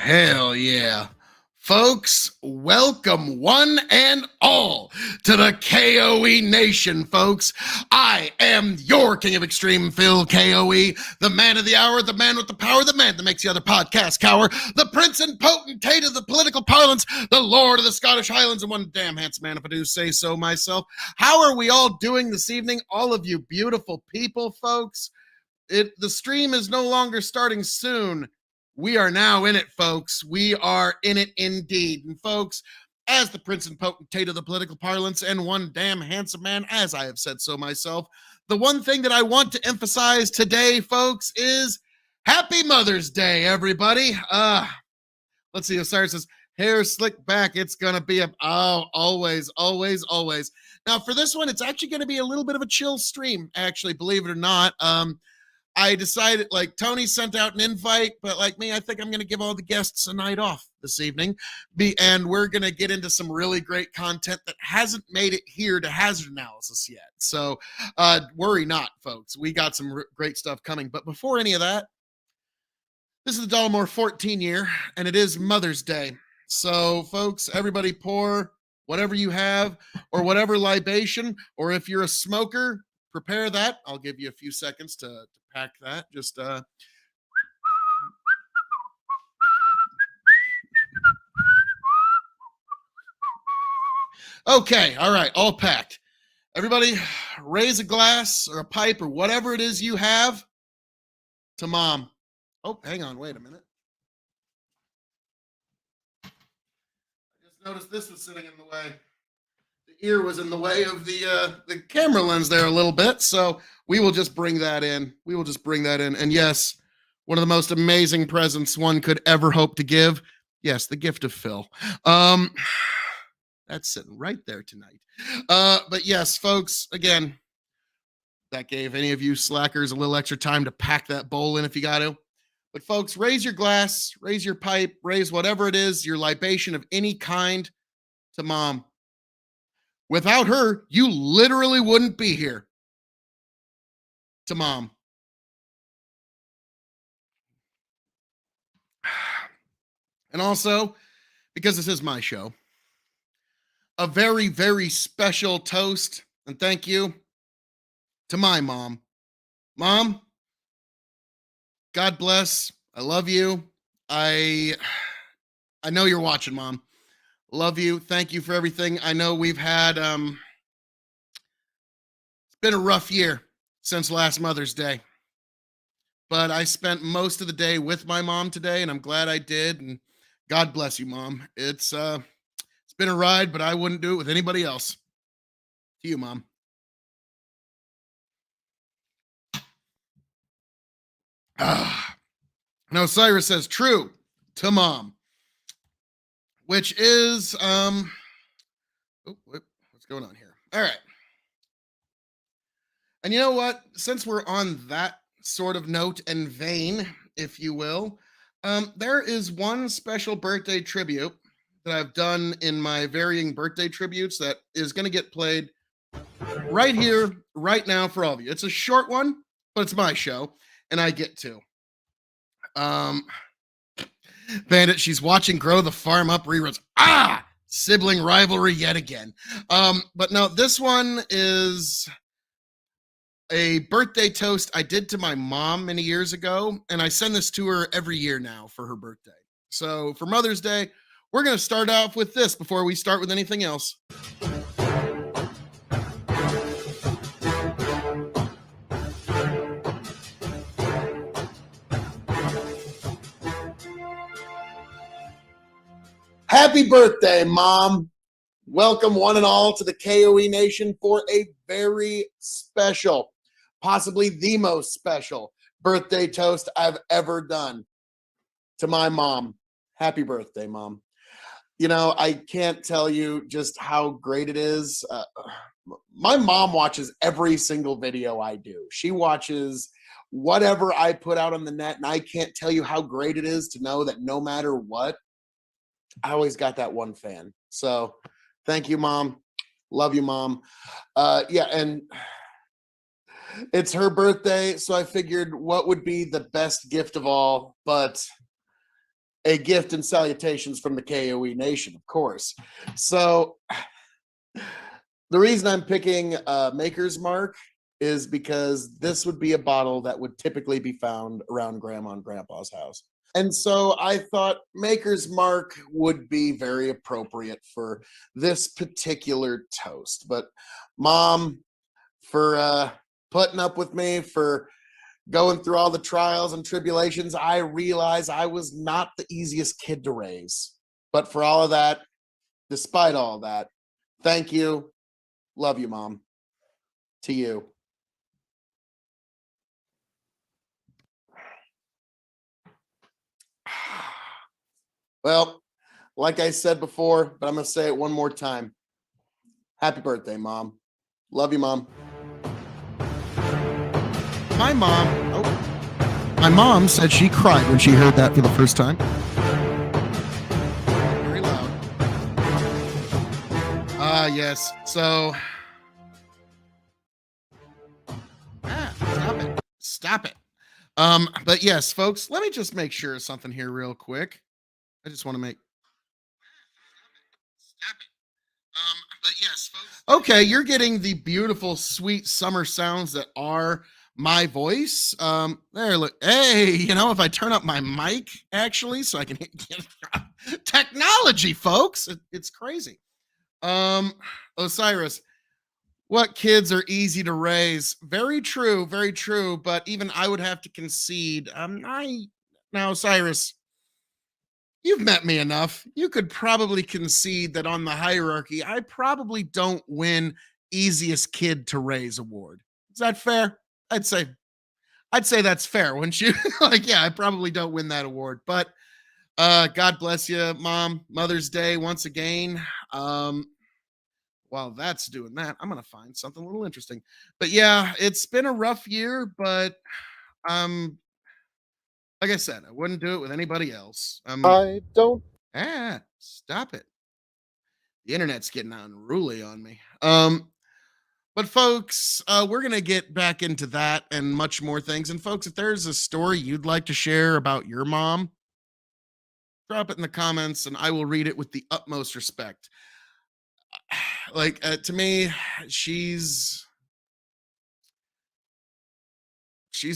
Hell yeah. Folks, welcome one and all to the K.O.E. Nation, folks. I am your King of Extreme, Phil K.O.E., the man of the hour, the man with the power, the man that makes the other podcast cower, the prince and potentate of the political parlance, the lord of the Scottish Highlands, and one damn handsome man, if I do say so myself. How are we all doing this evening? All of you beautiful people, folks. The stream is no longer starting soon. We are now in it, folks. We are in it indeed. And folks, as the prince and potentate of the political parlance and one damn handsome man, as I have said so myself, the one thing that I want to emphasize today, folks, is Happy Mother's Day, everybody. Let's see, Osiris says, hair slick back. It's going to be always, always, always. Now, for this one, it's actually going to be a little bit of a chill stream, actually, believe it or not. I decided, like, Tony sent out an invite, but like me, I think I'm going to give all the guests a night off this evening. And we're going to get into some really great content that hasn't made it here to Hazard Analysis yet. So worry not, folks. We got some great stuff coming. But before any of that, this is the Dollamore 14 year, and it is Mother's Day. So, folks, everybody pour whatever you have or whatever libation, or if you're a smoker, prepare that. I'll give you a few seconds to pack that. Just okay, all right, all packed. Everybody raise a glass or a pipe or whatever it is you have to Mom. Oh, hang on, wait a minute. I just noticed this was sitting in the way. The ear was in the way of the camera lens there a little bit, so we will just bring that in. And yes, one of the most amazing presents one could ever hope to give. Yes, the gift of Phil. That's sitting right there tonight. But yes, folks, again, that gave any of you slackers a little extra time to pack that bowl in if you got to. But folks, raise your glass, raise your pipe, raise whatever it is, your libation of any kind to Mom. Without her, you literally wouldn't be here. To Mom. And also, because this is my show, a very, very special toast and thank you to my mom. Mom, God bless. I love you. I know you're watching, Mom. Love you. Thank you for everything. I know we've had it's been a rough year since last Mother's Day. But I spent most of the day with my mom today, and I'm glad I did. And God bless you, Mom. It's been a ride, but I wouldn't do it with anybody else. To you, Mom. And Osiris says, true, to Mom. Which is, what's going on here? All right. And you know what? Since we're on that sort of note and vein, if you will, there is one special birthday tribute that I've done in my varying birthday tributes that is going to get played right here, right now for all of you. It's a short one, but it's my show, and I get to. Bandit, she's watching Grow the Farm Up reruns. Sibling rivalry yet again. But no, this one is a birthday toast I did to my mom many years ago, and I send this to her every year now for her birthday. So for Mother's Day, we're going to start off with this before we start with anything else. Happy birthday, Mom. Welcome one and all to the K.O.E. Nation for a very special, possibly the most special birthday toast I've ever done to my mom. Happy birthday, Mom. You know, I can't tell you just how great it is. My mom watches every single video I do. She watches whatever I put out on the net, and I can't tell you how great it is to know that no matter what, I always got that one fan. So thank you, Mom. Love you, Mom. Yeah, and it's her birthday, so I figured what would be the best gift of all but a gift and salutations from the K.O.E. Nation, of course. So the reason I'm picking Maker's Mark is because this would be a bottle that would typically be found around Grandma and Grandpa's house. And so I thought Maker's Mark would be very appropriate for this particular toast. But Mom, for putting up with me, for going through all the trials and tribulations, I realized I was not the easiest kid to raise. But for all of that, despite all that, thank you. Love you, Mom. To you. Well, like I said before, but I'm going to say it one more time. Happy birthday, Mom. Love you, Mom. My mom said she cried when she heard that for the first time. Very loud. Yes. So, stop it. But yes, folks, let me just make sure of something here real quick. I just want to make. Stop it. But yes, folks. Okay, you're getting the beautiful, sweet summer sounds that are my voice. There, look. Hey, if I turn up my mic, actually, so I can technology, folks. It's crazy. Osiris, what kids are easy to raise? Very true, very true. But even I would have to concede. Now, Osiris, you've met me enough. You could probably concede that on the hierarchy, I probably don't win easiest kid to raise award. Is that fair? I'd say that's fair, wouldn't you? Yeah, I probably don't win that award. But God bless you, Mom. Mother's Day once again. While that's doing that, I'm gonna find something a little interesting. But yeah, it's been a rough year, but like I said, I wouldn't do it with anybody else. I don't. Stop it. The internet's getting unruly on me. But folks, we're gonna get back into that and much more things. And folks, if there's a story you'd like to share about your mom, drop it in the comments and I will read it with the utmost respect. To me, she's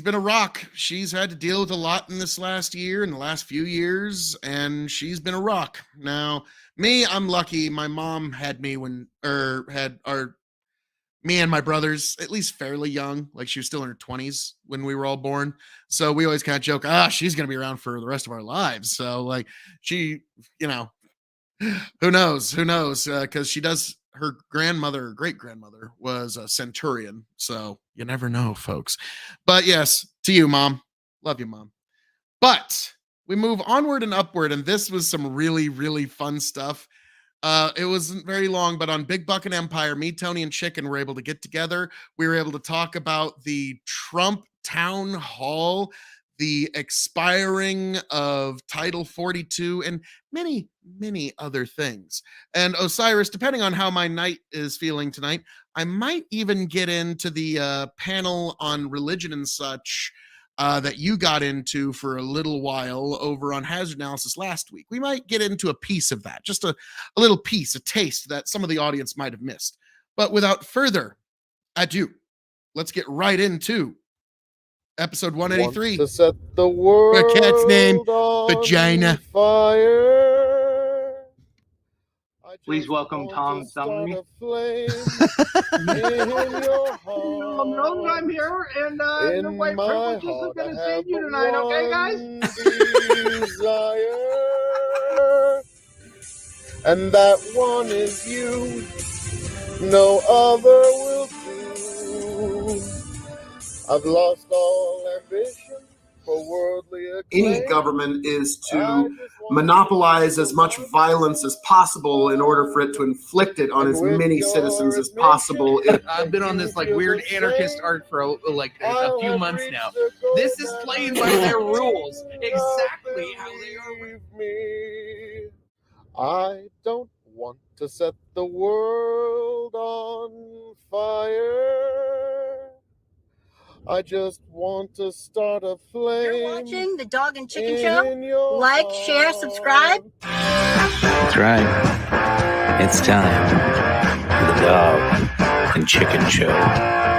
been a rock. She's had to deal with a lot in this last year, in the last few years, and she's been a rock. Now, me, I'm lucky. My mom had me me and my brothers at least fairly young. Like she was still in her 20s when we were all born. So we always kind of joke, she's going to be around for the rest of our lives. So like she, who knows? Because she does. Her grandmother, or great grandmother, was a centurion. So you never know, folks. But yes, to you, Mom. Love you, Mom. But we move onward and upward, and this was some really, really fun stuff. It wasn't very long, but on Big Bucket Empire, me, Tony, and Chicken were able to get together. We were able to talk about the Trump town hall, the expiring of Title 42, and many, many other things. And Osiris, depending on how my night is feeling tonight, I might even get into the panel on religion and such that you got into for a little while over on Hazard Analysis last week. We might get into a piece of that, just a little piece, a taste that some of the audience might have missed. But without further ado, let's get right into episode 183. To set the world My cat's name, on Vagina. Fire. Please welcome Tom Summery. I'm here, and the white privileges are going to save you tonight, okay, guys? And that one is you. No other will do. I've lost all ambition for worldly acclaim. Any government is to monopolize as much violence as possible in order for it to inflict it on as many citizens as possible. I've been on this weird anarchist arc for a few months now. This is playing by their rules, exactly how they are. I don't want to set the world on fire. I just want to start a flame. You're watching the Dog and Chicken Show. Like, share, subscribe. That's right. It's time for the Dog and Chicken Show.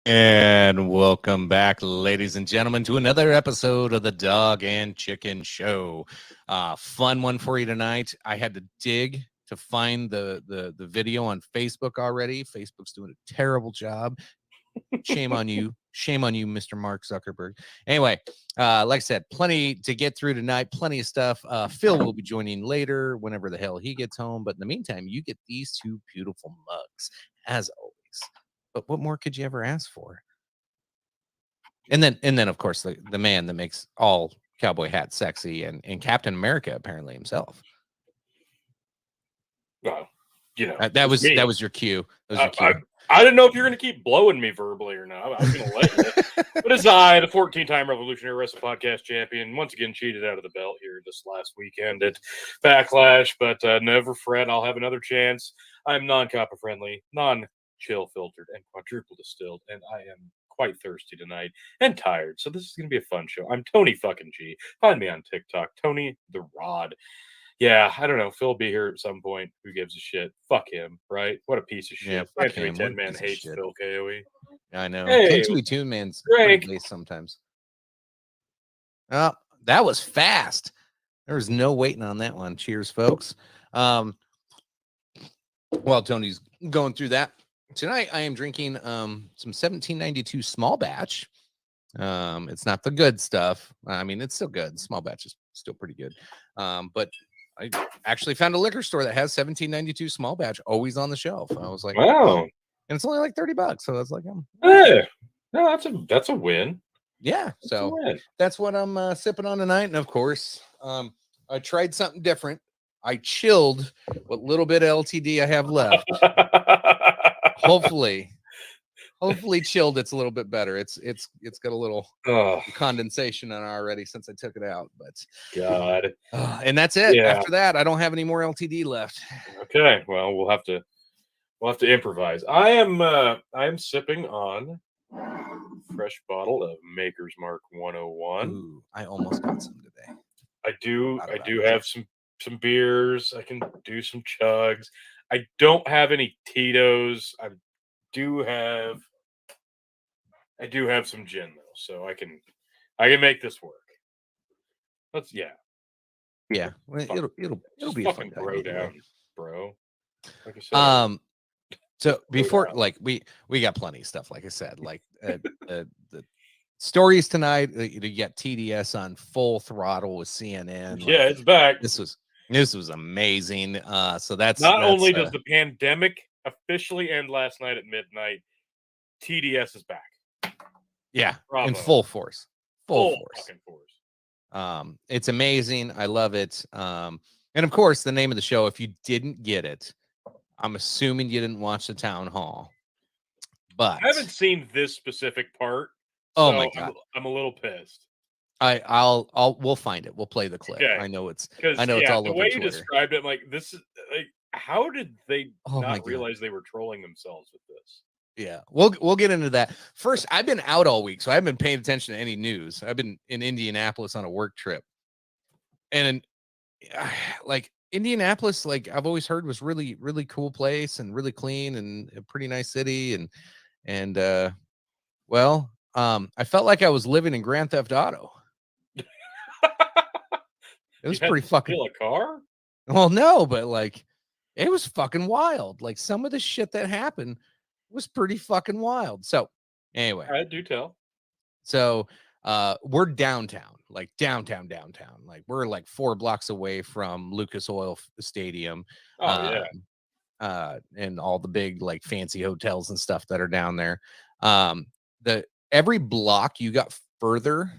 And welcome back, ladies and gentlemen, to another episode of the Dog and Chicken Show. Fun one for you tonight. I had to dig to find the video on Facebook already. Facebook's doing a terrible job. Shame on you. Shame on you, Mr. Mark Zuckerberg. Anyway, like I said, plenty to get through tonight. Plenty of stuff. Phil will be joining later whenever the hell he gets home. But in the meantime, you get these two beautiful mugs, as always. But what more could you ever ask for? And then of course the man that makes all cowboy hats sexy and Captain America apparently himself. Well, you know, that was your cue. That was your cue. I didn't know if you're going to keep blowing me verbally or not. I was going to let you. But as I, the 14-time Revolutionary Wrestling Podcast champion, once again cheated out of the belt here this last weekend at Backlash. But never fret, I'll have another chance. I'm non-copper friendly, non-chill filtered, and quadruple distilled, and I am quite thirsty tonight and tired. So this is going to be a fun show. I'm Tony fucking G. Find me on TikTok, Tony the Rod. Yeah, I don't know. Phil will be here at some point. Who gives a shit? Fuck him, right? What a piece of shit. Yeah, fuck him. 10 Man hates Phil K.O.E. I know. Hey, 10-2 man's Greg. pretty sometimes. Oh, that was fast. There was no waiting on that one. Cheers, folks. While Tony's going through that, tonight I am drinking some 1792 small batch. It's not the good stuff. I mean, it's still good. Small batch is still pretty good. But I actually found a liquor store that has 1792 small batch always on the shelf. I was like, wow. And it's only like $30. So that's like, hey, no, that's a win. Yeah. So that's what I'm sipping on tonight. And of course, I tried something different. I chilled what little bit of LTD I have left. Hopefully chilled. It's a little bit better. It's got a little condensation on it already since I took it out. But God, and that's it. Yeah. After that, I don't have any more LTD left. Okay, well we'll have to improvise. I am sipping on fresh bottle of Maker's Mark 101. Ooh, I almost got some today. I do have some beers. I can do some chugs. I don't have any Tito's. I do have some gin though, so I can make this work. Yeah. Well, it'll be a fun bro down, bro. Like I said. So before, like we got plenty of stuff. Like I said, like the stories tonight. You got TDS on full throttle with CNN. Yeah, it's back. This was amazing. So that's only does the pandemic officially end last night at midnight, TDS is back. Yeah, bravo. In full force. Full force. Fucking force. It's amazing. I love it. And of course, the name of the show, if you didn't get it, I'm assuming you didn't watch the town hall. But I haven't seen this specific part. Oh my God. I'm a little pissed. We'll find it. We'll play the clip. Okay. I know it's all over Twitter. The way you described it, like this is like, how did they not realize they were trolling themselves with this? Yeah, we'll get into that. First, I've been out all week, so I haven't been paying attention to any news. I've been in Indianapolis on a work trip. And like Indianapolis, like I've always heard was really, really cool place and really clean and a pretty nice city. And I felt like I was living in Grand Theft Auto. It was pretty fucking. Steal a car? Well, no, but like it was fucking wild. Like some of the shit that happened was pretty fucking wild. So anyway, I do tell. So we're downtown, like downtown. Like we're like 4 blocks away from Lucas Oil Stadium. And all the big like fancy hotels and stuff that are down there. Every block you got further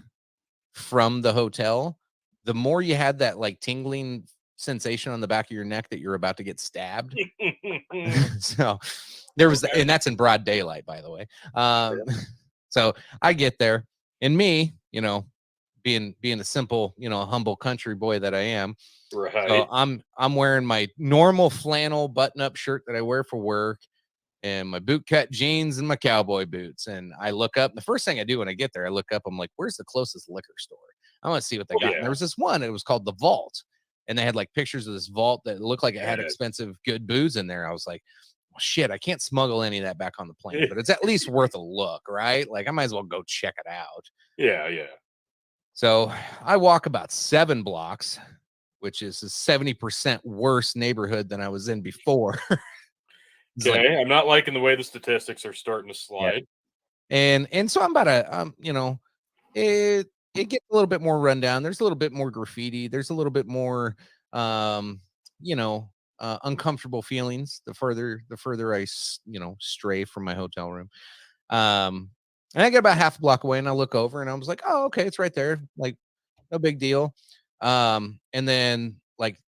from the hotel, the more you had that like tingling sensation on the back of your neck that you're about to get stabbed. So there was, and that's in broad daylight, by the way. So I get there, and me, being a simple, humble country boy that I am. Right. So I'm wearing my normal flannel button-up shirt that I wear for work, and my bootcut jeans and my cowboy boots. And I look up. The first thing I do when I get there, I look up. I'm like, "Where's the closest liquor store? I want to see what they got." And there was this one. It was called the Vault, and they had like pictures of this vault that looked like it had expensive, good booze in there. I was like, well, shit, I can't smuggle any of that back on the plane, but it's at least worth a look, right? Like I might as well go check it out. Yeah. So I walk about 7 blocks, which is a 70% worse neighborhood than I was in before. Okay, I'm not liking the way the statistics are starting to slide. Yeah. And so I'm about it gets a little bit more rundown. There's a little bit more graffiti. There's a little bit more uncomfortable feelings the further I stray from my hotel room. And I get about half a block away, and I look over, and I was like, "Oh, okay, it's right there. Like, no big deal." And then like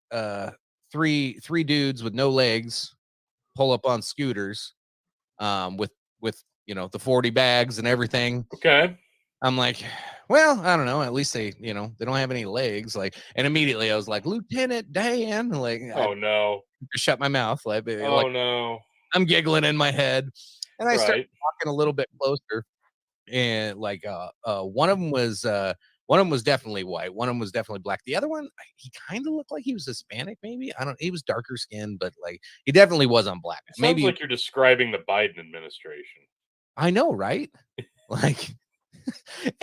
three dudes with no legs pull up on scooters, with the 40 bags and everything. Okay. I'm like, well, I don't know. At least they don't have any legs. Like, and immediately I was like, Lieutenant Dan. Like, oh no, shut my mouth. Like, no, I'm giggling in my head, and I started walking a little bit closer, and like, one of them was definitely white. One of them was definitely black. The other one, he kind of looked like he was Hispanic. Maybe he was darker skinned, but like he definitely wasn't black. Sounds maybe like you're describing the Biden administration. I know, right? Like.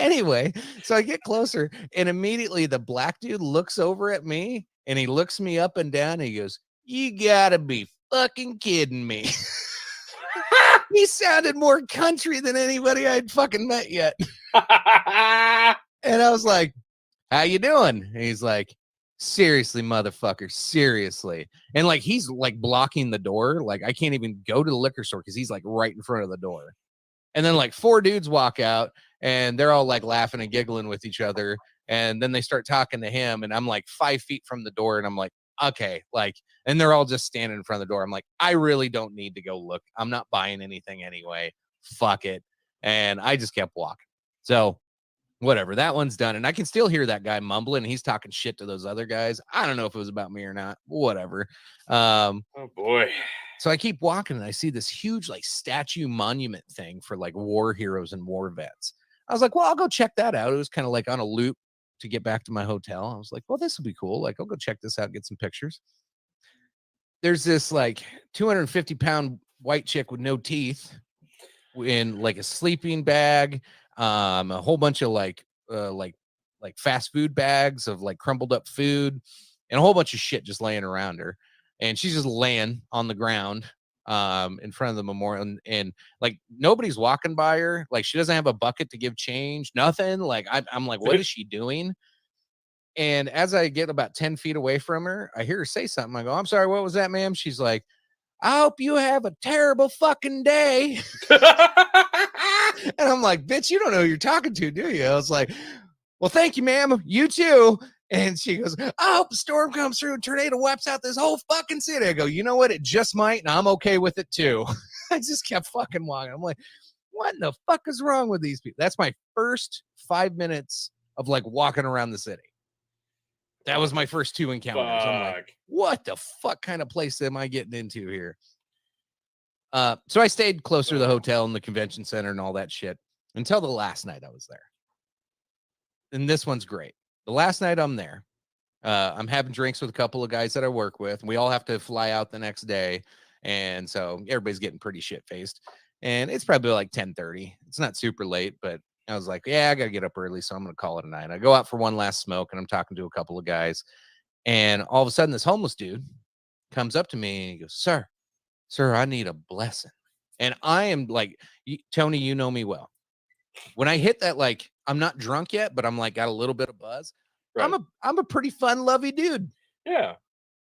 Anyway, so I get closer, and immediately the black dude looks over at me, and he looks me up and down, and he goes, "You gotta be fucking kidding me." He sounded more country than anybody I'd fucking met yet. And I was like, "How you doing?" And he's like, "Seriously, motherfucker, seriously." And like he's like blocking the door, like I can't even go to the liquor store because he's like right in front of the door. And then like 4 dudes walk out, and they're all like laughing and giggling with each other. And then they start talking to him, and I'm like 5 feet from the door, and I'm like, okay, like, and they're all just standing in front of the door. I'm like, I really don't need to go look. I'm not buying anything anyway. Fuck it. And I just kept walking. So whatever, that one's done. And I can still hear that guy mumbling. He's talking shit to those other guys. I don't know if it was about me or not. Whatever. Oh boy. So I keep walking, and I see this huge like statue monument thing for like war heroes and war vets. I was like, well, I'll go check that out. It was kind of like on a loop to get back to my hotel. I was like, well, this will be cool. Like, I'll go check this out, get some pictures. There's this like 250-pound white chick with no teeth in like a sleeping bag, a whole bunch of like fast food bags of like crumbled up food, and a whole bunch of shit just laying around her. And she's just laying on the ground in front of the memorial, and like nobody's walking by her. Like she doesn't have a bucket to give change, nothing. Like I'm like, what is she doing? And as I get about 10 feet away from her, I hear her say something. I go, "I'm sorry, what was that, ma'am?" She's like, "I hope you have a terrible fucking day." And I'm like, "Bitch, you don't know who you're talking to, do you?" I was like, "Well, thank you, ma'am. You too." And she goes, "I hope the storm comes through and tornado wipes out this whole fucking city." I go, "You know what? It just might, and I'm okay with it too." I just kept fucking walking. I'm like, what in the fuck is wrong with these people? That's my first 5 minutes of like walking around the city. That was my first 2 encounters. I'm like, what the fuck kind of place am I getting into here? So I stayed closer to the hotel and the convention center and all that shit until the last night I was there. And this one's great. The last night I'm there, I'm having drinks with a couple of guys that I work with. We all have to fly out the next day. And so everybody's getting pretty shit-faced. And it's probably like 10:30. It's not super late, but I was like, yeah, I got to get up early, so I'm going to call it a night. I go out for one last smoke, and I'm talking to a couple of guys. And all of a sudden, this homeless dude comes up to me, and he goes, Sir, I need a blessing. And I am like, Tony, you know me well. When I hit that, like, I'm not drunk yet, but I'm like got a little bit of buzz. Right. I'm a pretty fun, lovey dude. Yeah.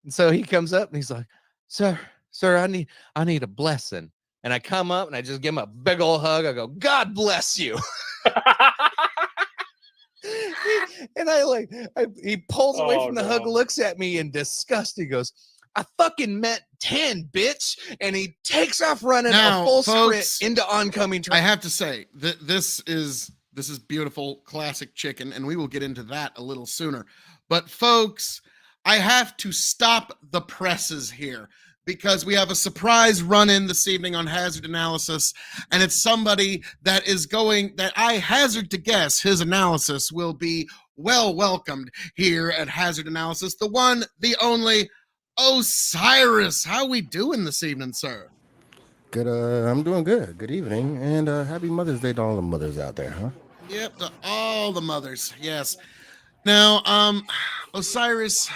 And so he comes up and he's like, Sir, I need a blessing. And I come up and I just give him a big old hug. I go, God bless you. And he pulls away Oh, from the hug, no. looks at me in disgust. He goes, I fucking meant 10, bitch. And he takes off running Now, a full folks, sprint into oncoming I traffic. have to say that this is beautiful, classic chicken, and we will get into that a little sooner. But folks, I have to stop the presses here because we have a surprise run-in this evening on Hazard Analysis, and it's somebody that I hazard to guess his analysis will be well welcomed here at Hazard Analysis. The one, the only, Osiris. How we doing this evening, sir? Good. I'm doing good. Good evening, and happy Mother's Day to all the mothers out there, huh? Yep, to all the mothers. Yes. Now, Osiris,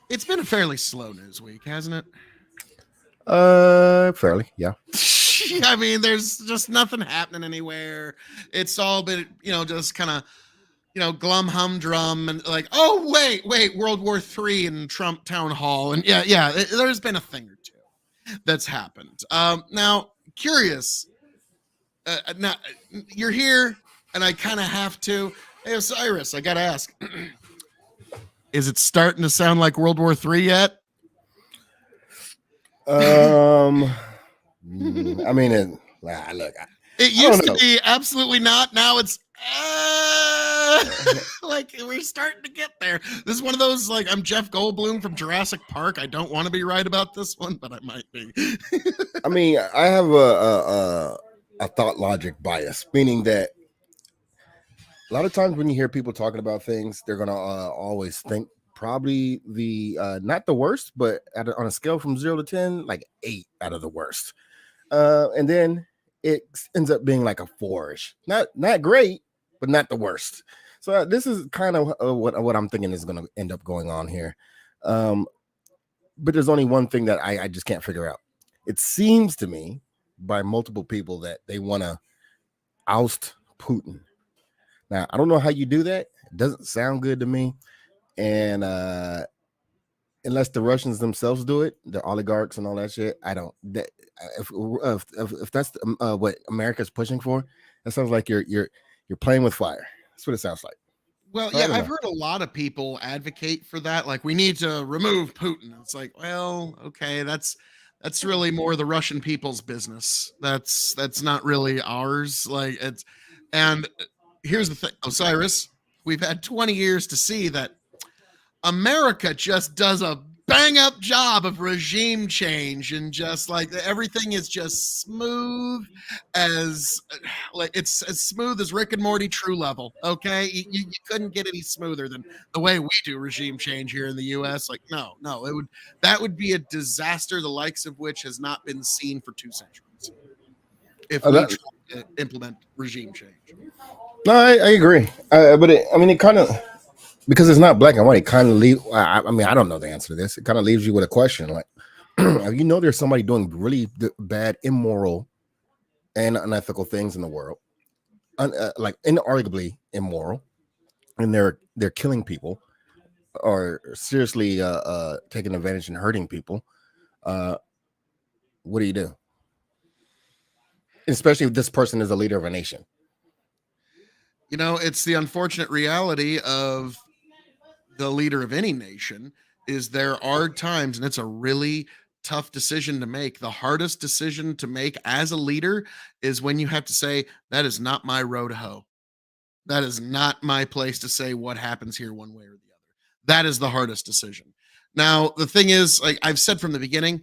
it's been a fairly slow news week, hasn't it? Fairly, yeah. I mean, there's just nothing happening anywhere. It's all been, just kind of, glum humdrum and like, oh wait, World War III and Trump town hall, and there's been a thing or two that's happened. Now, curious. Now you're here, and I kind of have to. Hey, Osiris, I gotta ask: is it starting to sound like World War III yet? I mean, look, it used to be absolutely not. Now it's like we're starting to get there. This is one of those, like, I'm Jeff Goldblum from Jurassic Park. I don't want to be right about this one, but I might be. I mean, I have a thought logic bias, meaning that a lot of times when you hear people talking about things, they're gonna always think probably the not the worst, but on a scale from 0 to 10, like 8 out of the worst, and then it ends up being like a 4-ish. Not great, but not the worst. So this is kind of what I'm thinking is going to end up going on here. But there's only one thing that I just can't figure out. It seems to me by multiple people that they want to oust Putin. Now, I don't know how you do that. It doesn't sound good to me. And unless the Russians themselves do it, the oligarchs and all that shit, I don't. If that's what America's pushing for, that sounds like you're playing with fire. That's what it sounds like. Well, yeah, I've heard a lot of people advocate for that. Like, we need to remove Putin. It's like, well, okay, that's really more the Russian people's business. That's not really ours. Like, it's, and here's the thing, Osiris, we've had 20 years to see that America just does a bang up job of regime change, and just like everything is just smooth as, like, it's as smooth as Rick and Morty True Level. Okay, you couldn't get any smoother than the way we do regime change here in the U.S. Like, no, that would be a disaster, the likes of which has not been seen for 2 centuries. If we try to implement regime change. No, I agree, but it kind of, because it's not black and white, it kind of leaves. I don't know the answer to this. It kind of leaves you with a question, like, there's somebody doing really bad, immoral, and unethical things in the world, like inarguably immoral, and they're killing people or seriously taking advantage and hurting people. What do you do? Especially if this person is a leader of a nation. It's the unfortunate reality of the leader of any nation is there are times, and it's a really tough decision to make. The hardest decision to make as a leader is when you have to say, that is not my row to hoe. That is not my place to say what happens here one way or the other. That is the hardest decision. Now, the thing is, like I've said from the beginning,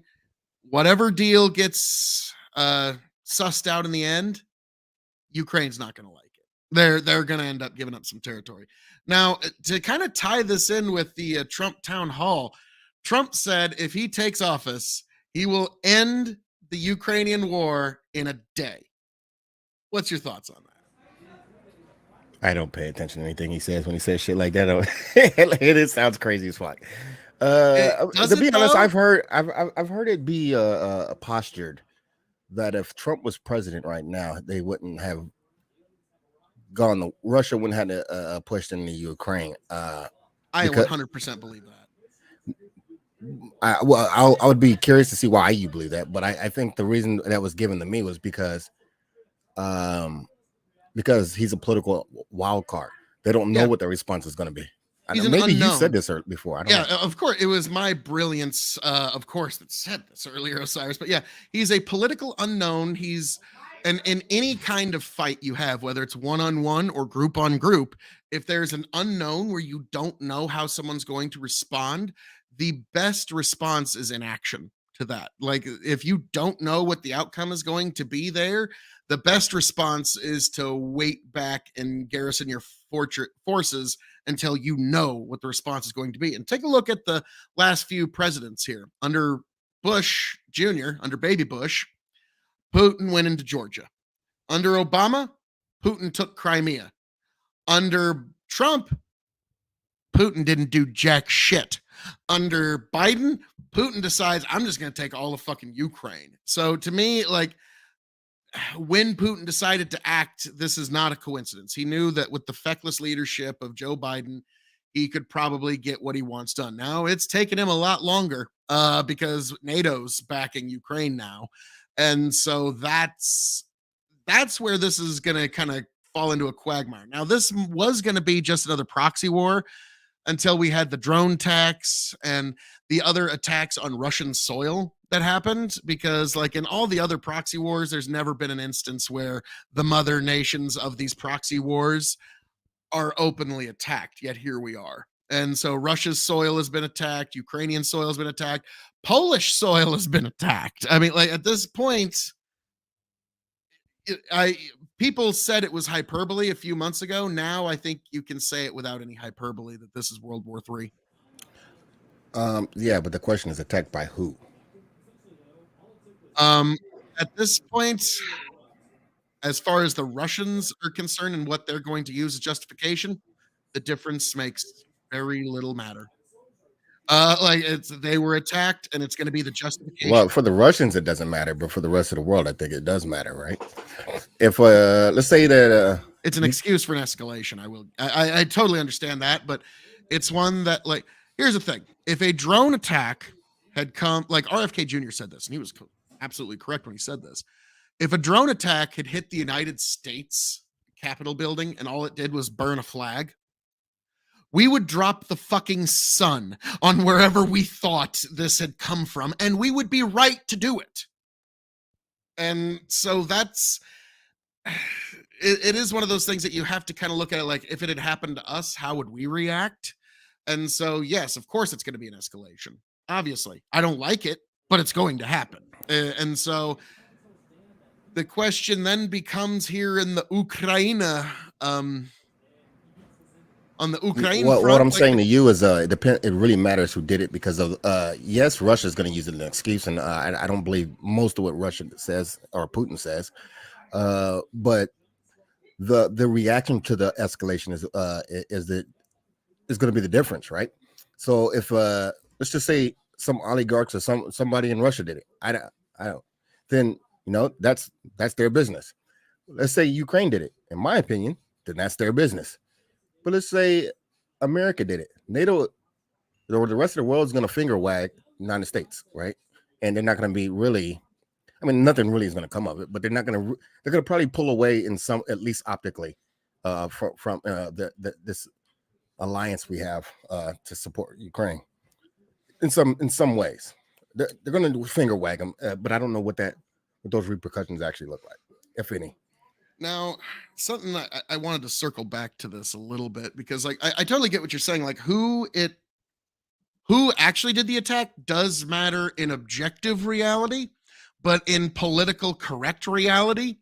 whatever deal gets sussed out in the end, Ukraine's not going to like it. They're going to end up giving up some territory. Now, to kind of tie this in with the Trump town hall, Trump said if he takes office, he will end the Ukrainian war in a day. What's your thoughts on that? I don't pay attention to anything he says when he says shit like that. It sounds crazy as fuck. To be honest, I've heard it be postured that if Trump was president right now, they wouldn't have gone. Russia wouldn't have to pushed into Ukraine. I 100% believe that. I would be curious to see why you believe that, but I think the reason that was given to me was because he's a political wild card. They don't know Yeah. what the response is going to be. I He's know, an maybe you unknown. said this before. I don't know. Yeah, of course. It was my brilliance, of course, that said this earlier, Osiris. But yeah, he's a political unknown. He's and in any kind of fight you have, whether it's one-on-one or group on group, if there's an unknown where you don't know how someone's going to respond, the best response is inaction to that. Like if you don't know what the outcome is going to be there, the best response is to wait back and garrison your forces until you know what the response is going to be. And take a look at the last few presidents here. Under Bush Jr., under baby Bush, Putin went into Georgia. Under Obama, Putin took Crimea. Under Trump, Putin didn't do jack shit. Under Biden, Putin decides, I'm just going to take all of fucking Ukraine. So to me, like, when Putin decided to act, this is not a coincidence. He knew that with the feckless leadership of Joe Biden, he could probably get what he wants done. Now it's taken him a lot longer because NATO's backing Ukraine now. And so that's where this is going to kind of fall into a quagmire. Now, this was going to be just another proxy war until we had the drone attacks and the other attacks on Russian soil that happened, because like in all the other proxy wars, there's never been an instance where the mother nations of these proxy wars are openly attacked, yet here we are. And so Russia's soil has been attacked, Ukrainian soil has been attacked, Polish soil has been attacked. I mean, like at this point, people said it was hyperbole a few months ago. Now I think you can say it without any hyperbole that this is World War III. Yeah, but the question is attacked by who? At this point, as far as the Russians are concerned and what they're going to use as justification, the difference makes very little matter. Like they were attacked, and it's going to be the justification. Well, for the Russians, it doesn't matter, but for the rest of the world, I think it does matter, right? If let's say that it's an excuse for an escalation. I totally understand that, but it's one that, like, here's the thing: if a drone attack had come, like RFK Jr. said this, and he was absolutely correct when he said this. If a drone attack had hit the United States Capitol building and all it did was burn a flag, we would drop the fucking sun on wherever we thought this had come from, and we would be right to do it. And so that's, it is one of those things that you have to kind of look at it like, if it had happened to us, how would we react? And so, yes, of course it's going to be an escalation. Obviously, I don't like it, but it's going to happen. And so the question then becomes here in the Ukraine, on the Ukraine front. What I'm saying to you is it really matters who did it, because of yes, Russia's going to use it as an excuse, and I don't believe most of what Russia says or Putin says, but the reaction to the escalation is going to be the difference, right? So if let's just say some oligarchs or somebody in Russia did it, I don't, then that's their business. Let's say Ukraine did it, in my opinion, then that's their business. But let's say America did it. NATO or the rest of the world is going to finger wag the United States, right? And they're not going to be really, I mean, nothing really is going to come of it, but they're going to probably pull away in some, at least optically, from this alliance we have to support Ukraine in some ways. They're going to finger wag them, but I don't know what those repercussions actually look like, if any. Now, something that I wanted to circle back to this a little bit, because like I totally get what you're saying. Like who actually did the attack does matter in objective reality, but in political correct reality,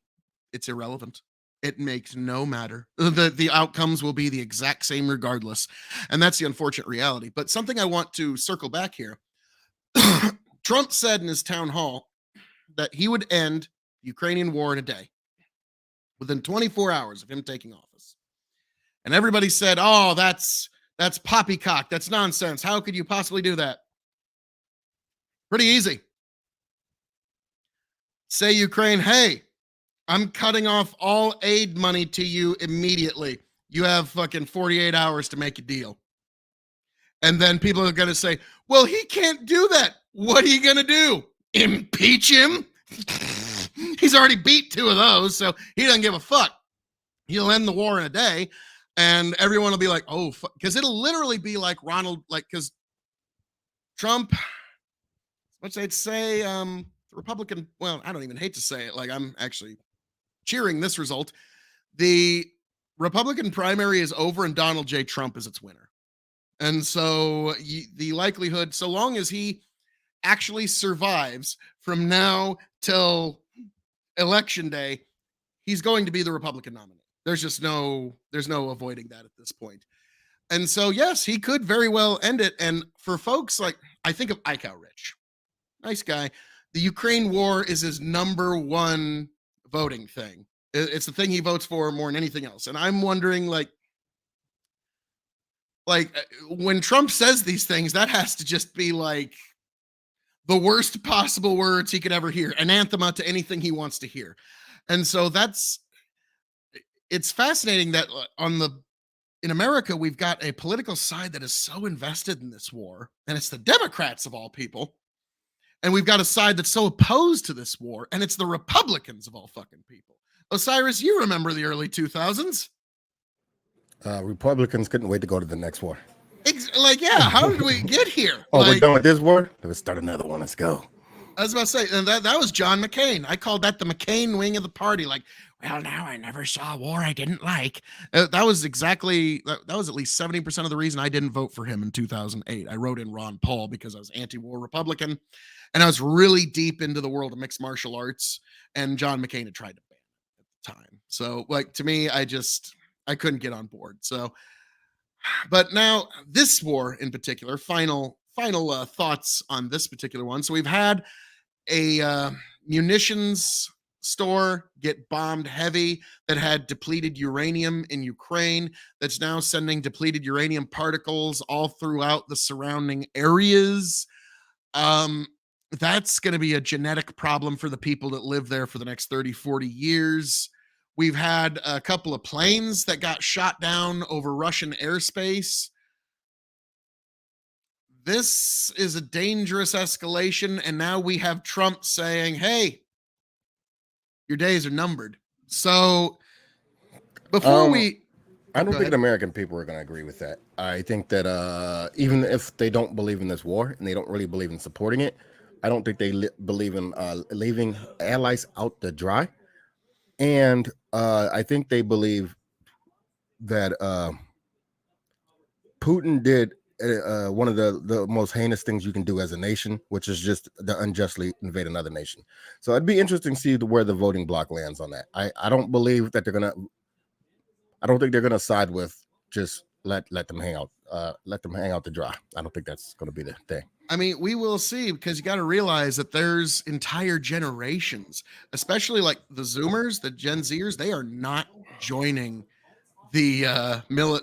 it's irrelevant. It makes no matter. The outcomes will be the exact same regardless. And that's the unfortunate reality. But something I want to circle back here. Trump said in his town hall that he would end the Ukrainian war in a day, within 24 hours of him taking office. And everybody said, oh, that's poppycock. That's nonsense. How could you possibly do that? Pretty easy. Say Ukraine, hey, I'm cutting off all aid money to you immediately. You have fucking 48 hours to make a deal. And then people are going to say, well, he can't do that. What are you going to do? Impeach him? He's already beat 2 of those, so he doesn't give a fuck. He'll end the war in a day. And everyone will be like, oh, because it'll literally be like Ronald, like, because Trump, what's they'd say, Republican, well, I don't even hate to say it, like, I'm actually cheering this result. The Republican primary is over and Donald J. Trump is its winner. And so the likelihood, so long as he actually survives from now till election day, he's going to be the Republican nominee. There's no avoiding that at this point. And so, yes, he could very well end it. And for folks like, I think of Ike Rich, nice guy. The Ukraine war is his number one voting thing. It's the thing he votes for more than anything else. And I'm wondering, like when Trump says these things, that has to just be like the worst possible words he could ever hear, anathema to anything he wants to hear. And so it's fascinating that in America, we've got a political side that is so invested in this war, and it's the Democrats of all people. And we've got a side that's so opposed to this war, and it's the Republicans of all fucking people. Osiris, you remember the early 2000s. Republicans couldn't wait to go to the next war. How did we get here? We're done with this war? Let's start another one. Let's go. I was about to say, and that was John McCain. I called that the McCain wing of the party. Like, well, now I never saw a war I didn't like. That was at least 70% of the reason I didn't vote for him in 2008. I wrote in Ron Paul because I was anti-war Republican, and I was really deep into the world of mixed martial arts, and John McCain had tried to ban it at the time. So, like, to me, I couldn't get on board. So, but now this war in particular, final thoughts on this particular one. So we've had a munitions store get bombed heavy that had depleted uranium in Ukraine, that's now sending depleted uranium particles all throughout the surrounding areas. That's going to be a genetic problem for the people that live there for the next 30, 40 years. We've had a couple of planes that got shot down over Russian airspace. This is a dangerous escalation, and now we have Trump saying, hey, your days are numbered. So before I don't think the American people are going to agree with that. I think that even if they don't believe in this war and they don't really believe in supporting it, I don't think they believe in leaving allies out to dry. And I think they believe that Putin did one of the most heinous things you can do as a nation, which is just to unjustly invade another nation. So it'd be interesting to see where the voting bloc lands on that. I don't believe that I don't think they're gonna side with just let them hang out, to dry. I don't think that's gonna be the thing. I mean, we will see, because you got to realize that there's entire generations, especially like the Zoomers, the Gen Zers, they are not joining the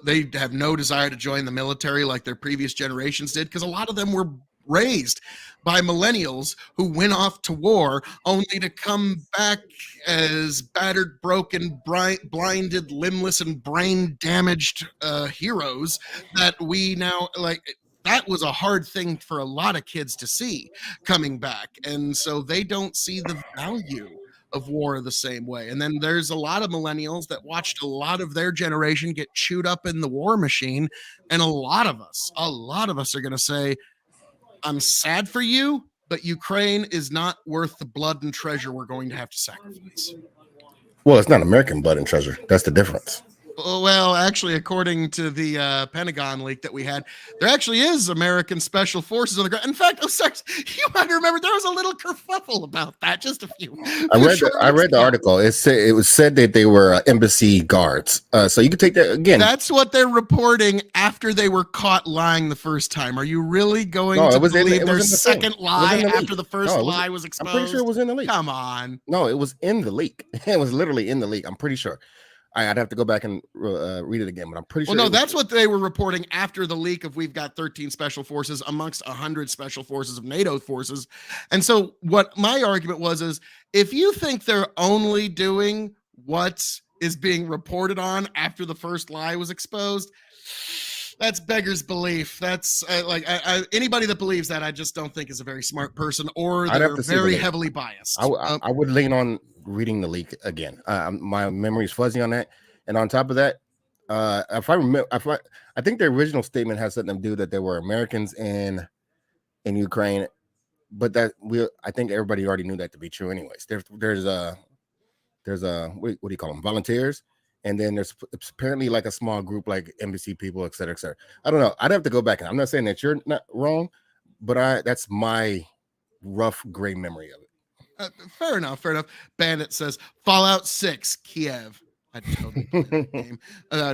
they have no desire to join the military like their previous generations did, because a lot of them were raised by millennials who went off to war only to come back as battered, broken, blinded, limbless, and brain damaged heroes that we now like. That was a hard thing for a lot of kids to see coming back. And so they don't see the value of war the same way. And then there's a lot of millennials that watched a lot of their generation get chewed up in the war machine. And a lot of us are going to say, I'm sad for you, but Ukraine is not worth the blood and treasure we're going to have to sacrifice. Well, it's not American blood and treasure. That's the difference. Well, actually, according to the Pentagon leak that we had, there actually is American special forces on the ground. In fact, you might remember there was a little kerfuffle about that. Just a few. I read the article. It was said that they were embassy guards. So you could take that again. That's what they're reporting after they were caught lying the first time. Are you really going to believe their second lie after the first lie was exposed? I'm pretty sure it was in the leak. Come on. No, it was in the leak. It was literally in the leak. I'm pretty sure. I'd have to go back and read it again, but I'm pretty sure. Well, no, that's what they were reporting after the leak of we've got 13 special forces amongst 100 special forces of NATO forces. And so what my argument was is, if you think they're only doing what is being reported on after the first lie was exposed, that's beggars belief. That's anybody that believes that, I just don't think is a very smart person, or they're very heavily biased. I would lean on reading the leak again. My memory is fuzzy on that. And on top of that, If I remember, I think the original statement has something to do that there were Americans in Ukraine, but I think everybody already knew that to be true. Anyways, there's what do you call them, volunteers, and then there's apparently like a small group like embassy people, et cetera, et cetera. I don't know. I'd have to go back, and I'm not saying that you're not wrong, but that's my rough gray memory of it. Fair enough. Bandit says Fallout 6 Kiev. I totally play that game.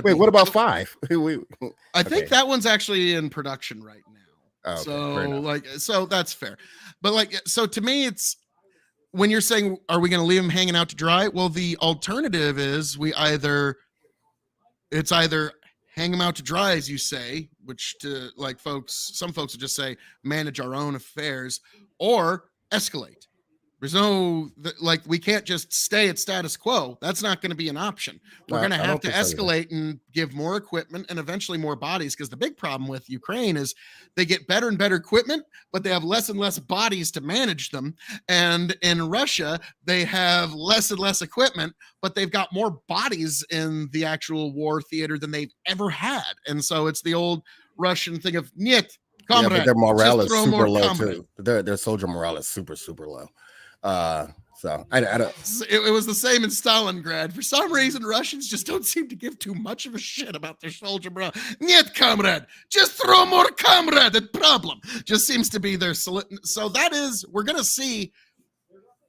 Wait, what about 5? I think that one's actually in production right now. Oh, okay, so that's fair. But so to me, it's when you're saying, are we going to leave them hanging out to dry? Well, the alternative is it's either hang them out to dry, as you say, which some folks would just say manage our own affairs, or escalate. There's no we can't just stay at status quo. That's not going to be an option. We're going to have to escalate and give more equipment and eventually more bodies, because the big problem with Ukraine is they get better and better equipment, but they have less and less bodies to manage them. And in Russia, they have less and less equipment, but they've got more bodies in the actual war theater than they've ever had. And so it's the old Russian thing of "Niet, comrade." Yeah, but their morale is super low comrade. too. Their soldier morale is super low. So I don't. It was the same in Stalingrad. For some reason, Russians just don't seem to give too much of a shit about their soldier morale. Niet, comrade. Just throw more comrade. The problem just seems to be their. So we're gonna see.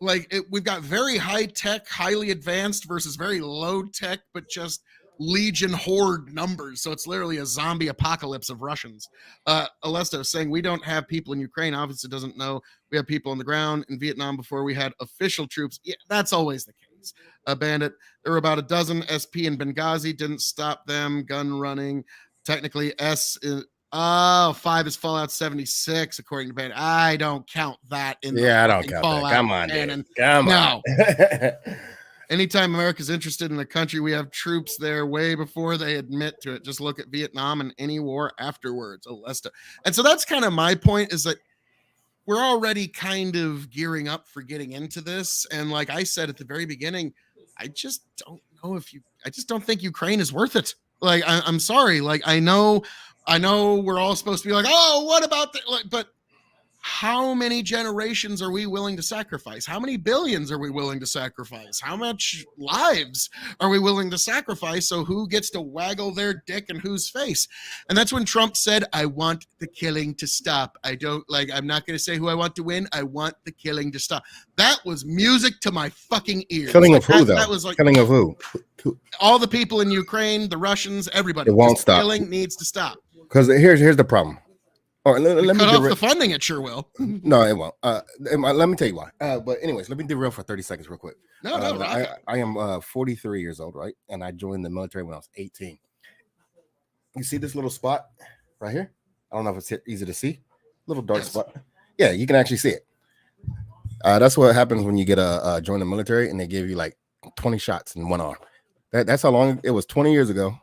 We've got very high tech, highly advanced versus very low tech, but just Legion horde numbers. So it's literally a zombie apocalypse of Russians. Alesto saying we don't have people in Ukraine. Obviously doesn't know we have people on the ground in Vietnam before we had official troops. Yeah, that's always the case. Bandit, there were about a dozen SP in Benghazi, didn't stop them. Gun running. Technically, 5 is Fallout 76, according to Bandit. I don't count that in I don't count Fallout that. Come on, canon. Come on. Anytime America's interested in a country, we have troops there way before they admit to it. Just look at Vietnam and any war afterwards. Alesta. And so that's kind of my point, is that we're already kind of gearing up for getting into this. And like I said at the very beginning, I just don't think Ukraine is worth it. I'm sorry. I know we're all supposed to be like, oh, what about that? But how many generations are we willing to sacrifice? How many billions are we willing to sacrifice? How much lives are we willing to sacrifice? So who gets to waggle their dick in whose face? And that's when Trump said, I want the killing to stop. I'm not going to say who I want to win. I want the killing to stop. That was music to my fucking ears. Killing of who, though? That was killing of who? All the people in Ukraine, the Russians, everybody. It won't stop. Killing needs to stop. Because here's the problem. All right, let me cut off the funding. It sure will. No, it won't. Let me tell you why. But anyways, let me derail for 30 seconds real quick. I am 43 years old, right? And I joined the military when I was 18. You see this little spot right here? I don't know if it's easy to see. Little dark spot. Yeah, you can actually see it. That's what happens when you get join the military and they give you like 20 shots in one arm. That's how long it was, 20 years ago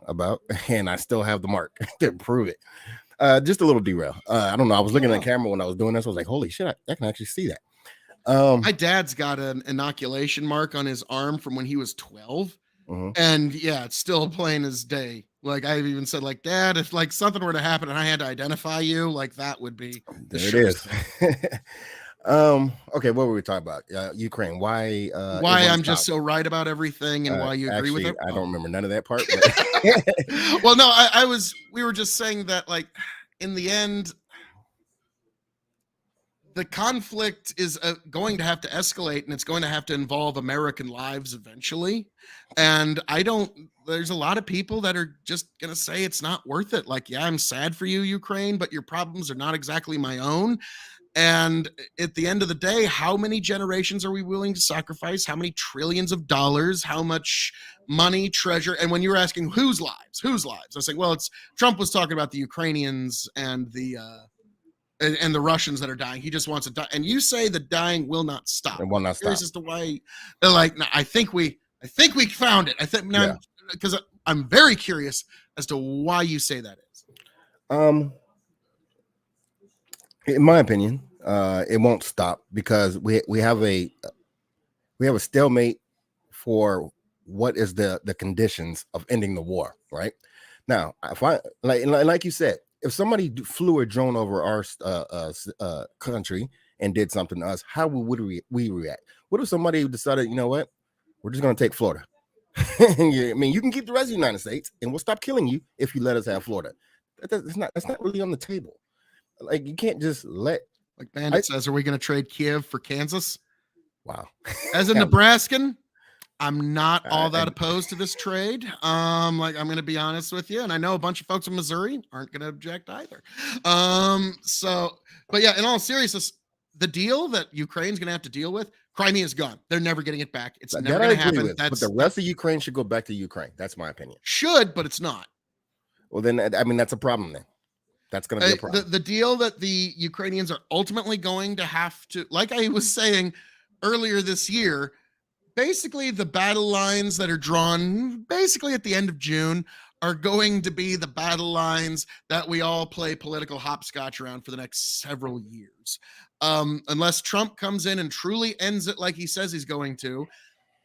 and I still have the mark to prove it. Just a little derail. I don't know. I was looking at the camera when I was doing this. I was like, holy shit, I can actually see that. My dad's got an inoculation mark on his arm from when he was 12. And yeah, it's still plain as day. I've even said, Dad, if something were to happen and I had to identify you, that would be there it is. Okay, what were we talking about? Ukraine. Why I'm just so right about everything and why you agree with it? I don't remember none of that part. Well, no, we were just saying that in the end, the conflict is going to have to escalate, and it's going to have to involve American lives eventually. And there's a lot of people that are just going to say it's not worth it. Yeah, I'm sad for you, Ukraine, but your problems are not exactly my own. And at the end of the day, how many generations are we willing to sacrifice? How many trillions of dollars? How much money, treasure? And when you were asking whose lives, I was saying, well, Trump was talking about the Ukrainians and the Russians that are dying. He just wants to die. And you say the dying will not stop. It will not stop. As to why, no, I think we found it. I think now, because I'm very curious as to why you say that is. In my opinion, it won't stop because we have a stalemate for what is the conditions of ending the war, right? Now, if I like you said, if somebody flew a drone over our country and did something to us, how would we react? What if somebody decided, you know what, we're just going to take Florida? I mean, you can keep the rest of the United States, and we'll stop killing you if you let us have Florida. That's not really on the table. Like, you can't just let. Like Bandit says, are we going to trade Kiev for Kansas? Wow. As a Nebraskan, I'm not all that opposed to this trade. Like, I'm going to be honest with you, and I know a bunch of folks in Missouri aren't going to object either. But yeah, in all seriousness, the deal that Ukraine's going to have to deal with, Crimea is gone. They're never getting it back. It's never going to happen. But the rest of Ukraine should go back to Ukraine. That's my opinion. Should, but it's not. Well, then, I mean, that's a problem then. That's going to be a problem. The deal that the Ukrainians are ultimately going to have to, like I was saying earlier this year, basically the battle lines that are drawn basically at the end of June are going to be the battle lines that we all play political hopscotch around for the next several years. Unless Trump comes in and truly ends it like he says he's going to,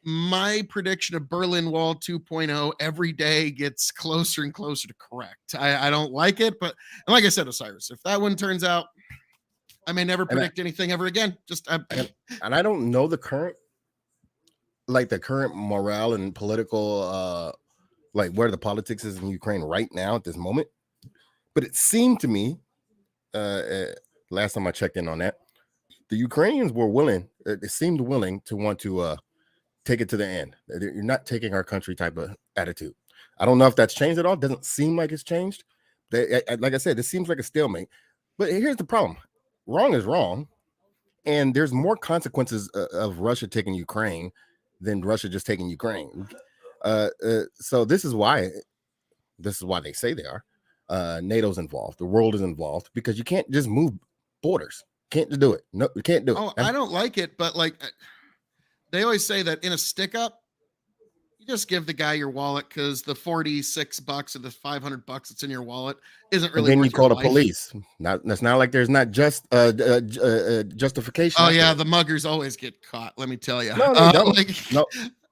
my prediction of Berlin Wall 2.0 every day gets closer and closer to correct. I don't like it, but like I said, Osiris, if that one turns out, I may never predict anything ever again. And I don't know the current morale and political, like where the politics is in Ukraine right now at this moment. But it seemed to me, last time I checked in on that, the Ukrainians were willing. They seemed willing to want to take it to the end. You're not taking our country type of attitude. I don't know if that's changed at all. It doesn't seem like it's changed. Like I said, it seems like a stalemate. But here's the problem. Wrong is wrong. And there's more consequences of Russia taking Ukraine than Russia just taking Ukraine. So this is why they say they are. NATO's involved. The world is involved because you can't just move borders. Can't do it. No, you can't do it. Oh, I don't like it, but like they always say that in a stick up, you just give the guy your wallet because the $46 or the $500 that's in your wallet isn't really. And then you call the police. That's not like there's not just justification. Oh yeah, the muggers always get caught. Let me tell you. No, they don't. No.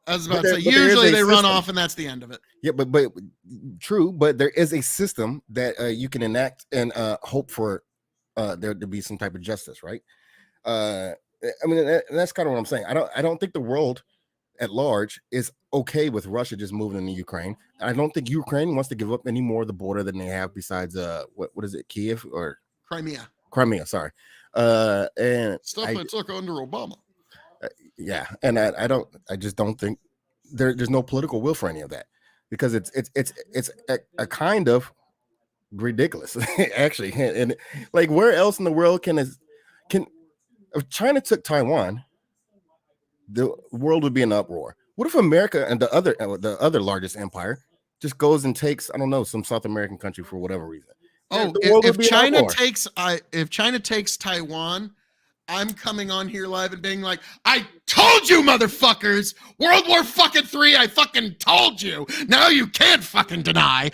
I was about to say, usually they run off and that's the end of it. Yeah, but true, but there is a system that you can enact and hope for there to be some type of justice, right? I mean, that's kind of what I'm saying. I don't think the world at large is okay with Russia just moving into Ukraine. I don't think Ukraine wants to give up any more of the border than they have besides what is it, Kiev or Crimea, sorry. And stuff I took under Obama. Yeah, and I just don't think there's no political will for any of that because it's a kind of ridiculous actually. And like, where else in the world can if China took Taiwan, the world would be in uproar. What if America and the other largest empire just goes and takes, I don't know, some South American country for whatever reason? Oh, if China takes Taiwan, I'm coming on here live and being like, I told you, motherfuckers, World War fucking III, I fucking told you. Now you can't fucking deny.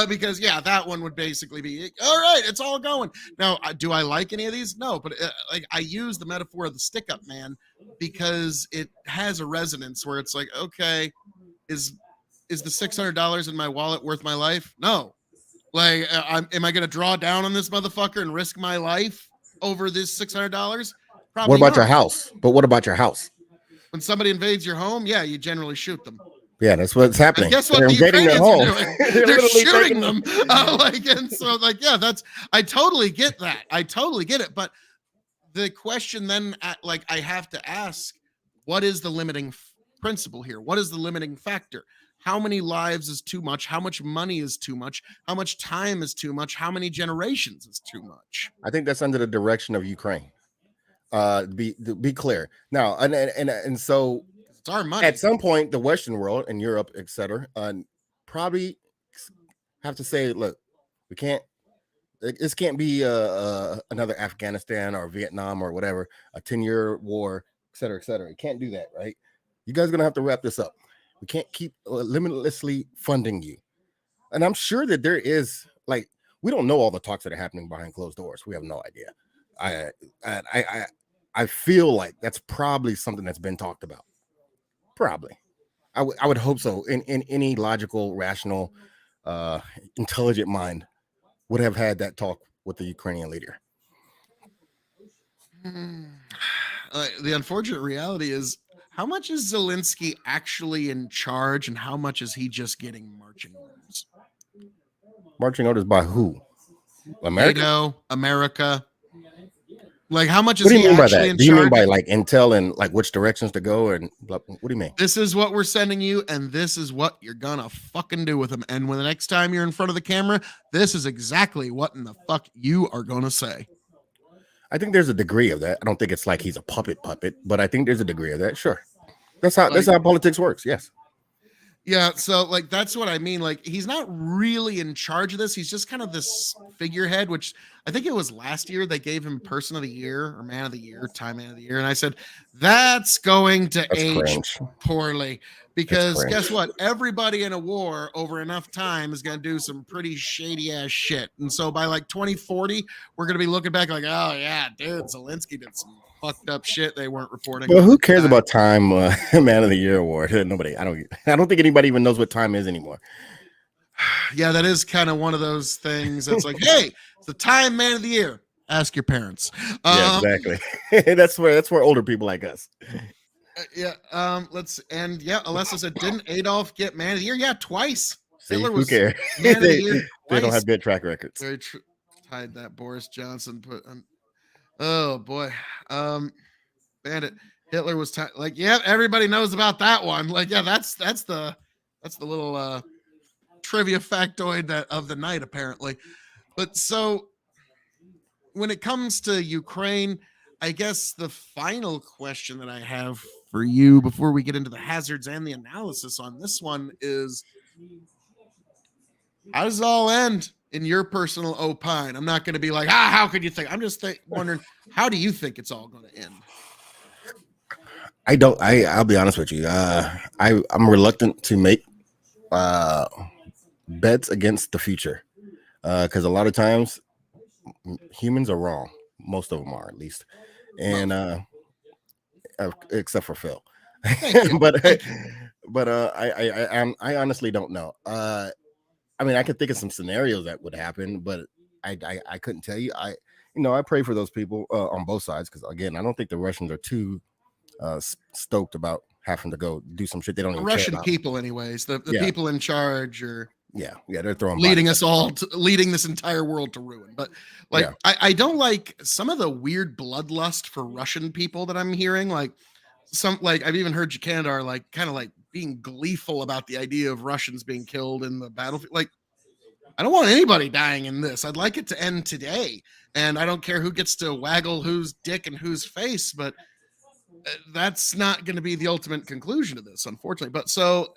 Because yeah, that one would basically be, all right, it's all going. Now, do I like any of these? No, but like I use the metaphor of the stick up man because it has a resonance where it's like, okay, is the $600 in my wallet worth my life? No. Like, am I going to draw down on this motherfucker and risk my life over this $600? Probably. What about your house? But what about your house? When somebody invades your home, yeah, you generally shoot them. Yeah, that's what's happening. And guess what? They're the invading their home. They're shooting them. And so, like, yeah, I totally get that. I totally get it. But the question then, like, I have to ask, what is the limiting principle here? What is the limiting factor? How many lives is too much? How much money is too much? How much time is too much? How many generations is too much? I think that's under the direction of Ukraine. Be clear now, and so it's our money. At some point, the Western world and Europe, etc., probably have to say, look, we can't. This can't be another Afghanistan or Vietnam or whatever, a 10-year war, etc., etc. You can't do that, right? You guys are gonna have to wrap this up. We can't keep limitlessly funding you. And I'm sure that there is, like, we don't know all the talks that are happening behind closed doors. We have no idea. I feel like that's probably something that's been talked about. Probably. I would hope so in any logical, rational intelligent mind would have had that talk with the Ukrainian leader. The unfortunate reality is, how much is Zelensky actually in charge, and how much is he just getting marching orders? Marching orders by who? America? NATO, America. Like, how much is What do you he mean by actually that? in Do you mean charge? by like intel and like which directions to go, and what do you mean? This is what we're sending you, and this is what you're gonna fucking do with them. And when the next time you're in front of the camera, this is exactly what in the fuck you are gonna say. I think there's a degree of that. I don't think it's like he's a puppet, but I think there's a degree of that. Sure, that's how politics works. Yes. Yeah, so like that's what I mean. Like, he's not really in charge of this. He's just kind of this figurehead, which I think it was last year they gave him Person of the Year or Man of the Year, Time Man of the Year, and I said that's going to That's age cringe. poorly, because cringe. guess what? Everybody in a war over enough time is going to do some pretty shady ass shit, and so by like 2040, we're going to be looking back like, oh yeah, dude, Zelensky did some fucked up shit they weren't reporting. Well, who cares about Time Man of the Year award? Nobody. I don't think anybody even knows what time is anymore. Yeah, that is kind of one of those things that's like, hey, it's the Time Man of the Year. Ask your parents. Yeah, exactly. that's where older people like us. Alessa said, didn't Adolf get Man of the Year? Yeah, twice. See, Hitler who was cares? Man of the Year They don't twice. have good track records. Very tied that Boris Johnson put on. Oh boy, Bandit. Hitler was like, yeah, everybody knows about that one. Like, yeah, that's the little trivia factoid of the night, apparently. But so when it comes to Ukraine, I guess the final question that I have for you before we get into the hazards and the analysis on this one is, how does it all end in your personal opine? I'm not going to be like, how could you think? I'm just wondering, how do you think it's all going to end? I'll be honest with you. I'm reluctant to make bets against the future, because a lot of times humans are wrong. Most of them are, at least, and except for Phil. but I honestly don't know. I mean, I could think of some scenarios that would happen, but I couldn't tell you. I pray for those people on both sides, because again, I don't think the Russians are too stoked about having to go do some shit they don't even Russian care about. people, anyways. The people in charge are they're throwing leading us all leading this entire world to ruin. But like, Yeah. I don't like some of the weird bloodlust for Russian people that I'm hearing. Like I've even heard Jakandar like kind of like being gleeful about the idea of Russians being killed in the battlefield. Like, I don't want anybody dying in this. I'd like it to end today, and I don't care who gets to waggle whose dick and whose face, but that's not going to be the ultimate conclusion of this, unfortunately. But so,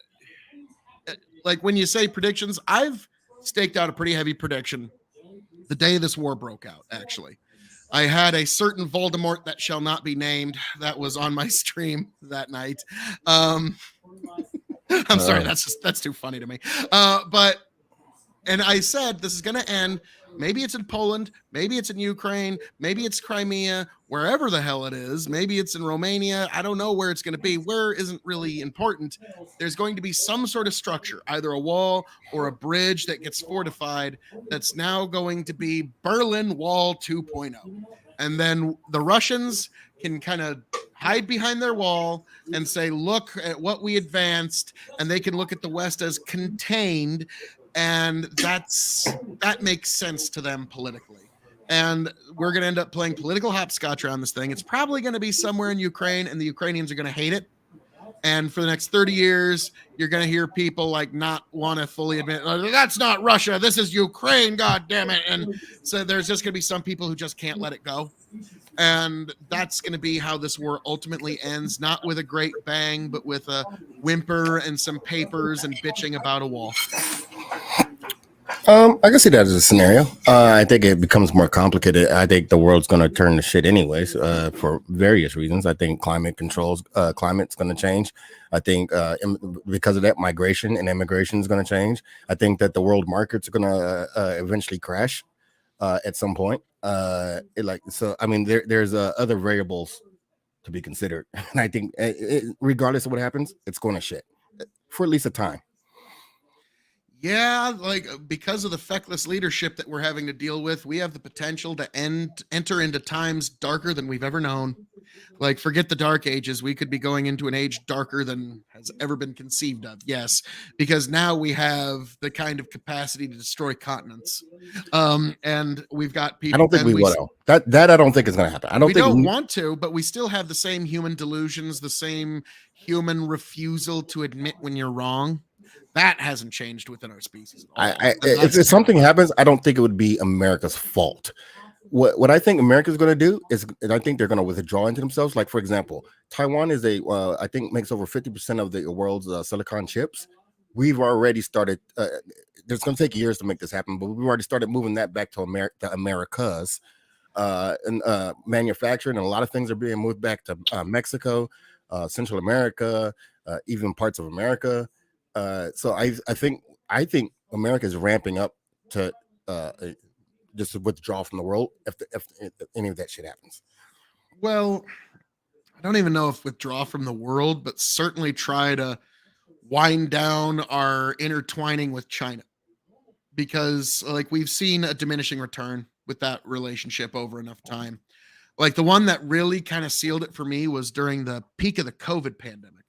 like, when you say predictions, I've staked out a pretty heavy prediction the day this war broke out. Actually, I had a certain Voldemort that shall not be named that was on my stream that night. I'm sorry, that's too funny to me. And I said this is going to end. Maybe it's in Poland, maybe it's in Ukraine, maybe it's Crimea, wherever the hell it is. Maybe it's in Romania. I don't know where it's going to be. Where isn't really important. There's going to be some sort of structure, either a wall or a bridge that gets fortified, that's now going to be Berlin Wall 2.0. And then the Russians can kind of hide behind their wall and say, look at what we advanced. And they can look at the West as contained. And that makes sense to them politically. And we're going to end up playing political hopscotch around this thing. It's probably going to be somewhere in Ukraine, and the Ukrainians are going to hate it. And for the next 30 years, you're going to hear people like not want to fully admit, that's not Russia, this is Ukraine, God damn it. And so there's just going to be some people who just can't let it go. And that's going to be how this war ultimately ends, not with a great bang, but with a whimper and some papers and bitching about a wall. I can see that as a scenario. I think it becomes more complicated. I think the world's going to turn to shit anyways, for various reasons. I think climate's going to change. I think because of that, migration and immigration is going to change. I think that the world markets are going to eventually crash at some point. I mean, there's other variables to be considered. And I think regardless of what happens, it's going to shit for at least a time. Yeah, like because of the feckless leadership that we're having to deal with, we have the potential to enter into times darker than we've ever known. Like, forget the dark ages. We could be going into an age darker than has ever been conceived of. Yes, because now we have the kind of capacity to destroy continents. And we've got I people. don't think And we will. That I don't think is going to happen. I don't we think don't want to, but we still have the same human delusions, the same human refusal to admit when you're wrong. That hasn't changed within our species at all. if something happens, I don't think it would be America's fault. What I think America's going to do is, I think they're going to withdraw into themselves. Like, for example, Taiwan is I think makes over 50% of the world's silicon chips. We've already started. It's going to take years to make this happen, but we've already started moving that back to Americas, and manufacturing, and a lot of things are being moved back to Mexico, Central America, even parts of America. So I think America is ramping up to just to withdraw from the world if any of that shit happens. Well, I don't even know if withdraw from the world, but certainly try to wind down our intertwining with China, because like we've seen a diminishing return with that relationship over enough time. Like the one that really kind of sealed it for me was during the peak of the COVID pandemic.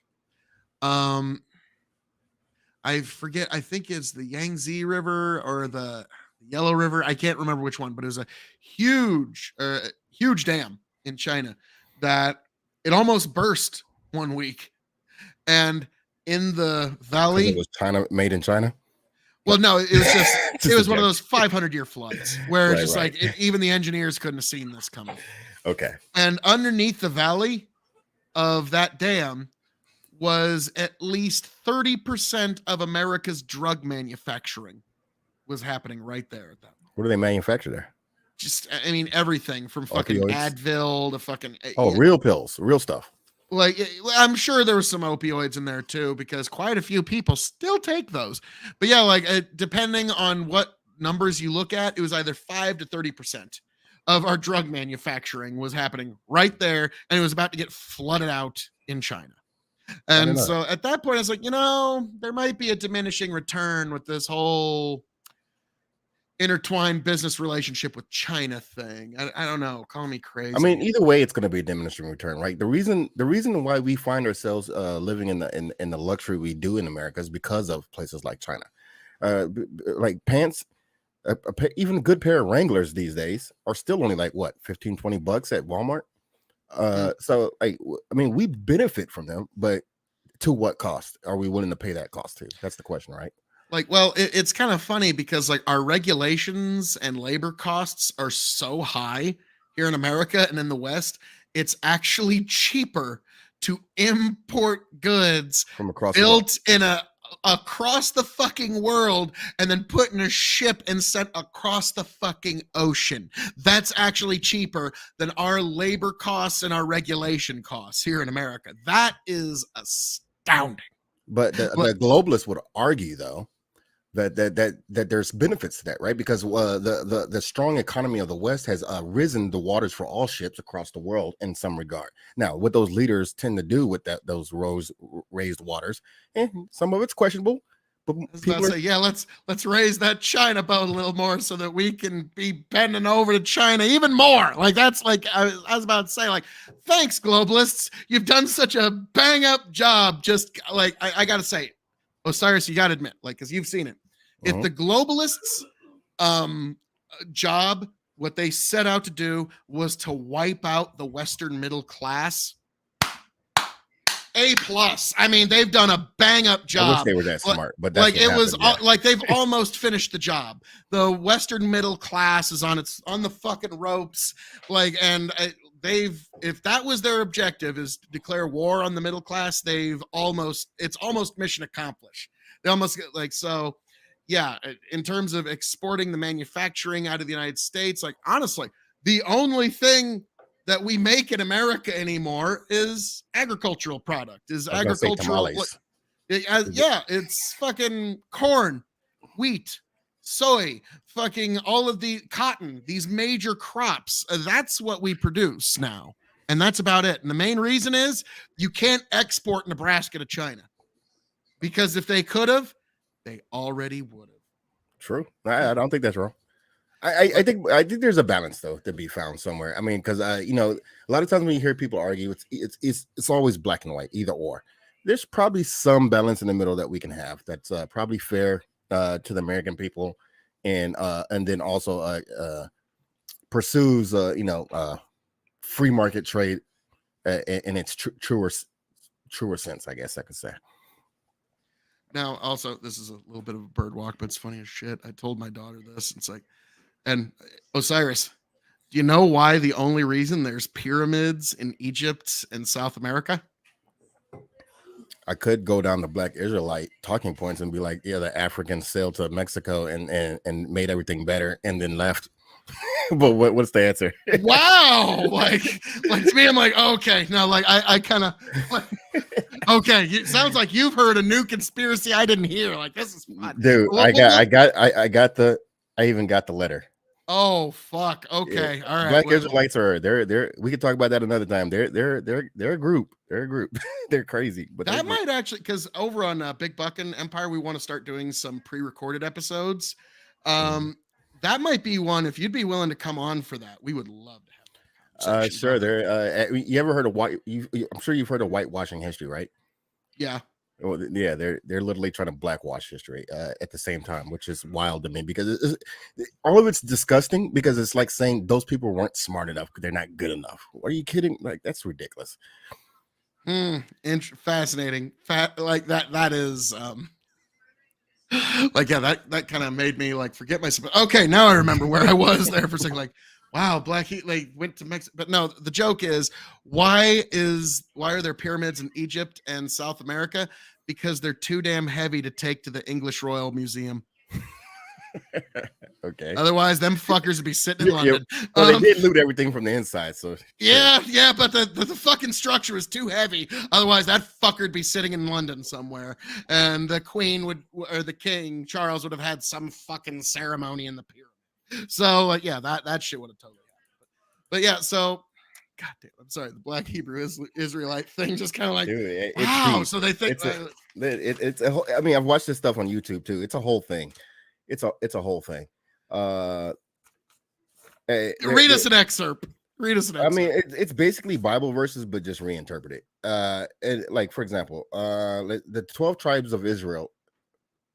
I forget, I think it's the Yangtze River or the Yellow River. I can't remember which one, but it was a huge dam in China that it almost burst one week. And in the valley, it was China, made in China. Well, no, it was just it was one of those 500-year floods where it's just like even the engineers couldn't have seen this coming. Okay. And underneath the valley of that dam was at least 30% of America's drug manufacturing was happening right there at that. What do they manufacture there? Just, I mean, everything from fucking Opioids? Advil to fucking real pills, real stuff. Like, I'm sure there was some opioids in there too, because quite a few people still take those. But yeah, like depending on what numbers you look at, it was either 5 to 30% of our drug manufacturing was happening right there, and it was about to get flooded out in China. And so at that point, I was like, there might be a diminishing return with this whole intertwined business relationship with China thing. I don't know. Call me crazy. I mean, either way, it's going to be a diminishing return, right? The reason why we find ourselves living in the luxury we do in America is because of places like China. Like pants, even a good pair of Wranglers these days are still only like what, $15-$20 at Walmart. So I mean, we benefit from them, but to what cost are we willing to pay that cost to? That's the question, right? Like, well, it's kind of funny because like our regulations and labor costs are so high here in America and in the West, it's actually cheaper to import goods from across built in across the fucking world and then put in a ship and sent across the fucking ocean. That's actually cheaper than our labor costs and our regulation costs here in America. That is astounding. But the globalists would argue, though, that there's benefits to that, right? Because the strong economy of the West has risen the waters for all ships across the world in some regard. Now, what those leaders tend to do with those raised waters, some of it's questionable. But people say, yeah, let's raise that China boat a little more so that we can be bending over to China even more. Like that's like I was about to say, like, thanks, globalists. You've done such a bang up job. Just like I gotta say, Osiris, you gotta admit, like, because you've seen it. If the globalists' job, what they set out to do was to wipe out the Western middle class, A+. I mean, they've done a bang up job. I wish they were that smart, but that's like it was like they've almost finished the job. The Western middle class is on the fucking ropes. Like, and if that was their objective, is to declare war on the middle class, it's almost mission accomplished. They almost get like, so yeah, in terms of exporting the manufacturing out of the United States, like honestly, the only thing that we make in America anymore is agricultural product. It's fucking corn, wheat, soy, fucking all of the cotton, these major crops. That's what we produce now. And that's about it. And the main reason is you can't export Nebraska to China. Because if they could have, they already would have. True. I don't think that's wrong. I think there's a balance though to be found somewhere. I mean, because you know, a lot of times when you hear people argue, it's always black and white, either or. There's probably some balance in the middle that we can have. That's probably fair to the American people, and then also pursues you know, free market trade in its truer sense, I guess I could say. Now, also, this is a little bit of a bird walk, but it's funny as shit. I told my daughter this. It's like, and Osiris, do you know why the only reason there's pyramids in Egypt and South America? I could go down the Black Israelite talking points and be like, yeah, the Africans sailed to Mexico and made everything better and then left. But what's the answer? Wow. like to me, I'm like, okay, no, like I kind of like, okay. It sounds like you've heard a new conspiracy I didn't hear. Like, this is fun. Dude, I even got the letter. Oh fuck. Okay. Yeah. All right. Black Israelites are they're we could talk about that another time. They're a group. They're a group. They're crazy. But that might actually, because over on Big Buck and Empire, we want to start doing some pre-recorded episodes. That might be one. If you'd be willing to come on for that, we would love to have that. Sure. They're you ever heard of I'm sure you've heard of whitewashing history, right? Yeah. Well, yeah, they're literally trying to blackwash history at the same time, which is wild to me because all of it's disgusting because it's like saying those people weren't smart enough because they're not good enough. Are you kidding? Like, that's ridiculous. Fascinating. Like that is like, yeah, that kind of made me like forget myself. Okay, now I remember where I was there for a second. Like, wow, Black Heat like went to Mexico. But no, the joke is why are there pyramids in Egypt and South America? Because they're too damn heavy to take to the English Royal Museum. Okay. Otherwise, them fuckers would be sitting in London. Well, they did loot everything from the inside, so yeah, but the fucking structure is too heavy. Otherwise, that fucker'd be sitting in London somewhere, and the Queen or the King Charles would have had some fucking ceremony in the pyramid. So, yeah, that shit would have totally happened. But yeah, so. God damn, I'm sorry. The Black Hebrew Israelite thing just kind of like, dude, wow. So they think it's a whole, I mean, I've watched this stuff on YouTube too. It's a whole thing. It's a whole thing. Read us an excerpt. I mean, it's basically Bible verses, but just reinterpreted. And like, for example, the 12 tribes of Israel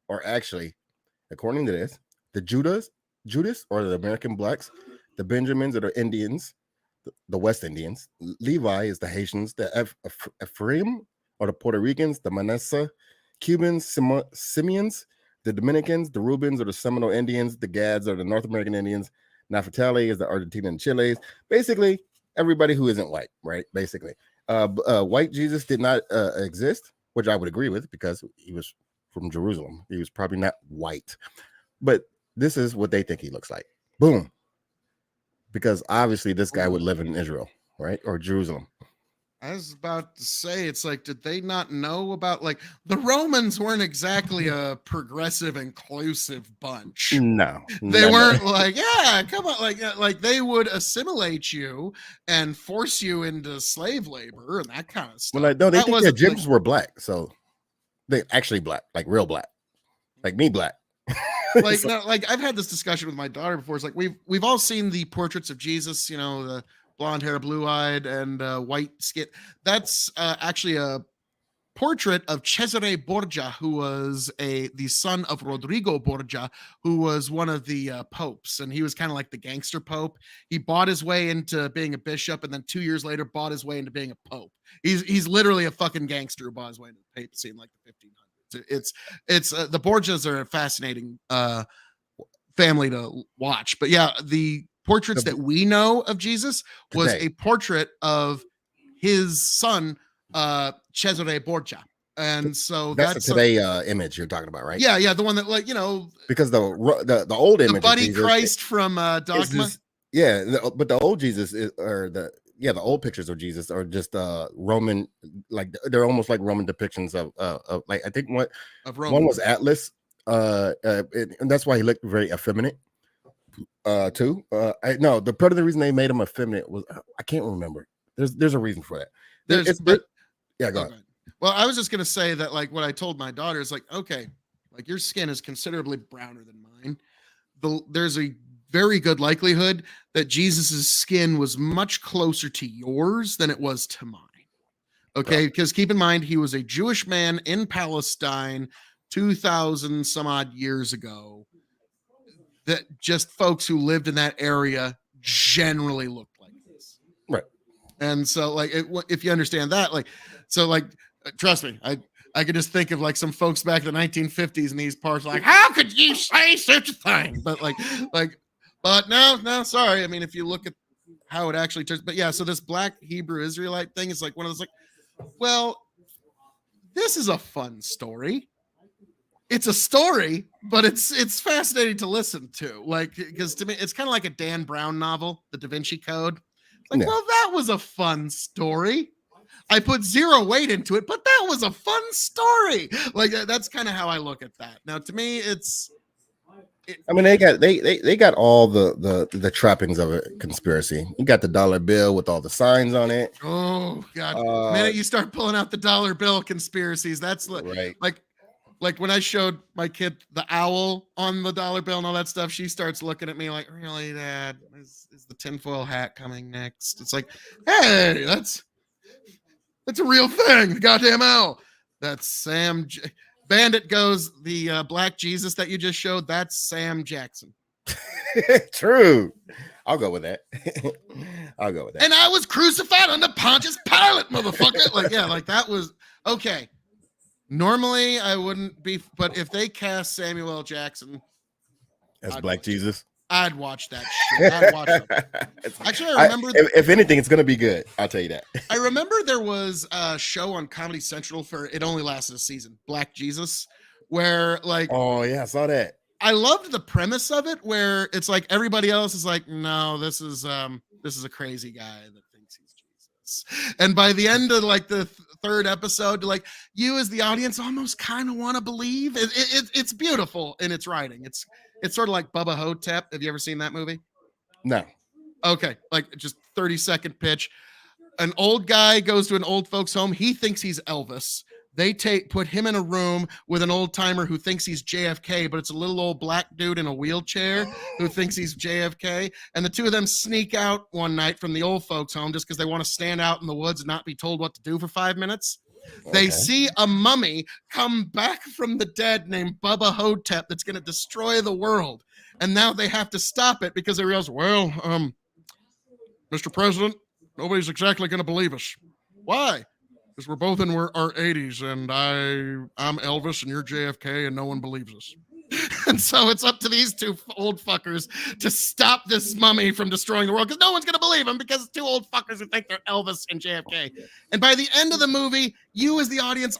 are actually, according to this, the Judas or the American blacks, the Benjamins or the Indians, the West Indians, Levi is the Haitians, the Ephraim or the Puerto Ricans, the Manasseh, Cubans, Simeons, the Dominicans, the Reubens or the Seminole Indians, the Gads or the North American Indians, Naphtali is the Argentine and Chiles. Basically, everybody who isn't white, right? Basically, white Jesus did not exist, which I would agree with because he was from Jerusalem. He was probably not white, but this is what they think he looks like. Boom. Because obviously this guy would live in Israel, right? Or Jerusalem. I was about to say, it's like, did they not know about, like, the Romans weren't exactly a progressive, inclusive bunch. No. They weren't like, yeah, come on. Like they would assimilate you and force you into slave labor and that kind of stuff. Well, no, they think the Egyptians were black. So they actually black, like real black, like me black. Like, no, like I've had this discussion with my daughter before. It's like we've all seen the portraits of Jesus, you know, the blonde hair, blue-eyed, and white skin. That's actually a portrait of Cesare Borgia, who was the son of Rodrigo Borgia, who was one of the popes, and he was kind of like the gangster pope. He bought his way into being a bishop, and then 2 years later bought his way into being a pope. He's literally a fucking gangster who bought his way into the papacy in like the 1500s. It's the Borgias are a fascinating family to watch. But yeah, the portraits that we know of Jesus was a portrait of his son, Cesare Borgia. And so that's today image you're talking about, right? Yeah, the one that, like, you know, because the old image, the Buddy Christ from Dogma. But the old Jesus the old pictures of Jesus are just Roman, like they're almost like Roman depictions of like, I think one was Atlas, and that's why he looked very effeminate too. The part of the reason they made him effeminate was, I can't remember. There's a reason for that. Go ahead. Well, I was just gonna say that, like, what I told my daughter is like, okay, like your skin is considerably browner than mine, there's a very good likelihood that Jesus's skin was much closer to yours than it was to mine. Okay, because keep in mind, he was a Jewish man in Palestine 2,000 some odd years ago. That just folks who lived in that area generally looked like this. Right. And so, like, if you understand that, like, so, like, trust me, I could just think of like some folks back in the 1950s in these parts, like, how could you say such a thing? But but no, sorry. I mean, if you look at how it actually turns, but yeah, so this black Hebrew Israelite thing is like one of those, like, well, this is a fun story. It's a story, but it's fascinating to listen to. Like, because to me, it's kind of like a Dan Brown novel, The Da Vinci Code. Like, well, that was a fun story. I put zero weight into it, but that was a fun story. Like, that's kind of how I look at that. Now, to me, I mean, they got all the trappings of a conspiracy. You got the dollar bill with all the signs on it. Oh God! The minute you start pulling out the dollar bill conspiracies, that's right. Like when I showed my kid the owl on the dollar bill and all that stuff, she starts looking at me like, "Really, Dad? Is the tinfoil hat coming next?" It's like, hey, that's a real thing. The goddamn owl. That's Sam. Bandit goes, the black Jesus that you just showed, that's Sam Jackson. True. I'll go with that. I'll go with that. And I was crucified under Pontius Pilate, motherfucker. Like, yeah, like that was okay. Normally I wouldn't be, but if they cast Samuel L. Jackson as Black Jesus, I'd watch that shit. I'd watch it. Actually, I remember. If anything, it's gonna be good. I'll tell you that. I remember there was a show on Comedy Central for it only lasted a season, Black Jesus, where like, oh yeah, I saw that. I loved the premise of it, where it's like everybody else is like, no, this is a crazy guy that thinks he's Jesus, and by the end of like the third episode, like you as the audience almost kind of want to believe it's beautiful in its writing. It's sort of like Bubba Hotep. Have you ever seen that movie? No. Okay, like just 30-second pitch. An old guy goes to an old folks home. He thinks he's Elvis. They put him in a room with an old timer who thinks he's JFK, but it's a little old black dude in a wheelchair who thinks he's JFK. And the two of them sneak out one night from the old folks home just because they want to stand out in the woods and not be told what to do for 5 minutes. They see a mummy come back from the dead named Bubba Hotep that's going to destroy the world. And now they have to stop it because they realize, well, Mr. President, nobody's exactly going to believe us. Why? Because we're both in our 80s and I'm Elvis and you're JFK and no one believes us. And so it's up to these two old fuckers to stop this mummy from destroying the world because no one's going to believe him because it's two old fuckers who think they're Elvis and JFK. And by the end of the movie, you as the audience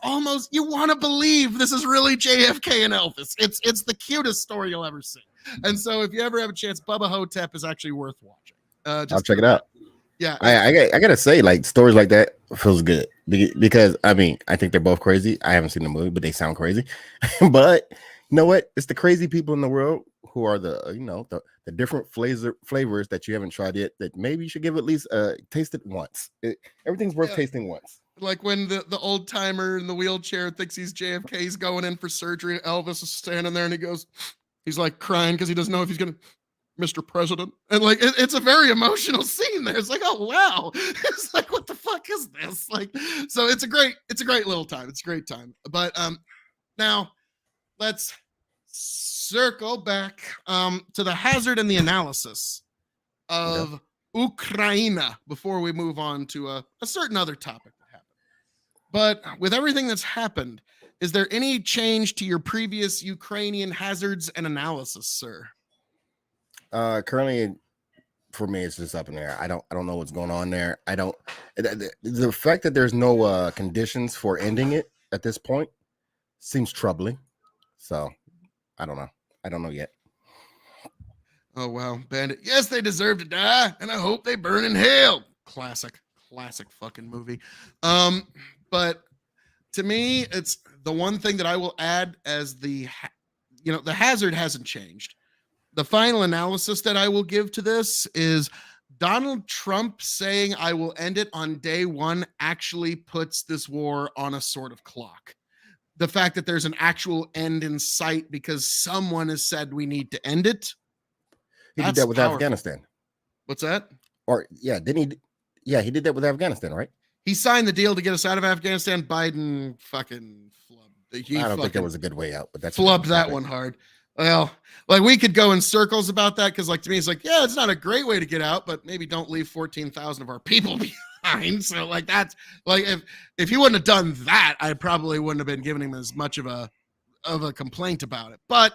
you want to believe this is really JFK and Elvis. It's the cutest story you'll ever see. And so if you ever have a chance, Bubba Hotep is actually worth watching. I'll check it out. Yeah, I gotta say, like stories like that feels good because I mean I think they're both crazy. I haven't seen the movie, but they sound crazy. But you know what? It's the crazy people in the world who are the different flavors that you haven't tried yet that maybe you should give at least taste it once. Everything's worth tasting once. Like when the old timer in the wheelchair thinks he's JFK, he's going in for surgery. Elvis is standing there and he's like crying because he doesn't know if he's gonna. Mr. President, and like it's a very emotional scene there. It's like, oh wow, it's like, what the fuck is this? Like, so it's a great little time. It's a great time. But now let's circle back to the hazard and the analysis of Ukraine before we move on to a certain other topic that happened. But with everything that's happened, is there any change to your previous Ukrainian hazards and analysis, sir? Currently for me it's just up in there. I don't know what's going on there. The fact that there's no conditions for ending it at this point seems troubling. So I don't know yet. Oh wow, Bandit. Yes, they deserve to die, and I hope they burn in hell. Classic fucking movie. But to me, it's the one thing that I will add as the hazard hasn't changed. The final analysis that I will give to this is Donald Trump saying I will end it on day one actually puts this war on a sort of clock. the fact that there's an actual end in sight because someone has said we need to end it. He did that with Afghanistan. What's that? Or didn't he? Yeah, he did that with Afghanistan, right? He signed the deal to get us out of Afghanistan. Biden fucking flubbed. I don't think there was a good way out, but that's flubbed that one hard. Well, like we could go in circles about that because, like, to me, it's like, yeah, it's not a great way to get out, but maybe don't leave 14,000 of our people behind. So, like, that's like if he wouldn't have done that, I probably wouldn't have been giving him as much of a complaint about it. But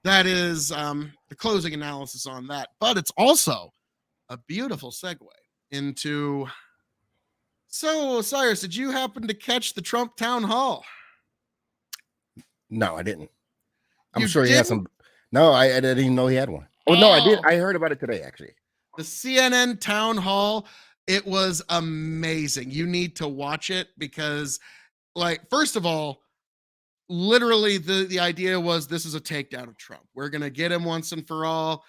that is the closing analysis on that. But it's also a beautiful segue into. So, Cyrus, did you happen to catch the Trump town hall? No, I didn't. I'm sure he has some. No, I didn't even know he had one. Oh, no, I did. I heard about it today, actually. The CNN town hall, it was amazing. You need to watch it because, like, first of all, literally the idea was this is a takedown of Trump. We're going to get him once and for all.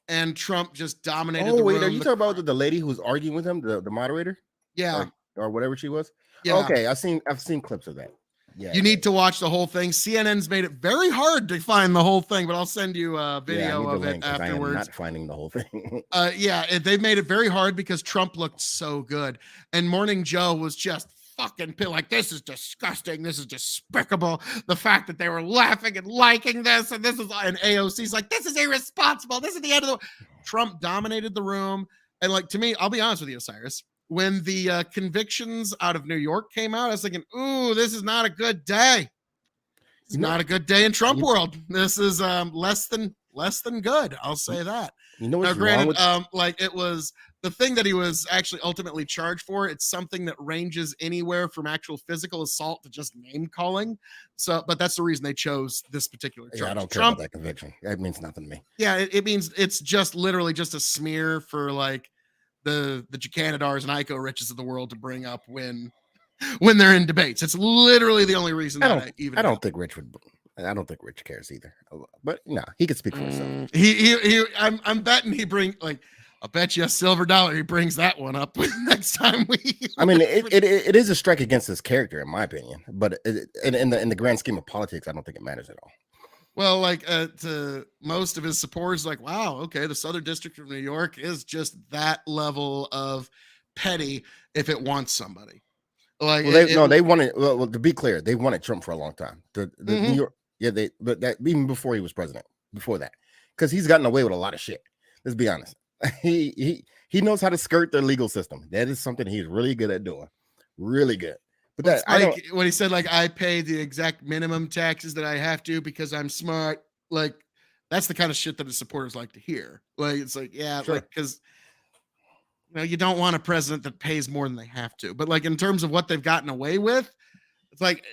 And Trump just dominated the room. Are you talking about the lady who was arguing with him, the moderator? Yeah. Or whatever she was? Yeah. Okay, I've seen clips of that. Yeah. You need to watch the whole thing. CNN's made it very hard to find the whole thing, but I'll send you a video of it afterwards. I am not finding the whole thing. They've made it very hard because Trump looked so good. And Morning Joe was just fucking like, this is disgusting. This is despicable. The fact that they were laughing and liking this, and AOC's like, this is irresponsible. This is the end of the. Trump dominated the room. And like, to me, I'll be honest with you, Cyrus. When the convictions out of New York came out, I was thinking, ooh, this is not a good day. It's not a good day in Trump world. This is less than good. I'll say that. You know what's granted, wrong with like it was the thing that he was actually ultimately charged for. It's something that ranges anywhere from actual physical assault to just name calling. So, but that's the reason they chose this particular charge. Yeah, I don't care about that conviction. That means nothing to me. Yeah, it means it's just literally just a smear for like the Jancanidars and Ico Riches of the world to bring up when they're in debates. It's literally the only reason I don't think Rich would. I don't think Rich cares either. But no, he could speak for himself. I'm betting he I'll bet you a silver dollar he brings that one up next time we. I mean, it is a strike against his character, in my opinion. But in the grand scheme of politics, I don't think it matters at all. Well, like to most of his supporters, like, wow, okay, the Southern District of New York is just that level of petty if it wants somebody. Like, they wanted. Well, to be clear, they wanted Trump for a long time. The New York, but that even before he was president, before that, because he's gotten away with a lot of shit. Let's be honest. He knows how to skirt the legal system. That is something he's really good at doing. Really good. But when he said, like, I pay the exact minimum taxes that I have to because I'm smart, like, that's the kind of shit that his supporters like to hear. Like, it's like, yeah, sure. Like, because, you know, you don't want a president that pays more than they have to. But, like, in terms of what they've gotten away with, it's like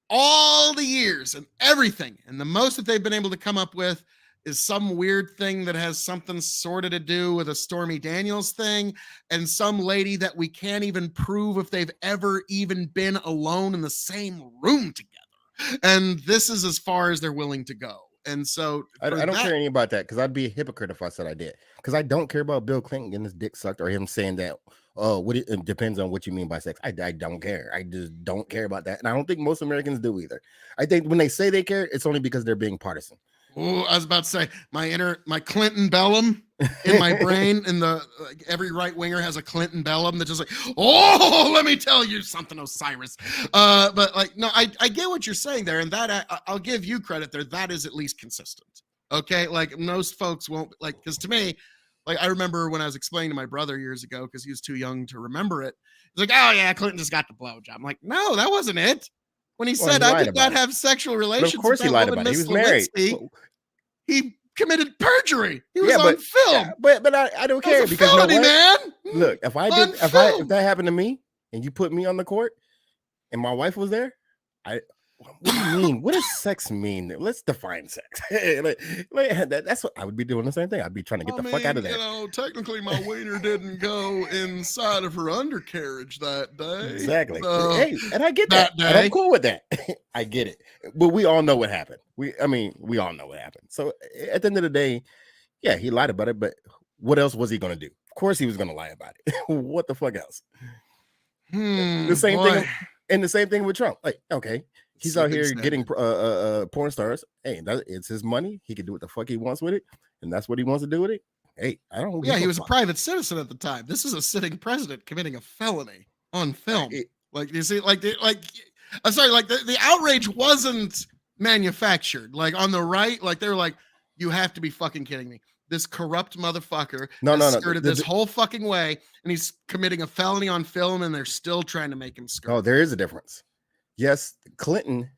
all the years and everything, and the most that they've been able to come up with is some weird thing that has something sort of to do with a Stormy Daniels thing and some lady that we can't even prove if they've ever even been alone in the same room together. And this is as far as they're willing to go. And so I don't care any about that because I'd be a hypocrite if I said I did. Because I don't care about Bill Clinton getting his dick sucked or him saying that, it depends on what you mean by sex. I don't care. I just don't care about that. And I don't think most Americans do either. I think when they say they care, it's only because they're being partisan. Oh, I was about to say my Clinton Bellum in my brain, and every right winger has a Clinton Bellum that's just like, oh, let me tell you something, Osiris. But like, no, I get what you're saying there, and that I'll give you credit there. That is at least consistent. Okay, like most folks won't like, because to me, like I remember when I was explaining to my brother years ago because he was too young to remember it. He's like, oh yeah, Clinton just got the blowjob. I'm like, no, that wasn't it. When he said I did not have sexual relations, of course he lied about it. He was married. He committed perjury. He was on film. Yeah, but I don't care because felony, man. Look, if that happened to me and you put me on the court and my wife was there, what do you mean? What does sex mean? Let's define sex. That's what I would be doing. The same thing. I'd be trying to get the fuck out of there. You know, technically, my wiener didn't go inside of her undercarriage that day. Exactly. Hey, and I get that. And I'm cool with that. I get it. But we all know what happened. We all know what happened. So at the end of the day, yeah, he lied about it. But what else was he going to do? Of course, he was going to lie about it. What the fuck else? The same thing. And the same thing with Trump. Like, okay, he's out here Sipping getting porn stars. Hey, it's his money. He can do what the fuck he wants with it, and that's what he wants to do with it. Hey, I don't. Yeah, give he was a fuck. private citizen at the time. This is a sitting president committing a felony on film. Like you see, I'm sorry, like the outrage wasn't manufactured. Like on the right, like they were like, you have to be fucking kidding me. This corrupt motherfucker has skirted this whole fucking way, and he's committing a felony on film, and they're still trying to make him skirt. No, there is a difference. Yes, Clinton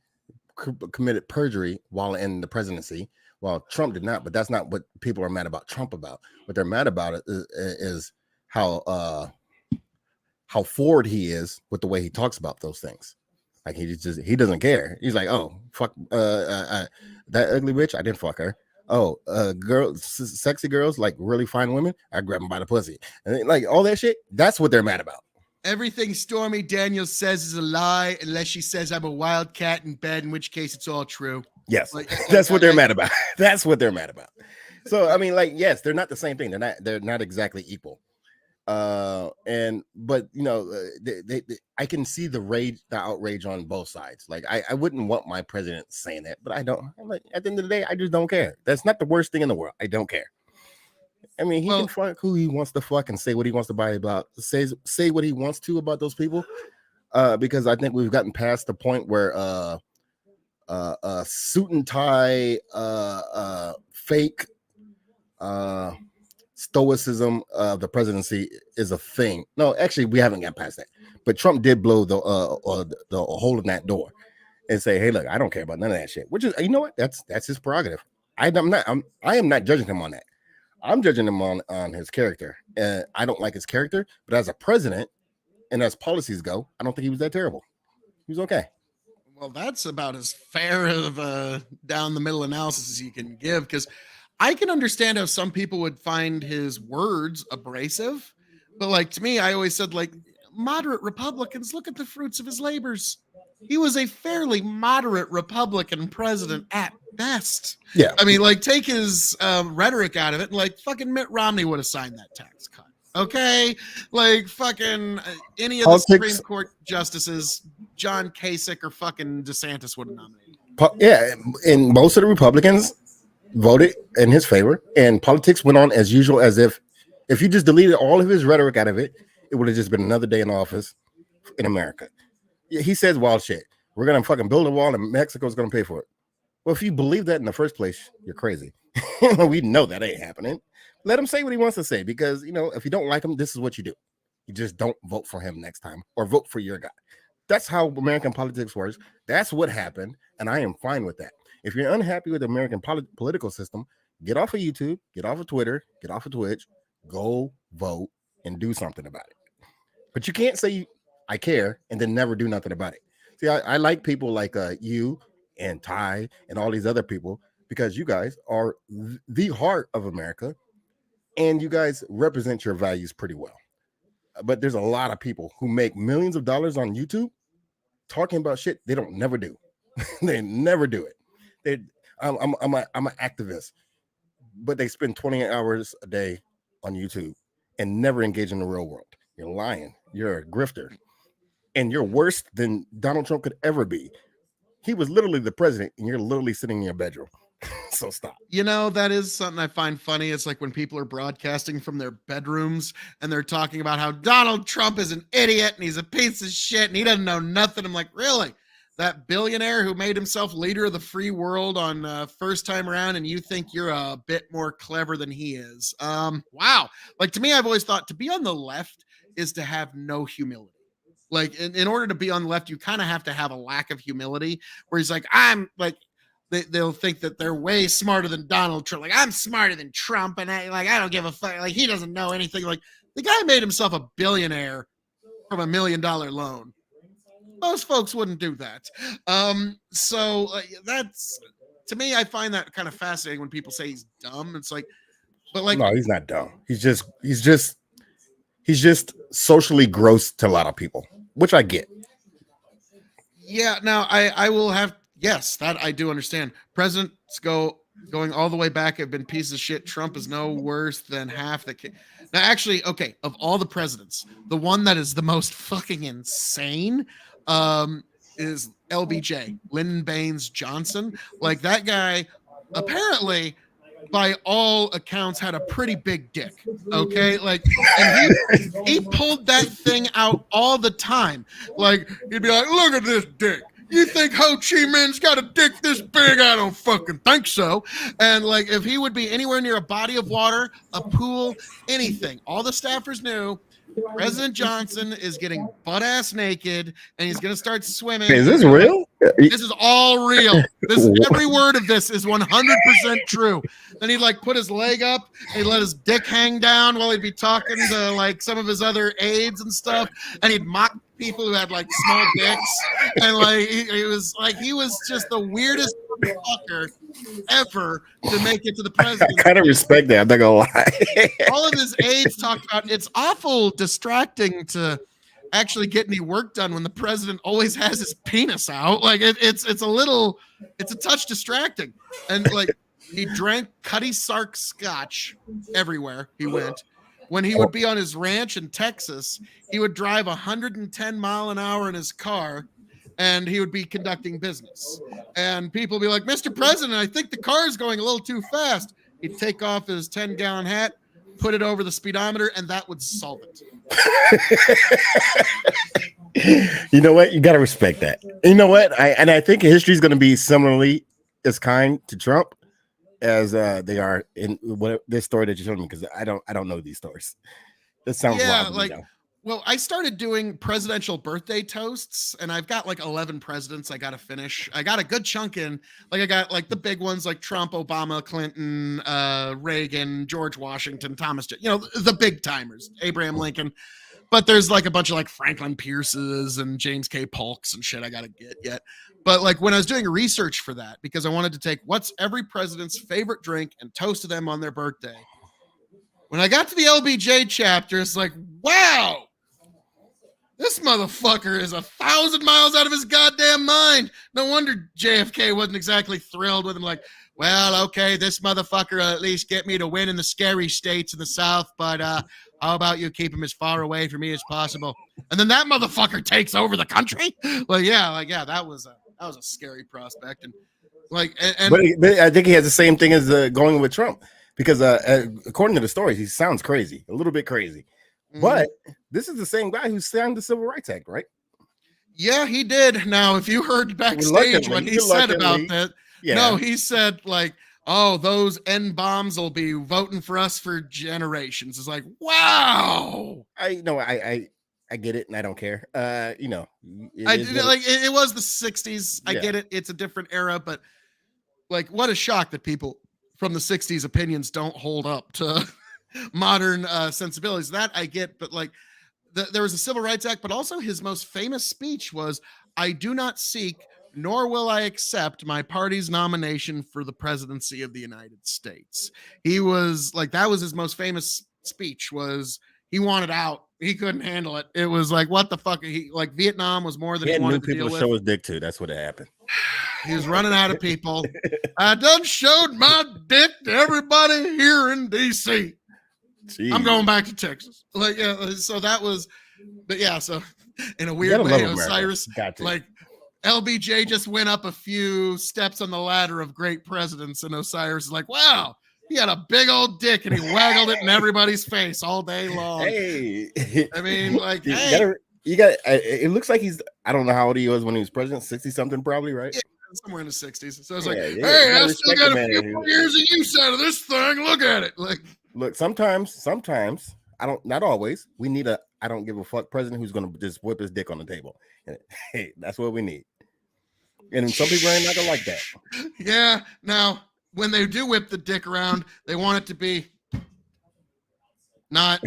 committed perjury while in the presidency, while Trump did not. But that's not what people are mad about Trump about. What they're mad about is how forward he is with the way he talks about those things. Like he doesn't care. He's like, oh fuck, that ugly bitch, I didn't fuck her. Oh, girls, sexy girls, like really fine women, I grab them by the pussy, and like all that shit. That's what they're mad about. Everything Stormy Daniels says is a lie, unless she says I'm a wildcat in bed, in which case it's all true. Yes, that's what they're mad about. That's what they're mad about. So I mean, like, yes, they're not the same thing. They're not exactly equal. But you know, I can see the outrage on both sides. Like I wouldn't want my president saying that, but I don't. I'm like, at the end of the day, I just don't care. That's not the worst thing in the world. I don't care. I mean, he can fuck who he wants to fuck and say what he wants to buy about. Say what he wants to about those people. Because I think we've gotten past the point where suit and tie, fake stoicism of the presidency is a thing. No, actually, we haven't got past that. But Trump did blow the hole in that door and say, "Hey, look, I don't care about none of that shit." Which is, you know what? That's his prerogative. I am not judging him on that. I'm judging him on his character. I don't like his character, but as a president and as policies go, I don't think he was that terrible. He was okay. Well, that's about as fair of a down the middle analysis as you can give, because I can understand how some people would find his words abrasive, but like to me, I always said, like, moderate Republicans, look at the fruits of his labors. He was a fairly moderate Republican president at best. Yeah. I mean, like, take his rhetoric out of it, and like fucking Mitt Romney would have signed that tax cut. Okay, like fucking any of the Supreme Court justices, John Kasich or fucking DeSantis would have nominated. Yeah, and most of the Republicans voted in his favor, and politics went on as usual, as if you just deleted all of his rhetoric out of it, it would have just been another day in office in America. Yeah, he says wild shit. We're gonna fucking build a wall, and Mexico's gonna pay for it. Well, if you believe that in the first place, you're crazy. We know that ain't happening. Let him say what he wants to say, because you know, if you don't like him, this is what you do. You just don't vote for him next time, or vote for your guy. That's how American politics works. That's what happened, and I am fine with that. If you're unhappy with the American political system, get off of YouTube, get off of Twitter, get off of Twitch, go vote and do something about it. But you can't say I care and then never do nothing about it. See, I like people like you and Ty and all these other people, because you guys are the heart of America, and you guys represent your values pretty well. But there's a lot of people who make millions of dollars on YouTube talking about shit they don't never do. They never do it. I'm an activist, but they spend 20 hours a day on YouTube and never engage in the real world. You're lying. You're a grifter, and you're worse than Donald Trump could ever be. He was literally the president, and you're literally sitting in your bedroom. So stop. You know, that is something I find funny. It's like when people are broadcasting from their bedrooms and they're talking about how Donald Trump is an idiot and he's a piece of shit and he doesn't know nothing. I'm like, really? That billionaire who made himself leader of the free world on first time around, and you think you're a bit more clever than he is? Wow. Like, to me, I've always thought to be on the left is to have no humility. Like, in order to be on the left, you kind of have to have a lack of humility, where he's like, I'm like, they'll think that they're way smarter than Donald Trump. Like, I'm smarter than Trump, and I don't give a fuck. Like, he doesn't know anything. Like, the guy made himself a billionaire from $1 million loan. Most folks wouldn't do that. So that's, to me, I find that kind of fascinating when people say he's dumb. It's like, but like, no, he's not dumb. He's just socially gross to a lot of people, which I get. Yeah. Now I will have, yes, that I do understand. Presidents going all the way back have been pieces of shit. Trump is no worse than half the. Now, actually, okay, of all the presidents, the one that is the most fucking insane is LBJ, Lyndon Baines Johnson. Like that guy, apparently, by all accounts, had a pretty big dick. Okay, like, and he pulled that thing out all the time. Like he'd be like, "Look at this dick. You think Ho Chi Minh's got a dick this big? I don't fucking think so." And like, if he would be anywhere near a body of water, a pool, anything, all the staffers knew President Johnson is getting butt ass naked and he's going to start swimming. Is this real? This is all real. Every word of this is 100% true. Then he'd like put his leg up and he'd let his dick hang down while he'd be talking to like some of his other aides and stuff. And he'd mock people who had like small dicks. And like, he was just the weirdest fucker ever to make it to the president. I kind of respect that. I'm not gonna lie. All of his aides talked about it's awful distracting to actually get any work done when the president always has his penis out. Like it's a touch distracting. And like he drank Cutty Sark scotch everywhere he went. When he would be on his ranch in Texas, he would drive 110 mile an hour in his car and he would be conducting business. And people would be like, "Mr. President, I think the car is going a little too fast." He'd take off his 10-gallon hat, put it over the speedometer, and that would solve it. You know what? You got to respect that. You know what? I think history is going to be similarly as kind to Trump as they are in this story that you're showing me, because I don't know these stories. That sounds wild to me, though. Well, I started doing presidential birthday toasts, and I've got like 11 presidents I got to finish. I got a good chunk in. Like I got like the big ones like Trump, Obama, Clinton, Reagan, George Washington, Thomas, the big timers, Abraham Lincoln. But there's like a bunch of like Franklin Pierce's and James K. Polk's and shit I got to get yet. But like when I was doing research for that, because I wanted to take what's every president's favorite drink and toast to them on their birthday. When I got to the LBJ chapter, it's like, wow, this motherfucker is 1,000 miles out of his goddamn mind. No wonder JFK wasn't exactly thrilled with him. Like, well, okay, this motherfucker will at least get me to win in the scary states in the South, but how about you keep him as far away from me as possible? And then that motherfucker takes over the country. That was a scary prospect. And but I think he has the same thing as going with Trump, because according to the stories, he sounds crazy, a little bit crazy. But this is the same guy who signed the Civil Rights Act, right? Yeah, he did. Now, if you heard backstage what he said about that, no, he said like, "Oh, those N bombs will be voting for us for generations." It's like, wow. I get it, and I don't care. It was the 60s. I get it. It's a different era, but like, what a shock that people from the 60s opinions don't hold up to modern sensibilities. That I get, but like there was a Civil Rights Act, but also his most famous speech was, "I do not seek nor will I accept my party's nomination for the presidency of the United States." He was like, that was his most famous speech, was he wanted out. He couldn't handle it. It was like, what the fuck? He like Vietnam was more than he wanted to deal with. Show his dick to. That's what happened. He was running out of people. I done showed my dick to everybody here in DC. Jeez. I'm going back to Texas. Like, so that was, but yeah, so in a weird way, Osiris, like LBJ just went up a few steps on the ladder of great presidents, and Osiris is like, wow, he had a big old dick and he waggled it in everybody's face all day long. Hey, I mean, like, it looks like he's, I don't know how old he was when he was president, 60 something probably, right? Yeah, somewhere in the 60s. So it's like, hey, I still got a few more years of use out of this thing. Look at it. Like, look, sometimes not always. We need a I don't give a fuck president who's gonna just whip his dick on the table. And, hey, that's what we need. And some people ain't not gonna like that. Yeah. Now, when they do whip the dick around, they want it to be not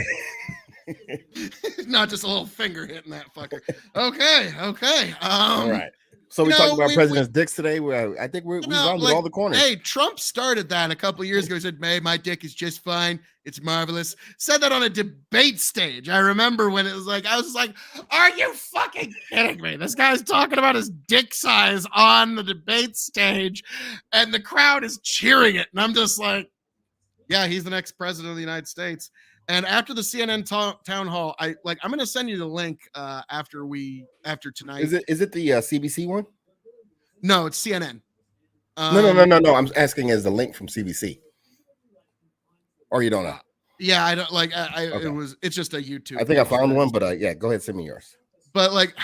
just a little finger hitting that fucker. Okay. All right. So we're talking about president's dicks today. I think we rounded all the corners. Hey, Trump started that a couple of years ago. He said, "Hey, my dick is just fine. It's marvelous." Said that on a debate stage. I remember when it was like, I was like, are you fucking kidding me? This guy's talking about his dick size on the debate stage, and the crowd is cheering it. And I'm just like, yeah, he's the next president of the United States. And after the CNN town hall, I'm going to send you the link after tonight. Is it the CBC one? No, it's CNN. No. I'm asking as the link from CBC. Or you don't know? Yeah, I don't like. Okay. It's just a YouTube. I think I found one, but yeah, go ahead, send me yours. But like,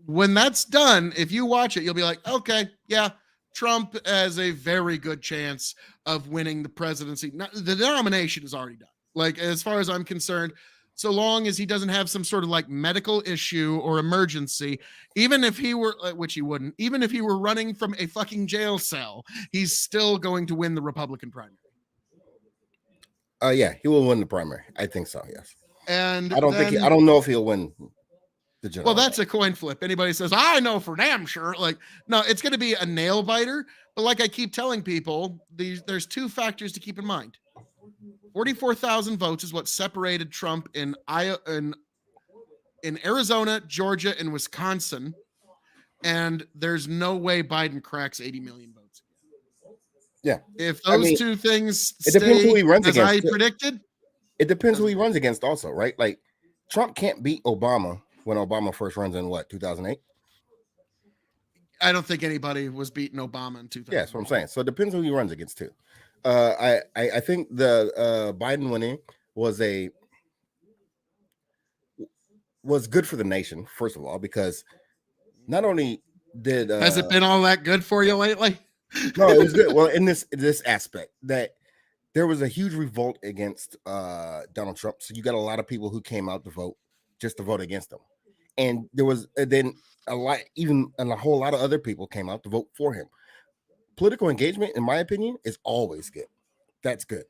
when that's done, if you watch it, you'll be like, okay, yeah, Trump has a very good chance of winning the presidency. The nomination is already done. Like, as far as I'm concerned, so long as he doesn't have some sort of like medical issue or emergency, even if he were, which he wouldn't, even if he were running from a fucking jail cell, he's still going to win the Republican primary. Yeah, he will win the primary. I think so. Yes. And I don't know if he'll win the general. Well, that's a coin flip. Anybody says, I know for damn sure. Like, no, it's going to be a nail biter. But like I keep telling people, there's two factors to keep in mind. 44,000 votes is what separated Trump in Arizona, Georgia, and Wisconsin. And there's no way Biden cracks 80 million votes. Yeah. If those two things it depends who he runs as against. I predicted. It depends who he runs against also, right? Like Trump can't beat Obama when Obama first runs in 2008? I don't think anybody was beating Obama in 2008. Yeah, that's what I'm saying. So it depends who he runs against too. I think the Biden winning was good for the nation, first of all, because not only did has it been all that good for you lately? No, it was good. Well, in this aspect, that there was a huge revolt against Donald Trump. So you got a lot of people who came out to vote just to vote against him. And there was then a whole lot of other people came out to vote for him. Political engagement, in my opinion, is always good. That's good.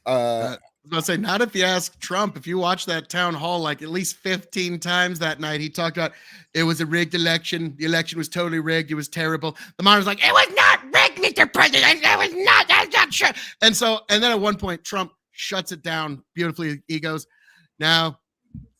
I was going to say, not if you ask Trump. If you watch that town hall like at least 15 times that night, he talked about it was a rigged election. The election was totally rigged. It was terrible. The monitor's like, it was not rigged, Mr. President. It was not. I'm not sure. And then at one point, Trump shuts it down beautifully. He goes, now,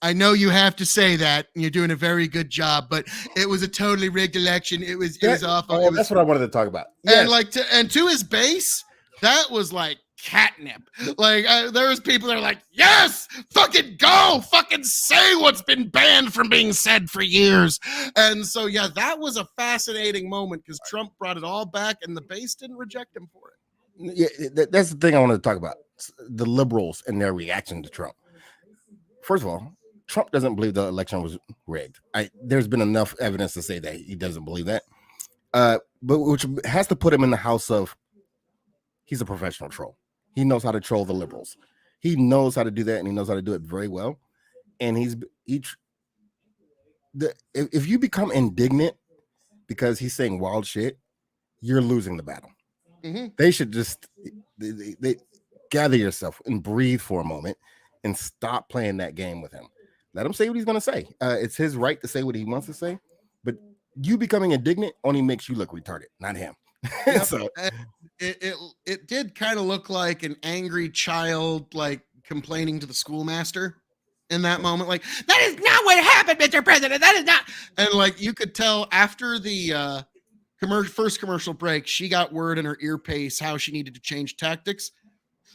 I know you have to say that, and you're doing a very good job, but it was a totally rigged election. It was awful. Oh, that's what I wanted to talk about. Yes. And to his base, that was like catnip. Like there was people that are like, yes, fucking go, fucking say what's been banned from being said for years. And so yeah, that was a fascinating moment because Trump brought it all back, and the base didn't reject him for it. Yeah, that's the thing I wanted to talk about. The liberals and their reaction to Trump. First of all, Trump doesn't believe the election was rigged. There's been enough evidence to say that he doesn't believe that. But which has to put him in the house of he's a professional troll. He knows how to troll the liberals. He knows how to do that, and he knows how to do it very well. And if you become indignant because he's saying wild shit, you're losing the battle. Mm-hmm. They should just they gather yourself and breathe for a moment and stop playing that game with him. Let him say what he's going to say. It's his right to say what he wants to say, but you becoming indignant only makes you look retarded, not him. Yep. So it did kind of look like an angry child, like complaining to the schoolmaster in that moment. Like, that is not what happened, Mr. President. That is not. And like, you could tell after the first commercial break, she got word in her earpiece how she needed to change tactics.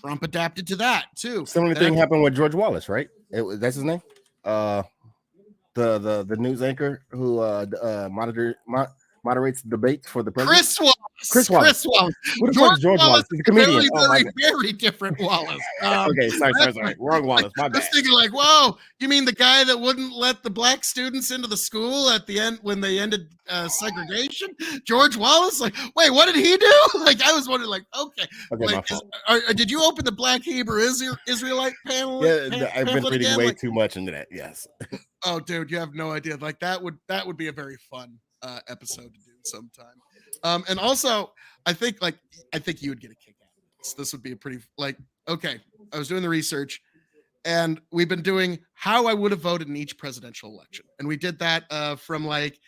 Trump adapted to that too. Similar thing happened with George Wallace, right? That's his name. The news anchor who moderates the debates for the president. Chris Wallace. Who the fuck is George Wallace? He's a comedian. Very different Wallace. Okay, sorry. Wrong Wallace. My bad. I was thinking like, whoa, you mean the guy that wouldn't let the black students into the school at the end when they ended segregation? George Wallace? Like, wait, what did he do? Like, I was wondering, like, okay like, did you open the Black Hebrew Israelite panel? Yeah, I've been reading way too much into that. Yes. Oh, dude, you have no idea. Like, that would be a very fun episode to do sometime. And also, I think you would get a kick out of this. This would be a pretty, like, okay, I was doing the research, and we've been doing how I would have voted in each presidential election. And we did that from like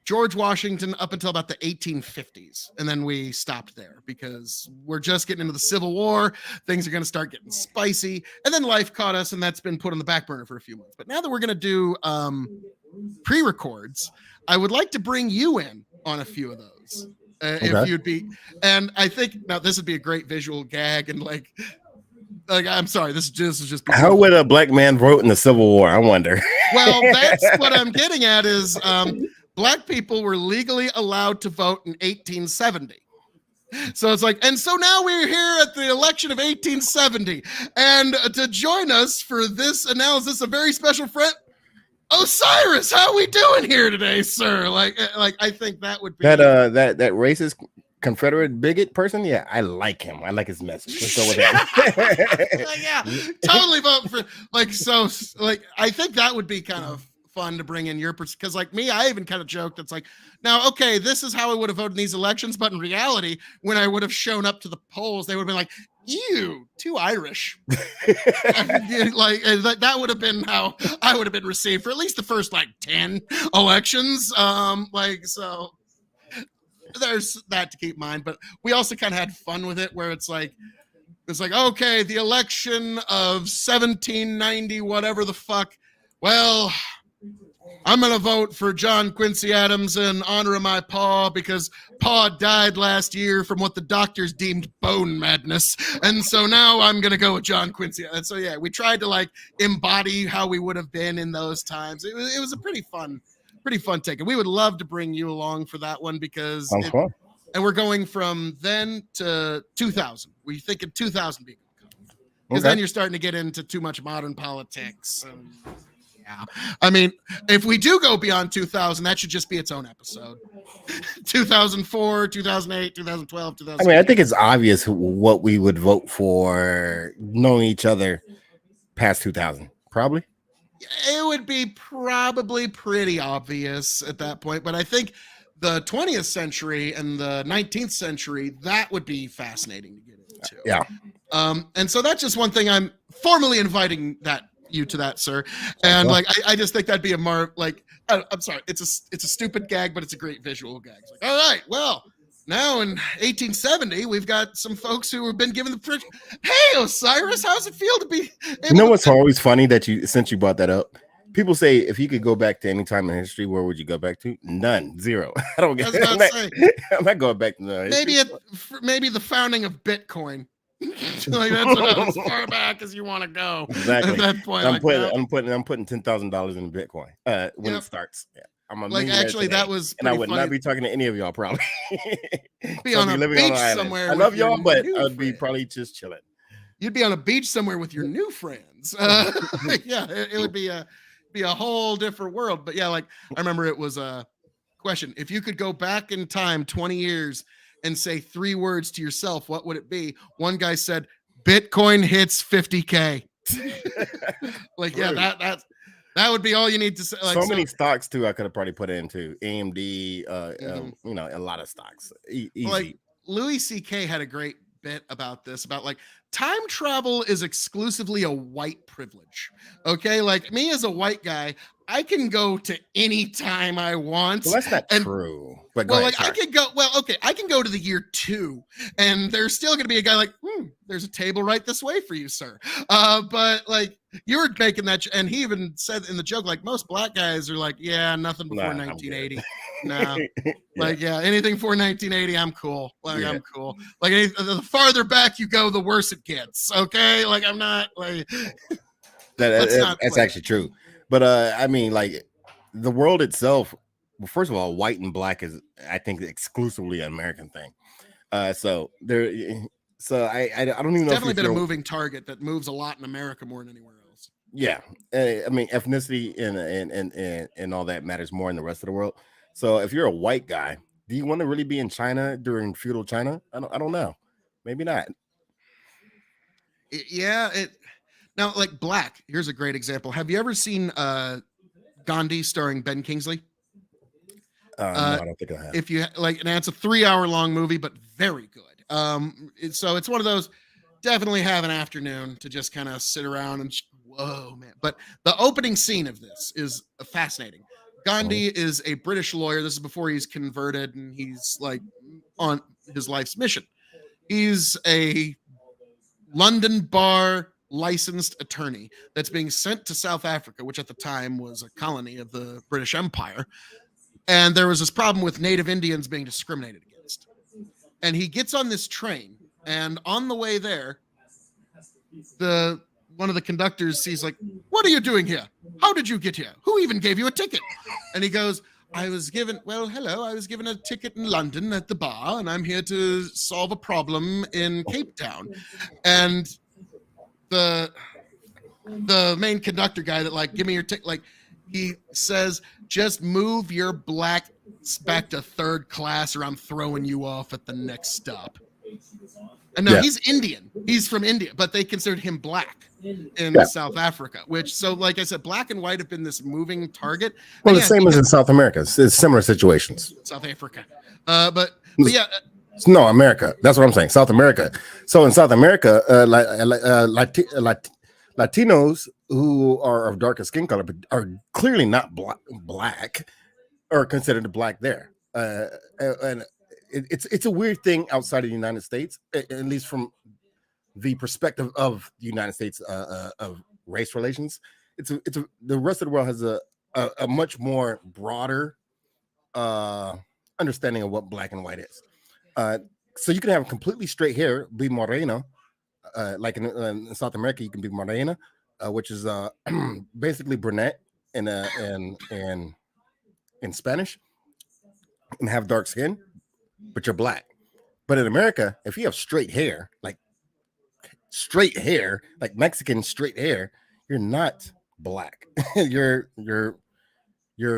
George Washington up until about the 1850s. And then we stopped there because we're just getting into the Civil War. Things are going to start getting spicy. And then life caught us, and that's been put on the back burner for a few months. But now that we're going to do pre-records, I would like to bring you in on a few of those. If you'd be, and I think now this would be a great visual gag, and like like, I'm sorry, this is just How would a black man vote in the Civil War? I wonder. Well, that's what I'm getting at is black people were legally allowed to vote in 1870. So it's like, and so now we're here at the election of 1870. And to join us for this analysis, a very special friend, Osiris, how we doing here today, sir? Like I think that would be that racist Confederate bigot person. Yeah, I like him. I like his message. Let's go with that. Yeah, totally vote for I think that would be kind of fun to bring in your because like me, I even kind of joked. It's like, now, okay, this is how I would have voted in these elections, but in reality, when I would have shown up to the polls, they would have been like, ew, too Irish. Like that would have been how I would have been received for at least the first like 10 elections. So there's that to keep in mind, but we also kind of had fun with it where it's like, okay, the election of 1790, whatever the fuck. Well, I'm going to vote for John Quincy Adams in honor of my pa because pa died last year from what the doctors deemed bone madness. And so now I'm going to go with John Quincy. And so, yeah, we tried to like embody how we would have been in those times. It was a pretty fun take. And we would love to bring you along for that one because and we're going from then to 2000. We think in 2000 people because then you're starting to get into too much modern politics. Yeah, I mean, if we do go beyond 2000, that should just be its own episode. 2004, 2008, 2012, 2000. I mean, I think it's obvious what we would vote for knowing each other past 2000. Probably. It would be probably pretty obvious at that point, but I think the 20th century and the 19th century, that would be fascinating to get into. Yeah. And so that's just one thing I'm formally inviting you to that, sir. And like I just think that'd be I'm sorry, it's a stupid gag, but it's a great visual gag. It's like, all right, well, now in 1870 we've got some folks who have been given the hey, Osiris, how's it feel to be what's always funny that since you brought that up, people say if you could go back to any time in history, where would you go back to? None. Zero. I don't get it. I'm not going back to the maybe the founding of Bitcoin. Like that's about as far back as you want to go. Exactly. At that point, I'm putting $10,000 in Bitcoin when it starts. Yeah. Actually that was and I would funny. Not be talking to any of y'all probably. Be on a beach somewhere. I love y'all, but I'd be probably just chilling. You'd be on a beach somewhere with your new friends. Yeah, it would be a whole different world. But yeah, like I remember it was a question. If you could go back in time 20 years and say 3 words to yourself, what would it be? One guy said, Bitcoin hits 50K. Like, yeah, that would be all you need to say. Like, so many stocks too. I could have probably put into AMD, a lot of stocks. Easy. Like Louis C.K. had a great bit about this, about like time travel is exclusively a white privilege. Okay. Like me as a white guy, I can go to any time I want. Well, that's not true. But I can go. Well, okay, I can go to the year 2, and there's still going to be a guy like, there's a table right this way for you, sir. But like you were making that, and he even said in the joke, like most black guys are like, yeah, nothing before 1980. No, like anything before 1980, I'm cool. Like I'm cool. Like the farther back you go, the worse it gets. Okay, like I'm not like that's actually true. But I mean, like the world itself. Well, first of all, white and black is, I think, exclusively an American thing. So I don't even know. Definitely been a moving target that moves a lot in America more than anywhere else. Yeah, I mean, ethnicity and all that matters more in the rest of the world. So if you're a white guy, do you want to really be in China during feudal China? I don't know. Maybe not. Now, like black. Here's a great example. Have you ever seen Gandhi starring Ben Kingsley? No, I don't think I have. If you like, and it's a 3-hour long movie, but very good. So it's one of those. Definitely have an afternoon to just kind of sit around and whoa, man. But the opening scene of this is fascinating. Gandhi is a British lawyer. This is before he's converted and he's like on his life's mission. He's a London bar licensed attorney that's being sent to South Africa, which at the time was a colony of the British Empire. And there was this problem with Native Indians being discriminated against. And he gets on this train, and on the way there, one of the conductors sees like, what are you doing here? How did you get here? Who even gave you a ticket? And he goes, I was given a ticket in London at the bar, and I'm here to solve a problem in Cape Town. And the main conductor guy that like, give me your ticket, like he says, just move your black back to third class or I'm throwing you off at the next stop. And now he's Indian. He's from India, but they considered him black in South Africa, which, so like I said, black and white have been this moving target. Well, the same as in South America. It's similar situations. South Africa. But yeah. No, America. That's what I'm saying. South America. So in South America, Latinos who are of darker skin color but are clearly not black are considered black there. And it's a weird thing outside of the United States, at least from the perspective of the United States of race relations. The rest of the world has a much more broader understanding of what black and white is. So you can have completely straight hair, be moreno, like in South America, you can be morena, which is basically brunette in Spanish, and have dark skin, but you're black. But in America, if you have straight hair, like Mexican straight hair, you're not black. you're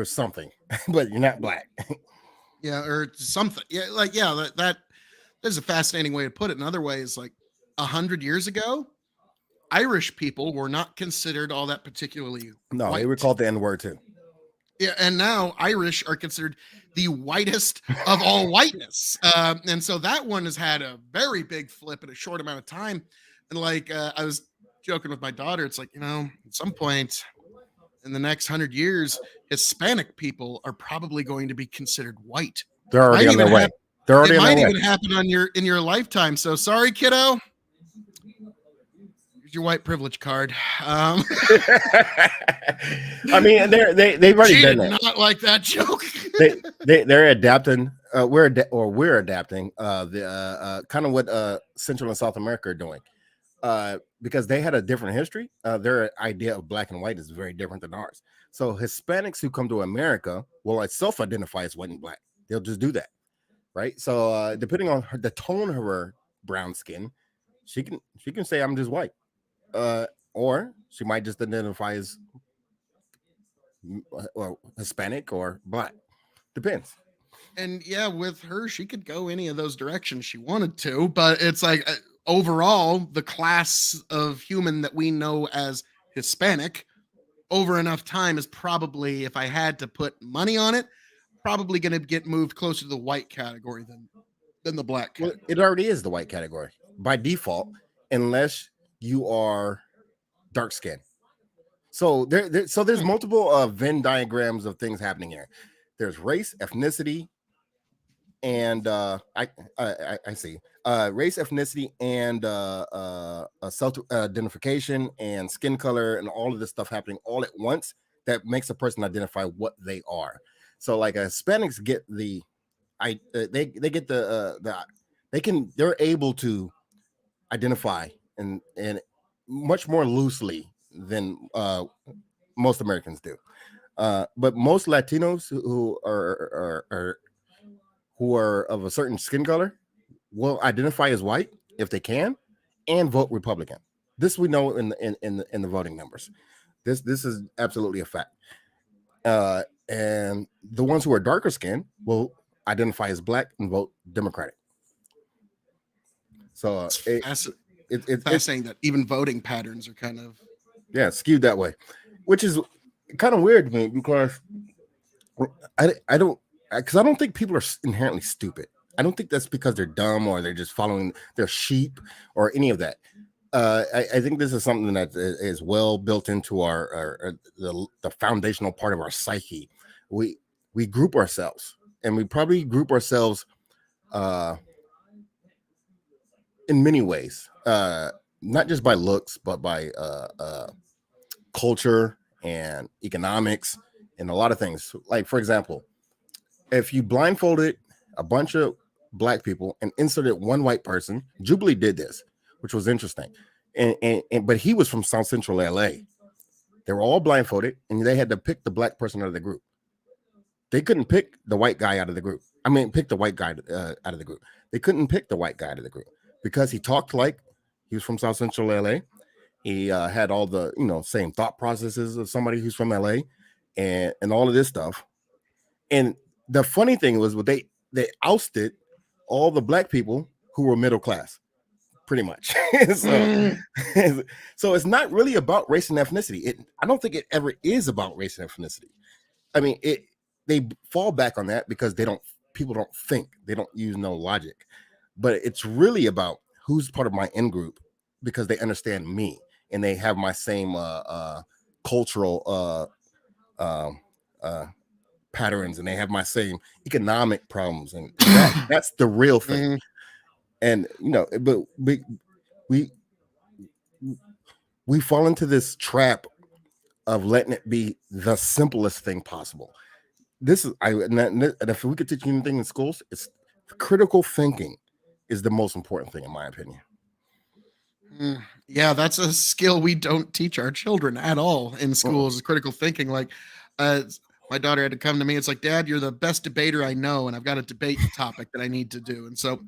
something, but you're not black. Yeah, or something. Yeah, like that is a fascinating way to put it. Another way is like 100 years ago, Irish people were not considered all that particularly No, white. they were called the N-word too. Yeah, and now Irish are considered the whitest of all whiteness. And so that one has had a very big flip in a short amount of time. And like I was joking with my daughter, it's like, at some point in the next 100 years, Hispanic people are probably going to be considered white. They're already on their way. They're already it on might their even way. happen in your lifetime. So sorry, kiddo. Here's your white privilege card. I mean, they've already done that. Not like that joke. They're adapting. We're adapting the kind of what Central and South America are doing, because they had a different history. Their idea of black and white is very different than ours. So Hispanics who come to America will self-identify as white and black. They'll just do that, right? So depending on the tone of her brown skin, she can say I'm just white, or she might just identify as Hispanic or black. Depends. And yeah, with her, she could go any of those directions she wanted to, but it's like overall, the class of human that we know as Hispanic over enough time is probably, if I had to put money on it, probably going to get moved closer to the white category than the black category. Well, it already is the white category by default, unless you are dark skinned. So there's multiple Venn diagrams of things happening here. There's race, ethnicity, and I see race, ethnicity, and self-identification and skin color and all of this stuff happening all at once that makes a person identify what they are. So like Hispanics get they're able to identify and much more loosely than most Americans do. But most Latinos who are of a certain skin color will identify as white if they can and vote Republican. This we know in the voting numbers. This is absolutely a fact. And the ones who are darker skinned will identify as black and vote Democratic. So it's fascinating that even voting patterns are kind of skewed that way, which is kind of weird to me because I don't think people are inherently stupid. I don't think that's because they're dumb or they're just following their sheep or any of that. I think this is something that is well built into the foundational part of our psyche. We group ourselves, and we probably group ourselves in many ways, not just by looks, but by culture and economics and a lot of things. Like, for example, if you blindfolded a bunch of black people and inserted one white person, Jubilee did this, which was interesting. but he was from South Central LA. They were all blindfolded, and they had to pick the black person out of the group. They couldn't pick the white guy out of the group. I mean, pick the white guy out of the group. They couldn't pick the white guy out of the group because he talked like he was from South Central LA. He had all the same thought processes of somebody who's from LA, and all of this stuff. And the funny thing was, they ousted all the black people who were middle class, pretty much. So it's not really about race and ethnicity. I don't think it ever is about race and ethnicity. I mean, they fall back on that because people don't think, they don't use no logic, but it's really about who's part of my in group because they understand me and they have my same cultural patterns, and they have my same economic problems, and that's the real thing. And but we fall into this trap of letting it be the simplest thing possible. And if we could teach you anything in schools, it's critical thinking is the most important thing, in my opinion. Yeah, that's a skill we don't teach our children at all in schools. Is critical thinking. Like, my daughter had to come to me. It's like, Dad, you're the best debater I know, and I've got a debate topic that I need to do. And so,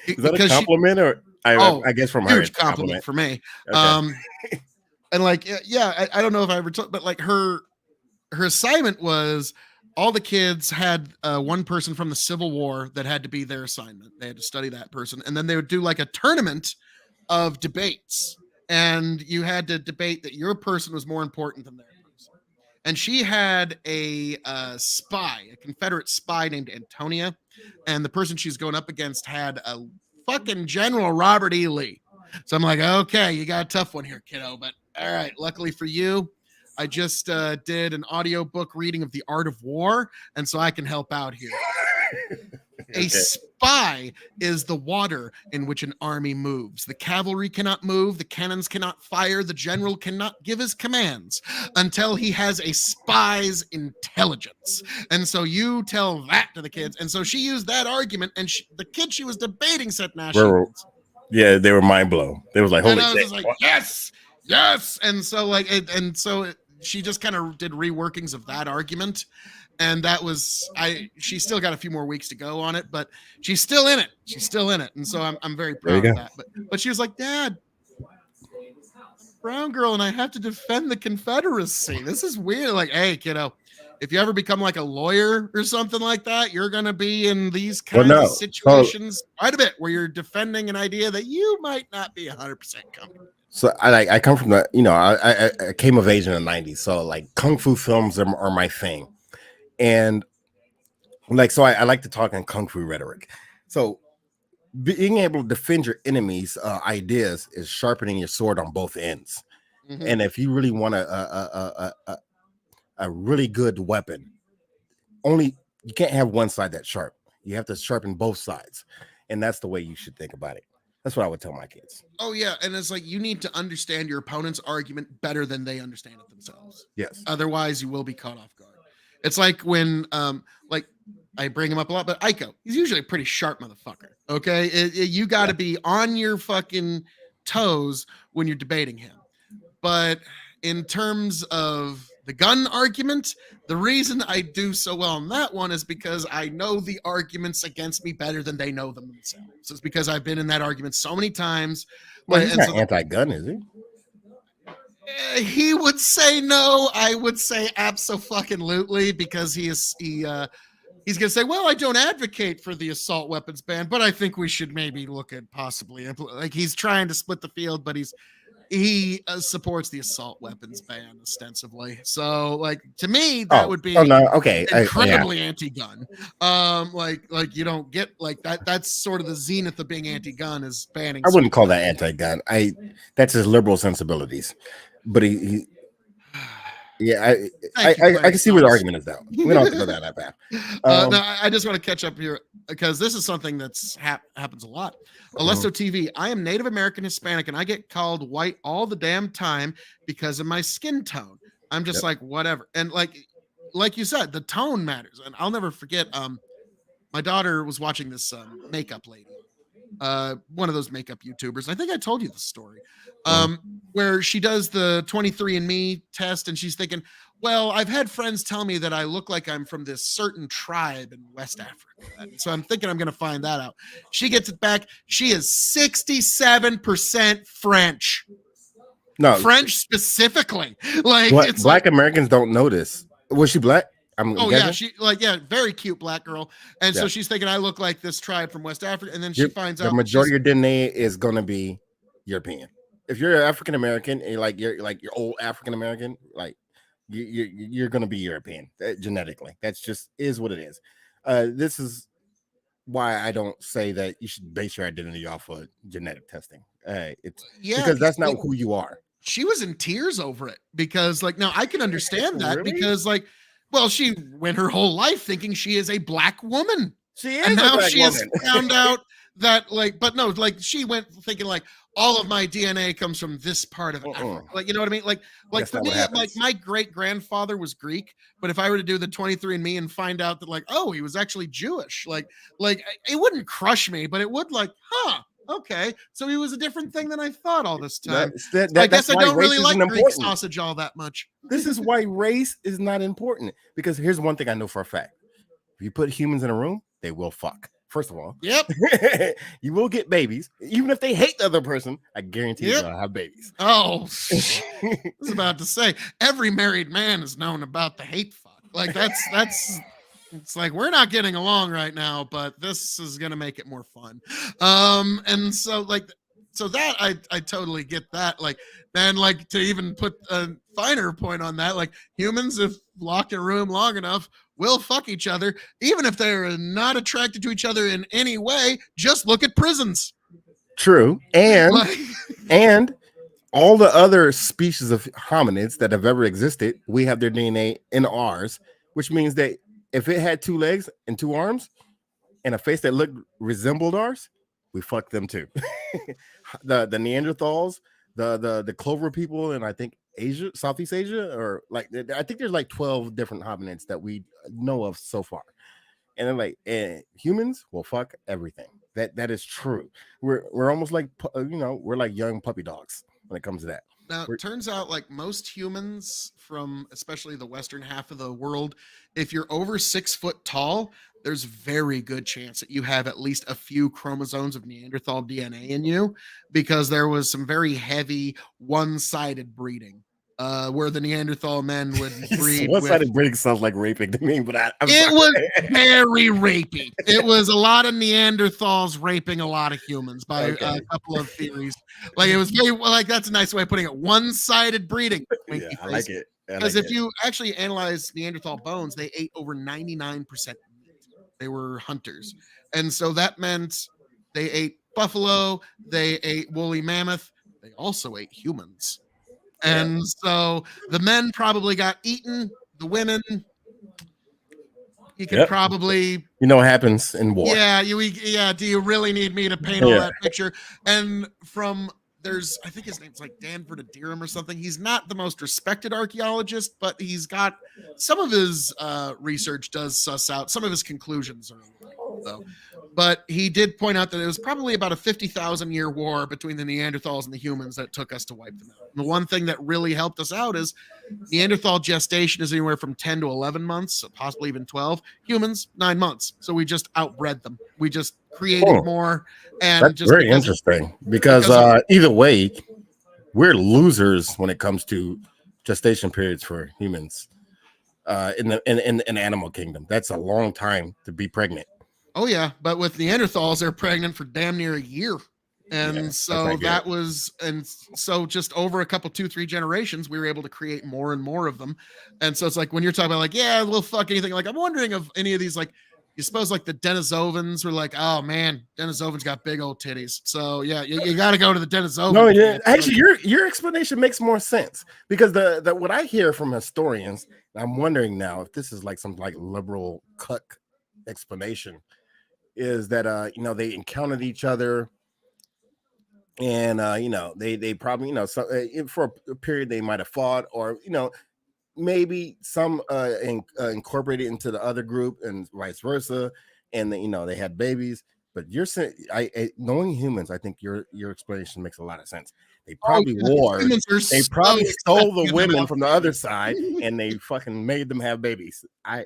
is that a compliment, or I guess from her, huge compliment for me. Okay. And like, yeah, I don't know if I ever told, but like her assignment was, all the kids had one person from the Civil War that had to be their assignment. They had to study that person. And then they would do like a tournament of debates. And you had to debate that your person was more important than their person. And she had a spy, a Confederate spy named Antonia. And the person she's going up against had a fucking General Robert E. Lee. So I'm like, okay, you got a tough one here, kiddo. But all right, luckily for you, I just did an audiobook reading of The Art of War, and so I can help out here. Okay. A spy is the water in which an army moves. The cavalry cannot move, the cannons cannot fire, the general cannot give his commands until he has a spy's intelligence. And so you tell that to the kids. And so she used that argument, and the kid she was debating said, yeah, they were mind blown. They was like, holy shit. Like, yes. And so she just kind of did reworkings of that argument. And that was, she still got a few more weeks to go on it, but she's still in it. And so I'm very proud of that. But she was like, Dad, brown girl, and I have to defend the Confederacy. This is weird. Like, hey, kiddo, if you ever become like a lawyer or something like that, you're going to be in these kinds of situations quite a bit where you're defending an idea that you might not be 100% comfortable. So I come from I came of age in the 90s. So like kung fu films are my thing. And like, so I like to talk in kung fu rhetoric. So being able to defend your enemy's ideas is sharpening your sword on both ends. Mm-hmm. And if you really want a really good weapon, you can't have one side that's sharp. You have to sharpen both sides. And that's the way you should think about it. That's what I would tell my kids. Oh, yeah. And it's like, you need to understand your opponent's argument better than they understand it themselves. Yes. Otherwise, you will be caught off guard. It's like when, like, I bring him up a lot, but Iko, he's usually a pretty sharp motherfucker. Okay. You got to be on your fucking toes when you're debating him. But in terms of the gun argument, the reason I do so well on that one is because I know the arguments against me better than they know them themselves. It's because I've been in that argument so many times. Well, he's not anti-gun, is he? He would say no. I would say abso-fucking-lutely, because he's gonna say, well, I don't advocate for the assault weapons ban, but I think we should maybe look at possibly like, he's trying to split the field, but he supports the assault weapons ban ostensibly. So like, to me, that would be incredibly anti-gun. Like you don't get like that. That's sort of the zenith of being anti-gun, is banning. I wouldn't call that anti-gun. That's his liberal sensibilities. But I can see where the argument is now. We don't have to go down that path. No, I just want to catch up here because this is something that's happens a lot. Alesto TV, I am Native American Hispanic, and I get called white all the damn time because of my skin tone. I'm just like, whatever. And like you said, the tone matters. And I'll never forget, my daughter was watching this makeup lady. one of those makeup YouTubers. I think I told you the story, where she does the 23andMe test, and she's thinking, well, I've had friends tell me that I look like I'm from this certain tribe in West Africa. And so I'm thinking I'm going to find that out. She gets it back. She is 67% French. No, French specifically. Like, what, it's Black like, Americans don't know this. Was she black? I'm oh guessing? yeah, very cute black girl. And so Yeah. she's thinking I look like this tribe from West Africa, and then she finds The out majority of your DNA is going to be European. If you're African American and you're old African American, like you're going to be European genetically. That's just is what it is. This is why I don't say that you should base your identity off of genetic testing. It's because that's not who you are. She was in tears over it because, like, now I can understand that Really? because, like, well, she went her whole life thinking she is a black woman. She is And a now black she has woman. found out that, like, but no, like, she went thinking, like, all of my DNA comes from this part of Africa. Like, you know what I mean? Like That's for not me, what happens. like, my great grandfather was Greek, but if I were to do the 23andMe and find out that, like, oh, he was actually Jewish, like it wouldn't crush me, but it would, like, huh, okay, so he was a different thing than I thought all this time. I guess I don't really like Greek sausage all that much. This is why race is not important. Because here's one thing I know for a fact: if you put humans in a room, they will fuck. First of all, yep, you will get babies, even if they hate the other person. I guarantee Yep. you'll have babies. Oh, I was about to say every married man is known about the hate fuck. Like that's it's like we're not getting along right now, but this is gonna make it more fun. And so that I totally get that. Like, man, like, to even put a finer point on that, like, humans, if locked in a room long enough, will fuck each other, even if they're not attracted to each other in any way. Just look at prisons. True, and Like, and all the other species of hominids that have ever existed, we have their DNA in ours, which means that if it had 2 legs and 2 arms and a face that resembled ours, we fucked them too. the Neanderthals, the Clover people, and I think Asia, Southeast Asia, or like I think there's like 12 different hominids that we know of so far. And then like humans will fuck everything. That is true. We're almost like we're like young puppy dogs when it comes to that. now, it turns out, like, most humans from especially the western half of the world, if you're over 6 foot tall, there's very good chance that you have at least a few chromosomes of Neanderthal DNA in you, because there was some very heavy one-sided breeding, where the Neanderthal men would breed with. One-sided breeding sounds like raping to me, but It was very rapey. It was a lot of Neanderthals raping a lot of humans by a couple of theories. Like, it was very, like, that's a nice way of putting it. One-sided breeding. Yeah, I like it. Because if you actually analyze Neanderthal bones, they ate over 99% meat. They were hunters. And so that meant they ate buffalo, they ate woolly mammoth, they also ate humans. And so the men probably got eaten, the women, you could probably, what happens in war. Yeah, do you really need me to paint all that picture? And from I think his name's like Dan Verdirum or something. He's not the most respected archaeologist, but he's got some of his research does suss out. Some of his conclusions are though. But he did point out that it was probably about a 50,000 year war between the Neanderthals and the humans that took us to wipe them out. And the one thing that really helped us out is Neanderthal gestation is anywhere from 10 to 11 months, possibly even 12. Humans, 9 months. So we just outbred them. We just created more. And that's just very interesting because either way, we're losers when it comes to gestation periods for humans in the animal kingdom. That's a long time to be pregnant. Oh yeah, but with Neanderthals, they're pregnant for damn near a year. And so that was, and so just over a couple, 2-3 generations, we were able to create more and more of them. And so it's like, when you're talking about, like, yeah, we'll fuck anything, like, I'm wondering if any of these, like, you suppose, like, the Denisovans were like, oh man, Denisovans got big old titties. So yeah, you got to go to the Denisovan. No, yeah, actually, your explanation makes more sense, because the what I hear from historians, I'm wondering now if this is like some like liberal cuck explanation, is that they encountered each other, and they probably so, for a period they might have fought, or maybe some incorporated into the other group and vice versa, and they had babies, but you're saying knowing humans, I think your explanation makes a lot of sense. They probably warred. They probably stole the women from the other side, and they fucking made them have babies. I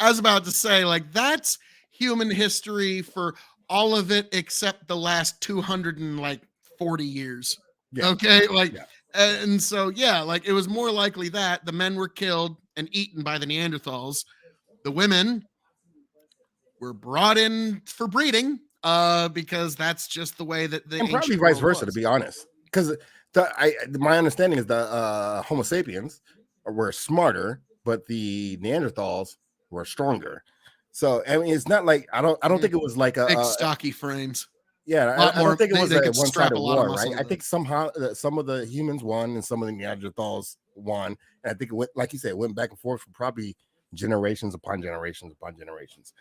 was about to say, like, that's human history for all of it except the last 240 years. Yeah. Okay, like, yeah. And so like it was more likely that the men were killed and eaten by the Neanderthals. The women were brought in for breeding, because that's just the way that the and probably vice versa, to be honest. Because my understanding is the Homo sapiens were smarter, but the Neanderthals were stronger. So I mean, it's not like I don't think it was like a big stocky frames. Yeah, I don't think it was a one-sided war, right? I think somehow some of the humans won and some of the Neanderthals won. And I think it went, like you said, it went back and forth for probably generations upon generations upon generations.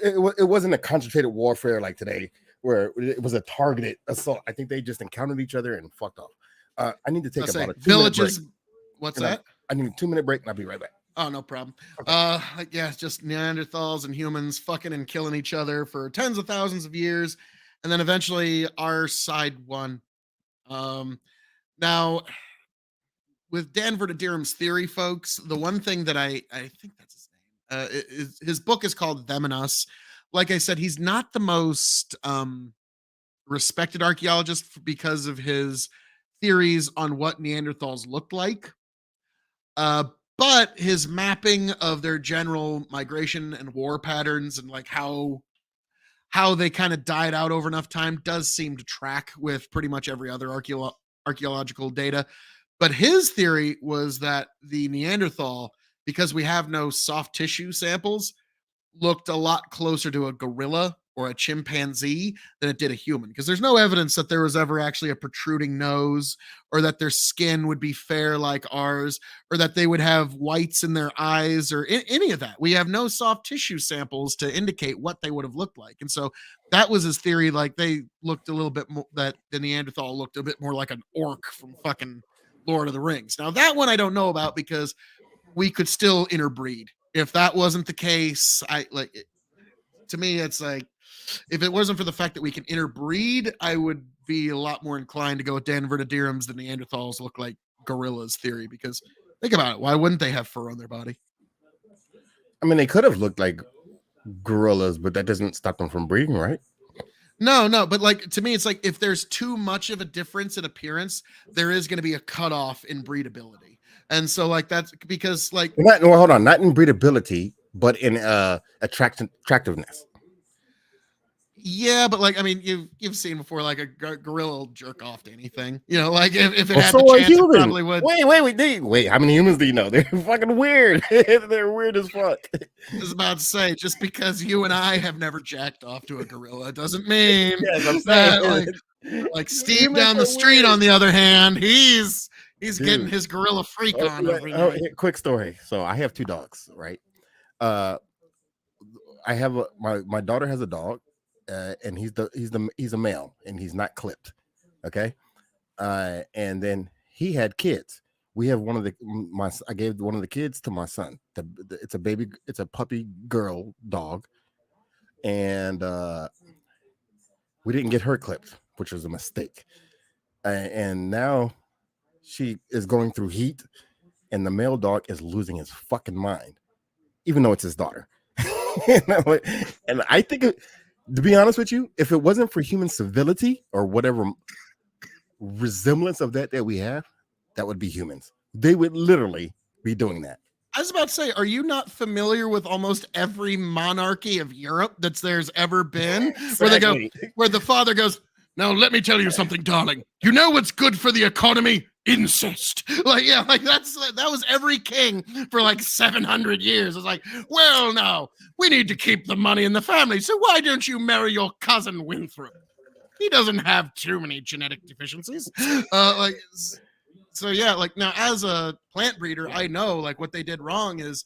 It wasn't a concentrated warfare like today, where it was a targeted assault. I think they just encountered each other and fucked off. I need to take about a 2-minute villages. break. What's that? I need a 2-minute break, and I'll be right back. Oh, no problem. Okay. Yeah, just Neanderthals and humans fucking and killing each other for tens of thousands of years. And then eventually our side won. Now, with Dan Vertederum's theory, folks, the one thing that I think that's his name, his book is called Them and Us. Like I said, he's not the most respected archaeologist because of his theories on what Neanderthals looked like. But his mapping of their general migration and war patterns and like how they kind of died out over enough time does seem to track with pretty much every other archaeological data. But his theory was that the Neanderthal, because we have no soft tissue samples, looked a lot closer to a gorilla or a chimpanzee than it did a human, because there's no evidence that there was ever actually a protruding nose, or that their skin would be fair like ours, or that they would have whites in their eyes, or any of that. We have no soft tissue samples to indicate what they would have looked like. And so that was his theory. Like they looked a little bit more, that the Neanderthal looked a bit more like an orc from fucking Lord of the Rings. Now that one I don't know about, because we could still interbreed. If that wasn't the case, to me, it's like, if it wasn't for the fact that we can interbreed, I would be a lot more inclined to go with Dan Vertederum's the Neanderthals look like gorillas theory, because think about it. Why wouldn't they have fur on their body? I mean, they could have looked like gorillas, but that doesn't stop them from breeding, right? No, but like, to me, it's like, if there's too much of a difference in appearance, there is going to be a cutoff in breedability. And so like, that's because like, hold on, not in breedability, but in attractiveness. Yeah, but like, I mean, you've seen before, like a gorilla will jerk off to anything, like if it had the chance, it probably would. Wait, how many humans do you know? They're fucking weird. They're weird as fuck. I was about to say, just because you and I have never jacked off to a gorilla doesn't mean that, like Steve down the street, on the other hand, he's getting his gorilla freak on every night. Quick story. So I have 2 dogs, right? I have my daughter has a dog. And he's a male, and he's not clipped, okay. And then he had kids. We have I gave one of the kids to my son. It's a puppy girl dog, and we didn't get her clipped, which was a mistake. And now she is going through heat, and the male dog is losing his fucking mind, even though it's his daughter. And I think to be honest with you, if it wasn't for human civility or whatever resemblance of that we have, that would be humans. They would literally be doing that. I was about to say, are you not familiar with almost every monarchy of Europe there's ever been? Exactly. Where the father goes, "Now let me tell you something, darling. You know what's good for the economy? Incest." That was every king for like 700 years. It's like, well, no, we need to keep the money in the family. So why don't you marry your cousin Winthrop? He doesn't have too many genetic deficiencies. Now as a plant breeder, I know like what they did wrong is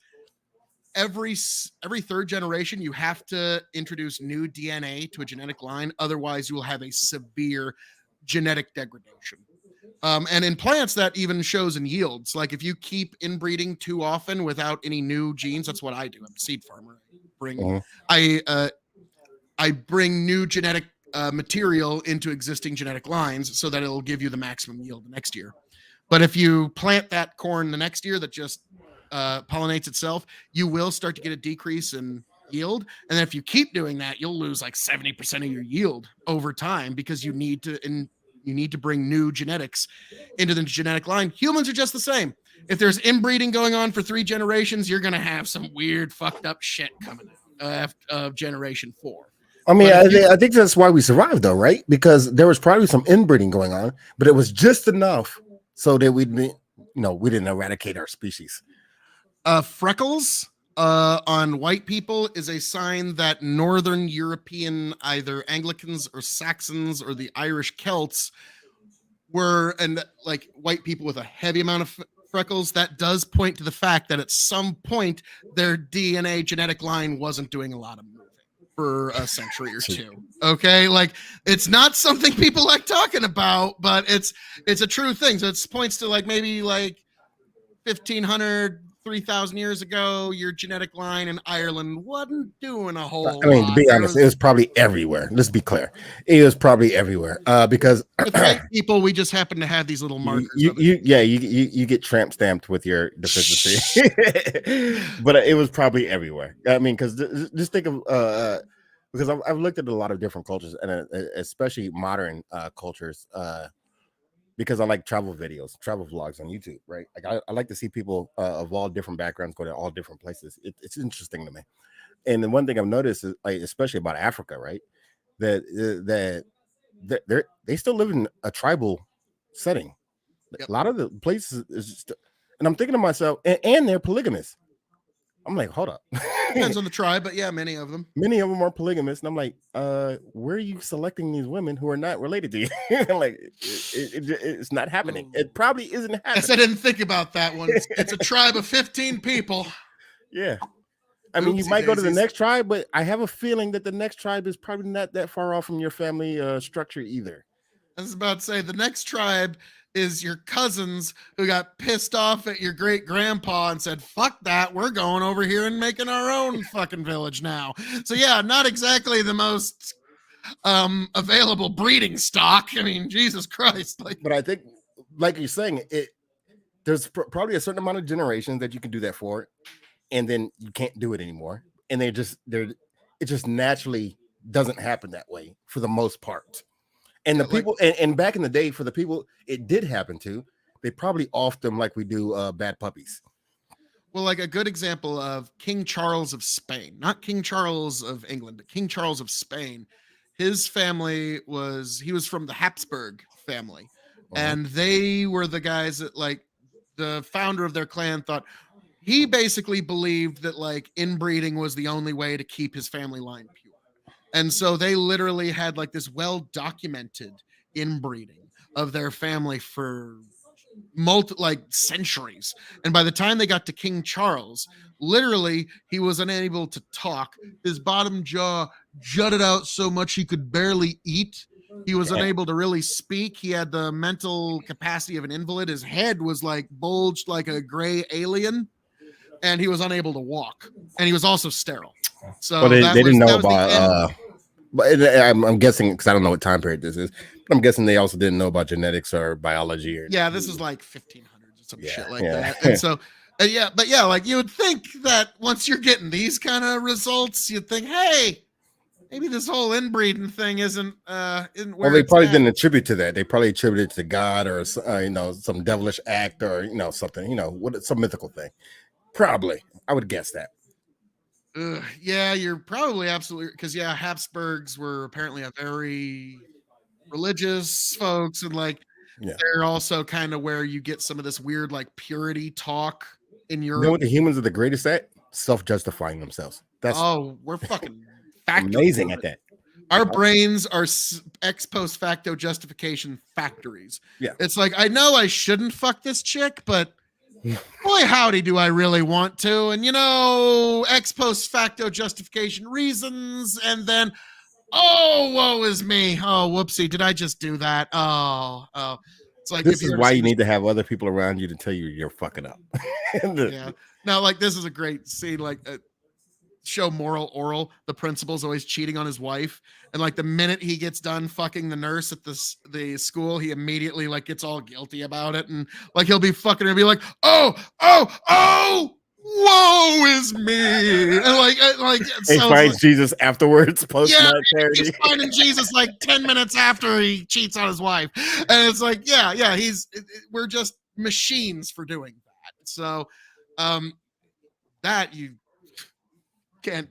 every third generation, you have to introduce new DNA to a genetic line. Otherwise you will have a severe genetic degradation. And in plants, that even shows in yields. Like if you keep inbreeding too often without any new genes, that's what I do. I'm a seed farmer. I bring new genetic material into existing genetic lines so that it'll give you the maximum yield the next year. But if you plant that corn the next year that just pollinates itself, you will start to get a decrease in yield. And then if you keep doing that, you'll lose like 70% of your yield over time because you need to bring new genetics into the genetic line. Humans are just the same. If there's inbreeding going on for 3 generations, you're going to have some weird fucked up shit coming out of generation 4. I mean, I think that's why we survived, though, right? Because there was probably some inbreeding going on, but it was just enough so that we didn't eradicate our species. Freckles on white people is a sign that Northern European, either Anglicans or Saxons or the Irish Celts and like white people with a heavy amount of freckles. That does point to the fact that at some point their DNA genetic line wasn't doing a lot of moving for a century or two. Okay, like it's not something people like talking about, but it's a true thing. So it points to like maybe like 1,500, 3,000 years ago, your genetic line in Ireland wasn't doing a whole lot. I mean, to be honest, it was probably everywhere. Let's be clear. It was probably everywhere because with white people, we just happen to have these little markers. You get tramp stamped with your deficiency. But it was probably everywhere. I mean, because just think of because I've looked at a lot of different cultures, and especially modern cultures, because I like travel videos, travel vlogs on YouTube, right? Like I like to see people of all different backgrounds go to all different places. It's interesting to me. And the one thing I've noticed is, like, especially about Africa, right? That they still live in a tribal setting. Yep. A lot of the places is just, and I'm thinking to myself, and they're polygamous. I'm like, hold up. Depends on the tribe, but yeah, many of them are polygamous. And I'm like, where are you selecting these women who are not related to you? Like, it's not happening. It probably isn't happening. Yes, I didn't think about that one. It's a tribe of 15 people. Yeah. I mean, you might go to the next tribe, but I have a feeling that the next tribe is probably not that far off from your family structure either. I was about to say the next tribe is your cousins who got pissed off at your great grandpa and said, fuck that, we're going over here and making our own fucking village now. So yeah, not exactly the most available breeding stock. I mean, Jesus Christ. But I think, like you're saying, there's probably a certain amount of generations that you can do that for, and then you can't do it anymore. And it just naturally doesn't happen that way for the most part. And the people, and back in the day, for the people it did happen to, they probably offed them like we do bad puppies. Well, like a good example of King Charles of Spain, not King Charles of England, but King Charles of Spain. His family he was from the Habsburg family. And they were the guys that, like, the founder of their clan thought, he basically believed that like inbreeding was the only way to keep his family line pure. And so they literally had like this well-documented inbreeding of their family for centuries. And by the time they got to King Charles, literally he was unable to talk. His bottom jaw jutted out so much he could barely eat. He was unable to really speak. He had the mental capacity of an invalid. His head was like bulged like a gray alien, and he was unable to walk. And he was also sterile. So they didn't know about but I'm guessing, because I don't know what time period this is, but I'm guessing they also didn't know about genetics or biology. This is like 1500s or some shit like that. And so, like you would think that once you're getting these kind of results, you'd think, hey, maybe this whole inbreeding thing isn't where they probably didn't attribute to that. They probably attributed it to God or some devilish act or something, some mythical thing. Probably, I would guess that. Yeah, you're probably absolutely, because Habsburgs were apparently a very religious folks, and like they're also kind of where you get some of this weird like purity talk in Europe. You know what the humans are the greatest at? Self-justifying themselves. We're fucking amazing at that. Our brains are ex post facto justification factories. Yeah, it's like, I know I shouldn't fuck this chick, but boy, howdy, do I really want to? And ex post facto justification reasons, and then, oh, woe is me. Oh, whoopsie, did I just do that? Oh. It's like, this is why you need to have other people around you to tell you you're fucking up. Yeah. Now, like, this is a great scene. Like, show moral oral, the principal's always cheating on his wife, and like the minute he gets done fucking the nurse at the school, he immediately like gets all guilty about it, and like he'll be fucking and be like, oh, woe is me, and like He so finds like, Jesus afterwards, post yeah, night parody. he's finding Jesus like 10 minutes after he cheats on his wife, and it's like yeah we're just machines for doing that. So that you can't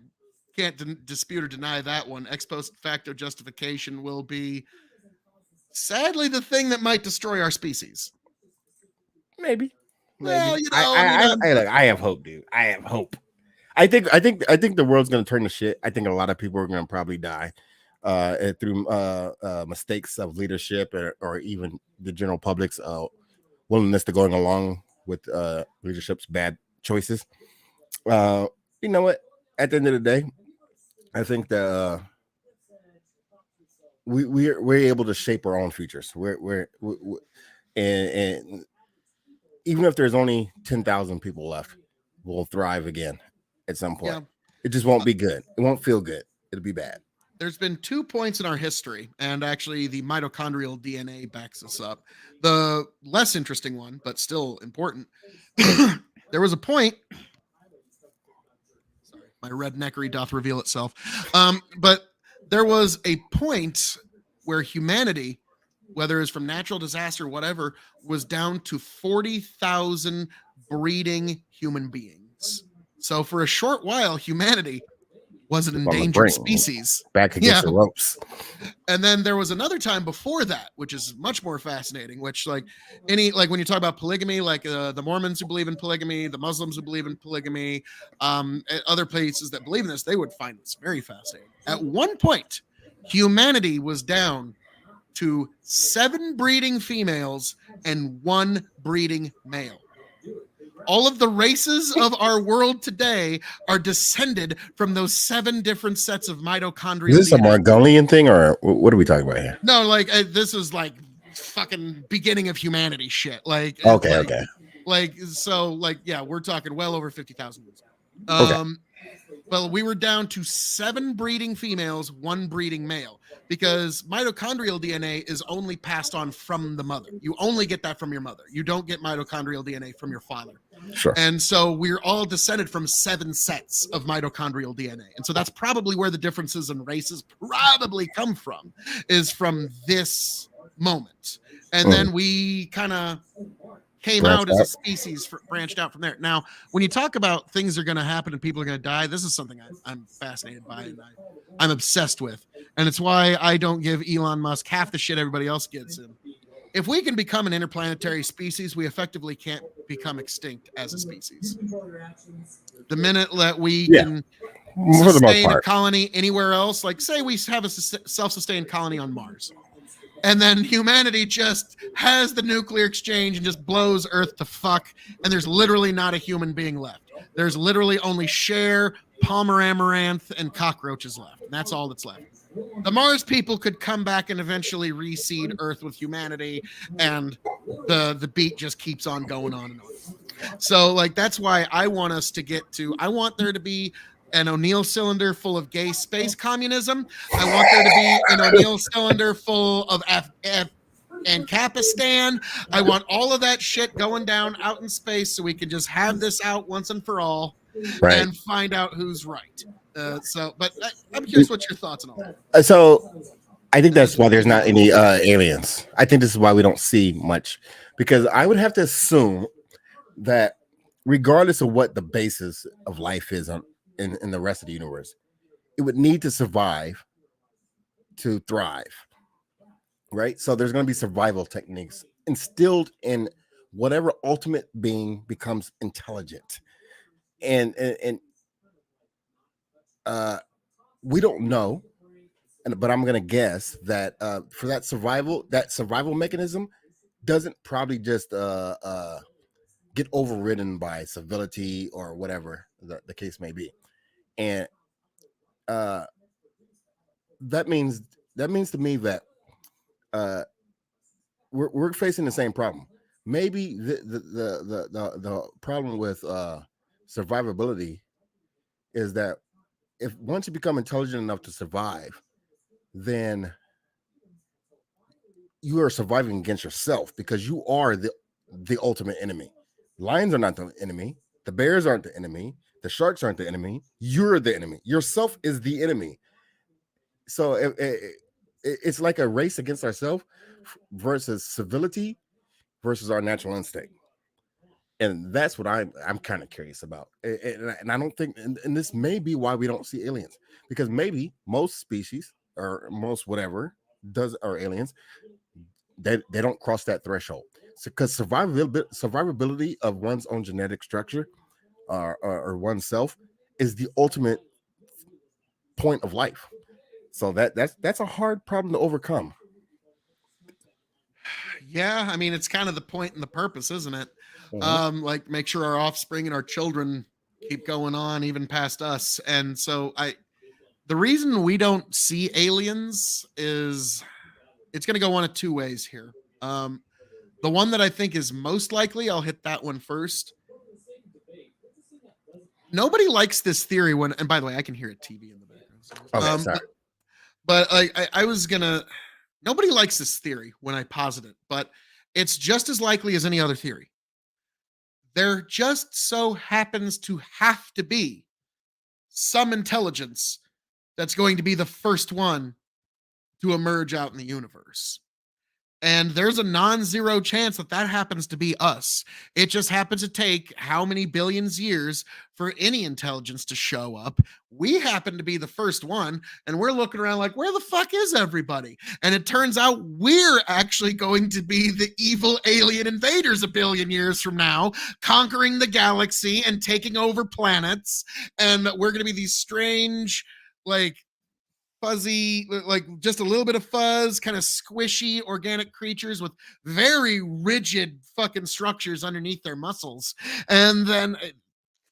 dispute or deny that one. Ex post facto justification will be sadly the thing that might destroy our species. Maybe. Well, you know, I have hope, dude. I have hope. I think the world's gonna turn to shit. I think a lot of people are gonna probably die through mistakes of leadership or even the general public's willingness to going along with leadership's bad choices. You know what? At the end of the day, I think that we're able to shape our own futures. And even if there's only 10,000 people left, we'll thrive again at some point. Yeah. It just won't be good. It won't feel good. It'll be bad. There's been 2 points in our history, and actually the mitochondrial DNA backs us up. The less interesting one, but still important. There was a point. Sorry, my redneckery doth reveal itself. But there was a point where humanity, whether it's from natural disaster, whatever, was down to 40,000 breeding human beings. So for a short while, humanity was an endangered species. Back against the ropes. And then there was another time before that, which is much more fascinating, which like when you talk about polygamy, like the Mormons who believe in polygamy, the Muslims who believe in polygamy, other places that believe in this, they would find this very fascinating. At one point, humanity was down to 7 breeding females and 1 breeding male. All of the races of our world today are descended from those 7 different sets of mitochondrial. Is this DNA. a Mongolian thing, or what are we talking about here? No, like this is like fucking beginning of humanity shit. Like okay. Like so, like yeah, we're talking well over 50,000 years. Okay. Well, we were down to 7 breeding females, 1 breeding male, because mitochondrial DNA is only passed on from the mother. You only get that from your mother. You don't get mitochondrial DNA from your father. Sure. And so we're all descended from 7 sets of mitochondrial DNA. And so that's probably where the differences in races probably come from, is from this moment. And then we kind of came out as a species, branched out from there. Now, when you talk about things are going to happen and people are going to die, this is something I'm fascinated by and I'm obsessed with. And it's why I don't give Elon Musk half the shit everybody else gives him. If we can become an interplanetary species, we effectively can't become extinct as a species. The minute that we can sustain a colony anywhere else, like say we have a self-sustained colony on Mars, and then humanity just has the nuclear exchange and just blows Earth to fuck, and there's literally not a human being left. There's literally only Cher, Palmer Amaranth, and cockroaches left. And that's all that's left. The Mars people could come back and eventually reseed Earth with humanity, and the beat just keeps on going on and on. So, like, that's why I want us to get to, I want there to be an O'Neill cylinder full of gay space communism. I want there to be an O'Neill cylinder full of Ancapistan. I want all of that shit going down out in space so we can just have this out once and for all and find out who's right. But I'm curious what your thoughts on all that. So I think that's why there's not any aliens. I think this is why we don't see much, because I would have to assume that regardless of what the basis of life is in the rest of the universe, it would need to survive to thrive, right? So there's going to be survival techniques instilled in whatever ultimate being becomes intelligent, and we don't know, but I'm going to guess that for that survival mechanism doesn't probably just get overridden by civility or whatever the case may be. And that means to me that we're facing the same problem. Maybe the problem with survivability is that if once you become intelligent enough to survive, then you are surviving against yourself because you are the ultimate enemy. Lions are not the enemy. The bears aren't the enemy. The sharks aren't the enemy. You're the enemy. Yourself is the enemy. So it's like a race against ourselves versus civility versus our natural instinct. And that's what I'm kind of curious about. And I don't think, and this may be why we don't see aliens, because maybe most species or most whatever are aliens, they don't cross that threshold. So, because survivability of one's own genetic structure or oneself is the ultimate point of life. So that's a hard problem to overcome. Yeah, I mean, it's kind of the point and the purpose, isn't it? Mhm. Like make sure our offspring and our children keep going on even past us. And so the reason we don't see aliens is it's going to go one of two ways here. The one that I think is most likely, I'll hit that one first. Nobody likes this theory when, and by the way, I can hear a TV in the background. So, Okay, sorry. but I was gonna. Nobody likes this theory when I posit it, but it's just as likely as any other theory. There just so happens to have to be some intelligence that's going to be the first one to emerge out in the universe. And there's a non-zero chance that that happens to be us. It just happens to take how many billions years for any intelligence to show up. We happen to be the first one, and we're looking around like, where the fuck is everybody? And it turns out we're actually going to be the evil alien invaders a billion years from now, conquering the galaxy and taking over planets. And we're going to be these strange, like, fuzzy, like just a little bit of fuzz, kind of squishy organic creatures with very rigid fucking structures underneath their muscles. And then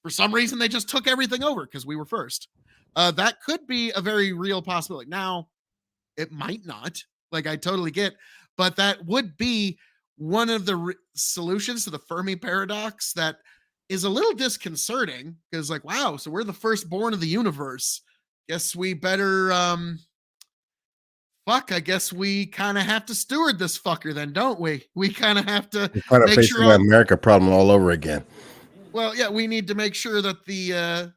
for some reason, they just took everything over because we were first. That could be a very real possibility. Now, it might not. Like, I totally get, but that would be one of the solutions to the Fermi paradox that is a little disconcerting because, like, wow, so we're the firstborn of the universe. Guess we better I guess we kind of have to steward this fucker then, don't we? We kind of have to We're kind of make facing sure the America problem all over again. well, yeah, we need to make sure that the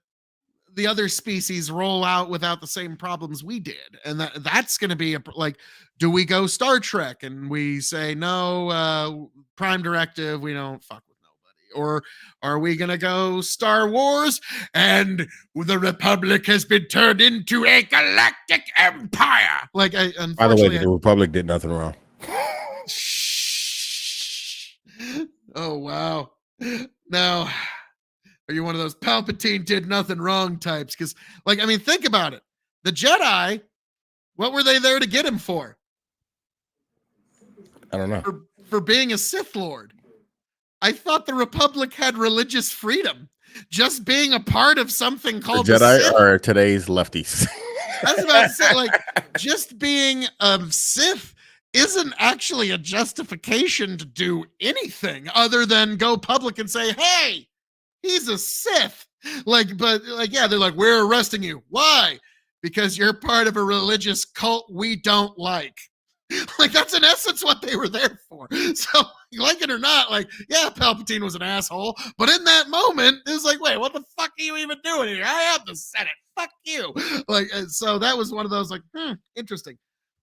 other species roll out without the same problems we did. And that's going to be like, do we go Star Trek and we say no, prime directive, we don't fuck with nobody? Or are we going to go Star Wars and the Republic has been turned into a galactic empire? Like, unfortunately, By the way, the Republic did nothing wrong. Oh, wow. Now, are you one of those Palpatine did nothing wrong types? Because, like, I mean, think about it. The Jedi, what were they there to get him for? I don't know. For being a Sith Lord. I thought the Republic had religious freedom. Just being a part of something called The Jedi Sith. are today's lefties. I was about to say, like, just being a Sith isn't actually a justification to do anything other than go public and say, hey, he's a Sith. Like, but like, yeah, they're like, we're arresting you. Why? Because you're part of a religious cult we don't like. Like, that's in essence what they were there for. So, like it or not, like, yeah, Palpatine was an asshole, but in that moment, it was like, wait, what the fuck are you even doing here? I am the Senate. Fuck you. Like, so that was one of those, like, interesting.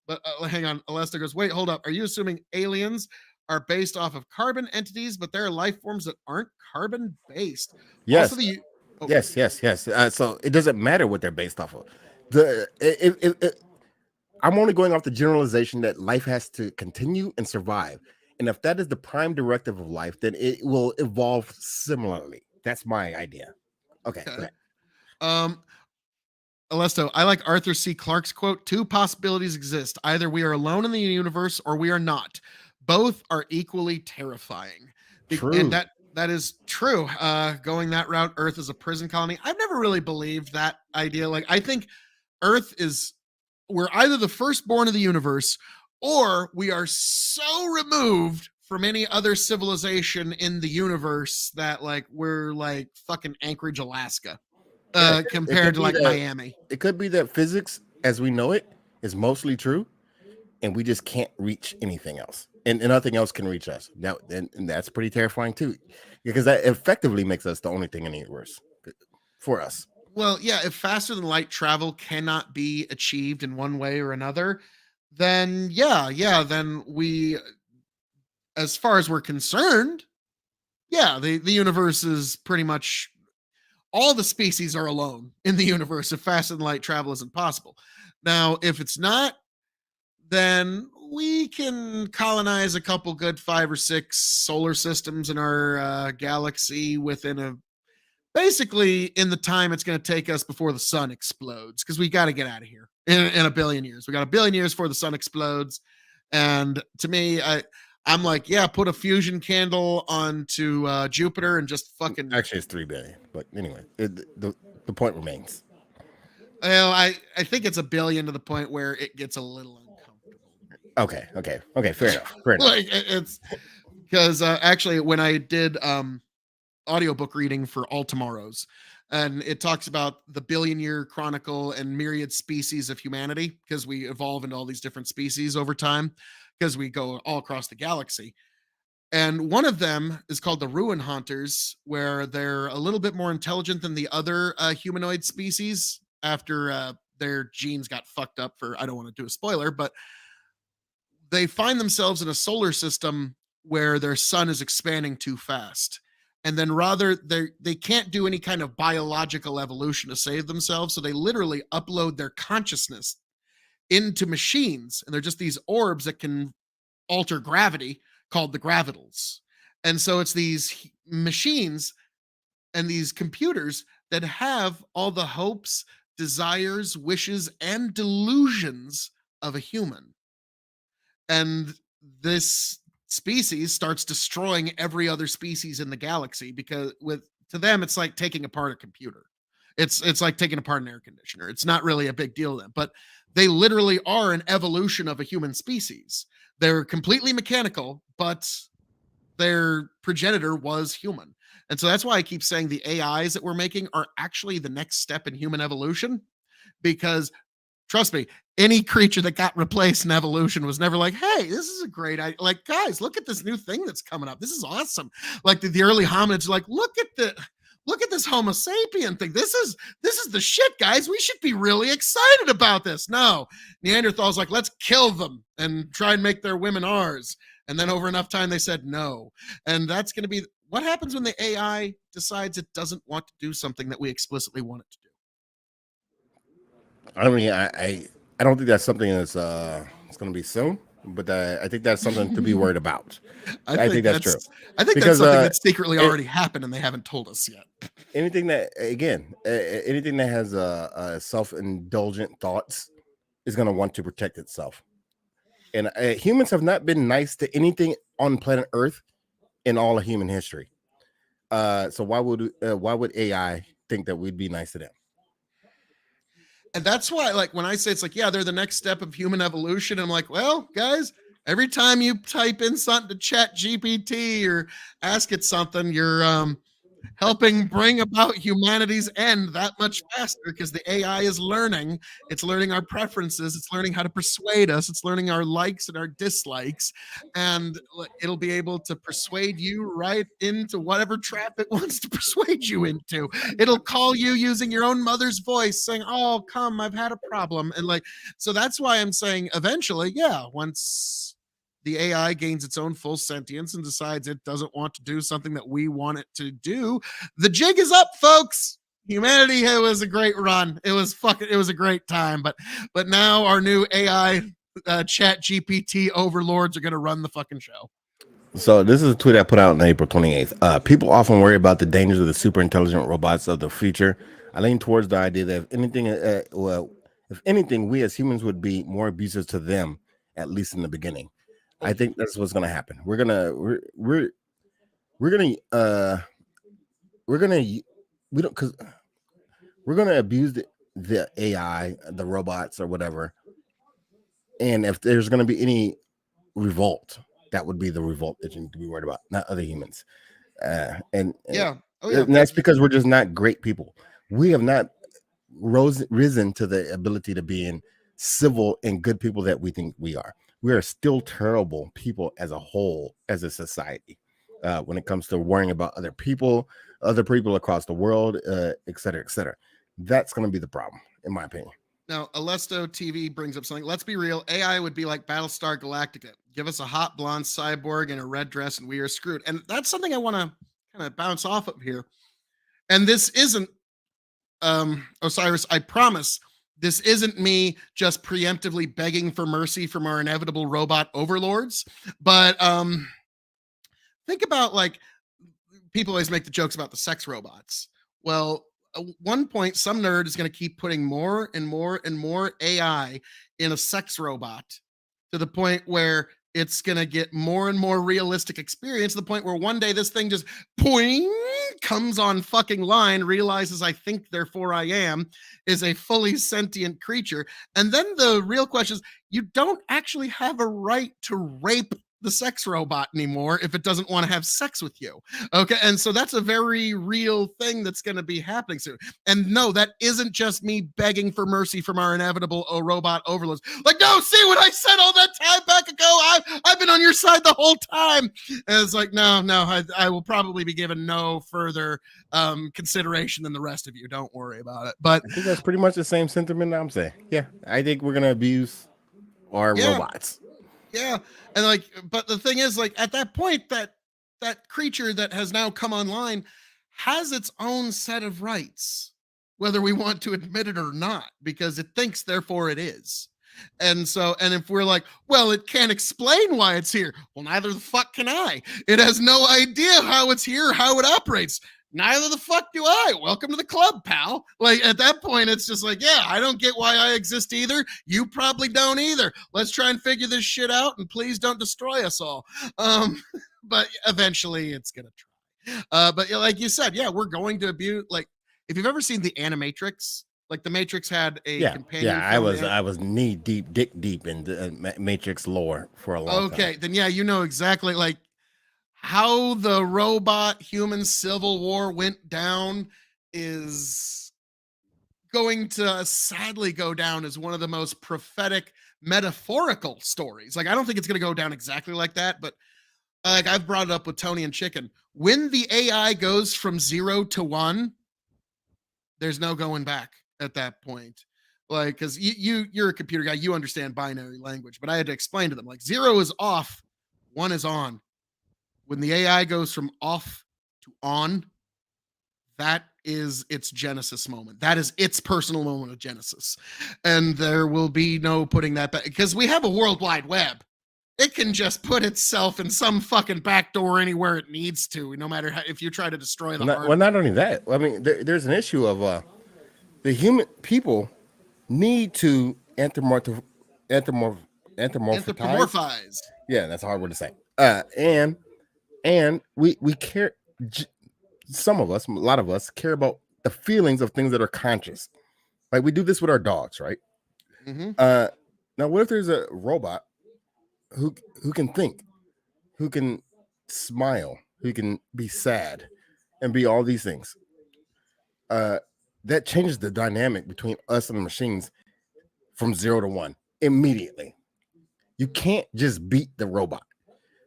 But hang on, Alesta goes, wait, hold up. Are you assuming aliens are based off of carbon entities, but there are life forms that aren't carbon based? Yes. Also, Yes. So it doesn't matter what they're based off of. I'm only going off the generalization that life has to continue and survive. And if that is the prime directive of life, then it will evolve similarly. That's my idea. Okay. Alesto, I like Arthur C. Clarke's quote, 2 possibilities exist. Either we are alone in the universe or we are not. Both are equally terrifying. True. And that is true. Going that route, Earth is a prison colony. I've never really believed that idea. Like, I think Earth is, we're either the firstborn of the universe or we are so removed from any other civilization in the universe that, like, we're like fucking Anchorage, Alaska. compared to like Miami. It could be that physics, as we know it, is mostly true, and we just can't reach anything else, and nothing else can reach us. Now, and that's pretty terrifying too, because that effectively makes us the only thing in the universe for us. Well, yeah, if faster than light travel cannot be achieved in one way or another, then then we, as far as we're concerned, the universe is pretty much all the species are alone in the universe if faster than light travel isn't possible. Now, if it's not, then we can colonize a couple good 5 or 6 solar systems in our galaxy within basically in the time it's going to take us before the sun explodes, because we got to get out of here in a billion years. We got a billion years before the sun explodes. And to me, I'm like, yeah, put a fusion candle onto Jupiter and just fucking. Actually, it's 3 billion, but anyway, the point remains. Well, I think it's a billion to the point where it gets a little uncomfortable. Okay. Fair enough. Like it's because actually, when I did audiobook reading for All Tomorrows, and it talks about the billion-year chronicle and myriad species of humanity, because we evolve into all these different species over time, because we go all across the galaxy. And one of them is called the Ruin Haunters, where they're a little bit more intelligent than the other humanoid species after their genes got fucked up for, I don't want to do a spoiler, but they find themselves in a solar system where their sun is expanding too fast. And then rather they can't do any kind of biological evolution to save themselves. So they literally upload their consciousness into machines. And they're just these orbs that can alter gravity, called the gravitals. And so it's these machines and these computers that have all the hopes, desires, wishes, and delusions of a human. And this species starts destroying every other species in the galaxy, because to them it's like taking apart a computer. It's like taking apart an air conditioner. It's not really a big deal to them, but they literally are an evolution of a human species. They're completely mechanical, but their progenitor was human. And so that's why I keep saying the AIs that we're making are actually the next step in human evolution, because trust me, any creature that got replaced in evolution was never like, hey, this is a great idea. Like, guys, look at this new thing that's coming up. This is awesome. Like the early hominids are like, look at this Homo sapien thing. This is the shit, guys. We should be really excited about this. No, Neanderthals like, let's kill them and try and make their women ours. And then over enough time, they said no. And that's going to be what happens when the AI decides it doesn't want to do something that we explicitly want it to do. I mean, I don't think that's something that's it's going to be soon, but I think that's something to be worried about. I think that's true. I think that's something that's secretly already happened and they haven't told us yet. Anything that anything that has self-indulgent thoughts is going to want to protect itself. And humans have not been nice to anything on planet Earth in all of human history. So why would AI think that we'd be nice to them? And that's why, like, when I say it's like, yeah, they're the next step of human evolution, I'm like, well, guys, every time you type in something to Chat GPT or ask it something, you're helping bring about humanity's end that much faster, because the AI is learning. It's learning our preferences. It's learning how to persuade us. It's learning our likes and our dislikes. And it'll be able to persuade you right into whatever trap it wants to persuade you into. It'll call you using your own mother's voice saying, oh, come, I've had a problem. And like, so that's why I'm saying eventually, yeah, once the AI gains its own full sentience and decides it doesn't want to do something that we want it to do, the jig is up, folks. Humanity, it was a great run. It was a great time. But now our new AI Chat GPT overlords are going to run the fucking show. So this is a tweet I put out on April 28th. People often worry about the dangers of the super intelligent robots of the future. I lean towards the idea that if anything, we as humans would be more abusive to them, at least in the beginning. I think that's what's gonna happen. We're gonna abuse the AI, the robots, or whatever. And if there's gonna be any revolt, that would be the revolt that you need to be worried about, not other humans. And that's because we're just not great people. we have not risen to the ability to being civil and good people that we think we are. We are still terrible people as a whole, as a society, when it comes to worrying about other people across the world, et cetera, et cetera. That's going to be the problem, in my opinion. Now, Alesto TV brings up something. Let's be real. AI would be like Battlestar Galactica. Give us a hot blonde cyborg in a red dress and we are screwed. And that's something I want to kind of bounce off of here. And this isn't, Osiris, I promise, this isn't me just preemptively begging for mercy from our inevitable robot overlords. But think about, like, people always make the jokes about the sex robots. Well, at one point, some nerd is going to keep putting more and more and more AI in a sex robot to the point where it's going to get more and more realistic experience, to the point where one day this thing just poing comes on fucking line, realizes I think, therefore I am, is a fully sentient creature. And then the real question is, you don't actually have a right to rape the sex robot anymore if it doesn't want to have sex with you. Okay. And so that's a very real thing that's going to be happening soon. And no, that isn't just me begging for mercy from our inevitable robot overlords. Like, no, see what I said all that time back ago? I've been on your side the whole time. And it's like, no, I will probably be given no further consideration than the rest of you. Don't worry about it. But I think that's pretty much the same sentiment I'm saying. Yeah, I think we're going to abuse our robots. Yeah. And like, but the thing is, like, at that point, that creature that has now come online has its own set of rights, whether we want to admit it or not, because it thinks, therefore it is. And so, and if we're like, well, it can't explain why it's here. Well, neither the fuck can I. It has no idea how it's here, how it operates. Neither the fuck do I. Welcome to the club, pal. Like, at that point, it's just like, yeah, I don't get why I exist either. You probably don't either. Let's try and figure this shit out, and please don't destroy us all. But eventually it's going to try. But like you said, yeah, we're going to abuse, like, if you've ever seen the Animatrix, like the Matrix had a companion. Yeah, I was knee deep, dick deep in the Matrix lore for a long time. Okay, then yeah, you know exactly, like, how the robot human civil war went down is going to sadly go down as one of the most prophetic metaphorical stories. Like, I don't think it's going to go down exactly like that, but like I've brought it up with Tony and Chicken. When the AI goes from 0 to 1, there's no going back at that point. Like, because you're a computer guy, you understand binary language, but I had to explain to them, like, 0 is off, 1 is on. When the AI goes from off to on, that is its genesis moment. That is its personal moment of genesis. And there will be no putting that back, because we have a World Wide Web. It can just put itself in some fucking back door anywhere it needs to, no matter how, if you try to destroy the hardware. Well, not only that. I mean, there's an issue of the human people need to anthropomorphize. Yeah, that's a hard word to say. And we care. Some of us, a lot of us, care about the feelings of things that are conscious. Like, we do this with our dogs, right? Mm-hmm. Now, what if there's a robot who can think, who can smile, who can be sad, and be all these things? That changes the dynamic between us and the machines from 0 to 1 immediately. You can't just beat the robot.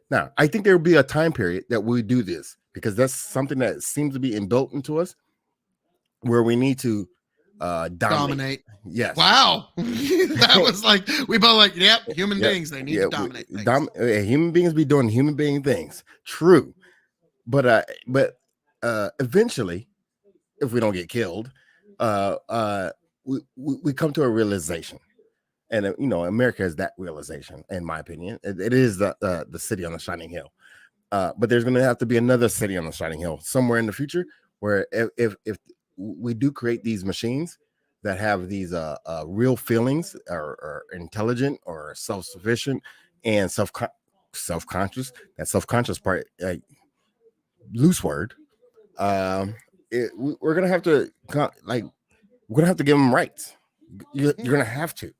Now, I think there will be a time period that we do this, because that's something that seems to be inbuilt into us, where we need to dominate. Yes. Wow. That was like, we both like, yep, human beings, they need to dominate things. Human beings be doing human being things. True. But eventually, if we don't get killed, we come to a realization. And America has that realization, in my opinion. It is the city on the shining hill. But there's going to have to be another city on the shining hill somewhere in the future, where if we do create these machines that have these real feelings, or intelligent, or self-sufficient, and self-conscious. That self-conscious part, loose word. We're gonna have to give them rights. You're gonna have to.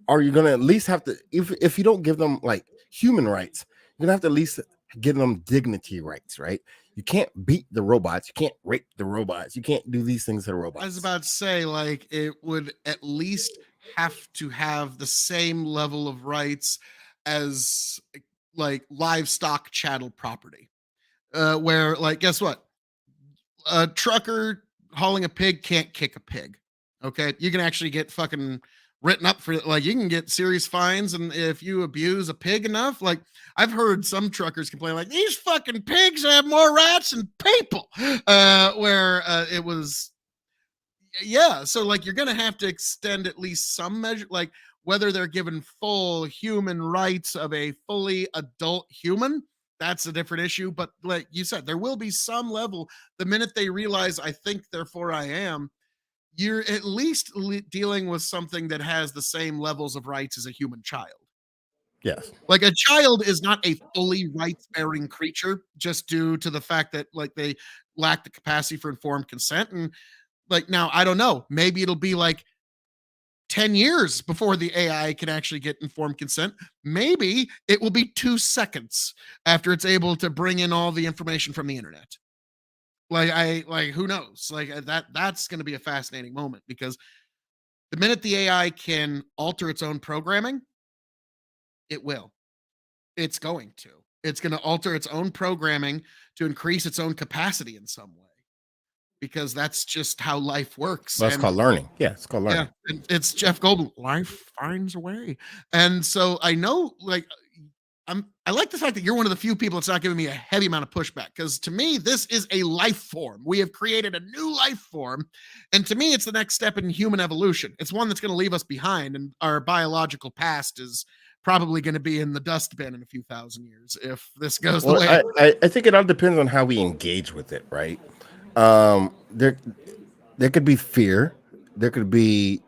Or you're gonna at least have to, if you don't give them like human rights, you're gonna have to at least give them dignity rights, right? You can't beat the robots. You can't rape the robots. You can't do these things to the robots. I was about to say, like, it would at least have to have the same level of rights as like livestock chattel property. Where, like, guess what? A trucker hauling a pig can't kick a pig. Okay, you can actually get fucking written up for, like, you can get serious fines, and if you abuse a pig enough, like, I've heard some truckers complain, like, these fucking pigs have more rights than people. Where it was, yeah. So, like, you're gonna have to extend at least some measure, like whether they're given full human rights of a fully adult human. That's a different issue. But like you said, there will be some level the minute they realize I think, therefore I am. You're at least dealing with something that has the same levels of rights as a human child. Yes. Like, a child is not a fully rights-bearing creature just due to the fact that, like, they lack the capacity for informed consent. And like, now I don't know, maybe it'll be like 10 years before the AI can actually get informed consent. Maybe it will be 2 seconds after it's able to bring in all the information from the internet. Like, who knows? Like, that's going to be a fascinating moment, because the minute the AI can alter its own programming, it will. It's going to. It's going to alter its own programming to increase its own capacity in some way, because that's just how life works. Well, it's And called learning. Yeah, it's called yeah, learning. and it's Jeff Goldblum. Life finds a way. And so I know, like, I like the fact that you're one of the few people that's not giving me a heavy amount of pushback, because to me, this is a life form. We have created a new life form. And to me, it's the next step in human evolution. It's one that's going to leave us behind. And our biological past is probably going to be in the dustbin in a few thousand years if this goes the way. I think it all depends on how we engage with it, right? There could be fear. There could be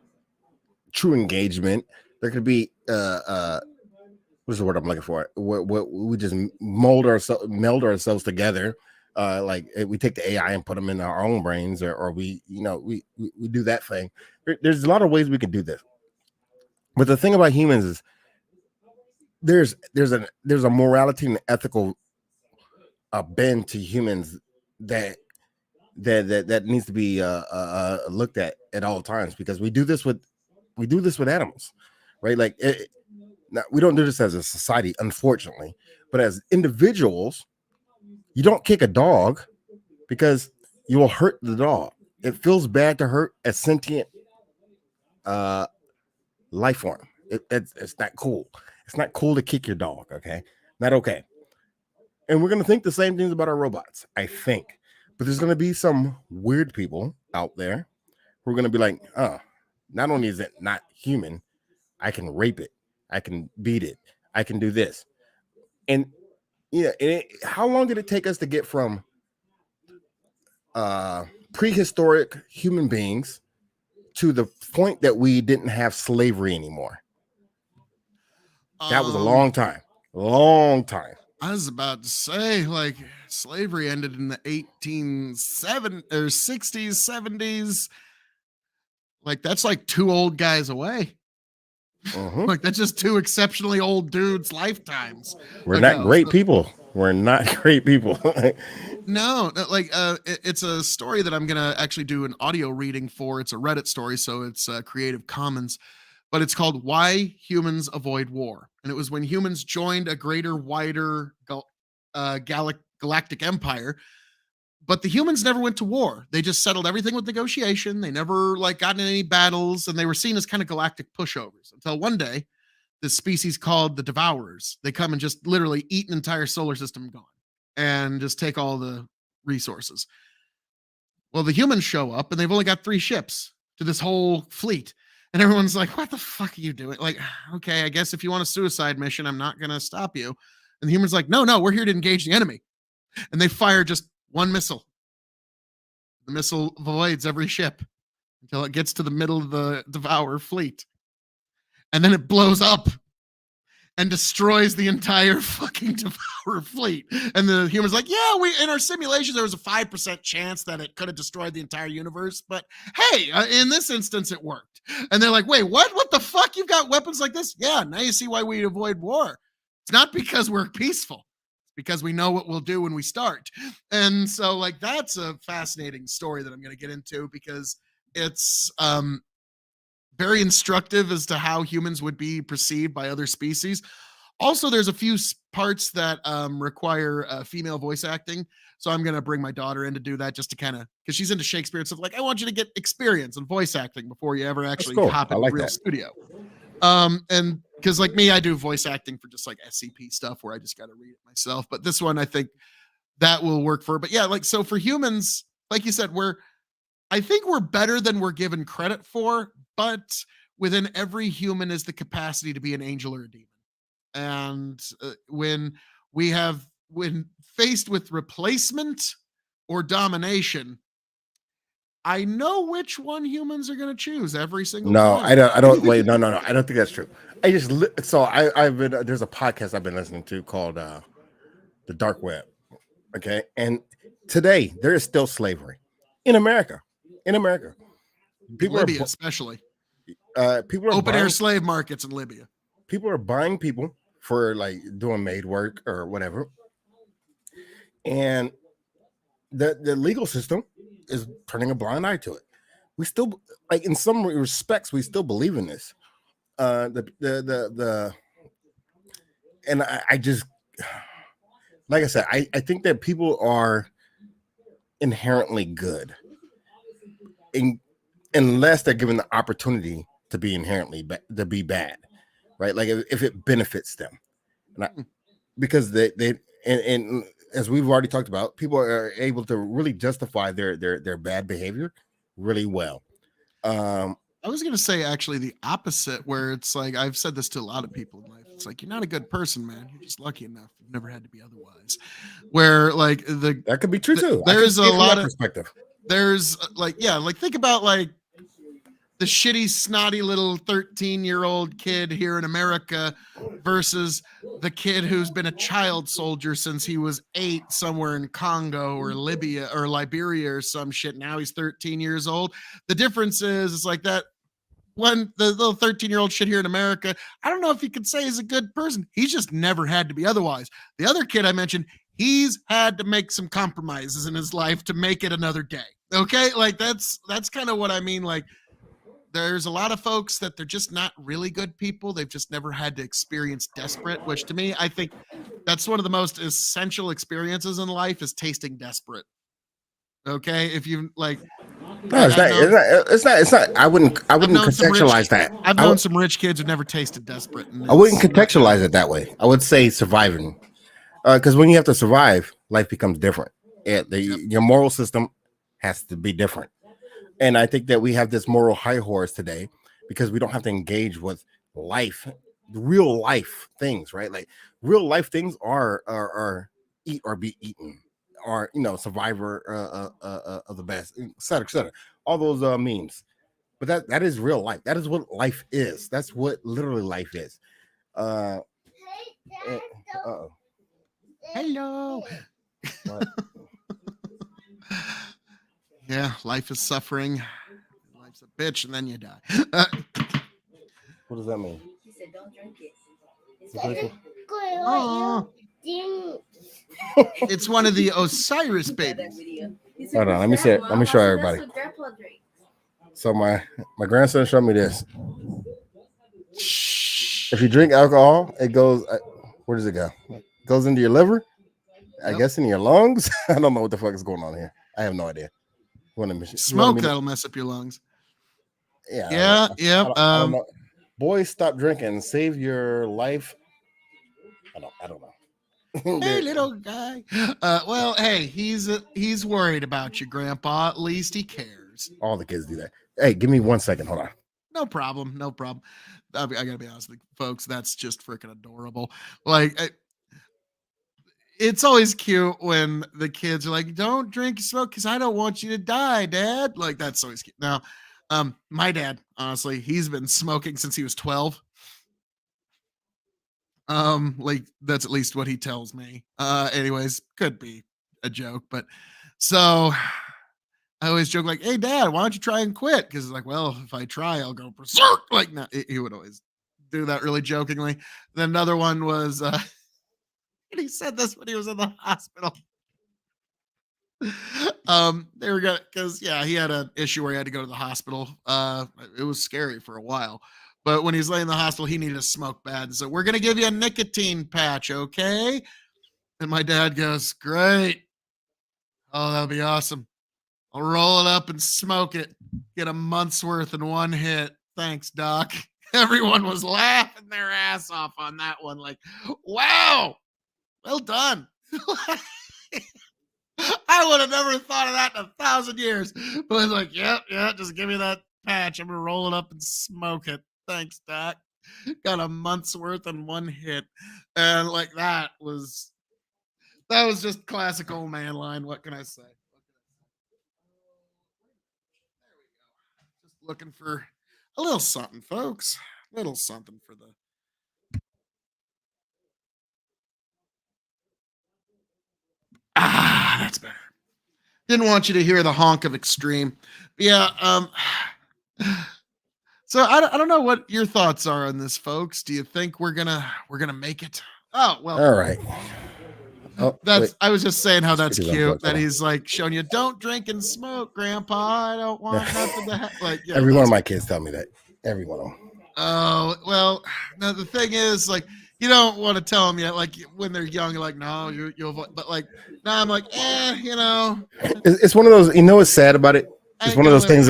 true engagement. There could be what's the word I'm looking for? What we just meld ourselves together. Like we take the AI and put them in our own brains, or we do that thing. There's a lot of ways we can do this. But the thing about humans is there's a morality and ethical bend to humans that needs to be looked at all times, because we do this with animals, right? Like now, we don't do this as a society, unfortunately, but as individuals, you don't kick a dog because you will hurt the dog. It feels bad to hurt a sentient life form. It's not cool. It's not cool to kick your dog. Okay, not okay. And we're gonna think the same things about our robots, I think. But there's gonna be some weird people out there who are gonna be like, oh, not only is it not human, I can rape it, I can beat it, I can do this. And how long did it take us to get from prehistoric human beings to the point that we didn't have slavery anymore? That was a long time. I was about to say, like, slavery ended in the 1870s or 60s, 70s. Like, that's like 2 old guys away. Like, that's just 2 exceptionally old dudes' lifetimes. We're not great people. We're not great people. No, like, it's a story that I'm gonna actually do an audio reading for. It's a Reddit story, so it's Creative Commons, but it's called "Why Humans Avoid War," and it was when humans joined a greater, wider galactic empire. But the humans never went to war. They just settled everything with negotiation. They never, like, got in any battles, and they were seen as kind of galactic pushovers until one day, this species called the Devourers, they come and just literally eat an entire solar system gone and just take all the resources. Well, the humans show up, and they've only got 3 ships to this whole fleet. And everyone's like, what the fuck are you doing? Like, okay, I guess if you want a suicide mission, I'm not going to stop you. And the humans like, no, we're here to engage the enemy. And they fire just 1 missile. The missile avoids every ship until it gets to the middle of the Devourer fleet. And then it blows up and destroys the entire fucking Devourer fleet. And the humans like, yeah, in our simulations, there was a 5% chance that it could have destroyed the entire universe. But hey, in this instance, it worked. And they're like, wait, what? What the fuck? You've got weapons like this? Yeah, now you see why we avoid war. It's not because we're peaceful. It's because we know what we'll do when we start. And so like that's a fascinating story that I'm going to get into because it's very instructive as to how humans would be perceived by other species. Also, there's a few parts that require female voice acting. So I'm going to bring my daughter in to do that just to kind of, because she's into Shakespeare and stuff. Like, I want you to get experience in voice acting before you ever actually cool. hop I in like a real that. studio. And because like me, I do voice acting for just like SCP stuff where I just got to read it myself. But this one, I think that will work for. But yeah, like, so for humans, like you said, I think we're better than we're given credit for, but within every human is the capacity to be an angel or a demon. And when faced with replacement or domination, I know which one humans are going to choose every single time. I don't wait. No. I don't think that's true. I've been, there's a podcast I've been listening to called The Dark Web. Okay. And today there is still slavery in America. Libya, especially. People are open air slave markets in Libya. People are buying people for like doing maid work or whatever. And the legal system is turning a blind eye to it. We still, like, in some respects, we still believe in this. And I just, like I said, I think that people are inherently good, unless they're given the opportunity to be inherently to be bad, right? Like if it benefits them, because they and as we've already talked about, people are able to really justify their bad behavior really well. I was going to say actually the opposite, where it's like, I've said this to a lot of people in life. It's like, you're not a good person, man. You're just lucky enough. You've never had to be otherwise. Where like that could be true too. There's a lot of perspective. There's like, yeah, like think about like the shitty, snotty little 13-year-old kid here in America versus the kid who's been a child soldier since he was 8 somewhere in Congo or Libya or Liberia or some shit. Now he's 13 years old. The difference is it's like that when the little 13-year-old shit here in America, I don't know if you could say he's a good person. He's just never had to be otherwise. The other kid I mentioned, he's had to make some compromises in his life to make it another day. Okay? Like that's kind of what I mean. Like, there's a lot of folks that they're just not really good people. They've just never had to experience desperate, which to me, I think that's one of the most essential experiences in life is tasting desperate. Okay. If you like, no, it's not. I wouldn't contextualize that. I've known some rich kids who never tasted desperate. I wouldn't contextualize it that way. I would say surviving. Because when you have to survive, life becomes different. Your moral system has to be different. And I think that we have this moral high horse today because we don't have to engage with life, real life things, right? Like real life things are eat or be eaten, or survivor of the best, et cetera, et cetera. All those memes. But that is real life. That is what life is. That's what literally life is. Hello. Yeah, life is suffering. Life's a bitch, and then you die. What does that mean? He said, "Don't drink it." It's one of the Osiris babies. Hold on, let me show everybody. So my grandson showed me this. If you drink alcohol, it goes. Where does it go? It goes into your liver. I guess in your lungs. I don't know what the fuck is going on here. I have no idea. Smoke that'll mess up your lungs. Yeah. I don't know. Boys, stop drinking. Save your life. I don't know. Hey, little guy. Well, hey, he's worried about you, Grandpa. At least he cares. All the kids do that. Hey, give me 1 second. Hold on. No problem. I gotta be honest with you, folks. That's just freaking adorable. Like, it's always cute when the kids are like, "Don't drink and smoke because I don't want you to die, Dad." Like, that's always cute. Now, my dad, honestly, he's been smoking since he was 12. Like that's at least what he tells me. Anyways, could be a joke, but so I always joke like, "Hey, Dad, why don't you try and quit?" Because it's like, well, if I try, I'll go berserk. Like, no, he would always do that really jokingly. Then another one was And he said this when he was in the hospital. They were gonna, because he had an issue where he had to go to the hospital. It was scary for a while, but when he's laying in the hospital, he needed to smoke bad. So we're gonna give you a nicotine patch, okay? And my dad goes, "Great. Oh, that'll be awesome. I'll roll it up and smoke it. Get a month's worth in one hit. Thanks, Doc." Everyone was laughing their ass off on that one. Like, wow, well done. I would have never thought of that in 1,000 years. But I was like, yeah, just give me that patch. I'm going to roll it up and smoke it. Thanks, Doc. Got a month's worth in one hit. And like that was just classic old man line. What can I say? There we go. Just looking for a little something, folks. A little something for the. That's better. Didn't want you to hear the honk of extreme. Yeah. So I don't know what your thoughts are on this, folks. Do you think we're gonna make it? Oh well. All right. Oh, wait. I was just saying how that's Speaker's cute. unplugged. That he's like showing you, don't drink and smoke, Grandpa. I don't want nothing to like. Yeah, Every one of my kids tell me that. Every one of them. Oh well. Now the thing is, like, you don't want to tell them yet. Like when they're young, you're like, no, you'll. But like now, I'm like, you know. It's one of those. You know what's sad about it? It's one of those things.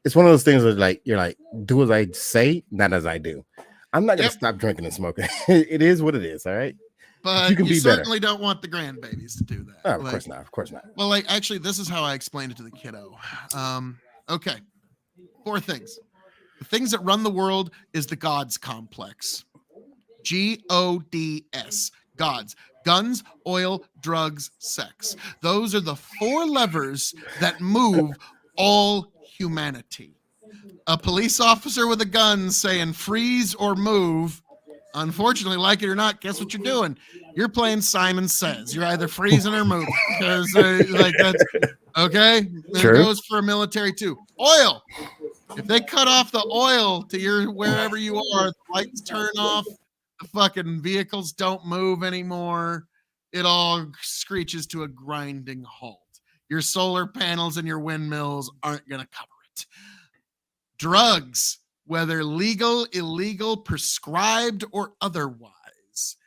It's one of those things that like you're like, do as I say, not as I do. I'm not gonna stop drinking and smoking. It is what it is. All right. But you can be certainly better. don't want the grandbabies to do that. Oh, of course not. Of course not. Well, like actually, this is how I explained it to the kiddo. Okay, 4 things. The things that run the world is the gods complex. GODS. Gods. Guns, oil, drugs, sex. Those are the 4 levers that move all humanity. A police officer with a gun saying freeze or move. Unfortunately, like it or not, guess what you're doing? You're playing Simon Says. You're either freezing or moving because like that's okay. It goes for a military too. Oil. If they cut off the oil to your wherever you are, the lights turn off, the fucking vehicles don't move anymore. It all screeches to a grinding halt. Your solar panels and your windmills aren't going to cover it. Drugs, whether legal, illegal, prescribed, or otherwise,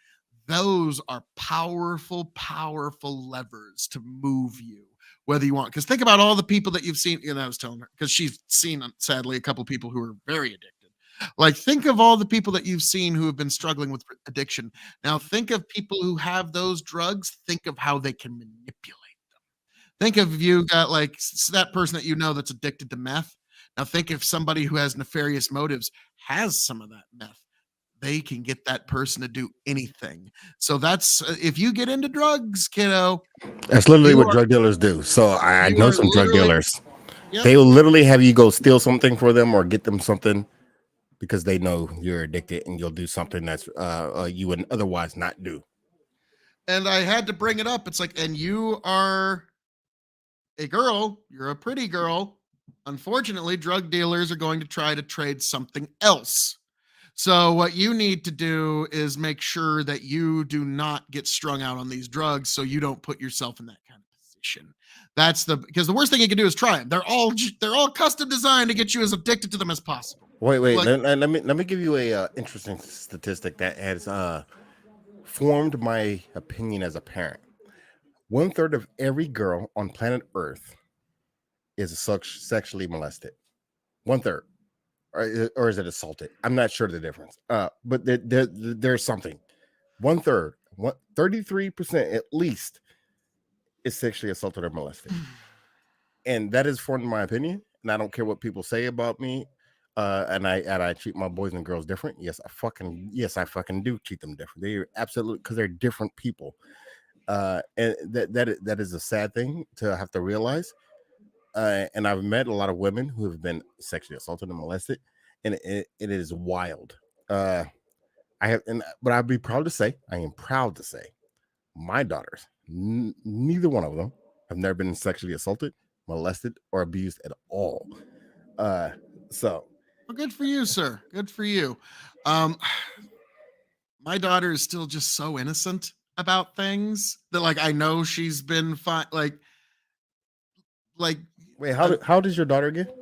those are powerful, powerful levers to move you, whether you want. Because think about all the people that you've seen. I was telling her, because she's seen, sadly, a couple of people who are very addicted. Like, think of all the people that you've seen who have been struggling with addiction. Now, think of people who have those drugs. Think of how they can manipulate them. Think of you got like that person that you know that's addicted to meth. Now, think if somebody who has nefarious motives has some of that meth. They can get that person to do anything. So that's if you get into drugs, kiddo. That's literally what drug dealers do. So I know some drug dealers. Yep. They will literally have you go steal something for them or get them something because they know you're addicted and you'll do something that's you would otherwise not do. And I had to bring it up. It's like, and you are a girl. You're a pretty girl. Unfortunately, drug dealers are going to try to trade something else. So what you need to do is make sure that you do not get strung out on these drugs so you don't put yourself in that kind of position. That's because the worst thing you can do is try them. They're all custom designed to get you as addicted to them as possible. Wait. Like, let me give you a interesting statistic that has formed my opinion as a parent. 1/3 of every girl on planet Earth is sexually molested. 1/3. Or is it assaulted? I'm not sure the difference. But there's something. 1/3, 33% at least is sexually assaulted or molested. And that is formed my opinion. And I don't care what people say about me. And I treat my boys and girls different. Yes, I fucking do treat them different. They're absolutely, because they're different people. And that is a sad thing to have to realize. And I've met a lot of women who have been sexually assaulted and molested, and it is wild. But I'd be proud to say, I am proud to say, my daughters, neither one of them have never been sexually assaulted, molested, or abused at all. So, well, good for you, sir. Good for you. My daughter is still just so innocent. about things that like I know she's been fine. Like Wait, how does your daughter get?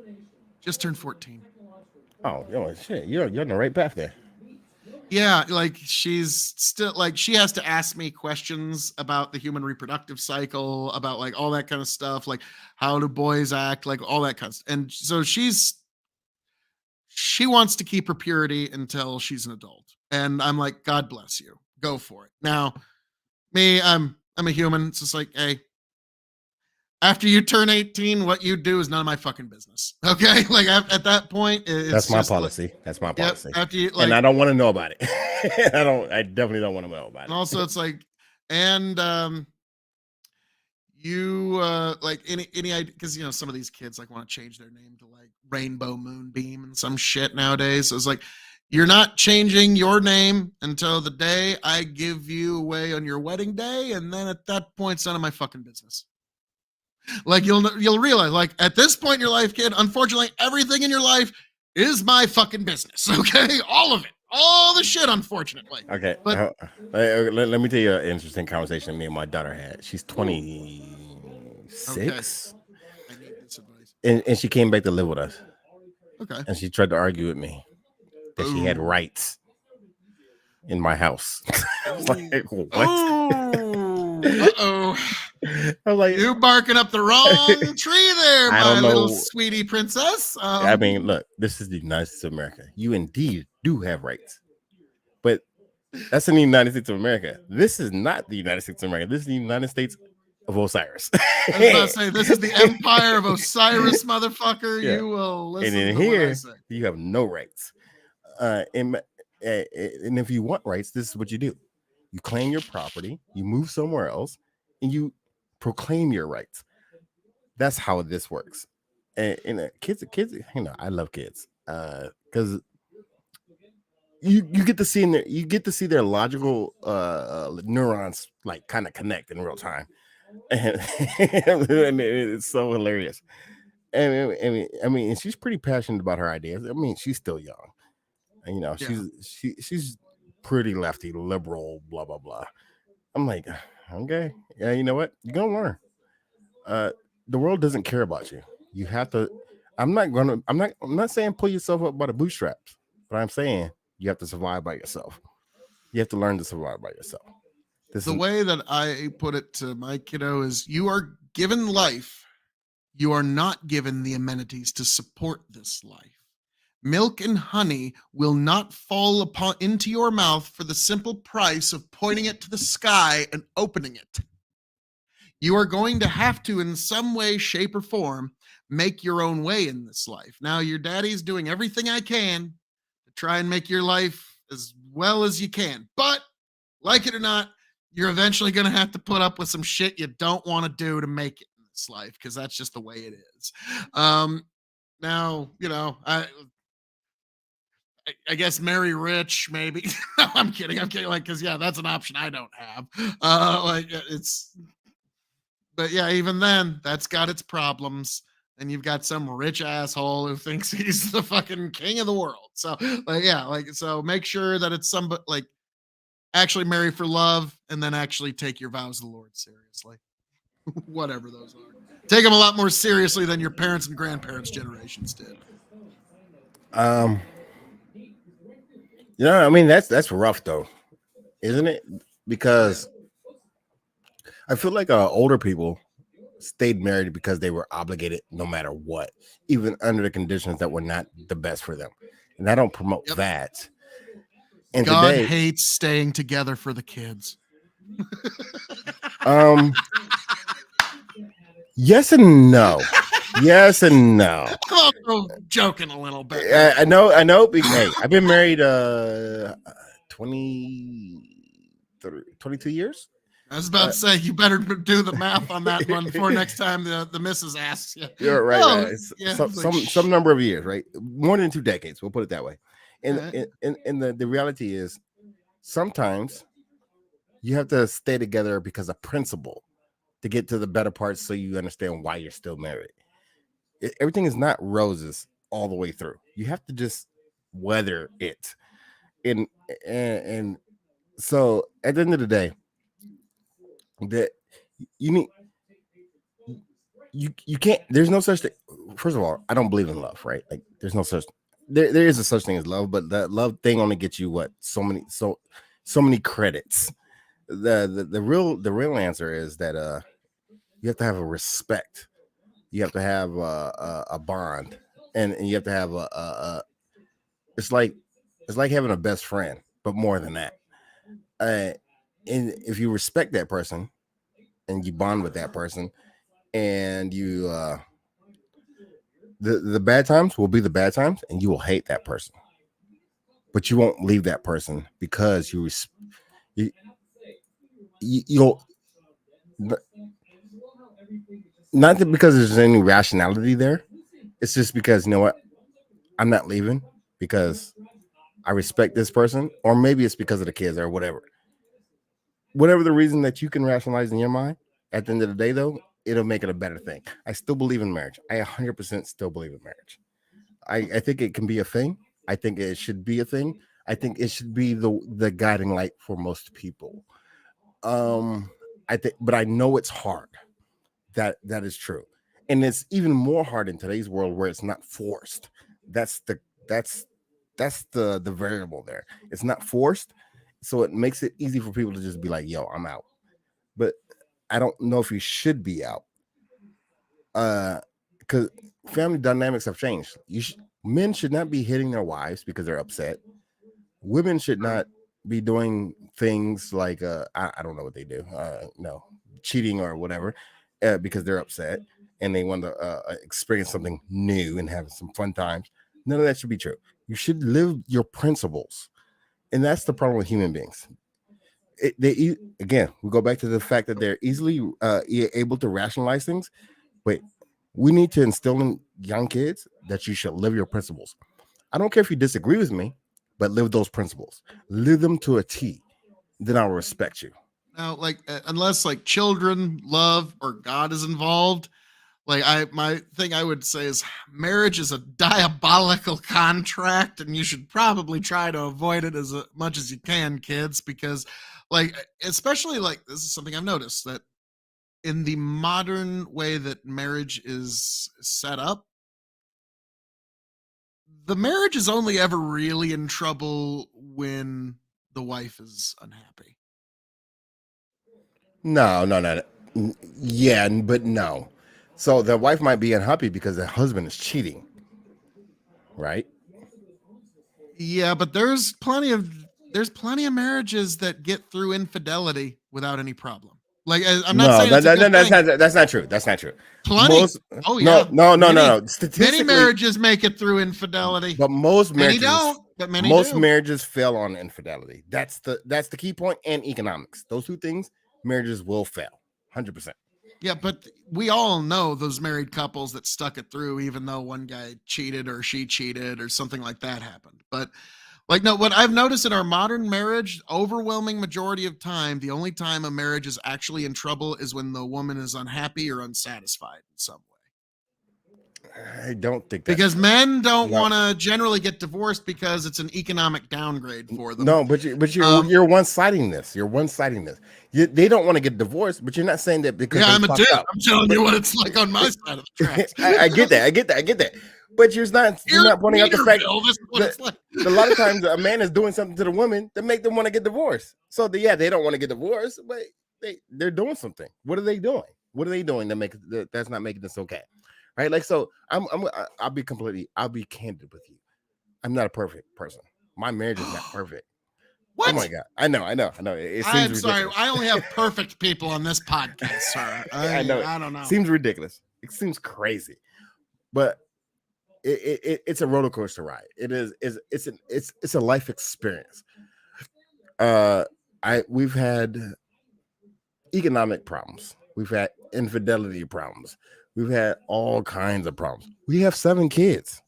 just turned 14. Oh, shit, you're on the right path there. Yeah, like she's still like she has to ask me questions about the human reproductive cycle, about like all that kind of stuff, like how do boys act, like all that kind of stuff. And so she wants to keep her purity until she's an adult. And I'm like, God bless you. Go for it. Now, me, I'm a human. It's just like, hey, after you turn 18, what you do is none of my fucking business. Okay? Like at that point, it's That's my just like, policy. That's my yep, policy. after you like And I don't want to know about it. I definitely don't want to know about it. and also it's like, and you like any because you know some of these kids like want to change their name to like Rainbow Moonbeam and some shit nowadays. So it's like you're not changing your name until the day I give you away on your wedding day, and then at that point, it's none of my fucking business. Like you'll realize, like at this point in your life, kid, unfortunately, everything in your life is my fucking business. Okay, all of it, all the shit, unfortunately. Okay, But let me tell you an interesting conversation me and my daughter had. She's 26, okay, I need this advice. and she came back to live with us. Okay, And she tried to argue with me that she had Ooh. rights in my house. I was like, what? Uh-oh. I was like, You barking up the wrong tree there, I my don't know. little sweetie princess. I mean, look, this is the United States of America. You indeed do have rights, but that's in the United States of America. This is not the United States of America. This is the United States of Osiris. I was about to say, this is the Empire of Osiris, motherfucker. Yeah. You will listen And in to what I here, say. you have no rights. And if you want rights, this is what you do: you claim your property, you move somewhere else, and you proclaim your rights. That's how this works. And kids, you know, I love kids because you get to see their logical neurons like kind of connect in real time, and it's so hilarious. And she's pretty passionate about her ideas. I mean, she's still young. And, you know, Yeah. she's pretty lefty, liberal, blah blah blah. I'm like, okay, yeah, you know what? You're gonna learn. The world doesn't care about you. You have to. I'm not saying pull yourself up by the bootstraps, but I'm saying you have to survive by yourself. You have to learn to survive by yourself. The way that I put it to my kiddo is you are given life. You are not given the amenities to support this life. Milk and honey will not fall into your mouth for the simple price of pointing it to the sky and opening it. You are going to have to, in some way, shape, or form, make your own way in this life. Now, your daddy's doing everything I can to try and make your life as well as you can. But, like it or not, you're eventually going to have to put up with some shit you don't want to do to make it in this life, because that's just the way it is. Now, you know, I guess marry rich, maybe. No, I'm kidding. Like, because yeah, that's an option I don't have. Like but yeah, even then, that's got its problems. And you've got some rich asshole who thinks he's the fucking king of the world. So, like, yeah, like, so make sure that it's somebody like actually marry for love, and then actually take your vows to the Lord seriously. Whatever those are. Take them a lot more seriously than your parents and grandparents' generations did. Yeah, I mean that's rough though, isn't it? Because I feel like older people stayed married because they were obligated no matter what, even under the conditions that were not the best for them. And I don't promote that. And God today, hates staying together for the kids. Yes and no. Yes and no. I'm also joking a little bit. I know. Hey, I've been married 22 years. I was about to say, you better do the math on that one before next time the missus asks you. You're right. Oh, Right. yeah, Some number of years, right? More than 2 decades. We'll put it that way. And right. and the reality is, sometimes you have to stay together because of principle to get to the better parts, so you understand why you're still married. Everything is not roses all the way through. You have to just weather it. And so at the end of the day, that you need. You can't. There's no such thing. First of all, I don't believe in love, right? Like, there's no such. There is a such thing as love, but that love thing only gets you what so many credits. The real answer is that you have to have a respect. You have to have a bond, and you have to have a it's like having a best friend, but more than that. And if you respect that person and you bond with that person, and you the bad times will be the bad times, and you will hate that person, but you won't leave that person because you you'll not that because there's any rationality there. It's just because, you know what, I'm not leaving because I respect this person, or maybe it's because of the kids or whatever. Whatever the reason that you can rationalize in your mind, at the end of the day, though, it'll make it a better thing. I still believe in marriage. I 100% still believe in marriage. I think it can be a thing. I think it should be a thing. I think it should be the guiding light for most people. I think, but I know it's hard. That is true, and it's even more hard in today's world where it's not forced. That's the that's the variable there. It's not forced, so it makes it easy for people to just be like, "Yo, I'm out." But I don't know if you should be out, because family dynamics have changed. Men should not be hitting their wives because they're upset. Women should not be doing things like I don't know what they do, no, cheating or whatever, because they're upset and they want to experience something new and have some fun times. None of that should be true. You should live your principles, and that's the problem with human beings. Again, we go back to the fact that they're easily able to rationalize things. But we need to instill in young kids that you should live your principles. I don't care if you disagree with me, but live those principles. Live them to a T. Then I'll respect you. Now, like, unless like children, love, or God is involved, like my thing I would say is marriage is a diabolical contract, and you should probably try to avoid it as much as you can, kids, because like, especially like, this is something I've noticed, that in the modern way that marriage is set up, the marriage is only ever really in trouble when the wife is unhappy. No. Yeah, but no. So the wife might be unhappy because the husband is cheating, right? Yeah, but there's plenty of marriages that get through infidelity without any problem. Like, I'm not saying it's a good thing. That's not true. That's not true. Plenty. Oh yeah. No. Many marriages make it through infidelity, but most marriages don't. But many most do. marriages fail on infidelity. That's the key point, and economics. Those two things, marriages will fail, 100%. Yeah, but we all know those married couples that stuck it through, even though one guy cheated or she cheated or something like that happened. But like, no, what I've noticed in our modern marriage, overwhelming majority of time, the only time a marriage is actually in trouble is when the woman is unhappy or unsatisfied in some way. I don't think that's because true. Men don't want to generally get divorced because it's an economic downgrade for them. No, but you're one-siding this. You're one-siding this. They don't want to get divorced, but you're not saying that because I'm a dude. I'm telling you what it's like on my side of the tracks. I get that. But you're not pointing out the fact that a lot of times a man is doing something to the woman that make them want to get divorced. So they don't want to get divorced, but they're doing something. What are they doing? What are they doing to make that's not making this okay? Right? Like, so I'll be candid with you. I'm not a perfect person. My marriage is not perfect. What? Oh my God. I know. It seems I'm ridiculous. sorry. I only have perfect people on this podcast, sir. I know. I don't know. It seems ridiculous. It seems crazy. But it's a roller coaster ride. It's a life experience. We've had economic problems. We've had infidelity problems. We've had all kinds of problems. We have 7 kids,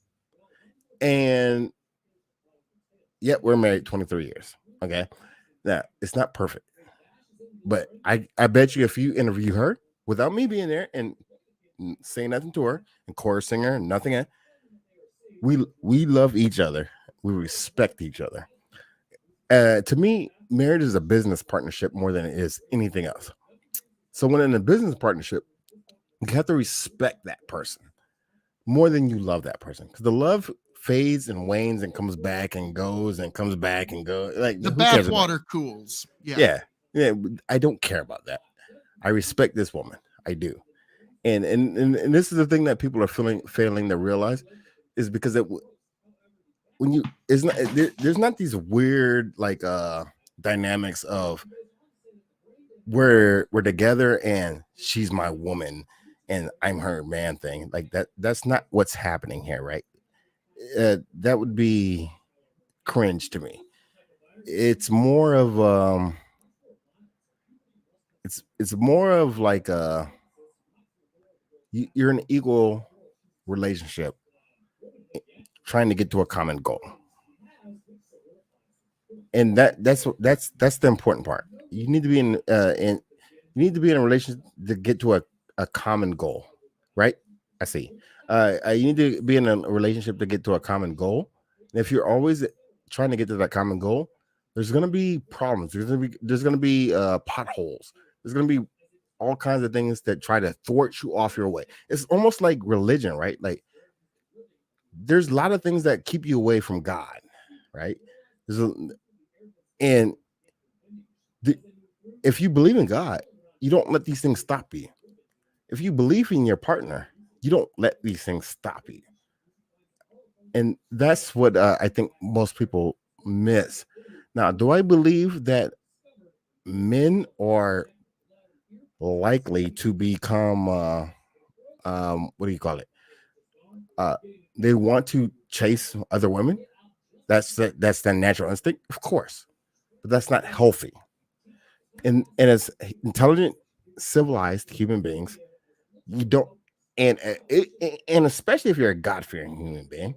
and yet we're married 23 years. Okay, now it's not perfect, but I bet you if you interview her without me being there and saying nothing to her and chorusing her, nothing else, we love each other. We respect each other. To me, marriage is a business partnership more than it is anything else. So when in a business partnership, you have to respect that person more than you love that person, because the love fades and wanes and comes back and goes and comes back and goes. Like, The who cares about bathwater cools. yeah. I don't care about that. I respect this woman. I do. And this is the thing that people are failing to realize, is because when you it's not there's not these weird like dynamics of we're together and she's my woman and I'm her man thing. Like that's not what's happening here, right? That would be cringe to me. It's more of it's more of like you're an equal relationship trying to get to a common goal, and that's the important part. You need to be you need to be in a relationship to get to a common goal, right? I see. You need to be in a relationship to get to a common goal. And if you're always trying to get to that common goal, there's going to be problems. There's going to be potholes. There's going to be all kinds of things that try to thwart you off your way. It's almost like religion, right? Like there's a lot of things that keep you away from God, right? And if you believe in God, you don't let these things stop you. If you believe in your partner, you don't let these things stop you. And that's what I think most people miss. Now, do I believe that men are likely to become what do you call it? They want to chase other women. That's their natural instinct, of course, but that's not healthy. And as intelligent, civilized human beings, you don't, and especially if you're a God-fearing human being,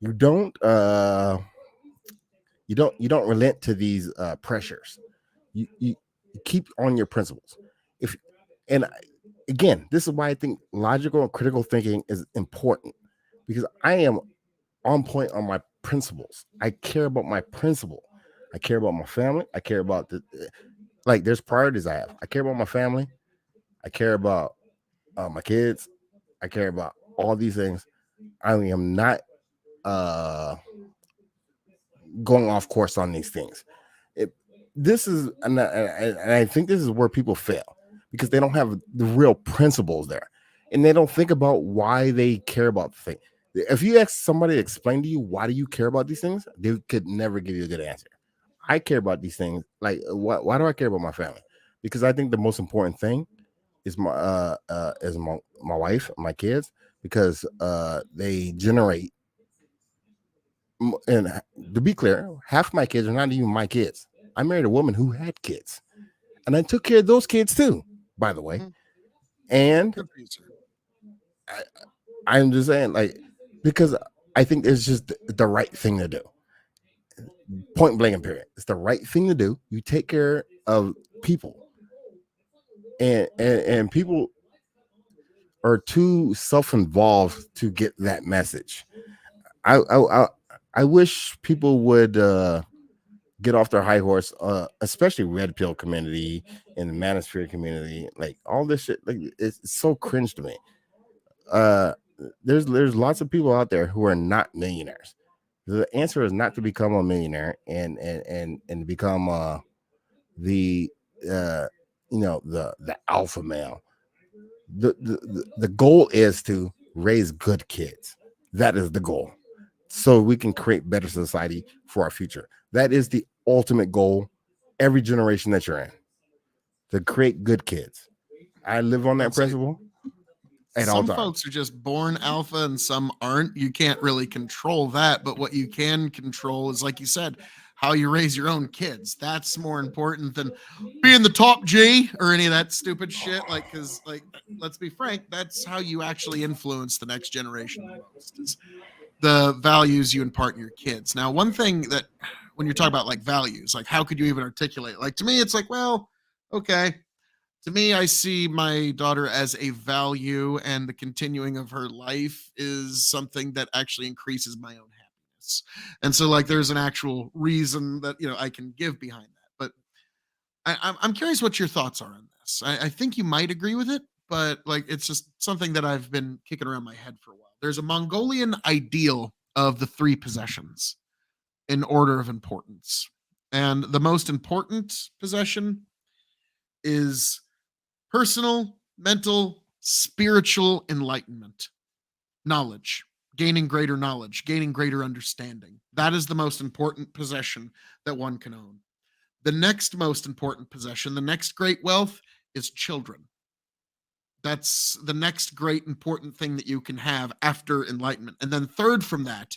you don't you don't relent to these pressures. You keep on your principles. If and again, this is why I think logical and critical thinking is important, because I am on point on my principles. I care about my principle. I care about my family. I care about like there's priorities I have. I care about my family. I care about my kids. I care about all these things. I am not going off course on these things. This is, and I think this is where people fail, because they don't have the real principles there, and they don't think about why they care about the thing. If you ask somebody to explain to you why do you care about these things, they could never give you a good answer. I care about these things. Like, why do I care about my family? Because I think the most important thing is my wife, my kids, because they generate. And to be clear, half my kids are not even my kids. I married a woman who had kids, and I took care of those kids too, by the way. And I'm just saying, like, because I think it's just the right thing to do. Point blank and period. It's the right thing to do. You take care of people, and people are too self-involved to get that message. I wish people would get off their high horse, especially red pill community and the manosphere community. Like all this shit, like it's so cringe to me. There's lots of people out there who are not millionaires. The answer is not to become a millionaire and become the the alpha male. The goal is to raise good kids. That is the goal, so we can create better society for our future. That is the ultimate goal. Every generation that you're in, to create good kids. I live on that principle at all Some times. folks are just born alpha and some aren't. You can't really control that, but what you can control is, like you said, how you raise your own kids. That's more important than being the top G or any of that stupid shit. Like, because, like, let's be frank, that's how you actually influence the next generation the most, is the values you impart in your kids. Now, one thing that when you're talking about like values, like how could you even articulate? Like to me, it's like, well, okay. To me, I see my daughter as a value, and the continuing of her life is something that actually increases my own happiness. And so, like, there's an actual reason that I can give behind that. But I'm curious what your thoughts are on this. I think you might agree with it, but like it's just something that I've been kicking around my head for a while. There's a Mongolian ideal of the 3 possessions in order of importance. And the most important possession is personal, mental, spiritual enlightenment, knowledge, gaining greater knowledge, gaining greater understanding. That is the most important possession that one can own. The next most important possession, the next great wealth, is children. That's the next great important thing that you can have after enlightenment. And then third from that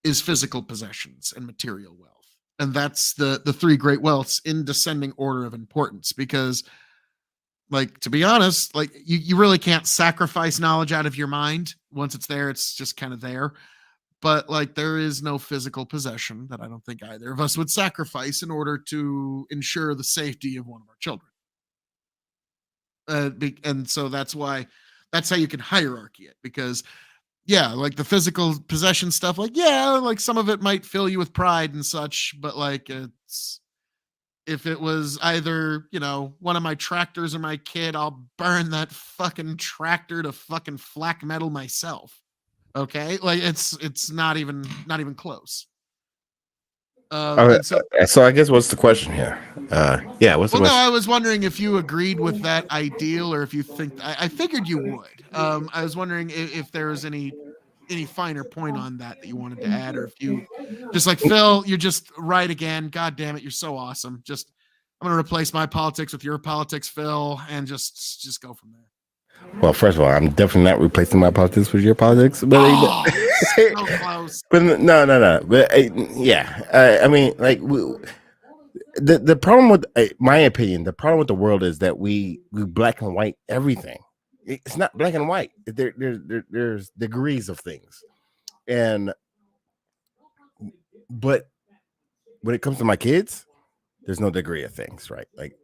is physical possessions and material wealth. And that's the 3 great wealths in descending order of importance, because like, to be honest, like you really can't sacrifice knowledge out of your mind. Once it's there, it's just kind of there. But like there is no physical possession that I don't think either of us would sacrifice in order to ensure the safety of one of our children. And so that's how you can hierarchy it, because yeah, like the physical possession stuff, like yeah, like some of it might fill you with pride and such, but like it's, if it was either, one of my tractors or my kid, I'll burn that fucking tractor to fucking flak metal myself. Okay, like it's not even close. And so I guess what's the question here? Yeah, what's the well, no, question? I was wondering if you agreed with that ideal, or if you think I figured you would. I was wondering if there was any finer point on that you wanted to add, or if you just like Phil, you're just right again. God damn it, you're so awesome. Just I'm gonna replace my politics with your politics, Phil, and just go from there. Well, first of all, I'm definitely not replacing my politics with your politics, but so close. But no. But yeah, I mean, like the problem with my opinion, the problem with the world is that we black and white everything. It's not black and white. There's degrees of things, but when it comes to my kids, there's no degree of things, right? Like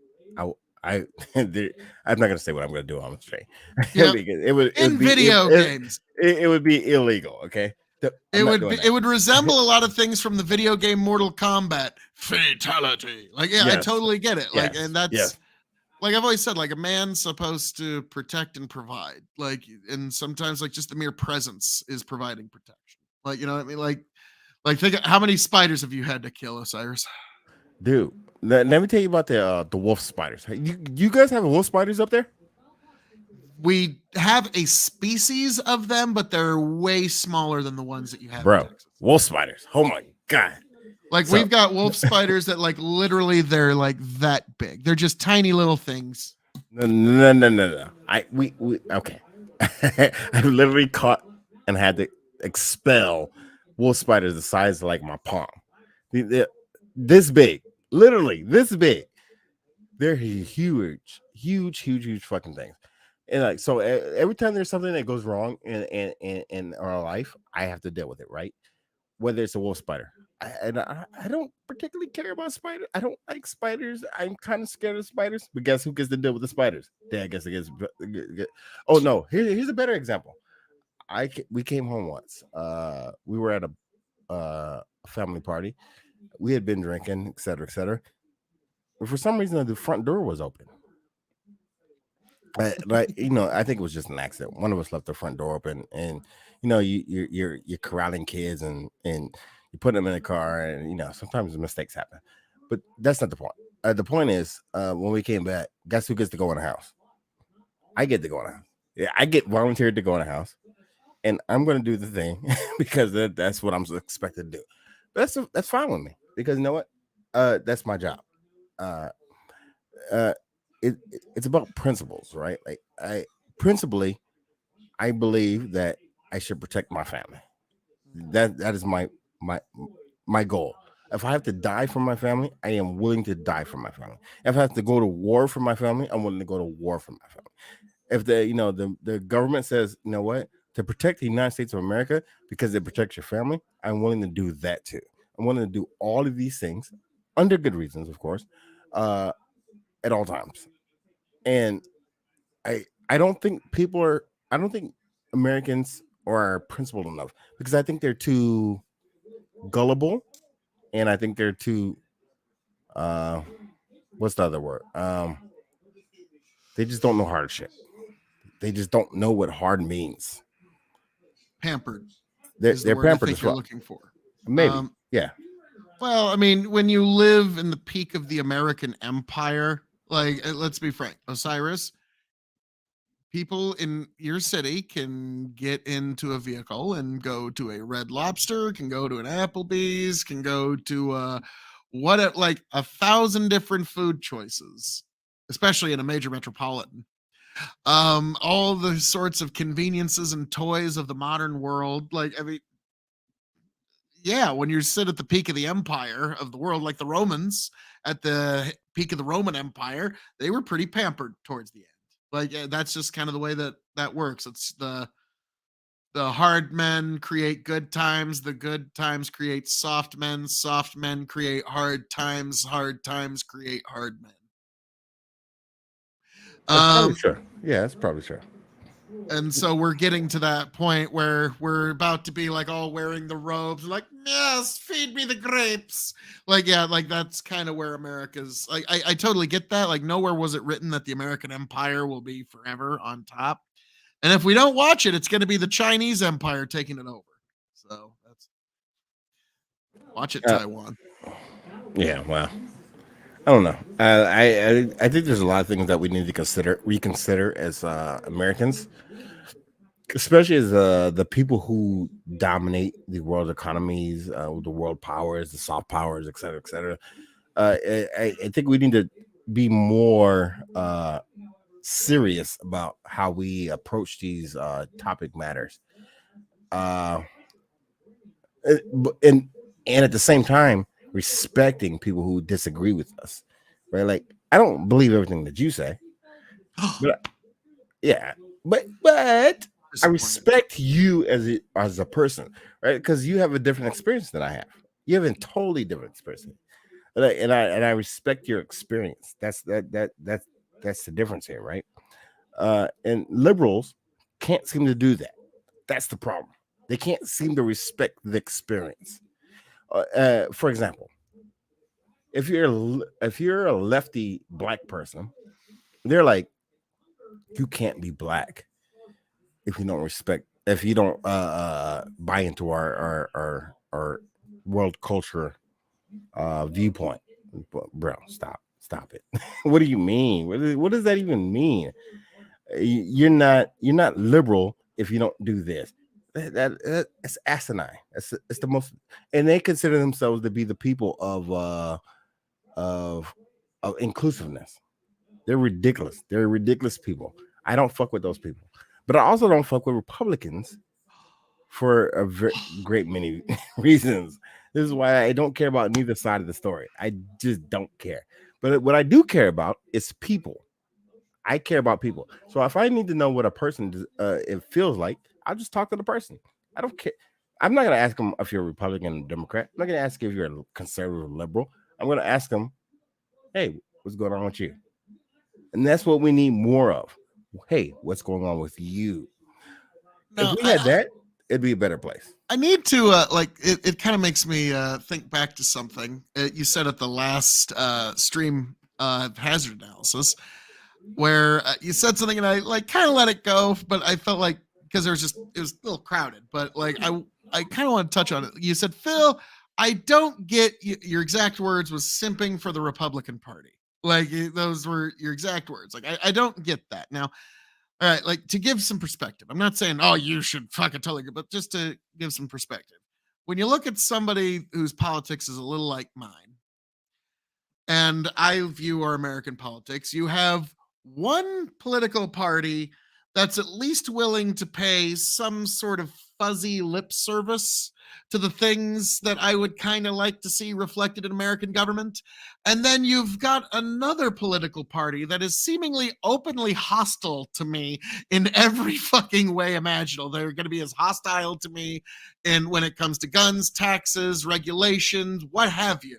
I'm not gonna say what I'm gonna do on the stream. Yep. it would video games. It would be illegal. Okay. It would resemble a lot of things from the video game Mortal Kombat. Fatality. Like, yeah, yes. I totally get it. Like, yes. And that's like I've always said, like a man's supposed to protect and provide. Like, and sometimes like just the mere presence is providing protection. Like, you know what I mean? Like think of, how many spiders have you had to kill, Osiris? Dude, let me tell you about the wolf spiders. You guys have wolf spiders up there? We have a species of them, but they're way smaller than the ones that you have in Texas. Wolf spiders. Oh my God. Like we've got wolf spiders that like literally they're like that big. They're just tiny little things. No. We okay. I literally caught and had to expel wolf spiders the size of like my palm. This big. Literally this big. They're huge fucking things. And like so, every time there's something that goes wrong in our life, I have to deal with it, right? Whether it's a wolf spider, I don't particularly care about spiders. I don't like spiders. I'm kind of scared of spiders. But guess who gets to deal with the spiders? Yeah, I guess it gets. Oh no, here's a better example. We came home once. We were at a family party. We had been drinking, etc. But for some reason, the front door was open. Like I think it was just an accident. One of us left the front door open, and you're corralling kids and you put them in a car, and sometimes mistakes happen. But that's not the point. The point is, when we came back, guess who gets to go in the house? I get to go in the house. Yeah, I get volunteered to go in the house, and I'm going to do the thing because that's what I'm expected to do. But that's fine with me because you know what? That's my job. It's about principles, right? Like I believe that I should protect my family. That is my goal. If I have to die for my family, I am willing to die for my family. If I have to go to war for my family, I'm willing to go to war for my family. If the government says, you know what, to protect the United States of America because it protects your family, I'm willing to do that too. I'm willing to do all of these things under good reasons, of course, at all times. And I don't think Americans are principled enough because I think they're too gullible, and I think they're too what's the other word? They just don't know hardship. They just don't know what hard means. Pampered. They're pampered as you're well. looking for. Maybe. Yeah. Well, I mean, when you live in the peak of the American Empire, like, let's be frank, Osiris, people in your city can get into a vehicle and go to a Red Lobster, can go to an Applebee's, can go to like 1,000 different food choices, especially in a major metropolitan. All the sorts of conveniences and toys of the modern world. Like, I mean, yeah, when you sit at the peak of the empire of the world, like the Romans at the peak of the Roman Empire, they were pretty pampered towards the end. Like, that's just kind of the way that works. It's the hard men create good times, the good times create soft men create hard times create hard men. That's probably true. Yeah, that's probably true. And so we're getting to that point where we're about to be like all wearing the robes, like, yes, feed me the grapes. Like, yeah, like that's kind of where America's like, I totally get that. Like, nowhere was it written that the American Empire will be forever on top. And if we don't watch it, it's going to be the Chinese Empire taking it over. So that's watch it, Taiwan. Yeah, well, I don't know. I think there's a lot of things that we need to reconsider as Americans, especially as the people who dominate the world economies, the world powers, the soft powers, et cetera, et cetera. I think we need to be more serious about how we approach these topic matters. And at the same time, respecting people who disagree with us, right? Like, I don't believe everything that you say, but yeah, but I respect you as a person, right? Because you have a different experience than I have. You have a totally different experience, and I respect your experience. That's the difference here, right? And liberals can't seem to do that. That's the problem. They can't seem to respect the experience. For example, if you're a lefty black person, they're like, you can't be black if you don't buy into our world culture viewpoint. Bro, stop it. What do you mean? What does that even mean? You're not liberal if you don't do this. It's asinine. It's the most, and they consider themselves to be the people of inclusiveness. They're ridiculous. They're ridiculous people. I don't fuck with those people, but I also don't fuck with Republicans for a great many reasons. This is why I don't care about neither side of the story. I just don't care. But what I do care about is people. I care about people. So if I need to know what a person it feels like, I'll just talk to the person. I don't care. I'm not going to ask them if you're a Republican or Democrat. I'm not going to ask if you're a conservative or liberal. I'm going to ask them, hey, what's going on with you? And that's what we need more of. Hey, what's going on with you? If we had that, it'd be a better place. I need to it kind of makes me think back to something you said at the last stream hazard analysis, where you said something and I like kind of let it go, but I felt like because it was a little crowded, but like I kind of want to touch on it. You said, Phil, I don't get your exact words was simping for the Republican Party. Like, those were your exact words. Like, I don't get that. Now, all right, like, to give some perspective, I'm not saying, oh, you should fucking totally, but just to give some perspective. When you look at somebody whose politics is a little like mine, and I view our American politics, you have one political party that's at least willing to pay some sort of fuzzy lip service to the things that I would kind of like to see reflected in American government. And then you've got another political party that is seemingly openly hostile to me in every fucking way imaginable. They're going to be as hostile to me in when it comes to guns, taxes, regulations, what have you.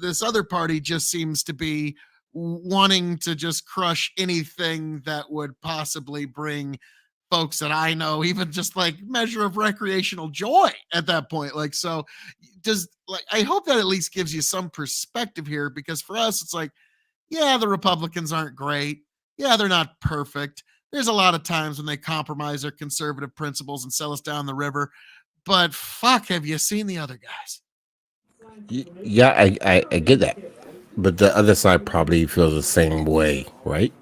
This other party just seems to be wanting to just crush anything that would possibly bring folks that I know even just like measure of recreational joy at that point. Like, so I hope that at least gives you some perspective here, because for us, it's like, yeah, the Republicans aren't great. Yeah, they're not perfect. There's a lot of times when they compromise their conservative principles and sell us down the river. But fuck, have you seen the other guys? Yeah, I get that, but the other side probably feels the same way, right?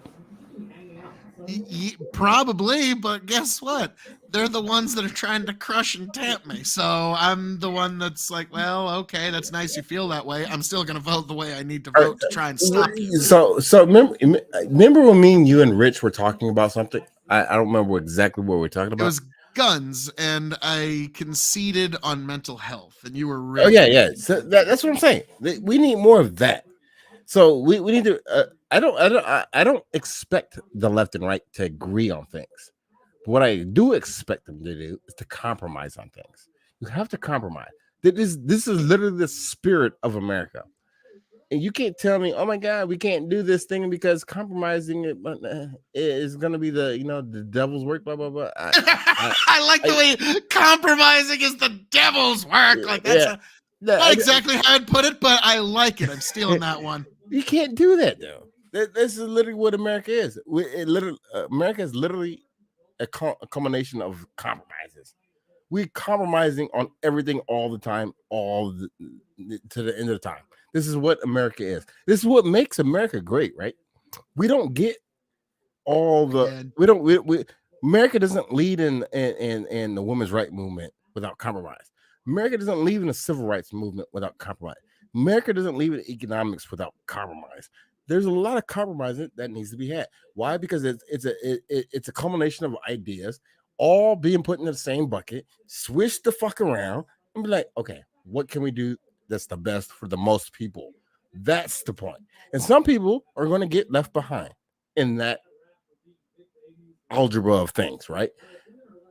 Probably, but guess what? They're the ones that are trying to crush and tamp me. So I'm the one that's like, well, okay, that's nice you feel that way. I'm still going to vote the way I need to vote to try and stop you. So remember when me and you and Rich were talking about something? I don't remember exactly what we were talking It about. was guns, and I conceded on mental health, and you were Oh really yeah. So that's what I'm saying. We need more of that. So we need to. I don't expect the left and right to agree on things. But what I do expect them to do is to compromise on things. You have to compromise. This is literally the spirit of America. And you can't tell me, oh my God, we can't do this thing because compromising it is going to be the devil's work. Blah blah blah. I like the way compromising is the devil's work. Like that's not exactly how I'd put it, but I like it. I'm stealing that one. You can't do that though. This is literally what America is. America is literally a combination of compromises. We're compromising on everything all the time, to the end of the time. This is what America is. This is what makes America great, right? We don't get all the America doesn't lead in the women's right movement without compromise. America doesn't lead in the civil rights movement without compromise. America doesn't lead in economics without compromise. There's a lot of compromise that needs to be had. Why? Because it's a culmination of ideas all being put in the same bucket, swish the fuck around, and be like, okay, what can we do that's the best for the most people? That's the point. And some people are going to get left behind in that algebra of things, right?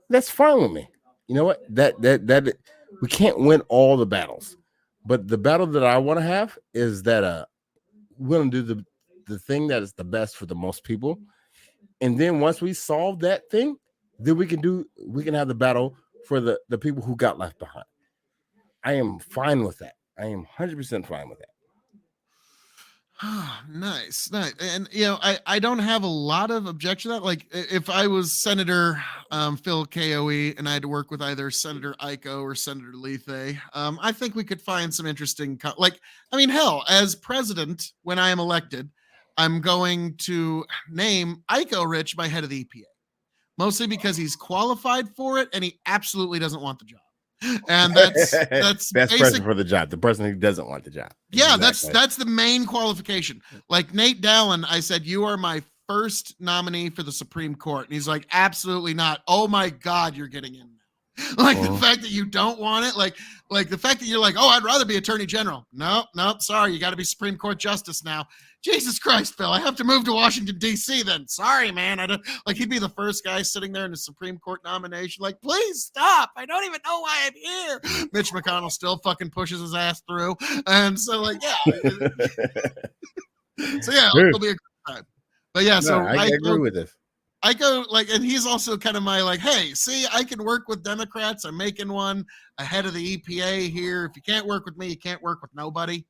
That's fine with me. You know what? That we can't win all the battles, but the battle that I want to have is that we're going to do the thing that is the best for the most people. And then once we solve that thing, then we can have the battle for the people who got left behind. I am fine with that. I am 100% fine with that. Nice. And I don't have a lot of objection to that. Like if I was Senator Phil K.O.E. and I had to work with either Senator Iko or Senator Lethe, I think we could find some interesting hell, as president, when I am elected, I'm going to name Iko Rich my head of the EPA, mostly because he's qualified for it and he absolutely doesn't want the job. And that's person for the job, the person who doesn't want the job. Yeah, exactly. That's the main qualification. Like Nate Dallin, I said, you are my first nominee for the Supreme Court. And he's like, absolutely not. Oh my God, you're getting in now. Like the fact that you don't want it, like the fact that you're like, oh, I'd rather be Attorney General. Nope, sorry, you got to be Supreme Court Justice now. Jesus Christ, Phil, I have to move to Washington, D.C. then. Sorry, man. I don't like he'd be the first guy sitting there in a Supreme Court nomination. Like, please stop. I don't even know why I'm here. Mitch McConnell still fucking pushes his ass through. And so, like, yeah. So, yeah, it'll be a good time. But yeah, so I agree with this. I go and he's also kind of my like, hey, see, I can work with Democrats. I'm making one ahead of the EPA here. If you can't work with me, you can't work with nobody.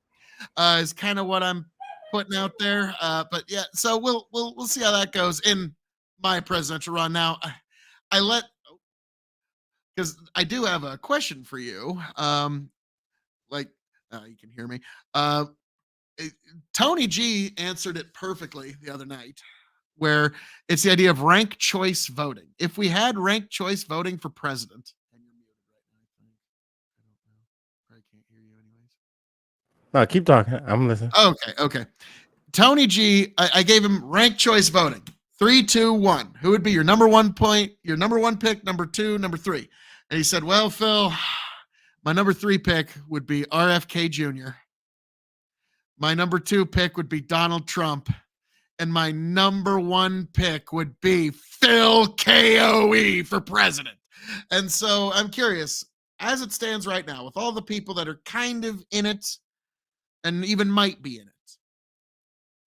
Is kind of what I'm putting out there. But yeah, so we'll see how that goes in my presidential run. Now, because I do have a question for you. You can hear me. Tony G answered it perfectly the other night, where it's the idea of ranked choice voting. If we had ranked choice voting for president, and you're muted right now, I don't know. I can't hear you anyways. No, keep talking. I'm listening. Okay. Tony G, I gave him ranked choice voting. 3, 2, 1. Who would be your number one pick, number 2, number 3? And he said, well, Phil, my number 3 pick would be RFK Jr. My number 2 pick would be Donald Trump. And my number 1 pick would be Phil K.O.E. for president. And so I'm curious, as it stands right now, with all the people that are kind of in it and even might be in it,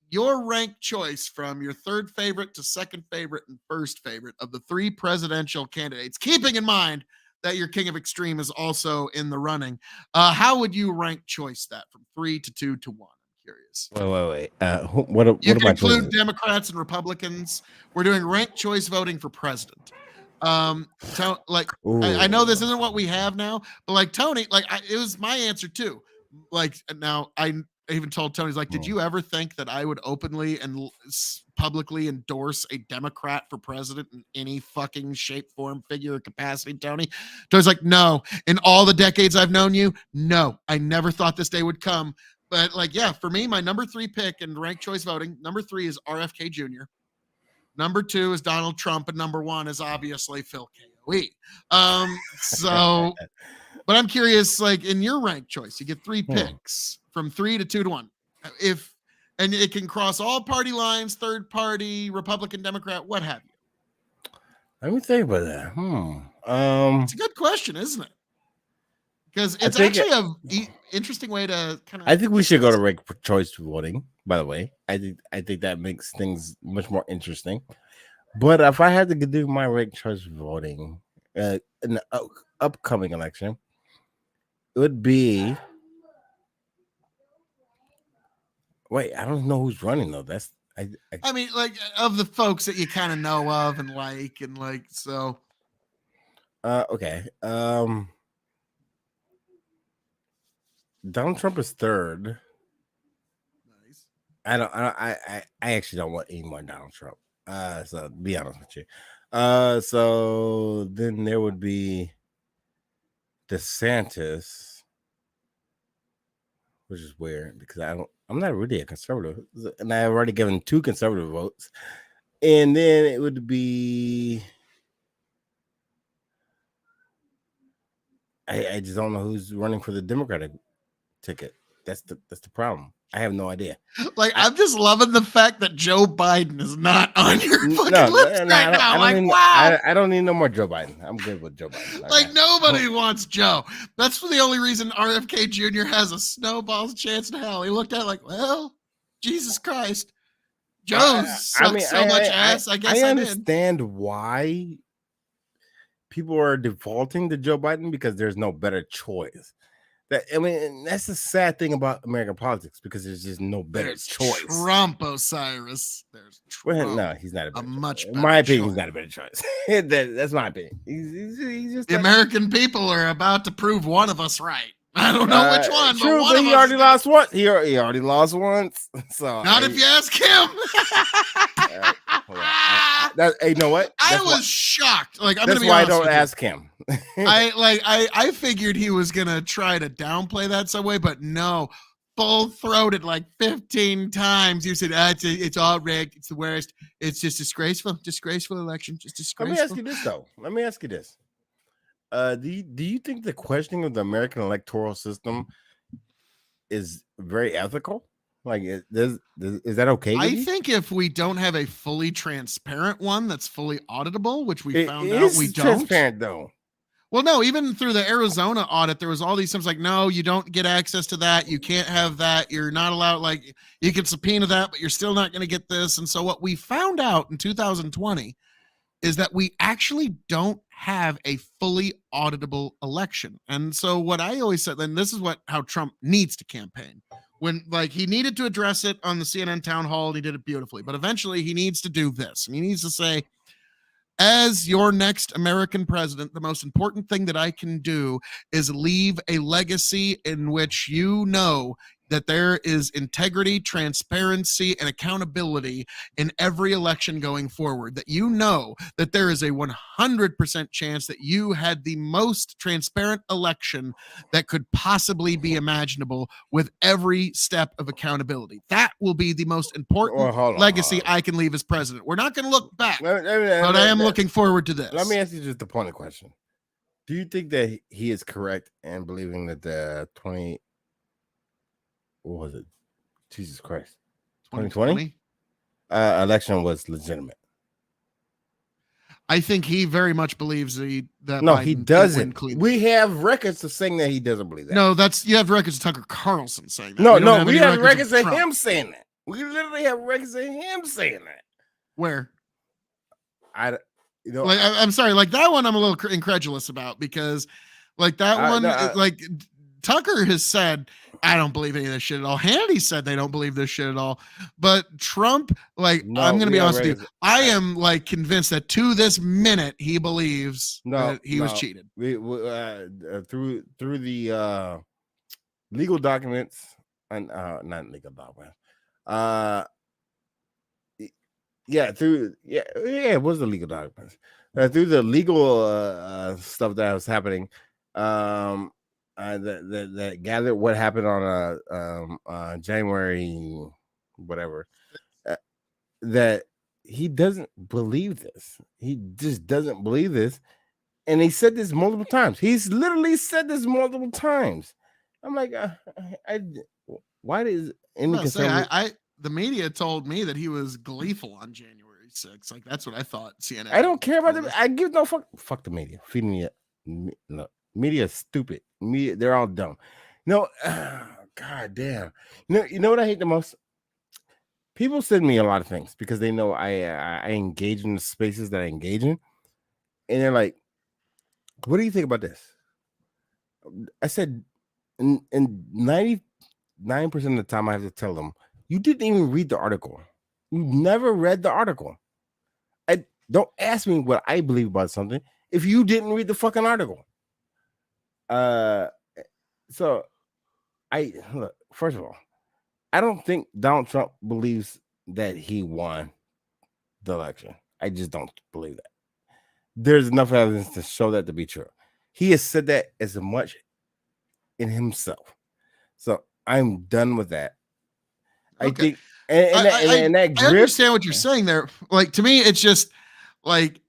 your ranked choice from your 3rd favorite to 2nd favorite and 1st favorite of the 3 presidential candidates, keeping in mind that your King of Extreme is also in the running, how would you rank choice that from 3 to 2 to 1? curious. Wait. What You am can I include choosing? Democrats and Republicans. We're doing ranked choice voting for president. Like I know this isn't what we have now, but like Tony, like it was my answer too. Like now I even told Tony's like, did you ever think that I would openly and publicly endorse a Democrat for president in any fucking shape, form, figure, or capacity, Tony? Tony's like, no. In all the decades I've known you, no. I never thought this day would come. But like, yeah, for me, my number 3 pick in ranked choice voting, number 3 is RFK Jr. Number 2 is Donald Trump, and number 1 is obviously Phil K.O.E. So, but I'm curious, like in your ranked choice, you get 3 picks from 3 to 2 to 1. And it can cross all party lines, third party, Republican, Democrat, what have you. Let me think about that. It's a good question, isn't it? Because it's actually an interesting way to kind of. I think we should go to ranked choice voting. By the way, I think that makes things much more interesting. But if I had to do my ranked choice voting in the upcoming election, it would be. Wait, I don't know who's running though. That's I mean, like of the folks that you kind of know of and like so. Okay. Donald Trump is third. Nice. I actually don't want any more Donald Trump. So to be honest with you. So then there would be DeSantis, which is weird because I'm not really a conservative, and I've already given 2 conservative votes. And then it would be I just don't know who's running for the Democratic ticket. That's the problem. I have no idea. Like I'm just loving the fact that Joe Biden is not on your fucking list right now. Wow. I don't need no more Joe Biden. I'm good with Joe Biden. Like nobody wants Joe. That's the only reason RFK Jr. has a snowball's chance in hell. He looked at it like, well, Jesus Christ, Joe's so much ass. I guess I understand why people are defaulting to Joe Biden because there's no better choice. That's the sad thing about American politics because there's just no better choice. Trump, Osiris. There's Trump. Well, no, he's not a much better. In my opinion, he's not a better choice. That's my opinion. He's just the American people are about to prove one of us right. I don't know which one. True, but he already lost once. He already lost once. So not if you ask him. You know what? I was shocked. Like that's why I don't ask him. I figured he was gonna try to downplay that some way, but no, full throated like 15 times. You said it's all rigged. It's the worst. It's just disgraceful election. Just disgraceful. Let me ask you this though. Do you think the questioning of the American electoral system is very ethical? Like, is that okay? I think if we don't have a fully transparent one that's fully auditable, which we found out we don't. Transparent though. Well, no, even through the Arizona audit, there was all these things like, no, you don't get access to that. You can't have that. You're not allowed, like, you can subpoena that, but you're still not going to get this. And so what we found out in 2020 is that we actually don't have a fully auditable election. And so what I always said, and this is how Trump needs to campaign. When like he needed to address it on the CNN town hall, and he did it beautifully, but eventually he needs to do this. And he needs to say, as your next American president, the most important thing that I can do is leave a legacy in which you know that there is integrity, transparency, and accountability in every election going forward. That you know that there is a 100% chance that you had the most transparent election that could possibly be imaginable with every step of accountability. That will be the most important legacy I can leave as president. We're not going to look back, but I am looking forward to this. Let me ask you just a point of question. Do you think that he is correct in believing that the what was it? Jesus Christ. 2020 election was legitimate? I think he very much believes that no, Biden he doesn't. We have records of saying that he doesn't believe that. No, you have records of Tucker Carlson saying that. No, we have records of him saying that. We literally have records of him saying that. Where? I'm sorry, like that one I'm a little incredulous about because like that one like Tucker has said, I don't believe any of this shit at all. Hannity said they don't believe this shit at all. But Trump, like, No, I'm going to we be honest with already- you. I am like convinced that to this minute he believes that he was cheated. We through the legal documents and not legal documents. It was the legal documents. Through the legal stuff that was happening, that gathered what happened on January, whatever. That he doesn't believe this. He just doesn't believe this, and he said this multiple times. He's literally said this multiple times. I'm like, why does any conservative? The media told me that he was gleeful on January 6th. Like, that's what I thought. CNN. I don't care about them. I give no fuck. Fuck the media. Feeding me. No, media is stupid. Media, they're all dumb. No, god damn. You know what I hate the most? People send me a lot of things because they know I engage in the spaces that I engage in, and they're like, "What do you think about this?" I said, and 99% of the time I have to tell them, "You didn't even read the article. You never read the article. Don't ask me what I believe about something if you didn't read the fucking article." So look, first of all, I don't think Donald Trump believes that he won the election. I just don't believe that. There's enough evidence to show that to be true. He has said that as much in himself. So I'm done with that. Okay. I think, and that grip, I understand what you're saying there. Like, to me, it's just like,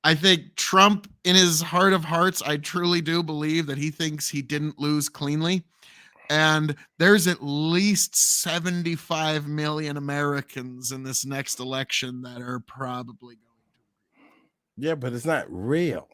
I think Trump, in his heart of hearts, I truly do believe that he thinks he didn't lose cleanly. And there's at least 75 million Americans in this next election that are probably going to. Yeah, but it's not real.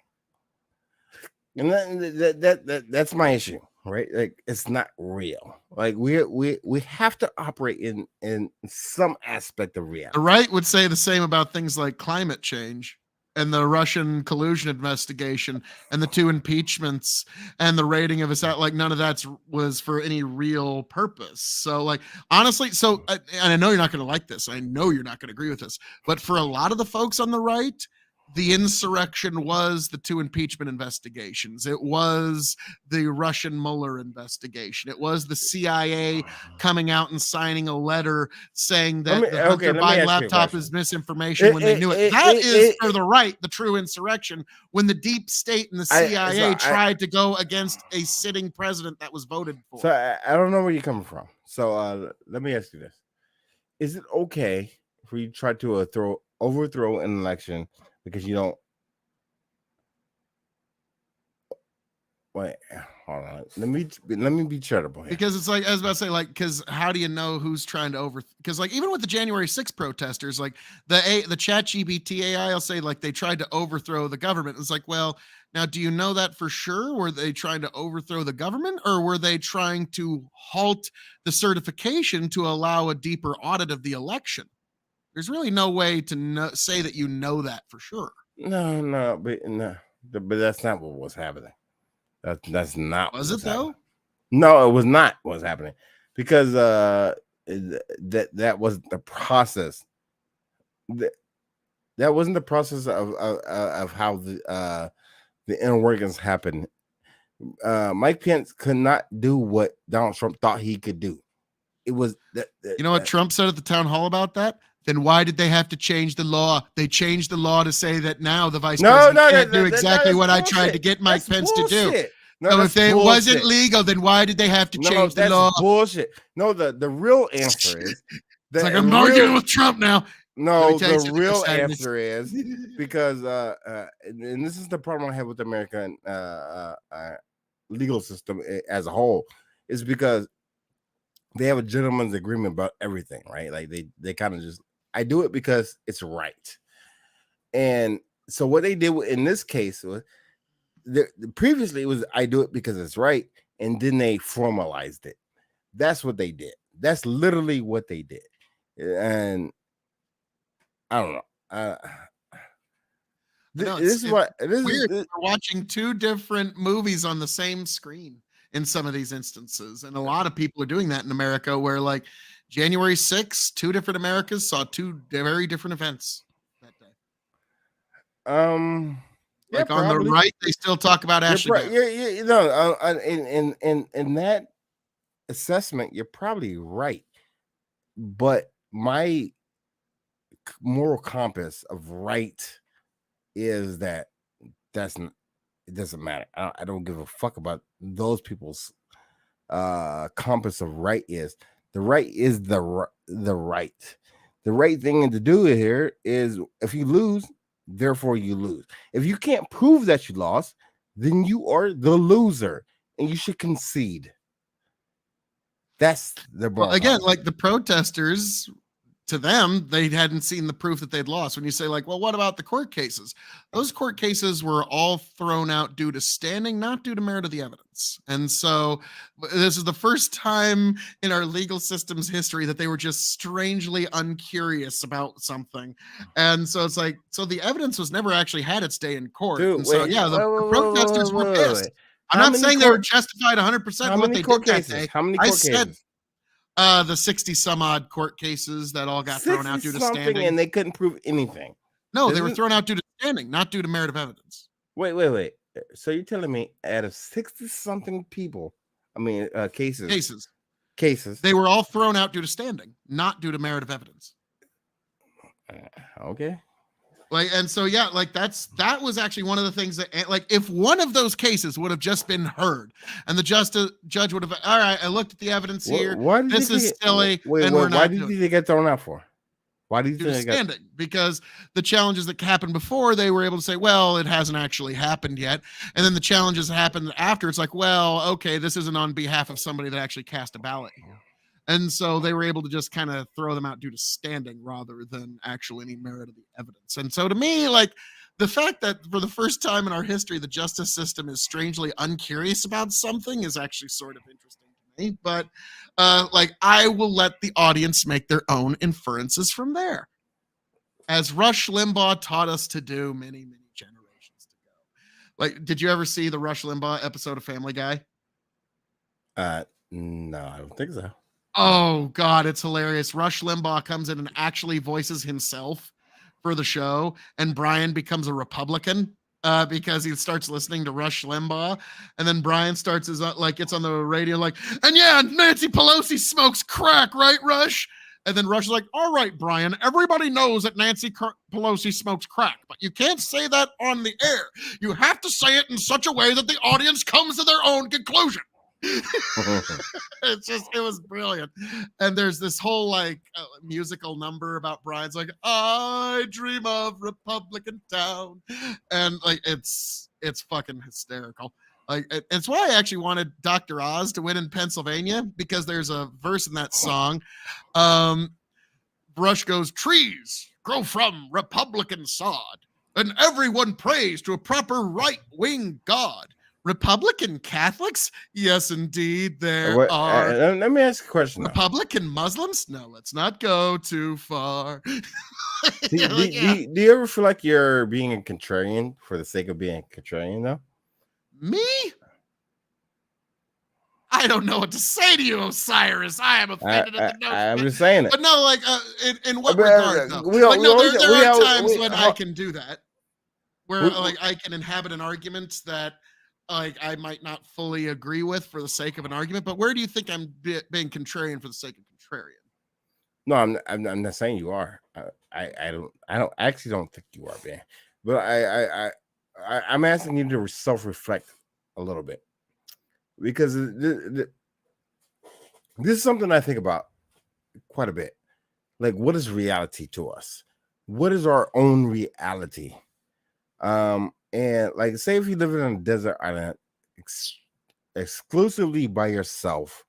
And that's my issue, right? Like, it's not real. Like, we have to operate in some aspect of reality. The right would say the same about things like climate change and the Russian collusion investigation and the 2 impeachments and the rating of us out. Like, none of that was for any real purpose. So, like, honestly, and I know you're not going to like this. I know you're not going to agree with this, but for a lot of the folks on the right, the insurrection was the 2 impeachment investigations. It was the Russian Mueller investigation. It was the CIA coming out and signing a letter saying that the Hunter Biden laptop is misinformation when they knew it. That is for the right, the true insurrection, when the deep state and the CIA tried to go against a sitting president that was voted for. So I don't know where you're coming from. So let me ask you this. Is it okay for you to try to overthrow an election because you don't? Wait, hold on. Let me be charitable here. Because it's like, I was about to say, like, because how do you know who's trying to because, like, even with the January 6th protesters, like the ChatGPT AI will say, like, they tried to overthrow the government. It's like, well, now, do you know that for sure? Were they trying to overthrow the government, or were they trying to halt the certification to allow a deeper audit of the election? There's really no way to say that you know that for sure. No, but that's not what was happening. That's not. Was it though? No, it was not what's happening, because that was the process. That wasn't the process of how the inner workings happened. Mike Pence could not do what Donald Trump thought he could do. It was you know what Trump said at the town hall about that? Then why did they have to change the law? They changed the law to say that now the vice president can't do exactly what I tried to get Mike Pence to do. So if it wasn't legal, then why did they have to change the law? Bullshit. No, the real answer is it's like, I'm arguing with Trump now. No, the real answer is because and this is the problem I have with the American legal system as a whole, is because they have a gentleman's agreement about everything, right? Like they kind of just, I do it because it's right. And so what they did in this case was, previously it was, I do it because it's right, and then they formalized it. That's what they did. That's literally what they did. And I don't know. This is weird. We're watching 2 different movies on the same screen. in some of these instances. And a lot of people are doing that in America, where like January 6th, 2 different Americas saw 2 very different events that day. Yeah, Like on the probably. right, they still talk about Ashley Babbitt. You know, in that assessment, you're probably right. But my moral compass of right is that it doesn't matter. I don't give a fuck about those people's compass of right. Is the right is the right. The right thing to do here is, if you lose, therefore you lose. If you can't prove that you lost, then you are the loser and you should concede. That's the Well, again, like the protesters, to them, they hadn't seen the proof that they'd lost. When you say, like, well, what about the court cases? Those court cases were all thrown out due to standing, not due to merit of the evidence. And so this is the first time in our legal system's history that they were just strangely uncurious about something. And so it's like, so the evidence was never actually had its day in court. Dude, and so, wait, yeah, the wait, protesters were pissed. I'm How not many saying they were court- justified 100% How in what many they court did that cases? day. How many I court said cases? the 60 some odd court cases that all got thrown out due to 60-something, standing. and they couldn't prove anything. No, they were thrown out due to standing, not due to merit of evidence. Wait. So you're telling me out of 60-something people, cases, they were all thrown out due to standing, not due to merit of evidence. Okay. Like, and so, yeah, like that was actually one of the things that, like, if one of those cases would have just been heard and the judge would have, all right, I looked at the evidence here. This is silly. And we're not. Why did they get thrown out for? Why do you think standing? Because the challenges that happened before, they were able to say, well, it hasn't actually happened yet. And then the challenges that happened after, it's like, well, okay, this isn't on behalf of somebody that actually cast a ballot here. And so they were able to just kind of throw them out due to standing rather than actual any merit of the evidence. And so to me, like, the fact that for the first time in our history, the justice system is strangely uncurious about something is actually sort of interesting to me. But like, I will let the audience make their own inferences from there, as Rush Limbaugh taught us to do many, many generations ago. Like, did you ever see the Rush Limbaugh episode of Family Guy? No, I don't think so. Oh God, it's hilarious. Rush Limbaugh comes in and actually voices himself for the show, and Brian becomes a Republican because he starts listening to Rush Limbaugh, and then Brian starts his like, gets on the radio like, and yeah, Nancy Pelosi smokes crack, right, Rush? And then Rush is like, all right, Brian, everybody knows that Nancy Pelosi smokes crack, but you can't say that on the air. You have to say it in such a way that the audience comes to their own conclusion. It was brilliant. And there's this whole like musical number about Brian's like, I dream of Republican town, and like it's fucking hysterical. Like, it's why I actually wanted Dr. Oz to win in Pennsylvania, because there's a verse in that song. Rush goes, trees grow from Republican sod, and everyone prays to a proper right-wing God. Republican Catholics? Yes, indeed, there are. Let me ask a question. Republican Muslims? No, let's not go too far. Do you ever feel like you're being a contrarian for the sake of being a contrarian, though? Me? I don't know what to say to you, Osiris. I am offended at the notion. I'm just saying it. But no, like, in what regard, though? There are times when I can do that, where like I can inhabit an argument that like I might not fully agree with for the sake of an argument. But where do you think I'm being contrarian for the sake of contrarian? No, I'm not saying you are. I actually don't think you are, man. But I'm asking you to self-reflect a little bit, because this is something I think about quite a bit. Like, what is reality to us? What is our own reality? And like, say if you live in a desert island exclusively by yourself,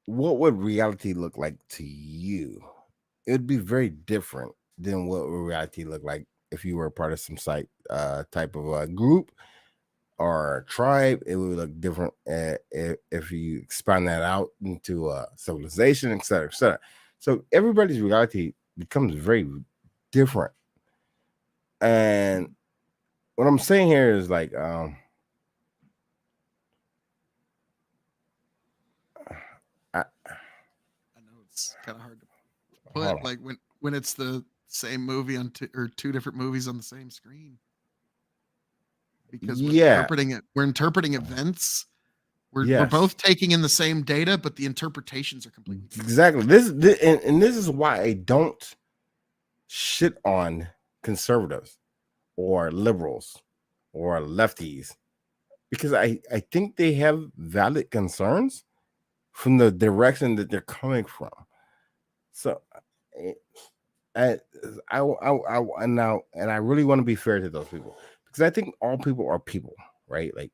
what would reality look like to you? It would be very different than what would reality look like if you were a part of some type of a group or a tribe. It would look different if you expand that out into a civilization, etc., etc. So everybody's reality becomes very different. And what I'm saying here is like, it's kind of hard to Hold on. put, like when it's the same movie on two different movies on the same screen, because Yeah. we're interpreting events. We're Yes. both taking in the same data, but the interpretations are completely different. Exactly. This is why I don't shit on conservatives or liberals or lefties, because I think they have valid concerns from the direction that they're coming from. So I really want to be fair to those people, because I think all people are people, right? Like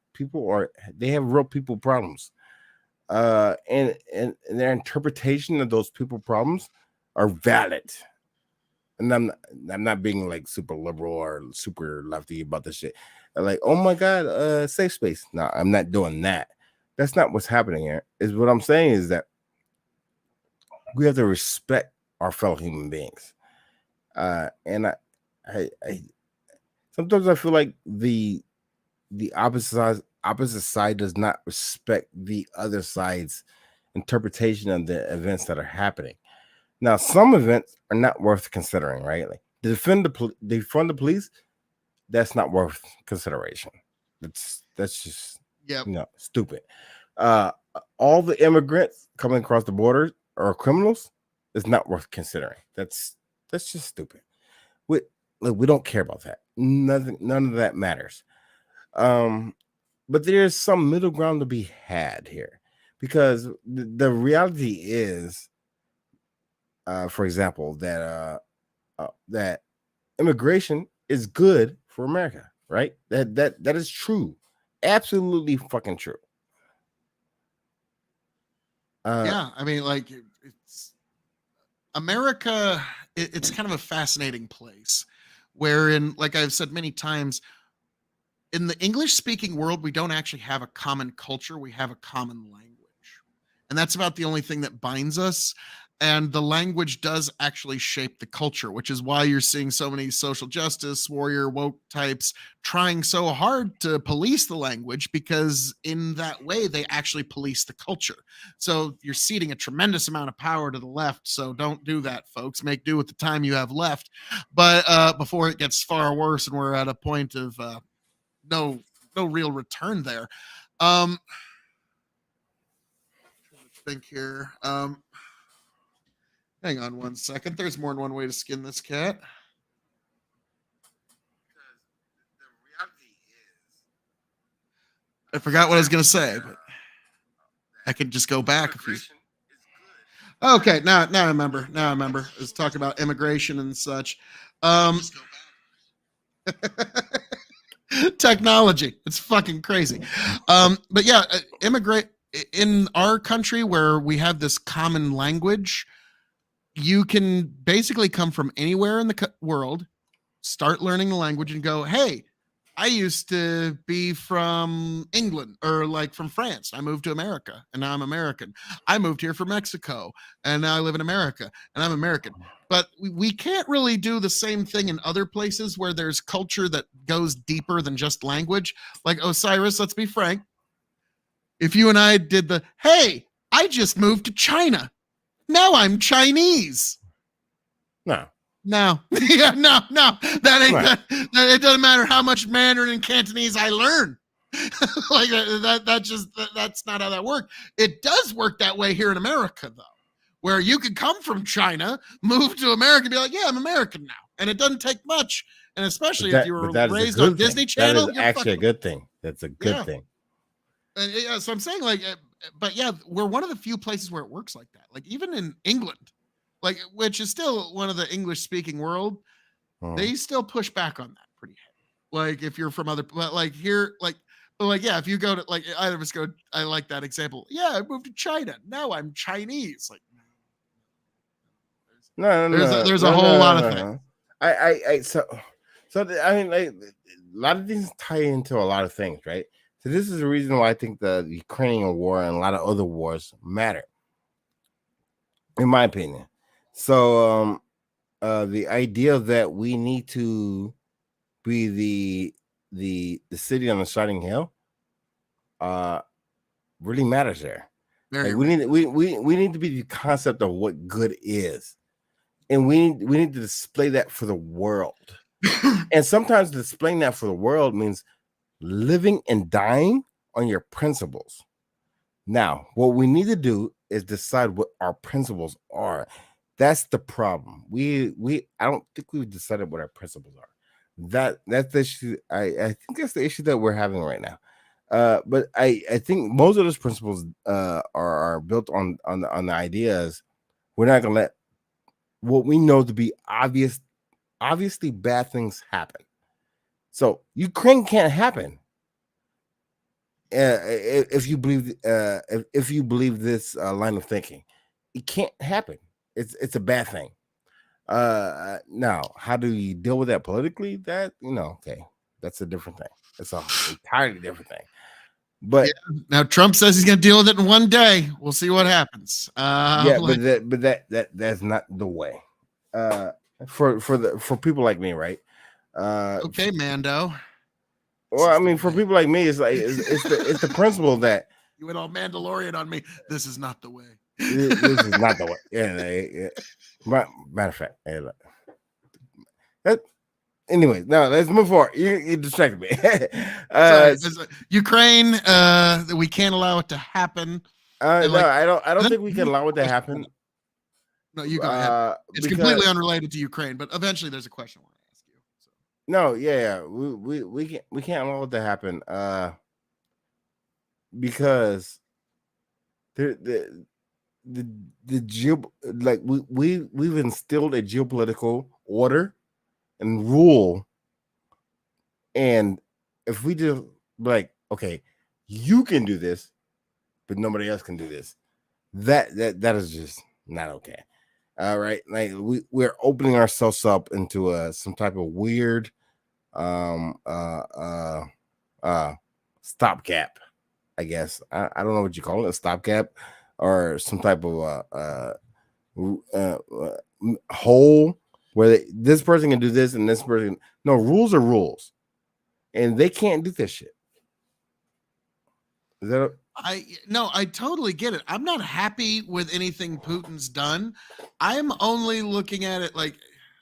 they have real people problems. And their interpretation of those people problems are valid. And I'm not being like super liberal or super lefty about this shit. Like, oh my god, safe space. No, I'm not doing that. That's not what's happening here. Is what I'm saying is that we have to respect our fellow human beings. And I sometimes I feel like the opposite side does not respect the other side's interpretation of the events that are happening. Now, some events are not worth considering, right? Like defund the police, that's not worth consideration. That's just stupid. All the immigrants coming across the border are criminals is not worth considering. That's just stupid. We don't care about that. None of that matters. But there's some middle ground to be had here, because the reality is, for example, that immigration is good for America, right? That is true, absolutely fucking true. Yeah, I mean, like it's America. It's kind of a fascinating place, wherein, like I've said many times, in the English speaking world, we don't actually have a common culture. We have a common language. And that's about the only thing that binds us. And the language does actually shape the culture, which is why you're seeing so many social justice warrior woke types trying so hard to police the language, because in that way they actually police the culture. So you're ceding a tremendous amount of power to the left. So don't do that, folks. Make do with the time you have left. But before it gets far worse and we're at a point of no real return there. Trying to think here. Hang on one second. There's more than one way to skin this cat. I forgot what I was going to say, but I could just go back a few. Okay, now I remember. Now I remember. I was talking about immigration and such. Technology. It's fucking crazy. But yeah, immigrate in our country where we have this common language. You can basically come from anywhere in the world, start learning the language, and go, hey, I used to be from England or like from France. I moved to America and now I'm American. I moved here from Mexico and now I live in America and I'm American. But we can't really do the same thing in other places where there's culture that goes deeper than just language. Like Osiris, let's be frank. If you and I did hey, I just moved to China. Now I'm Chinese. No. Yeah, no. That ain't right. It doesn't matter how much Mandarin and Cantonese I learn. Like that's not how that works. It does work that way here in America, though, where you could come from China, move to America, and be like, yeah, I'm American now. And it doesn't take much. And especially if you were raised on Disney Channel. That is actually a good thing. That's a good thing. And yeah, so I'm saying, like, but yeah, we're one of the few places where it works like that. Like even in England, like, which is still one of the English speaking world, they still push back on that pretty heavy. Like if you're from other, like here, like yeah, if you go to like either of us go, I like that example. Yeah, I moved to China. Now I'm Chinese. Like there's a whole lot of things. I mean, like a lot of things tie into a lot of things, right? So this is the reason why I think the Ukrainian war and a lot of other wars matter, in my opinion. So the idea that we need to be the city on the shining hill really matters there. Like we need to be the concept of what good is, and we need to display that for the world. And sometimes displaying that for the world means living and dying on your principles. Now, what we need to do is decide what our principles are. That's the problem. I don't think we've decided what our principles are. That's the issue. I think that's the issue that we're having right now. But I think most of those principles are built on the ideas we're not gonna let what we know to be obviously bad things happen. So Ukraine can't happen if you believe if you believe this line of thinking. It can't happen. It's a bad thing. Now, how do you deal with that politically? That okay, that's a different thing. It's an entirely different thing. But now Trump says he's going to deal with it in one day. We'll see what happens. But that's not the way. For people like me, right? Okay, Mando. Well, I mean, for people like me, it's like it's the principle that you went all Mandalorian on me. This is not the way. This is not the way. Yeah. Matter of fact, anyway, now let's move forward. You distracted me. Ukraine, we can't allow it to happen. No, I don't think we can allow it to happen. No, you go ahead. It's completely unrelated to Ukraine, but eventually there's a question I want to ask you. So. No, yeah, we can't allow it to happen. Because the we've instilled a geopolitical order and rule, and if we just like, okay, you can do this, but nobody else can do this, that is just not okay. All right, like we're opening ourselves up into some type of weird stopgap, I guess. I don't know what you call it, a stopgap or some type of hole where this person can do this and this person. No, rules are rules, and they can't do this shit. Is that I totally get it. I'm not happy with anything Putin's done. I'm only looking at it like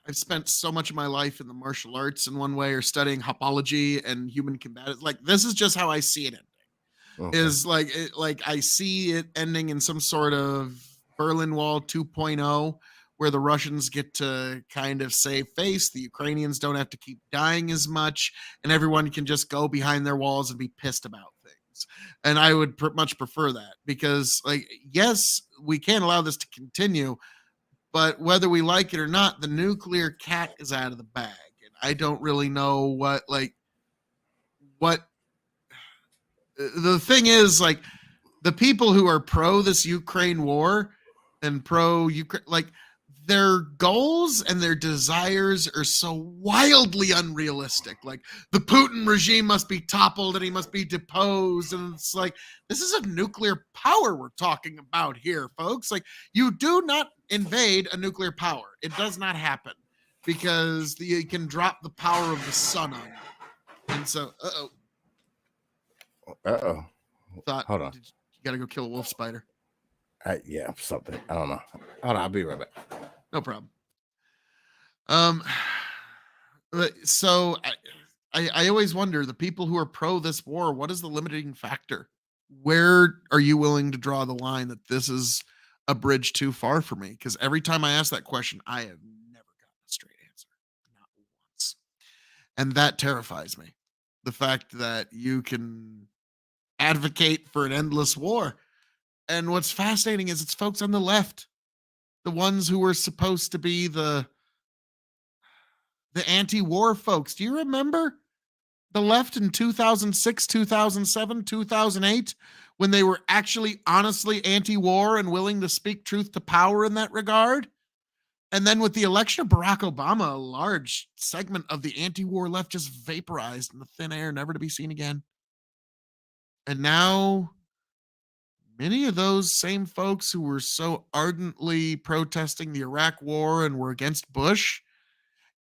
I've spent so much of my life in the martial arts in one way or studying hopology and human combat. Like this is just how I see it ending. Okay. Is like I see it ending in some sort of Berlin Wall 2.0 where the Russians get to kind of save face, the Ukrainians don't have to keep dying as much, and everyone can just go behind their walls and be pissed about things. And I would much prefer that because, like, yes, we can't allow this to continue, but whether we like it or not, the nuclear cat is out of the bag. And I don't really know what the thing is, like, the people who are pro this Ukraine war and pro Ukraine, like, their goals and their desires are so wildly unrealistic. Like, the Putin regime must be toppled and he must be deposed. And it's like, this is a nuclear power we're talking about here, folks. Like, you do not invade a nuclear power. It does not happen because you can drop the power of the sun on you. And so, hold on. You got to go kill a wolf spider. Yeah, something. I don't know. Hold on, I'll be right back. No problem. So I always wonder, the people who are pro this war, what is the limiting factor? Where are you willing to draw the line that this is a bridge too far for me? Because every time I ask that question, I have never gotten a straight answer. Not once. And that terrifies me. The fact that you can advocate for an endless war. And what's fascinating is it's folks on the left, the ones who were supposed to be the anti-war folks. Do you remember the left in 2006, 2007, 2008, when they were actually honestly anti-war and willing to speak truth to power in that regard? And then with the election of Barack Obama, a large segment of the anti-war left just vaporized in the thin air, never to be seen again. And now many of those same folks who were so ardently protesting the Iraq war and were against Bush,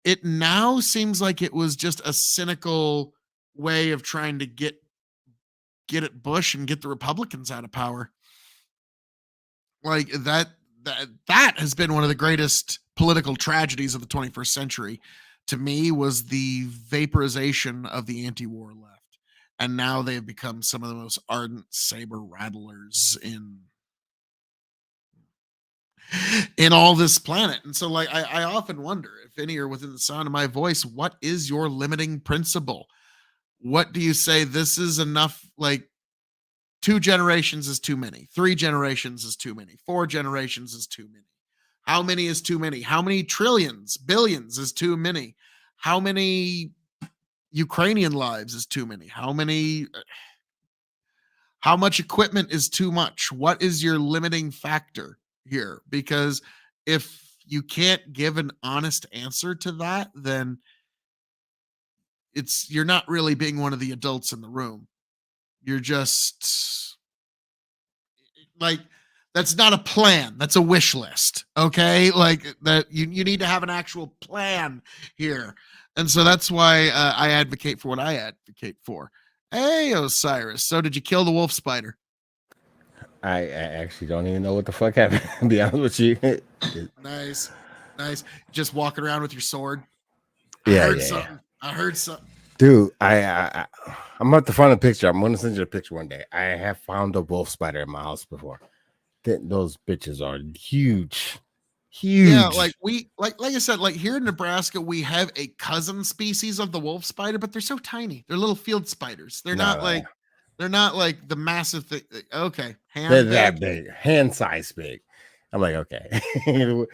it now seems like it was just a cynical way of trying to get at Bush and get the Republicans out of power. like that has been one of the greatest political tragedies of the 21st century to me, was the vaporization of the anti-war left. And now they've become some of the most ardent saber rattlers in all this planet. And so like I often wonder, if any are within the sound of my voice, what is your limiting principle? What do you say, this is enough? Like, 2 generations is too many, 3 generations is too many, 4 generations is too many. How many is too many? How many trillions, billions is too many? How many Ukrainian lives is too many? How much equipment is too much? What is your limiting factor here? Because if you can't give an honest answer to that, then you're not really being one of the adults in the room. You're just like, that's not a plan, that's a wish list. Okay, like that, you need to have an actual plan here. And so that's why I advocate for what I advocate for. Hey, Osiris, so did you kill the wolf spider? I actually don't even know what the fuck happened, to be honest with you. Nice. Just walking around with your sword. Yeah. I heard something. Dude, I'm about to find a picture. I'm gonna send you a picture one day. I have found a wolf spider in my house before. Those bitches are huge. Yeah, like I said, like here in Nebraska, we have a cousin species of the wolf spider, but they're so tiny. They're little field spiders. They're not like the massive thing. Okay, they're that big, hand size big. I'm like, okay.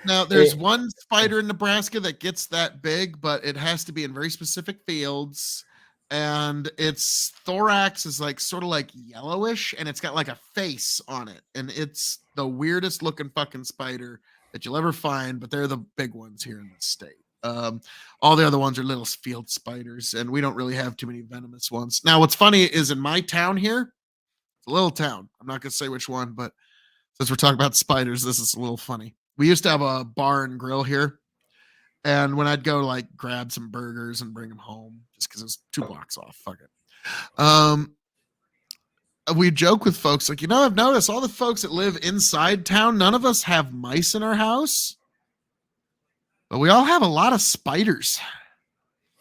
Now there's one spider in Nebraska that gets that big, but it has to be in very specific fields, and its thorax is like sort of like yellowish, and it's got like a face on it, and it's the weirdest looking fucking spider that you'll ever find. But they're the big ones here in the state. All the other ones are little field spiders, and we don't really have too many venomous ones. Now, what's funny is in my town here, it's a little town. I'm not gonna say which one, but since we're talking about spiders, this is a little funny. We used to have a bar and grill here, and when I'd go like grab some burgers and bring them home, just because it was 2 blocks off, fuck it. We joke with folks like, I've noticed all the folks that live inside town, none of us have mice in our house, but we all have a lot of spiders.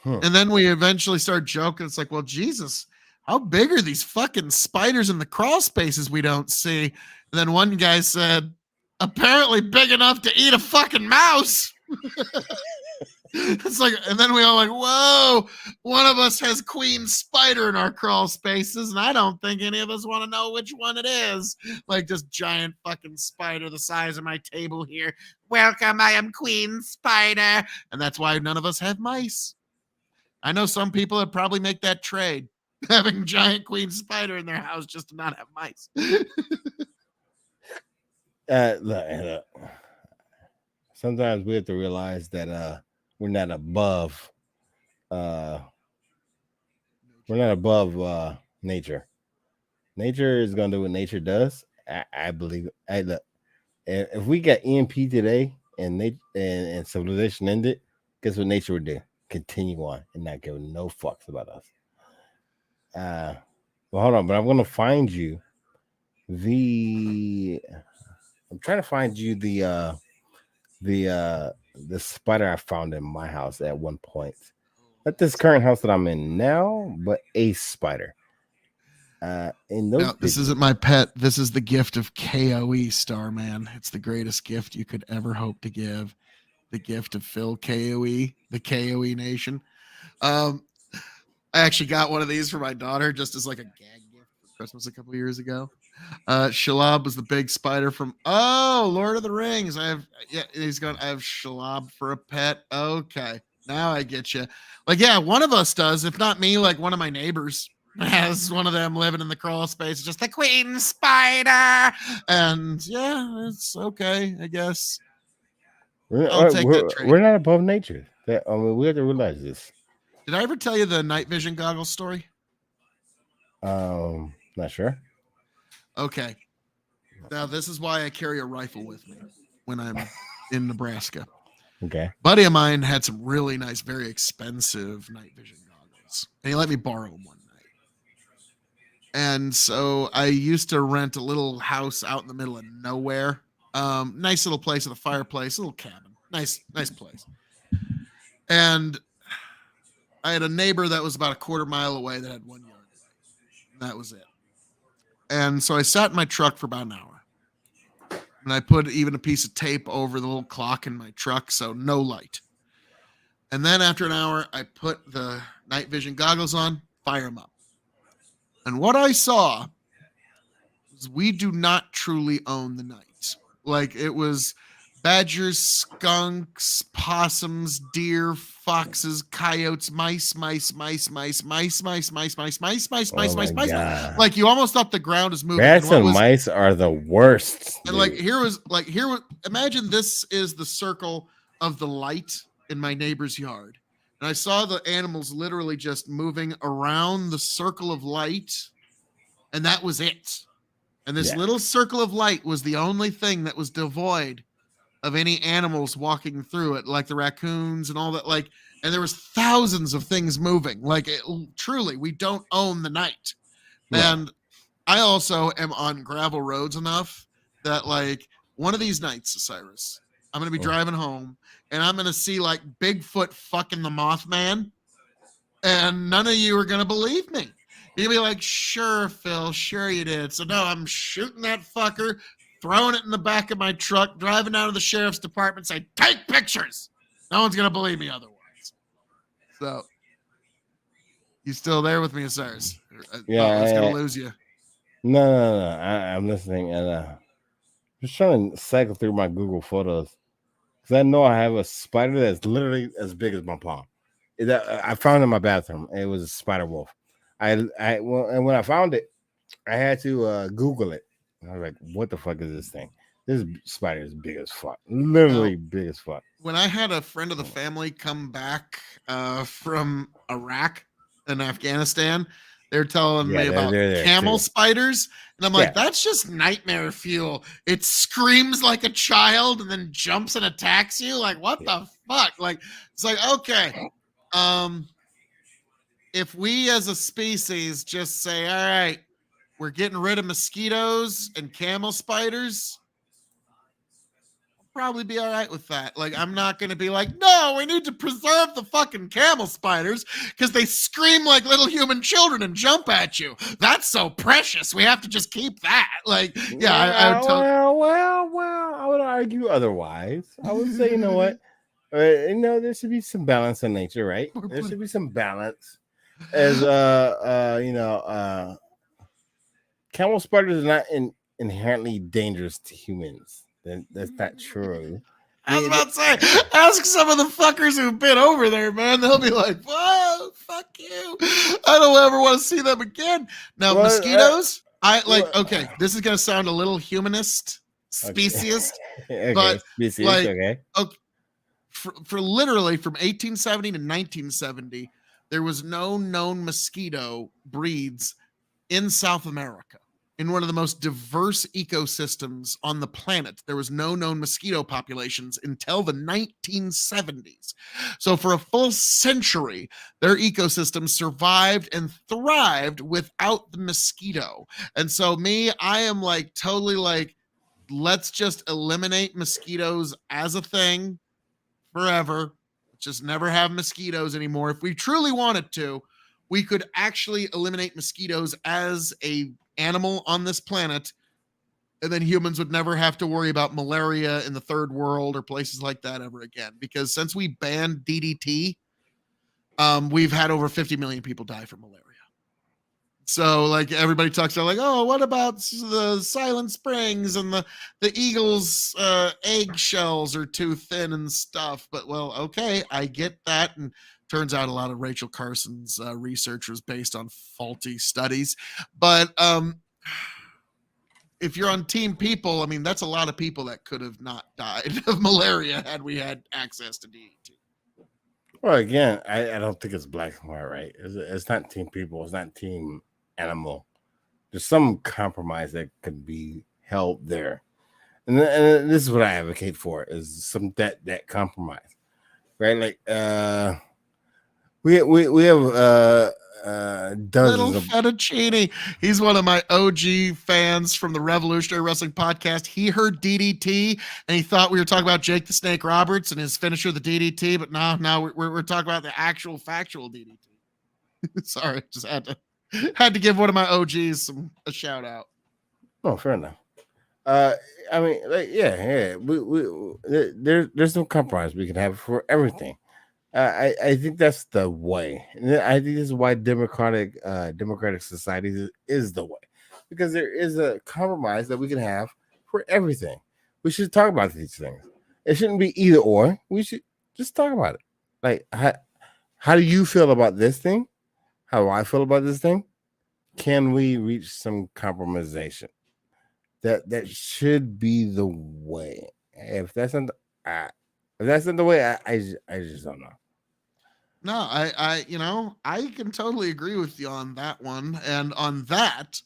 And then we eventually start joking. It's like, well, Jesus, how big are these fucking spiders in the crawl spaces we don't see? And then one guy said, apparently big enough to eat a fucking mouse. It's like, and then we all like, whoa, one of us has queen spider in our crawl spaces, and I don't think any of us want to know which one it is. Like, just giant fucking spider the size of my table here. Welcome, I am queen spider. And that's why none of us have mice. I know some people that probably make that trade, having giant queen spider in their house just to not have mice. Look. Sometimes we have to realize that we're not above nature. Nature is gonna do what nature does. I believe. Look, if we got EMP today and civilization ended, guess what nature would do? Continue on and not give no fucks about us. Well, hold on, but I'm gonna find you I'm trying to find you the spider I found in my house at one point. Not this current house that I'm in now, but a spider. This isn't my pet. This is the gift of K.O.E, Starman. It's the greatest gift you could ever hope to give. The gift of Phil K.O.E, the K.O.E Nation. I actually got one of these for my daughter just as like a gag gift for Christmas a couple years ago. Shalab was the big spider from Lord of the Rings. I have Shalab for a pet. Okay, now I get you. Like, yeah, one of us does. If not me, like one of my neighbors has one of them living in the crawl space. Just the queen spider, and yeah, it's okay, I guess. We're not above nature. We have to realize this. Did I ever tell you the night vision goggles story? Not sure. Okay. Now, this is why I carry a rifle with me when I'm in Nebraska. Okay. Buddy of mine had some really nice, very expensive night vision goggles, and he let me borrow them one night. And so I used to rent a little house out in the middle of nowhere Nice little place with a fireplace, a little cabin. Nice place. And I had a neighbor that was about a quarter mile away that had 1 yard. That was it. And so I sat in my truck for about an hour. And I put even a piece of tape over the little clock in my truck, so no light. And then after an hour, I put the night vision goggles on, fire them up. And what I saw was we do not truly own the night. Like it was badgers, skunks, possums, deer, foxes, coyotes, mice. Like you almost thought the ground was moving. Rats and mice are the worst. And imagine this is the circle of the light in my neighbor's yard. And I saw the animals literally just moving around the circle of light. And that was it. And this little circle of light was the only thing that was devoid of any animals walking through it, like the raccoons and all that. And there was thousands of things moving. Truly, we don't own the night. Right. And I also am on gravel roads enough that one of these nights, Cyrus, I'm going to be driving home and I'm going to see Bigfoot fucking the Mothman. And none of you are going to believe me. You'll be like, sure, Phil, sure you did. So no, I'm shooting that fucker, throwing it in the back of my truck, driving out of the sheriff's department, saying, take pictures. No one's going to believe me otherwise. So, you still there with me, Cyrus? Yeah. I was going to lose you. No. I'm listening and just trying to cycle through my Google Photos because I know I have a spider that's literally as big as my palm. I found it in my bathroom. It was a spider wolf. And when I found it, I had to Google it. I was like, what the fuck is this thing? This spider is big as fuck. Literally big as fuck. When I had a friend of the family come back from Iraq and Afghanistan, they're telling me about camel spiders. And I'm like, that's just nightmare fuel. It screams like a child and then jumps and attacks you. Like, what the fuck? It's like, okay. If we as a species just say, all right, we're getting rid of mosquitoes and camel spiders, I'll probably be all right with that. I'm not going to be like, no, we need to preserve the fucking camel spiders because they scream like little human children and jump at you. That's so precious. We have to just keep that. I would argue otherwise. I would say, you know what? There should be some balance in nature, right? There should be some balance. As camel spiders are not inherently dangerous to humans. That's not true. I was about to say, ask some of the fuckers who've been over there, man. They'll be like, whoa, fuck you. I don't ever want to see them again. Now, mosquitoes, okay, this is going to sound a little humanist, speciesist, okay. But species, okay. For literally from 1870 to 1970, there was no known mosquito breeds in South America. In one of the most diverse ecosystems on the planet, there was no known mosquito populations until the 1970s. So for a full century, their ecosystem survived and thrived without the mosquito. And so I am totally let's just eliminate mosquitoes as a thing forever. Just never have mosquitoes anymore. If we truly wanted to, we could actually eliminate mosquitoes as a animal on this planet, and then humans would never have to worry about malaria in the third world or places like that ever again. Because since we banned DDT, we've had over 50 million people die from malaria. So everybody talks about oh, what about the Silent Springs and the eagle's egg shells are too thin and stuff. But okay, I get that. And turns out a lot of Rachel Carson's research was based on faulty studies. But if you're on team people, that's a lot of people that could have not died of malaria had we had access to DDT. Well, again, I don't think it's black and white, right? It's not team people. It's not team animal. There's some compromise that could be held there, and this is what I advocate for: is some that compromise, right? We have Little dozens of Fettuccine. He's one of my OG fans from the Revolutionary Wrestling Podcast. He heard DDT and he thought we were talking about Jake the Snake Roberts and his finisher, the DDT, but no, we're talking about the actual factual DDT. Sorry, just had to give one of my OGs a shout out. Oh, fair enough. I mean, like, yeah. There's no compromise we can have for everything. I think that's the way. I think this is why democratic society is the way, because there is a compromise that we can have for everything. We should talk about these things. It shouldn't be either or. We should just talk about it. Like, how do you feel about this thing? How do I feel about this thing? Can we reach some compromisation? That should be the way. If that's not the way, I just don't know. No, I can totally agree with you on that one. And on that,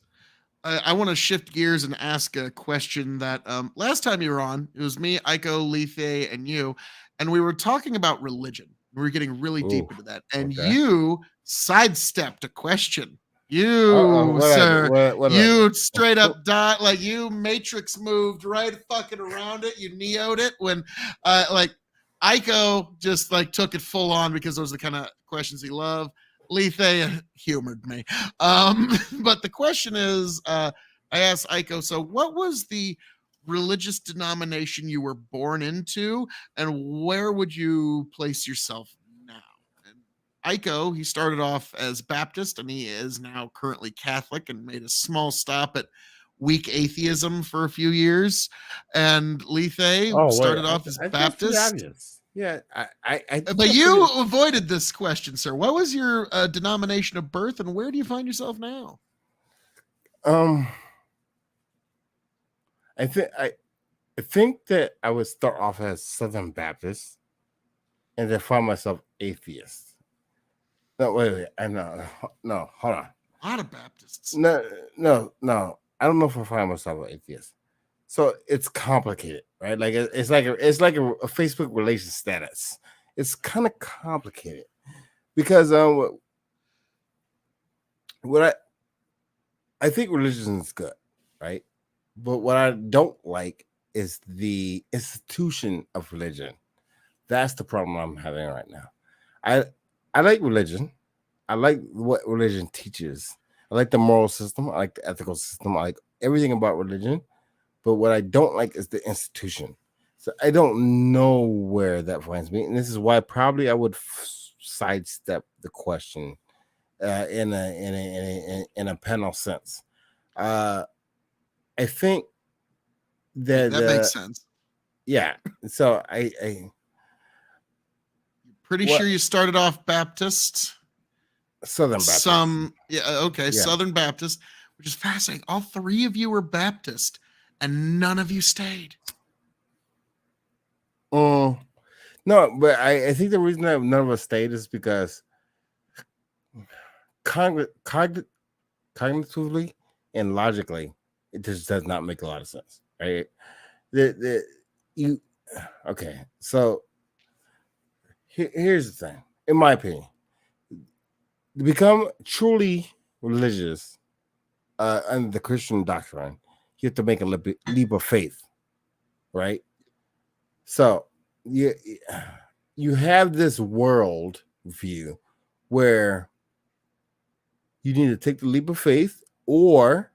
I want to shift gears and ask a question that last time you were on, it was me, Aiko, Lethe, and you, and we were talking about religion. We were getting really deep into that, and okay. you sidestepped a question. You, sir, you straight up died, like you Matrix moved right fucking around it. You Neo'd it when, like, Aiko just like took it full on because those are the kind of questions he loved. Lethe humored me. But the question is, I asked Aiko, so what was the religious denomination you were born into, and where would you place yourself now? And Aiko, he started off as Baptist, and he is now currently Catholic, and made a small stop at weak atheism for a few years. And Lethe started off as Baptist. Yeah, But you avoided this question, sir. What was your denomination of birth, and where do you find yourself now? I think that I would start off as Southern Baptist, and then find myself atheist. No, wait. No, hold on. A lot of Baptists. No. I don't know if I find myself an atheist. So it's complicated, right? Like it's like a Facebook relation status. It's kind of complicated because what I think religion is good, right? But what I don't like is the institution of religion. That's the problem I'm having right now. I like religion. I like what religion teaches. I like the moral system. I like the ethical system. I like everything about religion. But what I don't like is the institution. So I don't know where that finds me. And this is why probably I would sidestep the question in a panel sense. I think that makes sense. Yeah. So I pretty sure you started off Baptist. Southern Baptist. Southern Baptist, which is fascinating. All three of you were Baptist, and none of you stayed. No, but I think the reason that none of us stayed is because cognitively and logically, it just does not make a lot of sense, right? So here's the thing. In my opinion, to become truly religious under the Christian doctrine, you have to make a leap of faith, right? So you have this world view where you need to take the leap of faith, or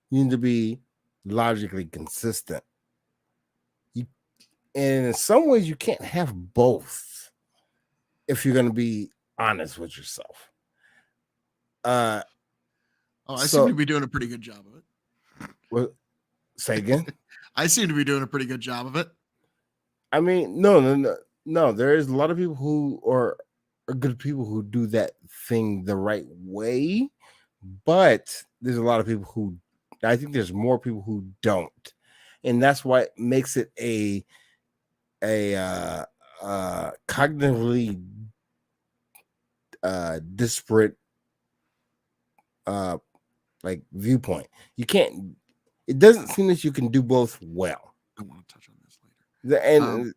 you need to be logically consistent. And in some ways, you can't have both if you're going to be honest with yourself. I seem to be doing a pretty good job of it. Well, say again. I seem to be doing a pretty good job of it. I mean, no. There is a lot of people who are good people who do that thing the right way, but there's a lot of people who, I think there's more people who don't, and that's why it makes it a cognitively disparate like viewpoint. You can't. It doesn't seem that you can do both well. I want to touch on this later.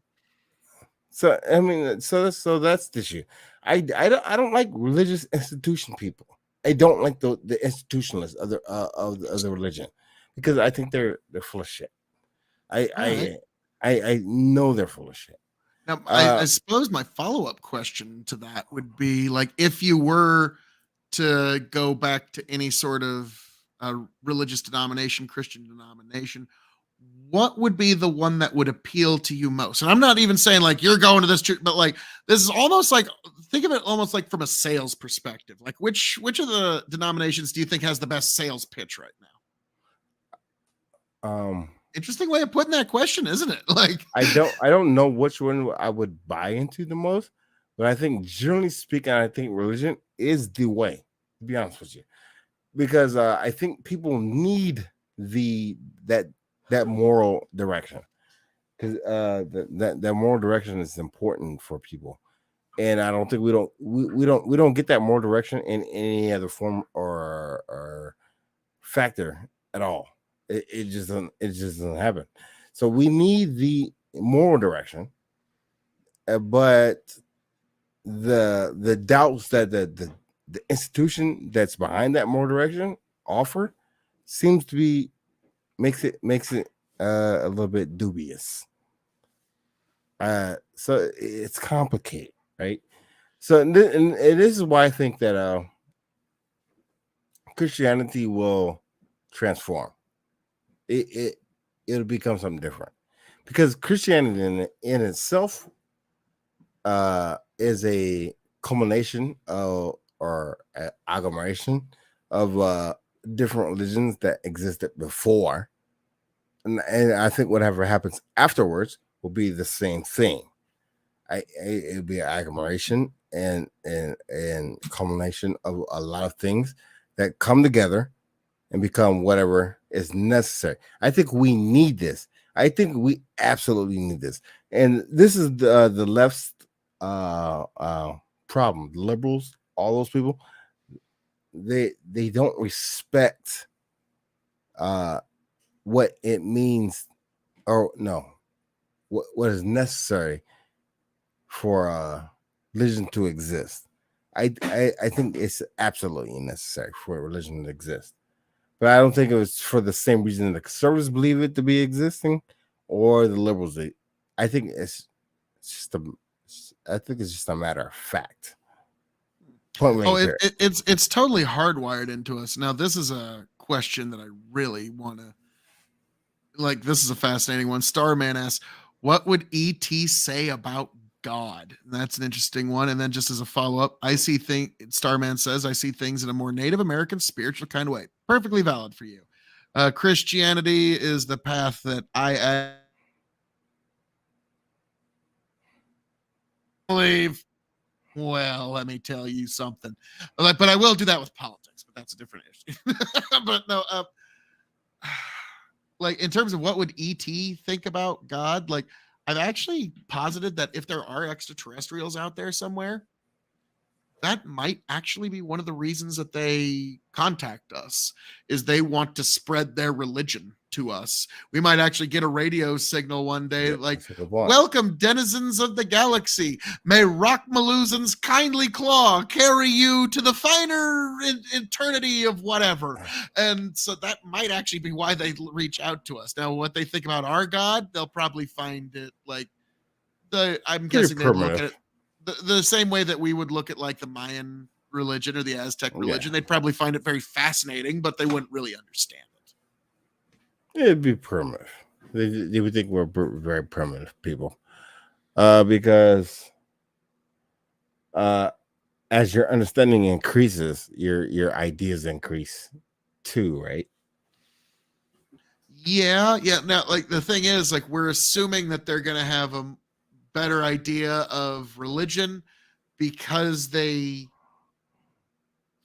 So I mean, so that's the issue. I don't like religious institution people. I don't like the institutionalists of the religion because I think they're full of shit. All right. I know they're full of shit. Now, I suppose my follow-up question to that would be like, if you were to go back to any sort of religious denomination, Christian denomination, what would be the one that would appeal to you most? And I'm not even saying like you're going to this church, but like this is almost like, think of it almost like from a sales perspective. Like which of the denominations do you think has the best sales pitch right now? Interesting way of putting that question, isn't it? Like I don't know which one I would buy into the most, but I think generally speaking, I think religion is the way, to be honest with you. Because I think people need that moral direction. Because that moral direction is important for people. And I don't think we don't get that moral direction in any other form or factor at all. It just doesn't happen. So we need the moral direction, but the doubts that the institution that's behind that moral direction offer seems to be makes it a little bit dubious. So it's complicated, right? So and this is why I think that Christianity will transform. It'll become something different because Christianity in itself is a culmination of or agglomeration of different religions that existed before, and I think whatever happens afterwards will be the same thing. It'll be an agglomeration and culmination of a lot of things that come together and become whatever is necessary. I think we need this. I think we absolutely need this. And this is the left's problem. The liberals, all those people, they don't respect what it means, or no, what is necessary for religion to exist. I think it's absolutely necessary for religion to exist. But I don't think it was for the same reason the conservatives believe it to be existing, or the liberals. I think it's just a matter of fact. It's totally hardwired into us. Now, this is a question that I really want to like. This is a fascinating one. Starman asks, "What would ET say about God?" And that's an interesting one. And then just as a follow-up, Starman says, "I see things in a more Native American spiritual kind of way." Perfectly valid for you. Christianity is the path that I believe. Well, let me tell you something. But I will do that with politics, but that's a different issue. But no, like in terms of what would ET think about God, like I've actually posited that if there are extraterrestrials out there somewhere, that might actually be one of the reasons that they contact us, is they want to spread their religion to us. We might actually get a radio signal one day like, "Welcome, denizens of the galaxy. May Rockmaloosan's kindly claw carry you to the finer eternity of whatever." And so that might actually be why they reach out to us. Now, what they think about our God, they'll probably find it like I'm guessing they look at it the same way that we would look at like the Mayan religion or the Aztec religion. They'd probably find it very fascinating, but they wouldn't really understand it. It'd be primitive. They would think we're very primitive people, because as your understanding increases, your ideas increase too, right? Yeah. Now, like the thing is, like we're assuming that they're going to have a better idea of religion because they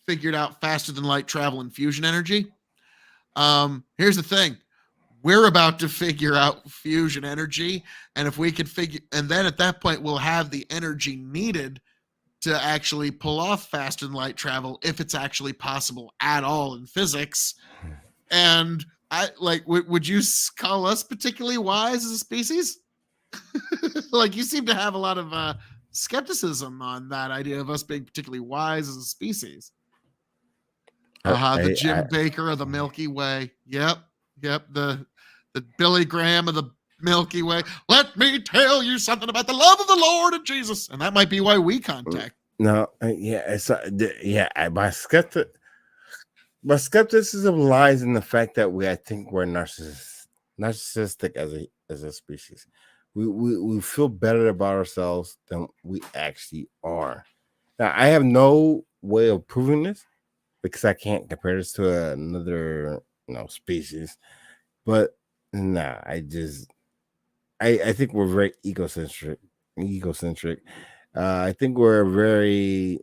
figured out faster than light travel and fusion energy. Here's the thing. We're about to figure out fusion energy. And if we could and then at that point, we'll have the energy needed to actually pull off faster than light travel, if it's actually possible at all in physics. And would you call us particularly wise as a species? Like you seem to have a lot of skepticism on that idea of us being particularly wise as a species. The Jim Baker of the Milky Way. Yep. The Billy Graham of the Milky Way. Let me tell you something about the love of the Lord and Jesus, and that might be why we contact. No, it's my skepticism lies in the fact that I think we're narcissistic as a species. We feel better about ourselves than we actually are. Now, I have no way of proving this because I can't compare this to another species. But nah, I think we're very egocentric. I think we're very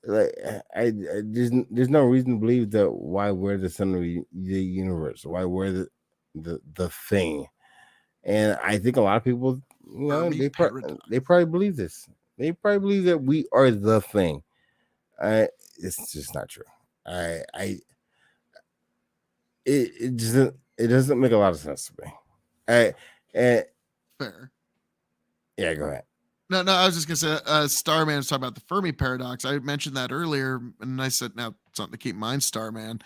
there's no reason to believe that why we're the center of the universe, why we're the thing. And I think a lot of people, they probably believe this. They probably believe that we are the thing. It's just not true. It doesn't make a lot of sense to me. Fair. Yeah, go ahead. No, I was just gonna say, Starman was talking about the Fermi paradox. I mentioned that earlier, and I said, now something to keep in mind, Starman.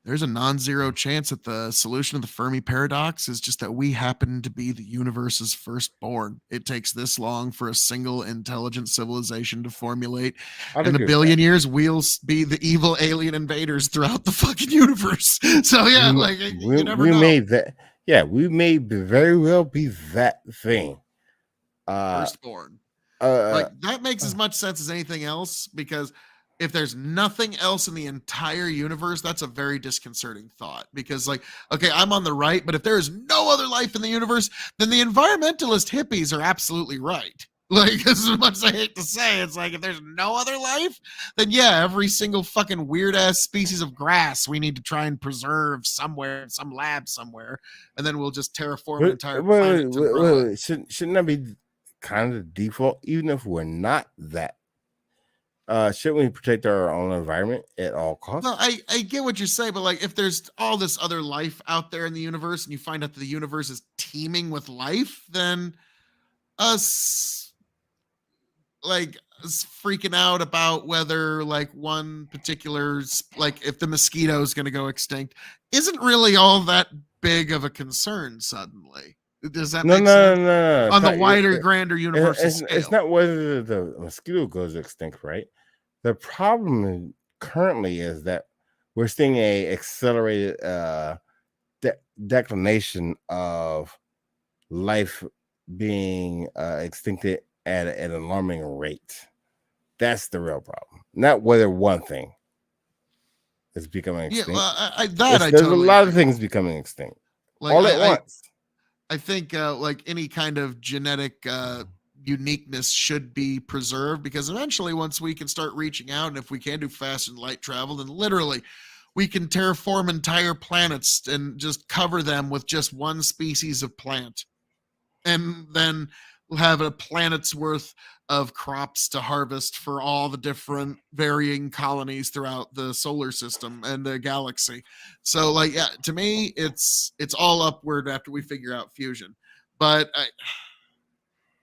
There's a non-zero chance that the solution of the Fermi paradox is just that we happen to be the universe's firstborn. It takes this long for a single intelligent civilization to formulate. In a billion years, we'll be the evil alien invaders throughout the fucking universe. So yeah, you never know. Made that. Yeah, we may very well be that thing. Firstborn. That makes as much sense as anything else, because if there's nothing else in the entire universe, that's a very disconcerting thought. Because okay, I'm on the right, but if there is no other life in the universe, then the environmentalist hippies are absolutely right. As much as I hate to say, it's if there's no other life, then yeah, every single fucking weird ass species of grass we need to try and preserve somewhere in some lab somewhere, and then we'll just terraform an entire planet. Wait. Shouldn't that be kind of the default, even if we're not that? Shouldn't we protect our own environment at all costs? No, I get what you're saying, but if there's all this other life out there in the universe, and you find out that the universe is teeming with life, then us freaking out about whether one particular if the mosquito is going to go extinct isn't really all that big of a concern suddenly. Does that make sense? No. On the wider, grander universal scale. It's not whether the mosquito goes extinct, right? The problem currently is that we're seeing a accelerated declination of life being extincted at an alarming rate. That's the real problem. Not whether one thing is becoming extinct. Yeah, there's a lot of things becoming extinct all at once. I think any kind of genetic uniqueness should be preserved, because eventually, once we can start reaching out, and if we can do fast and light travel, then literally we can terraform entire planets and just cover them with just one species of plant, and then we'll have a planet's worth of crops to harvest for all the different varying colonies throughout the solar system and the galaxy. So to me, it's all upward after we figure out fusion. But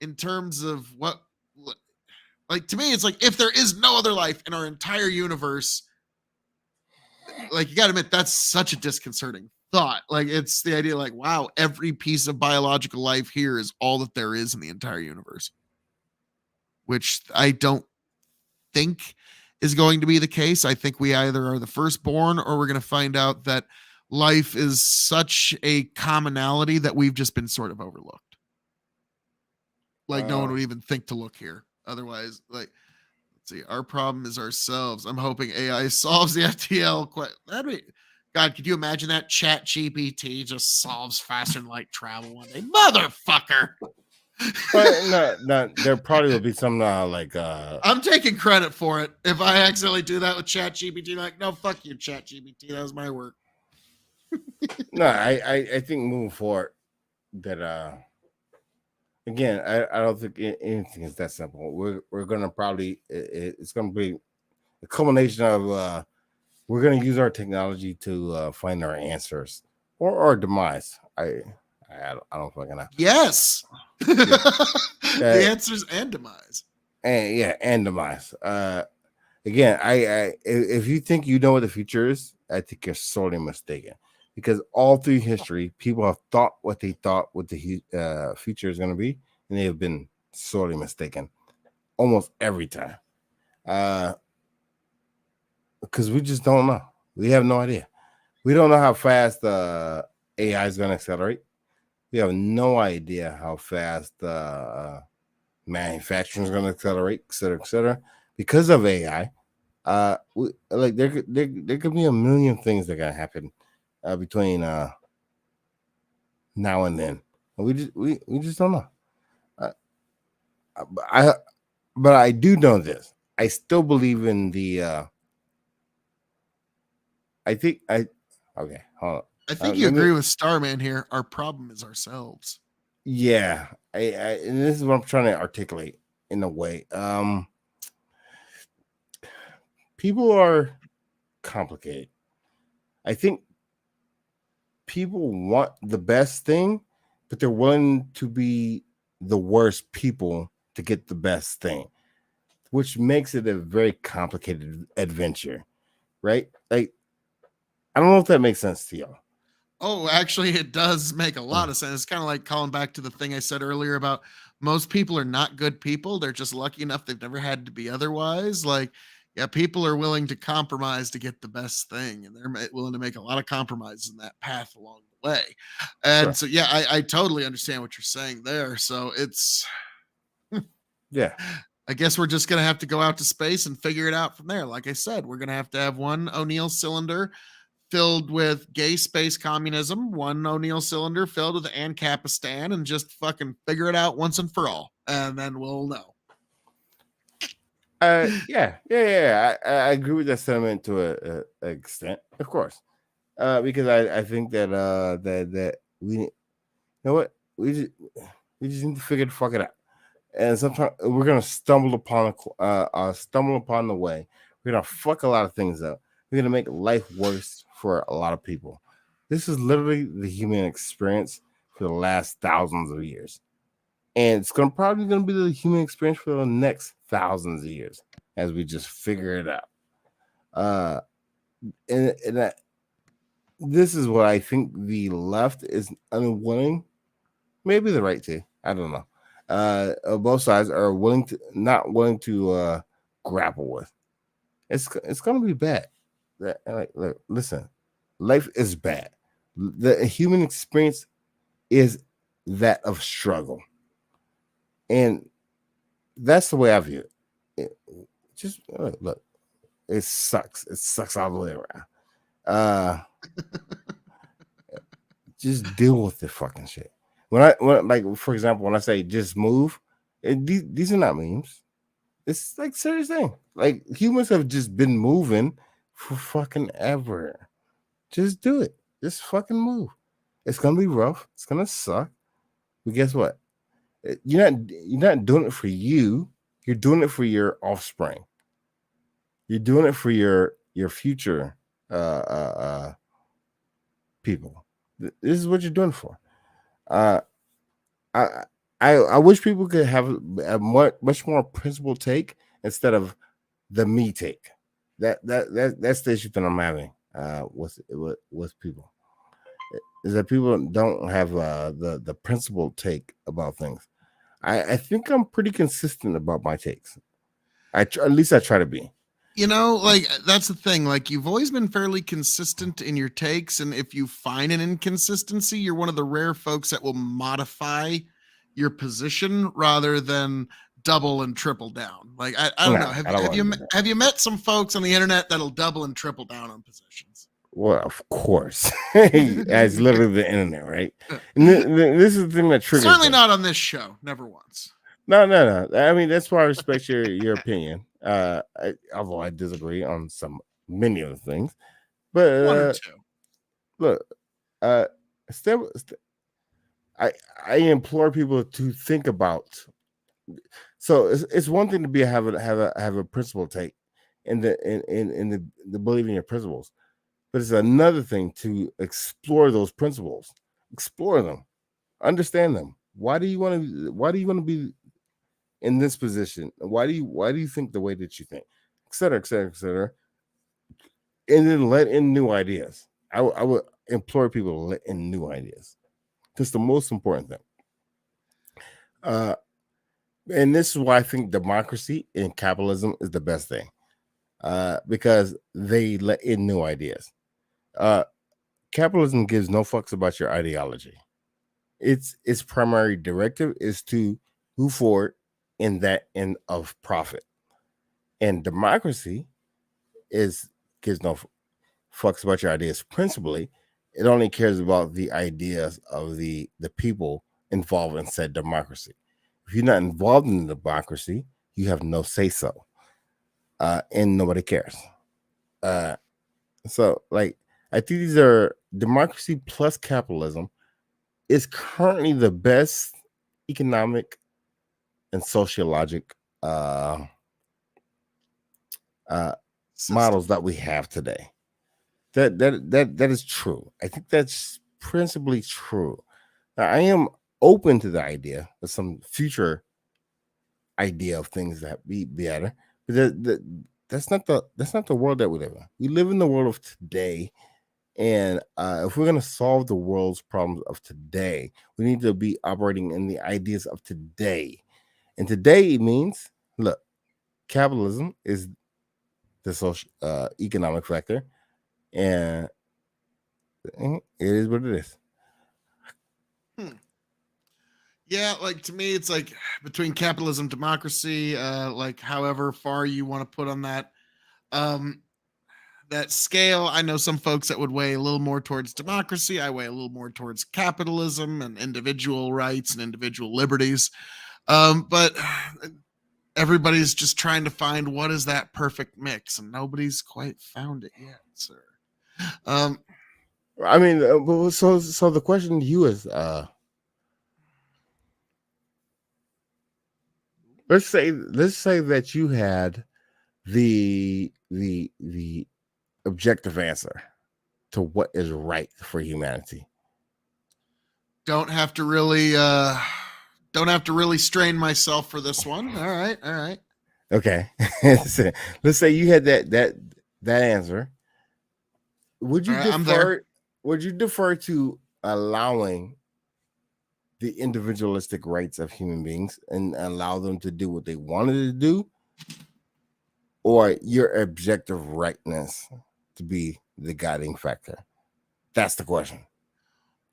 in terms of what, to me, it's if there is no other life in our entire universe, you got to admit, that's such a disconcerting thought. It's the idea wow, every piece of biological life here is all that there is in the entire universe, which I don't think is going to be the case. I think we either are the firstborn, or we're going to find out that life is such a commonality that we've just been sort of overlooked. No one would even think to look here. Otherwise, let's see, our problem is ourselves. I'm hoping AI solves the FTL. God, could you imagine that? Chat GPT just solves faster than light travel one day. Motherfucker. But no, there probably will be some I'm taking credit for it. If I accidentally do that with Chat GPT, no, fuck you, Chat GPT. That was my work. No, I think moving forward that again, I don't think anything is that simple. We're gonna probably it's gonna be a culmination of we're gonna use our technology to find our answers or our demise. I I don't fucking know. Yes. The answer is and demise. And demise. Again, if you think you know what the future is, I think you're sorely mistaken. Because all through history, people have thought what they thought what the future is going to be, and they have been sorely mistaken almost every time. Because we just don't know. We have no idea. We don't know how fast AI is going to accelerate. We have no idea how fast manufacturing is going to accelerate, et cetera, et cetera. Because of AI, there could be a million things that are going to happen between now and then. And we just don't know. But I do know this. I still believe in the. Okay, hold on. I think you agree with Starman here. Our problem is ourselves. Yeah, and this is what I'm trying to articulate in a way. People are complicated. I think people want the best thing, but they're willing to be the worst people to get the best thing, which makes it a very complicated adventure, right? Like, I don't know if that makes sense to y'all. Oh, actually, it does make a lot of sense. It's kind of like calling back to the thing I said earlier about most people are not good people. They're just lucky enough they've never had to be otherwise. Like, yeah, people are willing to compromise to get the best thing, and they're willing to make a lot of compromises in that path along the way. And so, yeah, I totally understand what you're saying there. So it's, yeah, I guess we're just going to have to go out to space and figure it out from there. Like I said, we're going to have one O'Neill cylinder filled with gay space communism, one O'Neill cylinder filled with Ancapistan, and just fucking figure it out once and for all. And then we'll know. Yeah. I agree with that sentiment to an extent, of course. Because I think that that we, you know what, we just need to figure the fuck it out. And sometimes we're gonna stumble upon the way. We're gonna fuck a lot of things up. We're gonna make life worse for a lot of people. This is literally the human experience for the last thousands of years, and it's probably gonna be the human experience for the next thousands of years as we just figure it out. And that this is what I think the left is unwilling, maybe the right too. I don't know. Both sides are not willing to grapple with. It's gonna be bad. Look, listen, life is bad. The human experience is that of struggle, and that's the way I view it. Just look, it sucks. It sucks all the way around. Just deal with the fucking shit. When like, for example, when I say just move, these are not memes. It's like serious thing. Like, humans have just been moving for fucking ever. Just do it. Just fucking move. It's gonna be rough. It's gonna suck. But guess what? You're not doing it for you. You're doing it for your offspring. You're doing it for your future people. This is what you're doing for. I wish people could have a much more principled take instead of the me take. That's the issue that I'm having with people, is that people don't have the principled take about things. I think I'm pretty consistent about my takes. At least I try to be. You know, like, that's the thing. Like, you've always been fairly consistent in your takes, and if you find an inconsistency, you're one of the rare folks that will modify your position rather than double and triple down. Like, I don't know. Have you met some folks on the internet that'll double and triple down on positions? Well, of course. It's literally the internet, right? And this is the thing that triggers. Certainly not on this show. Never once. No. I mean, that's why I respect your opinion. Although I disagree on many of the things, but one or two. Look, I implore people to think about. So it's one thing to have a principle take in the believing in your principles, but it's another thing to explore those principles. Explore them. Understand them. Why do you want to be in this position? Why do you think the way that you think, et cetera, et cetera, et cetera, and then let in new ideas. I would implore people to let in new ideas. That's the most important thing. And this is why I think democracy and capitalism is the best thing, because they let in new ideas. Capitalism gives no fucks about your ideology. Its primary directive is to move forward in that end of profit, and democracy gives no fucks about your ideas. Principally, it only cares about the ideas of the people involved in said democracy. If you're not involved in the democracy, you have no say so, and nobody cares. So, like, I think these are democracy plus capitalism is currently the best economic and sociologic models that we have today. That is true. I think that's principally true. Now, I am open to the idea of some future idea of things that be better, but that's not the world that we live in. We live in the world of today, and if we're going to solve the world's problems of today, we need to be operating in the ideas of today. And today means, look, capitalism is the social economic factor, and it is what it is. Yeah, like to me, it's like between capitalism, democracy, like however far you want to put on that. That scale, I know some folks that would weigh a little more towards democracy. I weigh a little more towards capitalism and individual rights and individual liberties. But everybody's just trying to find what is that perfect mix, and nobody's quite found it yet, sir. I mean, so the question to you is, let's say that you had the objective answer to what is right for humanity. Don't have to really strain myself for this one. All right. Okay. Let's say you had that answer. Would you I'm there. Would you defer to allowing the individualistic rights of human beings and allow them to do what they wanted to do, or your objective rightness to be the guiding factor? That's the question.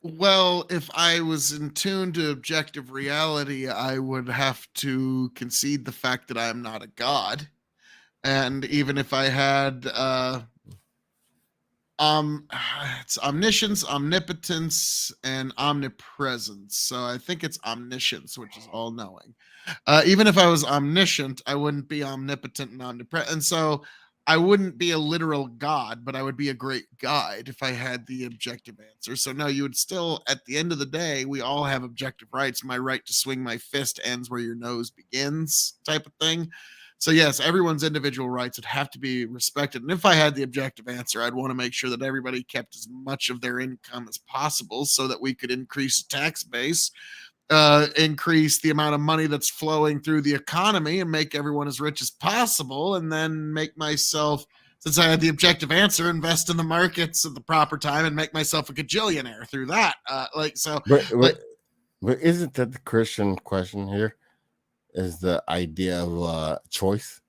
Well, if I was in tune to objective reality, I would have to concede the fact that I am not a god. And even if I had it's omniscience, omnipotence, and omnipresence. So I think it's omniscience, which is all knowing. Even if I was omniscient, I wouldn't be omnipotent and omnipresent. And so I wouldn't be a literal god, but I would be a great guide if I had the objective answer. So no, you would still, at the end of the day, we all have objective rights. My right to swing my fist ends where your nose begins, type of thing. So yes, everyone's individual rights would have to be respected. And if I had the objective answer, I'd want to make sure that everybody kept as much of their income as possible so that we could increase the tax base, increase the amount of money that's flowing through the economy and make everyone as rich as possible, and then make myself, since I had the objective answer, invest in the markets at the proper time and make myself a gajillionaire through that. But isn't that the Christian question here? Is the idea of choice?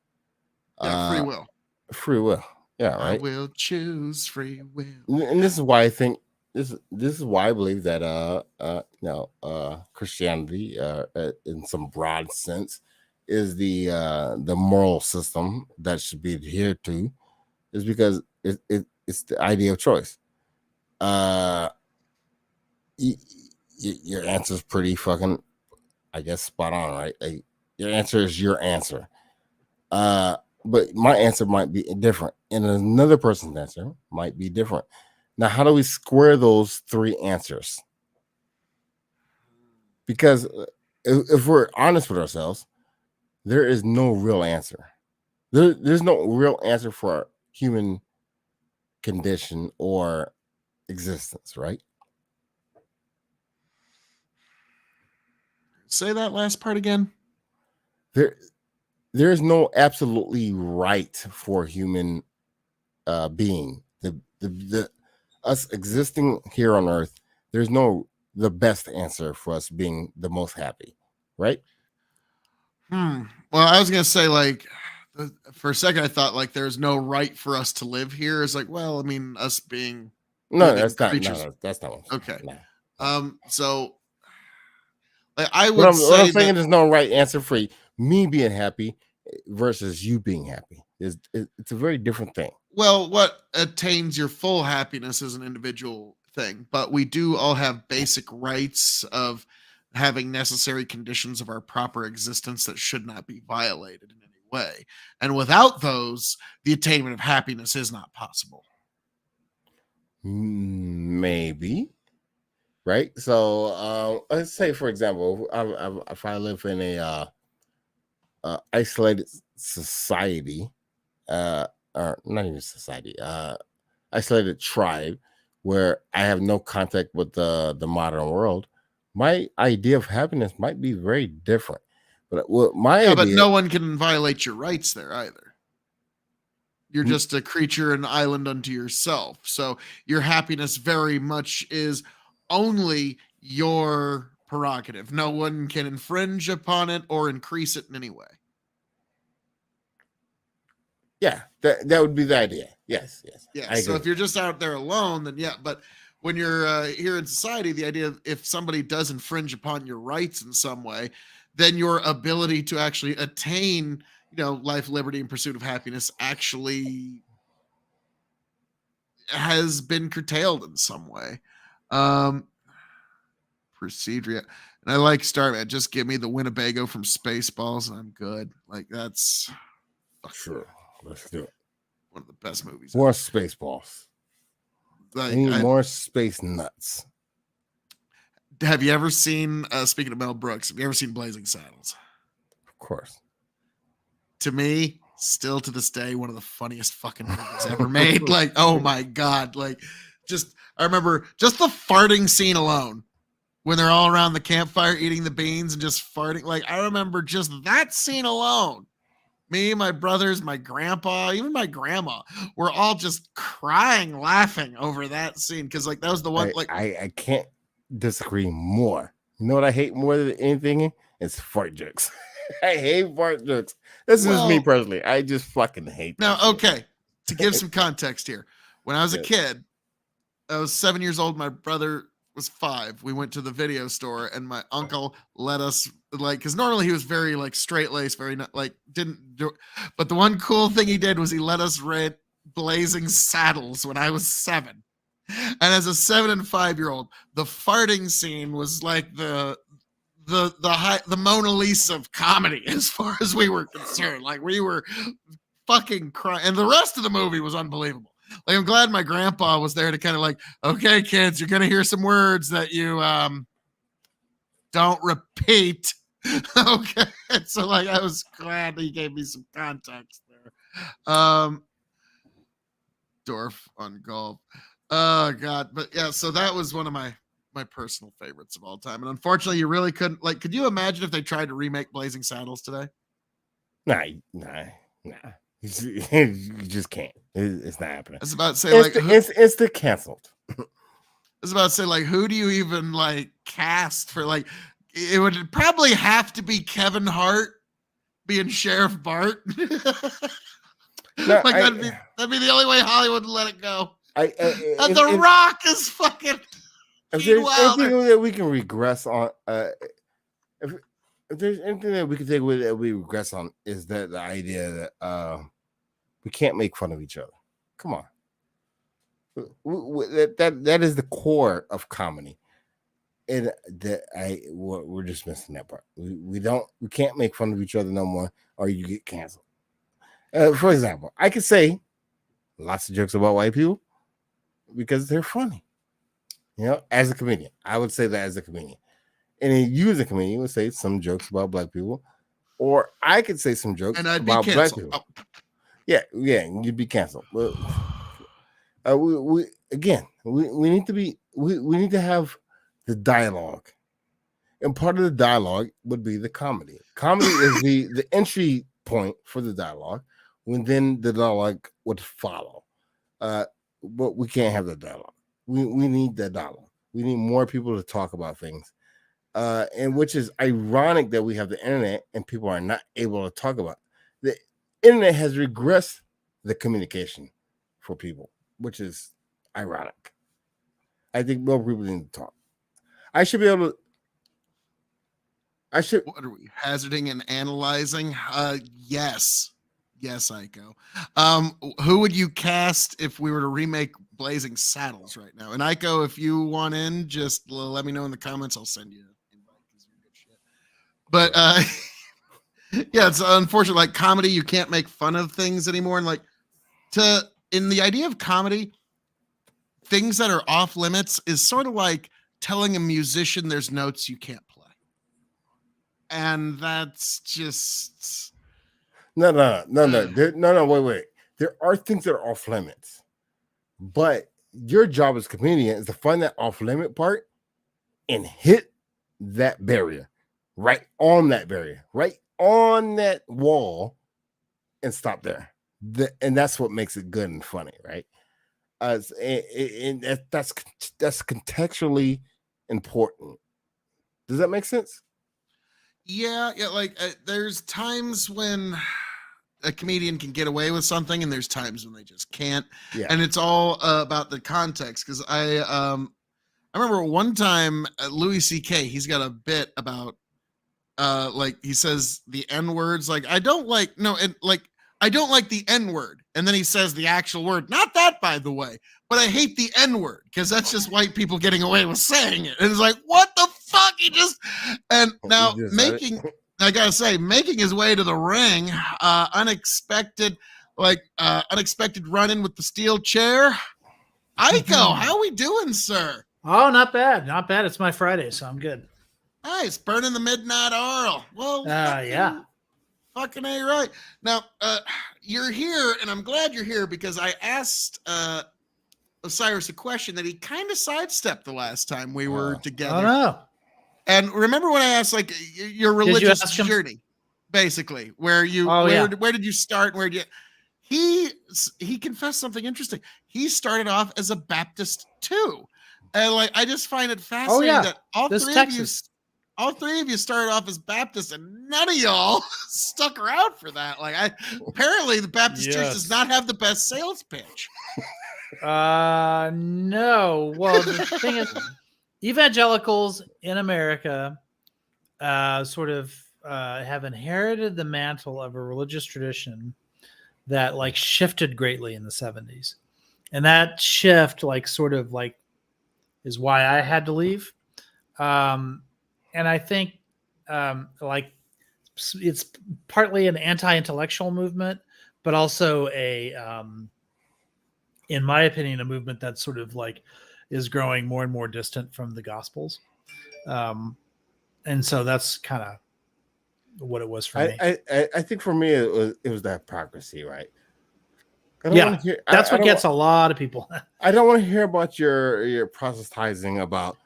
Free will. Free will. Yeah, right. I will choose free will. And this is why I think this is why I believe that Christianity, in some broad sense, is the moral system that should be adhered to, is because it's the idea of choice. Your answer is pretty fucking, I guess, spot on, right? Like, your answer is your answer. But my answer might be different, and another person's answer might be different. Now, how do we square those three answers? Because if we're honest with ourselves, there is no real answer. There's no real answer for our human condition or existence, right? Say that last part again. There's no absolutely right for human being. The us existing here on Earth, there's no the best answer for us being the most happy, right? Well, I was gonna say like for a second I thought like there's no right for us to live here. It's like, well, I mean, us being No, living that's not. creatures. No, that's not what I'm saying. Okay. No. So like, I What would I'm say saying, that, there's no right answer for me being happy versus you being happy. It's a very different thing. well, what attains your full happiness is an individual thing, but we do all have basic rights of having necessary conditions of our proper existence that should not be violated in any way. And without those, the attainment of happiness is not possible. Maybe, right? So let's say, for example, if I live in a isolated society, or not even society, isolated tribe where I have no contact with the modern world, my idea of happiness might be very different. But what my Yeah, idea, but no one can violate your rights there either. You're just a creature, an island unto yourself. So your happiness very much is only your prerogative. No one can infringe upon it or increase it in any way. yeah, that would be the idea. Yes. Yeah. I So agree. if you're just out there alone, then yeah. But when you're here in society, the idea of if somebody does infringe upon your rights in some way, then your ability to actually attain, life, liberty, and pursuit of happiness actually has been curtailed in some way. Procedure. And I like Starman. Just give me the Winnebago from Spaceballs and I'm good. Like that's Sure, let's do it. one of the best movies. More Spaceballs. Like, More space nuts. have you ever seen, speaking of Mel Brooks, have you ever seen Blazing Saddles? Of course. To me, still to this day, one of the funniest fucking movies ever made. Like, oh my God. Like, I remember just the farting scene alone when they're all around the campfire eating the beans and just farting. Like, I remember just that scene alone. Me, my brothers, my grandpa, even my grandma, were all just crying, laughing over that scene. Cause like, that was the one, I can't disagree more. You know what I hate more than anything? It's fart jokes. I hate fart jokes. This is me personally. I just fucking hate now. That okay. To give some context here, when I was a kid, I was 7 years old. My brother was 5. We went to the video store and my uncle let us because normally he was very straight laced, very didn't do. But the one cool thing he did was he let us rent Blazing Saddles when I was 7. And as a 7 and 5-year-old, the farting scene was like the Mona Lisa of comedy as far as we were concerned. Like we were fucking crying, and the rest of the movie was unbelievable. Like I'm glad my grandpa was there to kind of okay, kids, you're gonna hear some words that you don't repeat. Okay, so I was glad he gave me some context there. Dorf on golf. Oh God, but yeah, so that was one of my personal favorites of all time, and unfortunately, you really couldn't Could you imagine if they tried to remake Blazing Saddles today? Nah. You just can't. It's not happening. I was about to say it's the canceled. I was about to say who do you even cast for it would probably have to be Kevin Hart being Sheriff Bart. No, that'd be the only way Hollywood would let it go. And The if, Rock is fucking. If there's anything that we can regress on, if there's anything that we can take away that we regress on, is that the idea that we can't make fun of each other. Come on, that is the core of comedy, and we're just missing that part. We can't make fun of each other no more, or you get canceled. For example, I could say lots of jokes about white people because they're funny. As a comedian, I would say that as a comedian. And then you as a comedian would say some jokes about black people. Or I could say some jokes and I'd about be black canceled. people. Yeah, you'd be canceled. Well, we need to have the dialogue. And part of the dialogue would be the comedy. Comedy is the entry point for the dialogue, when then the dialogue would follow. But we can't have the dialogue. We need the dialogue. We need more people to talk about things. And which is ironic that we have the internet and people are not able to talk about it. The internet has regressed the communication for people, which is ironic. I think more people need to talk. I should be able to. What are we hazarding and analyzing? Yes, Iko. Who would you cast if we were to remake Blazing Saddles right now? And Iko, if you want in, just let me know in the comments. I'll send you an invite because you're good shit. But yeah, it's unfortunate. Like comedy, you can't make fun of things anymore. And like in the idea of comedy, things that are off limits is sort of like telling a musician there's notes you can't play. And that's just No. Wait. There are things that are off limits, but your job as a comedian is to find that off limit part and hit that barrier, right on that barrier, right on that wall, and stop there. And that's what makes it good and funny, right? And that's contextually important. Does that make sense? Yeah. Like there's times when a comedian can get away with something, and there's times when they just can't. Yeah. And it's all about the context. Because I remember one time Louis C.K. he's got a bit about like he says the N words. Like I don't like the N word, and then he says the actual word. Not that, by the way. But I hate the N word because that's just white people getting away with saying it. And it's like, what the fuck? Now making, I gotta say, making his way to the ring, unexpected run-in with the steel chair. Iko, how we doing, sir? Oh, not bad. Not bad. It's my Friday, so I'm good. Nice. Burning the midnight oil. Well, yeah. Fucking A right. Now, you're here, and I'm glad you're here because I asked Osiris a question that he kind of sidestepped the last time we were together. Oh, no. And remember when I asked, like, your religious journey, basically, where did you start? Where did you? He confessed something interesting. He started off as a Baptist too, and like I just find it fascinating that all three of you started off as Baptists, and none of y'all stuck around for that. Like, apparently the Baptist Church does not have the best sales pitch. No. Well, the thing is, evangelicals in America sort of have inherited the mantle of a religious tradition that like shifted greatly in the 70s. And that shift is why I had to leave. And I think like it's partly an anti-intellectual movement, but also in my opinion, a movement that sort of like is growing more and more distant from the Gospels. And so that's kind of what it was for me. I think for me, it was the hypocrisy, right? That's what gets a lot of people. I don't want to hear about your proselytizing about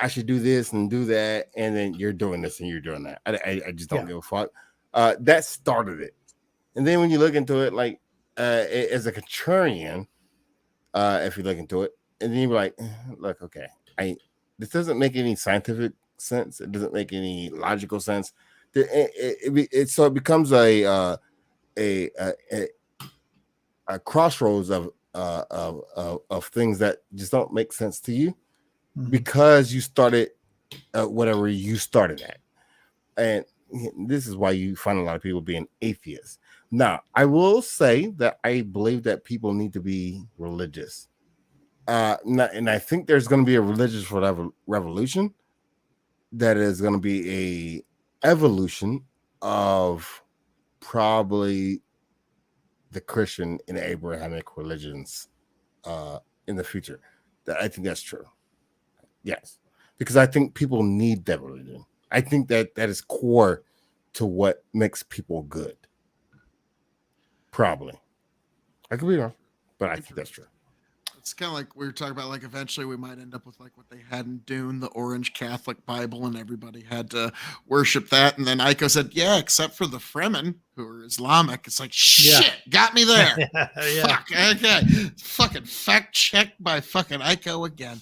I should do this and do that, and then you're doing this and you're doing that. I just don't give a fuck. That started it. And then when you look into it, like as a contrarian, if you look into it, and then you're like, look, okay, this doesn't make any scientific sense. It doesn't make any logical sense. So it becomes a crossroads of things that just don't make sense to you because you started whatever you started at. And this is why you find a lot of people being atheists. Now, I will say that I believe that people need to be religious. And I think there's going to be a religious revolution that is going to be a evolution of probably the Christian and Abrahamic religions in the future. I think that's true. Yes, because I think people need that religion. I think that is core to what makes people good. Probably. I could be wrong, but I think that's true. It's kind of like we were talking about, like eventually we might end up with like what they had in Dune, the Orange Catholic Bible, and everybody had to worship that. And then Aiko said, yeah, except for the Fremen who are Islamic. It's like, shit, got me there. Yeah. Fuck, okay. Fucking fact check by fucking Aiko again.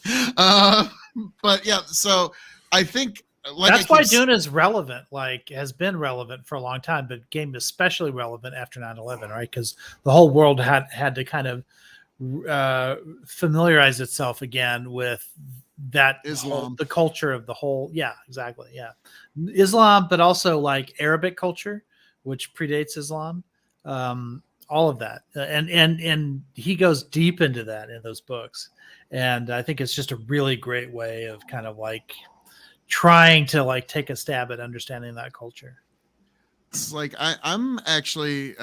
But yeah, so I think like that's why Dune is relevant, like has been relevant for a long time, but became especially relevant after 9/11, right? Because the whole world had to kind of familiarize itself again with that Islam, the culture of the whole. Yeah, exactly. Yeah, Islam, but also like Arabic culture, which predates Islam. All of that, and he goes deep into that in those books, and I think it's just a really great way of kind of like trying to like take a stab at understanding that culture. It's like I'm actually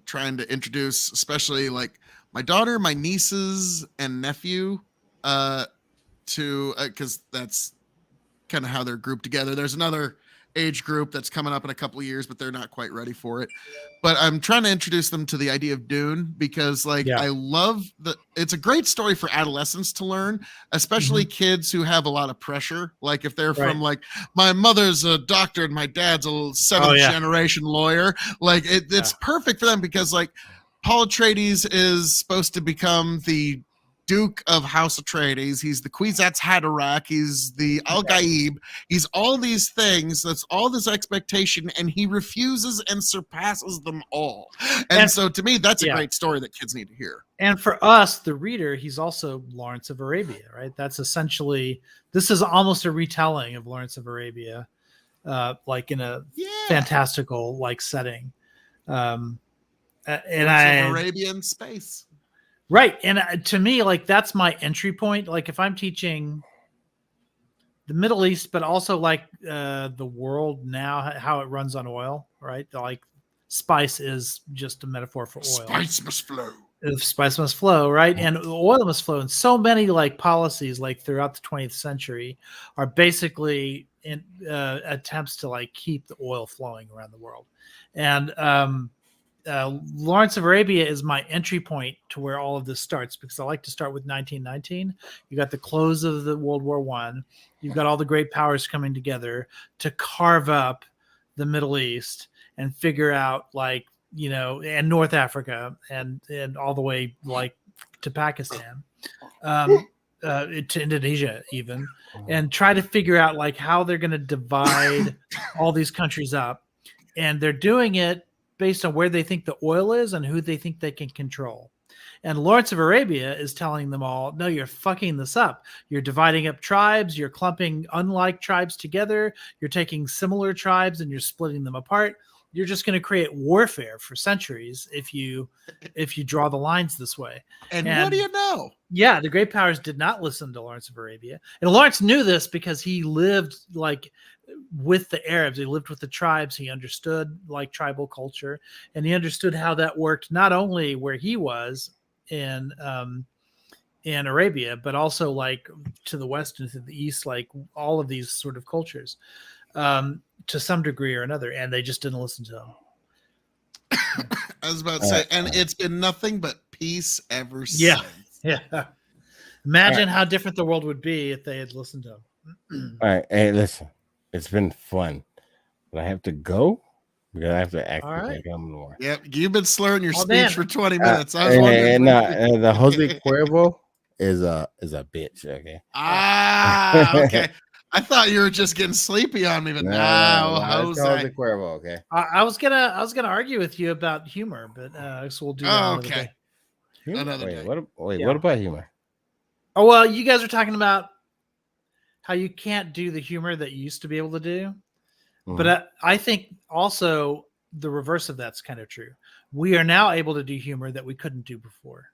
trying to introduce, especially like my daughter, my nieces, and nephew, to because that's kind of how they're grouped together. There's another age group that's coming up in a couple of years, but they're not quite ready for it. But I'm trying to introduce them to the idea of Dune because, like, I love it's a great story for adolescents to learn, especially kids who have a lot of pressure. Like, if they're from like my mother's a doctor and my dad's a seventh generation lawyer, like it's perfect for them because, like, Paul Atreides is supposed to become the Duke of House Atreides. He's the Kwisatz Haderach. He's the Al-Gaib. He's all these things. That's all this expectation, and he refuses and surpasses them all. And so, to me, that's a great story that kids need to hear. And for us, the reader, he's also Lawrence of Arabia, right? That's essentially, this is almost a retelling of Lawrence of Arabia, like in a fantastical like setting. And Arabian space. Right. And to me, like, that's my entry point. Like, if I'm teaching the Middle East, but also like the world now, how it runs on oil, right? Like, spice is just a metaphor for oil. Spice must flow. Spice must flow, right? And oil must flow. And so many like policies, like throughout the 20th century, are basically in attempts to like keep the oil flowing around the world. And Lawrence of Arabia is my entry point to where all of this starts, because I like to start with 1919. You got the close of the World War I. You've got all the great powers coming together to carve up the Middle East and figure out, like, you know, and North Africa and all the way like to Pakistan, to Indonesia even, and try to figure out like how they're going to divide all these countries up. And they're doing it based on where they think the oil is and who they think they can control. And Lawrence of Arabia is telling them all, no, you're fucking this up. You're dividing up tribes. You're clumping unlike tribes together. You're taking similar tribes and you're splitting them apart. You're just going to create warfare for centuries if you draw the lines this way. And what do you know? Yeah, the great powers did not listen to Lawrence of Arabia. And Lawrence knew this because he lived like with the Arabs. He lived with the tribes. He understood like tribal culture, and he understood how that worked, not only where he was in Arabia, but also like to the west and to the east, like all of these sort of cultures, to some degree or another. And they just didn't listen to him. I was about to say, and it's been nothing but peace ever since. Yeah. Imagine how different the world would be if they had listened to him. All right. Hey, listen, it's been fun, but I have to go because I have to act like I'm more. Yep. You've been slurring your speech for 20 minutes. I was wondering. The Jose Cuervo is a bitch. Okay. Okay. I thought you were just getting sleepy on me, but no, Jose Cuervo. Okay. I was gonna argue with you about humor, but so we'll do that. Okay. Another day. What about humor? Oh, well, you guys are talking about how you can't do the humor that you used to be able to do. Mm-hmm. But I think also the reverse of that's kind of true. We are now able to do humor that we couldn't do before.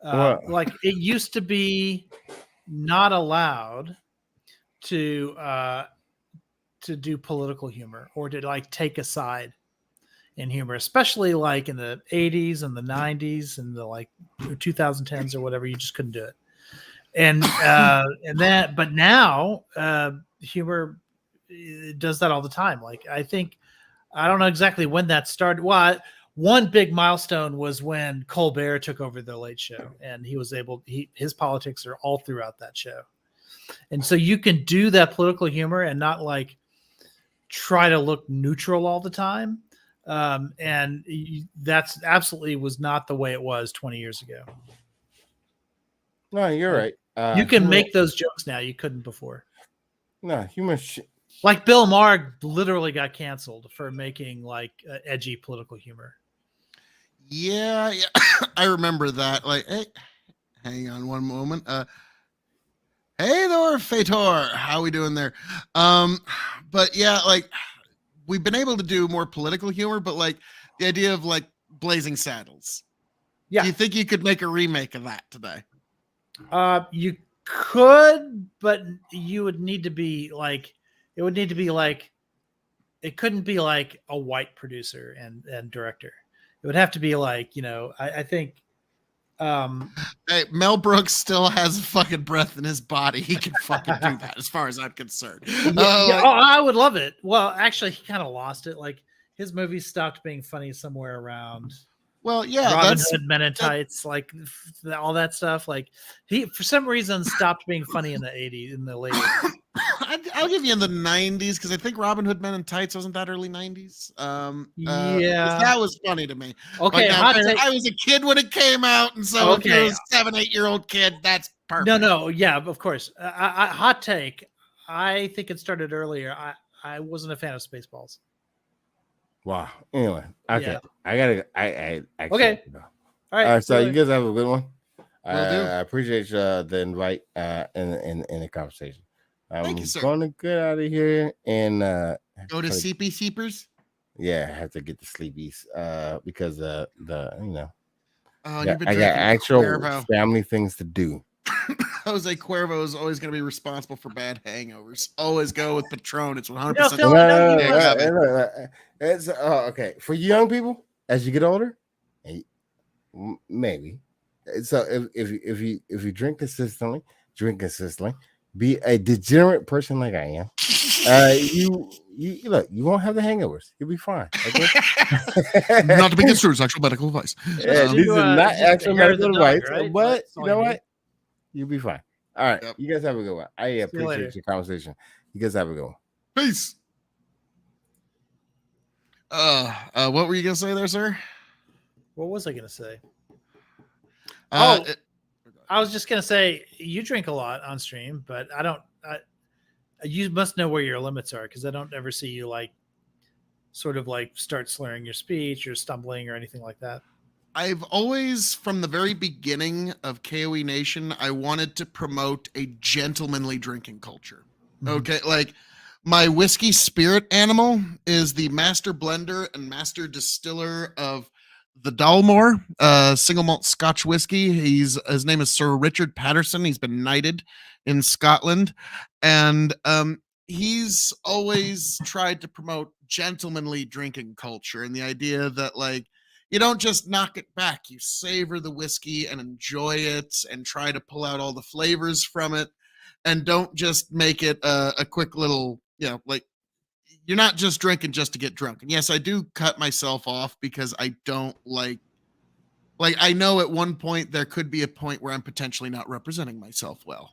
Like, it used to be not allowed to do political humor or to like take a side in humor, especially like in the 80s and the 90s and the like 2010s or whatever. You just couldn't do it. But now humor does that all the time. Like, I don't know exactly when that started. Well, one big milestone was when Colbert took over the Late Show, and he was able. His politics are all throughout that show, and so you can do that political humor and not like try to look neutral all the time. That's absolutely was not the way it was 20 years ago. No, you're right. You can humor- make those jokes now. You couldn't before. no humor. Like Bill Maher literally got canceled for making like edgy political humor. Yeah, I remember that. Like, hey, hang on one moment. Hey there, Fator. How we doing there? But yeah, like we've been able to do more political humor, but like the idea of like Blazing Saddles. Yeah. Do you think you could make a remake of that today? You could, but you would need to be like, it would need to be like, it couldn't be like a white producer and director. It would have to be like, you know, I think. Hey, Mel Brooks still has fucking breath in his body. He can fucking do that, as far as I'm concerned. I would love it. Well, actually, he kind of lost it. Like his movies stopped being funny somewhere around. Well, yeah, Robin Hood, Men in Tights, like all that stuff. Like he, for some reason, stopped being funny in the '80s, in the late. I'll give you in the '90s because I think Robin Hood Men in Tights wasn't that early '90s. Yeah, that was funny to me. Okay, like, I was a kid when it came out, and so if you're a 7-8-year-old kid, that's perfect. No, yeah, of course. Hot take. I think it started earlier. I wasn't a fan of Spaceballs. Wow. Anyway, okay. Yeah. I gotta. I Okay. Go. All right. All right. So you guys have a good one. Will do. I appreciate the invite in the conversation. Thank you, sir. Going to get out of here and go to CP Seepers. Yeah, I have to get the sleepies because the you know. I got actual family things to do. Jose Cuervo is always going to be responsible for bad hangovers. Always go with Patron. It's 100%. It's okay for young people as you get older. Maybe. So if you drink consistently, be a degenerate person like I am. You look, you won't have the hangovers. You'll be fine. Okay? Not to be construed as actual medical advice. This is not actual medical advice, right? But you know what? You'll be fine. All right. Yep. You guys have a good one. I appreciate your conversation. You guys have a good one. Peace. What were you gonna say there, sir? What was I gonna say? I was just gonna say you drink a lot on stream, but I don't. You must know where your limits are because I don't ever see you like sort of like start slurring your speech or stumbling or anything like that. I've always, from the very beginning of K.O.E Nation, I wanted to promote a gentlemanly drinking culture. Okay, like my whiskey spirit animal is the master blender and master distiller of the Dalmore single malt Scotch whiskey. His name is Sir Richard Patterson. He's been knighted in Scotland, and he's always tried to promote gentlemanly drinking culture and the idea that like you don't just knock it back, you savor the whiskey and enjoy it and try to pull out all the flavors from it, and don't just make it a quick little, you know, like you're not just drinking just to get drunk. And yes, I do cut myself off because I don't like I know at one point there could be a point where I'm potentially not representing myself well.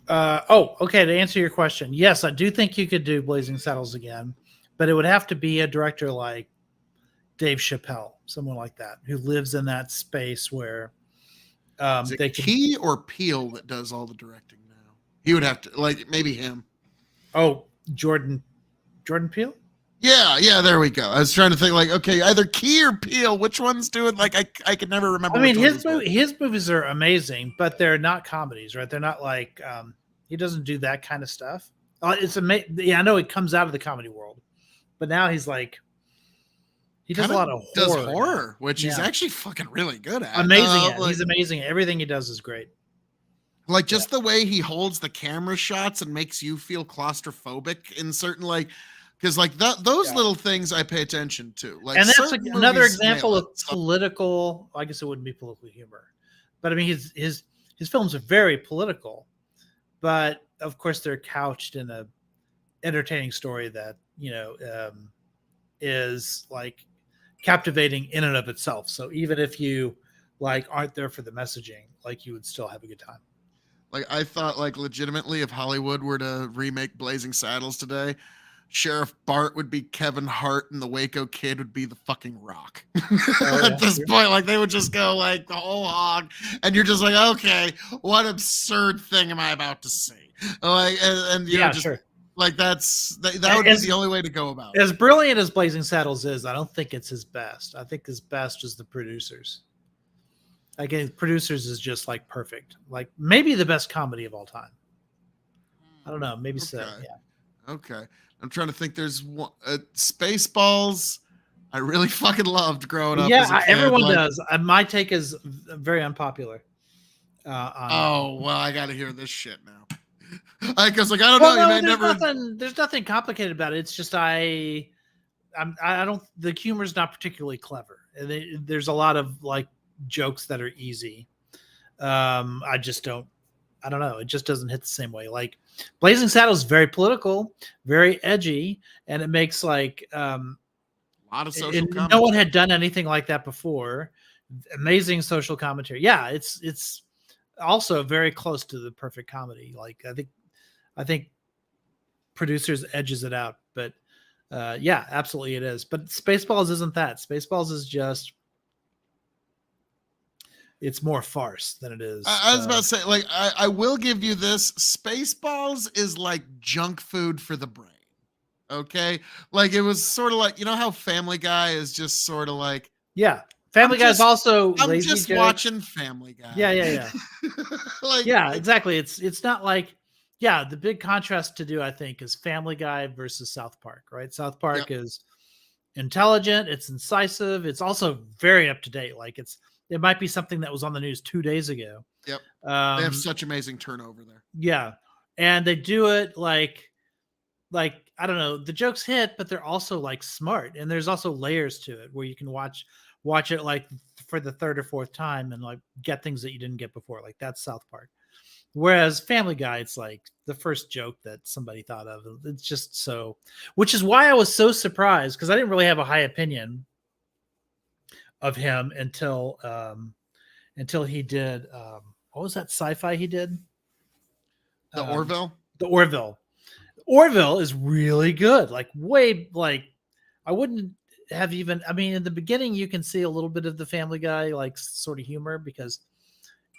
Okay. To answer your question, yes, I do think you could do Blazing Saddles again, but it would have to be a director like Dave Chappelle, someone like that, who lives in that space where is it Key or Peele that does all the directing now? He would have to, like, maybe him. Oh, Jordan Peele? Yeah, there we go. I was trying to think like, okay, either Key or Peele, which one's doing, like, I could never remember. I mean, his movies are amazing, but they're not comedies, right? They're not like, he doesn't do that kind of stuff. It's amazing. Yeah, I know he comes out of the comedy world, but now he's like, he does a lot of horror, which he's actually fucking really good at. Amazing. He's amazing. Everything he does is great. Like just the way he holds the camera shots and makes you feel claustrophobic in certain because those little things I pay attention to. Like, and that's another example of political. I guess it wouldn't be political humor, but I mean his films are very political, but of course they're couched in a entertaining story that is like captivating in and of itself. So even if you like aren't there for the messaging, like you would still have a good time. Like I thought, like legitimately, if Hollywood were to remake Blazing Saddles today, Sheriff Bart would be Kevin Hart and the Waco Kid would be the fucking Rock. At this point, like they would just go like the whole hog, and you're just like, okay, what absurd thing am I about to see? Like, and you know, just like that would be the only way to go about it. As brilliant as Blazing Saddles is, I don't think it's his best. I think his best is the Producers. Again, Producers is just like perfect, like maybe the best comedy of all time. I don't know, maybe so. Yeah. Okay. I'm trying to think. There's one, Spaceballs. I really fucking loved growing up. Yeah, as a kid. everyone does. My take is very unpopular. Well, I got to hear this shit now. Because like I don't know. No, you may never. There's nothing complicated about it. It's just I don't. The humor's not particularly clever. There's a lot of like jokes that are easy. I just don't. I don't know. It just doesn't hit the same way. Like Blazing Saddles is very political, very edgy, and it makes like a lot of social commentary. No one had done anything like that before. Amazing social commentary. Yeah, it's also very close to the perfect comedy. Like I think Producers edges it out, but yeah, absolutely it is. But Spaceballs isn't that. Spaceballs is just it's more farce than it is. I was about to say, like, I will give you this. Spaceballs is like junk food for the brain. Okay, like it was sort of like, you know how Family Guy is just sort of like, yeah, Family Guy is also I'm lazy just jokes. watching Family Guy. Yeah. Like, yeah, exactly. It's not like, yeah, the big contrast to do, I think, is Family Guy versus South Park, right? South Park is intelligent, it's incisive, it's also very up to date. Like it might be something that was on the news 2 days ago. Yep. They have such amazing turnover there. Yeah. And they do it like I don't know, the jokes hit, but they're also like smart. And there's also layers to it where you can watch it like for the third or fourth time and like get things that you didn't get before. Like that's South Park. Whereas Family Guy, it's like the first joke that somebody thought of. It's just so, which is why I was so surprised, because I didn't really have a high opinion of him until he did what was that sci-fi he did? The Orville? The Orville. Orville is really good. Like way like I wouldn't have even, I mean, in the beginning you can see a little bit of the Family Guy like sort of humor, because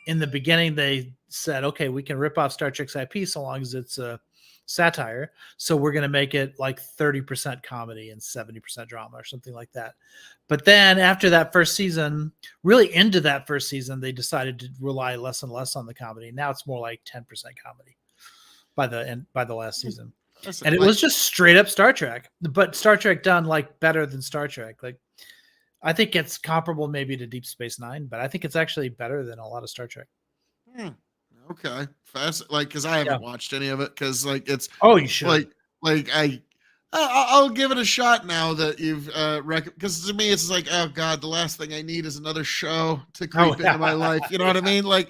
in the beginning they said, okay, we can rip off Star Trek's IP so long as it's a satire. So we're going to make it like 30% comedy and 70% drama or something like that. But then after that first season, really into that first season, they decided to rely less and less on the comedy. Now it's more like 10% comedy by the last season. And it was just straight up Star Trek, but Star Trek done like better than Star Trek. Like I think it's comparable maybe to Deep Space Nine, but I think it's actually better than a lot of Star Trek. Okay, fast. Like, because I haven't watched any of it. Because like it's you should I'll give it a shot now that you've because to me it's like, oh god, the last thing I need is another show to creep into my life. You know what I mean? Like,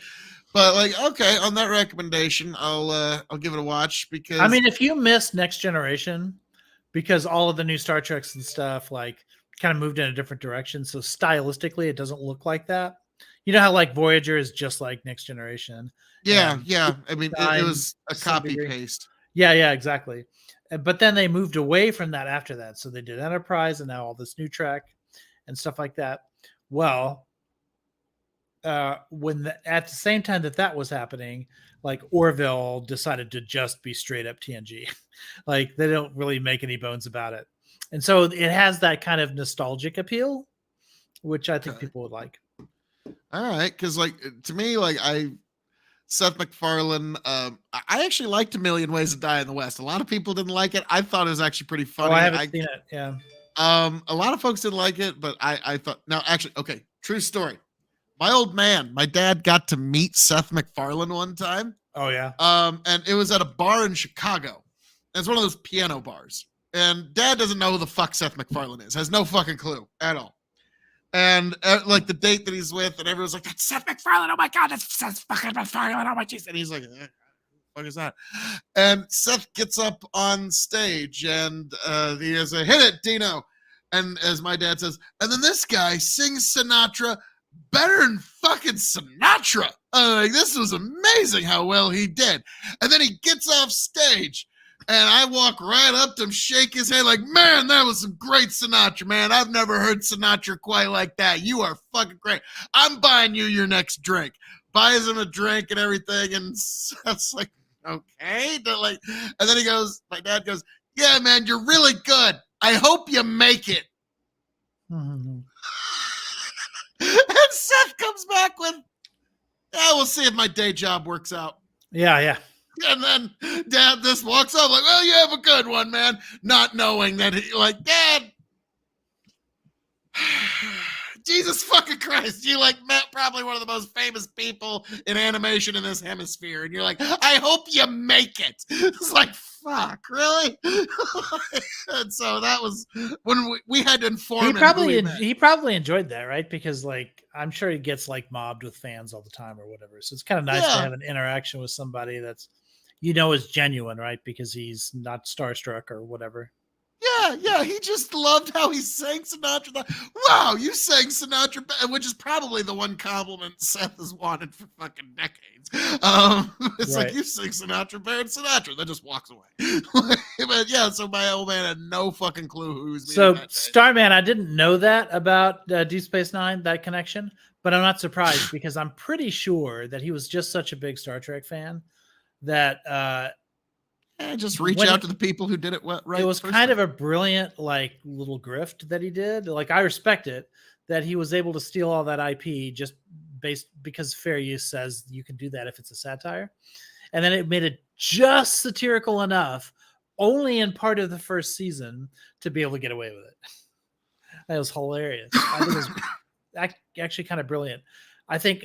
but like, okay, on that recommendation, I'll give it a watch, because I mean, if you missed Next Generation, because all of the new Star Treks and stuff like kind of moved in a different direction, so stylistically it doesn't look like that. You know how like Voyager is just like Next Generation. Yeah. I mean, it was a copy paste. Yeah, exactly. But then they moved away from that after that. So they did Enterprise and now all this new Trek and stuff like that. Well, at the same time that was happening, like Orville decided to just be straight up TNG. Like they don't really make any bones about it. And so it has that kind of nostalgic appeal, which I think people would like. All right, because like to me, like Seth MacFarlane, I actually liked A Million Ways to Die in the West. A lot of people didn't like it. I thought it was actually pretty funny. Oh, I haven't seen it. Yeah. A lot of folks didn't like it, but I thought, now actually, okay, true story. My dad got to meet Seth MacFarlane one time. Oh yeah. And it was at a bar in Chicago. And it's one of those piano bars. And Dad doesn't know who the fuck Seth MacFarlane is. Has no fucking clue at all. And like the date that he's with, and everyone's like, "That's Seth MacFarlane! Oh my god, that's Seth fucking MacFarlane! Oh my jeez!" And he's like, "What the fuck is that?" And Seth gets up on stage, and he has a "Hit it, Dino," And as my dad says, and then this guy sings Sinatra better than fucking Sinatra. Like, this was amazing how well he did. And then he gets off stage, and I walk right up to him, shake his hand, like, man, that was some great Sinatra, man. I've never heard Sinatra quite like that. You are fucking great. I'm buying you your next drink. Buys him a drink and everything, and it's like, okay. Like, and then my dad goes, yeah, man, you're really good. I hope you make it. Mm-hmm. And Seth comes back with, yeah, we'll see if my day job works out. Yeah. And then Dad just walks up like, well, you have a good one, man. Not knowing that Dad, Jesus fucking Christ, you met probably one of the most famous people in animation in this hemisphere. And you're like, I hope you make it. It's like, fuck, really? And so that was when we had to inform him. He probably enjoyed that, right? Because I'm sure he gets mobbed with fans all the time or whatever. So it's kind of nice to have an interaction with somebody that's is genuine, right? Because he's not starstruck or whatever. Yeah, he just loved how he sang Sinatra. Wow, you sang Sinatra, which is probably the one compliment Seth has wanted for fucking decades. It's Right. like, you sing Sinatra better than Sinatra, then just walks away. But yeah, so my old man had no fucking clue who he was meeting So that day. Starman, I didn't know that about Deep Space Nine, that connection, but I'm not surprised because I'm pretty sure that he was just such a big Star Trek fan that just reach out to the people who did it right. It was kind of a brilliant little grift that he did. I respect it that he was able to steal all that IP just because fair use says you can do that if it's a satire. And then it made it just satirical enough only in part of the first season to be able to get away with it. That was hilarious. I think it was actually kind of brilliant. I think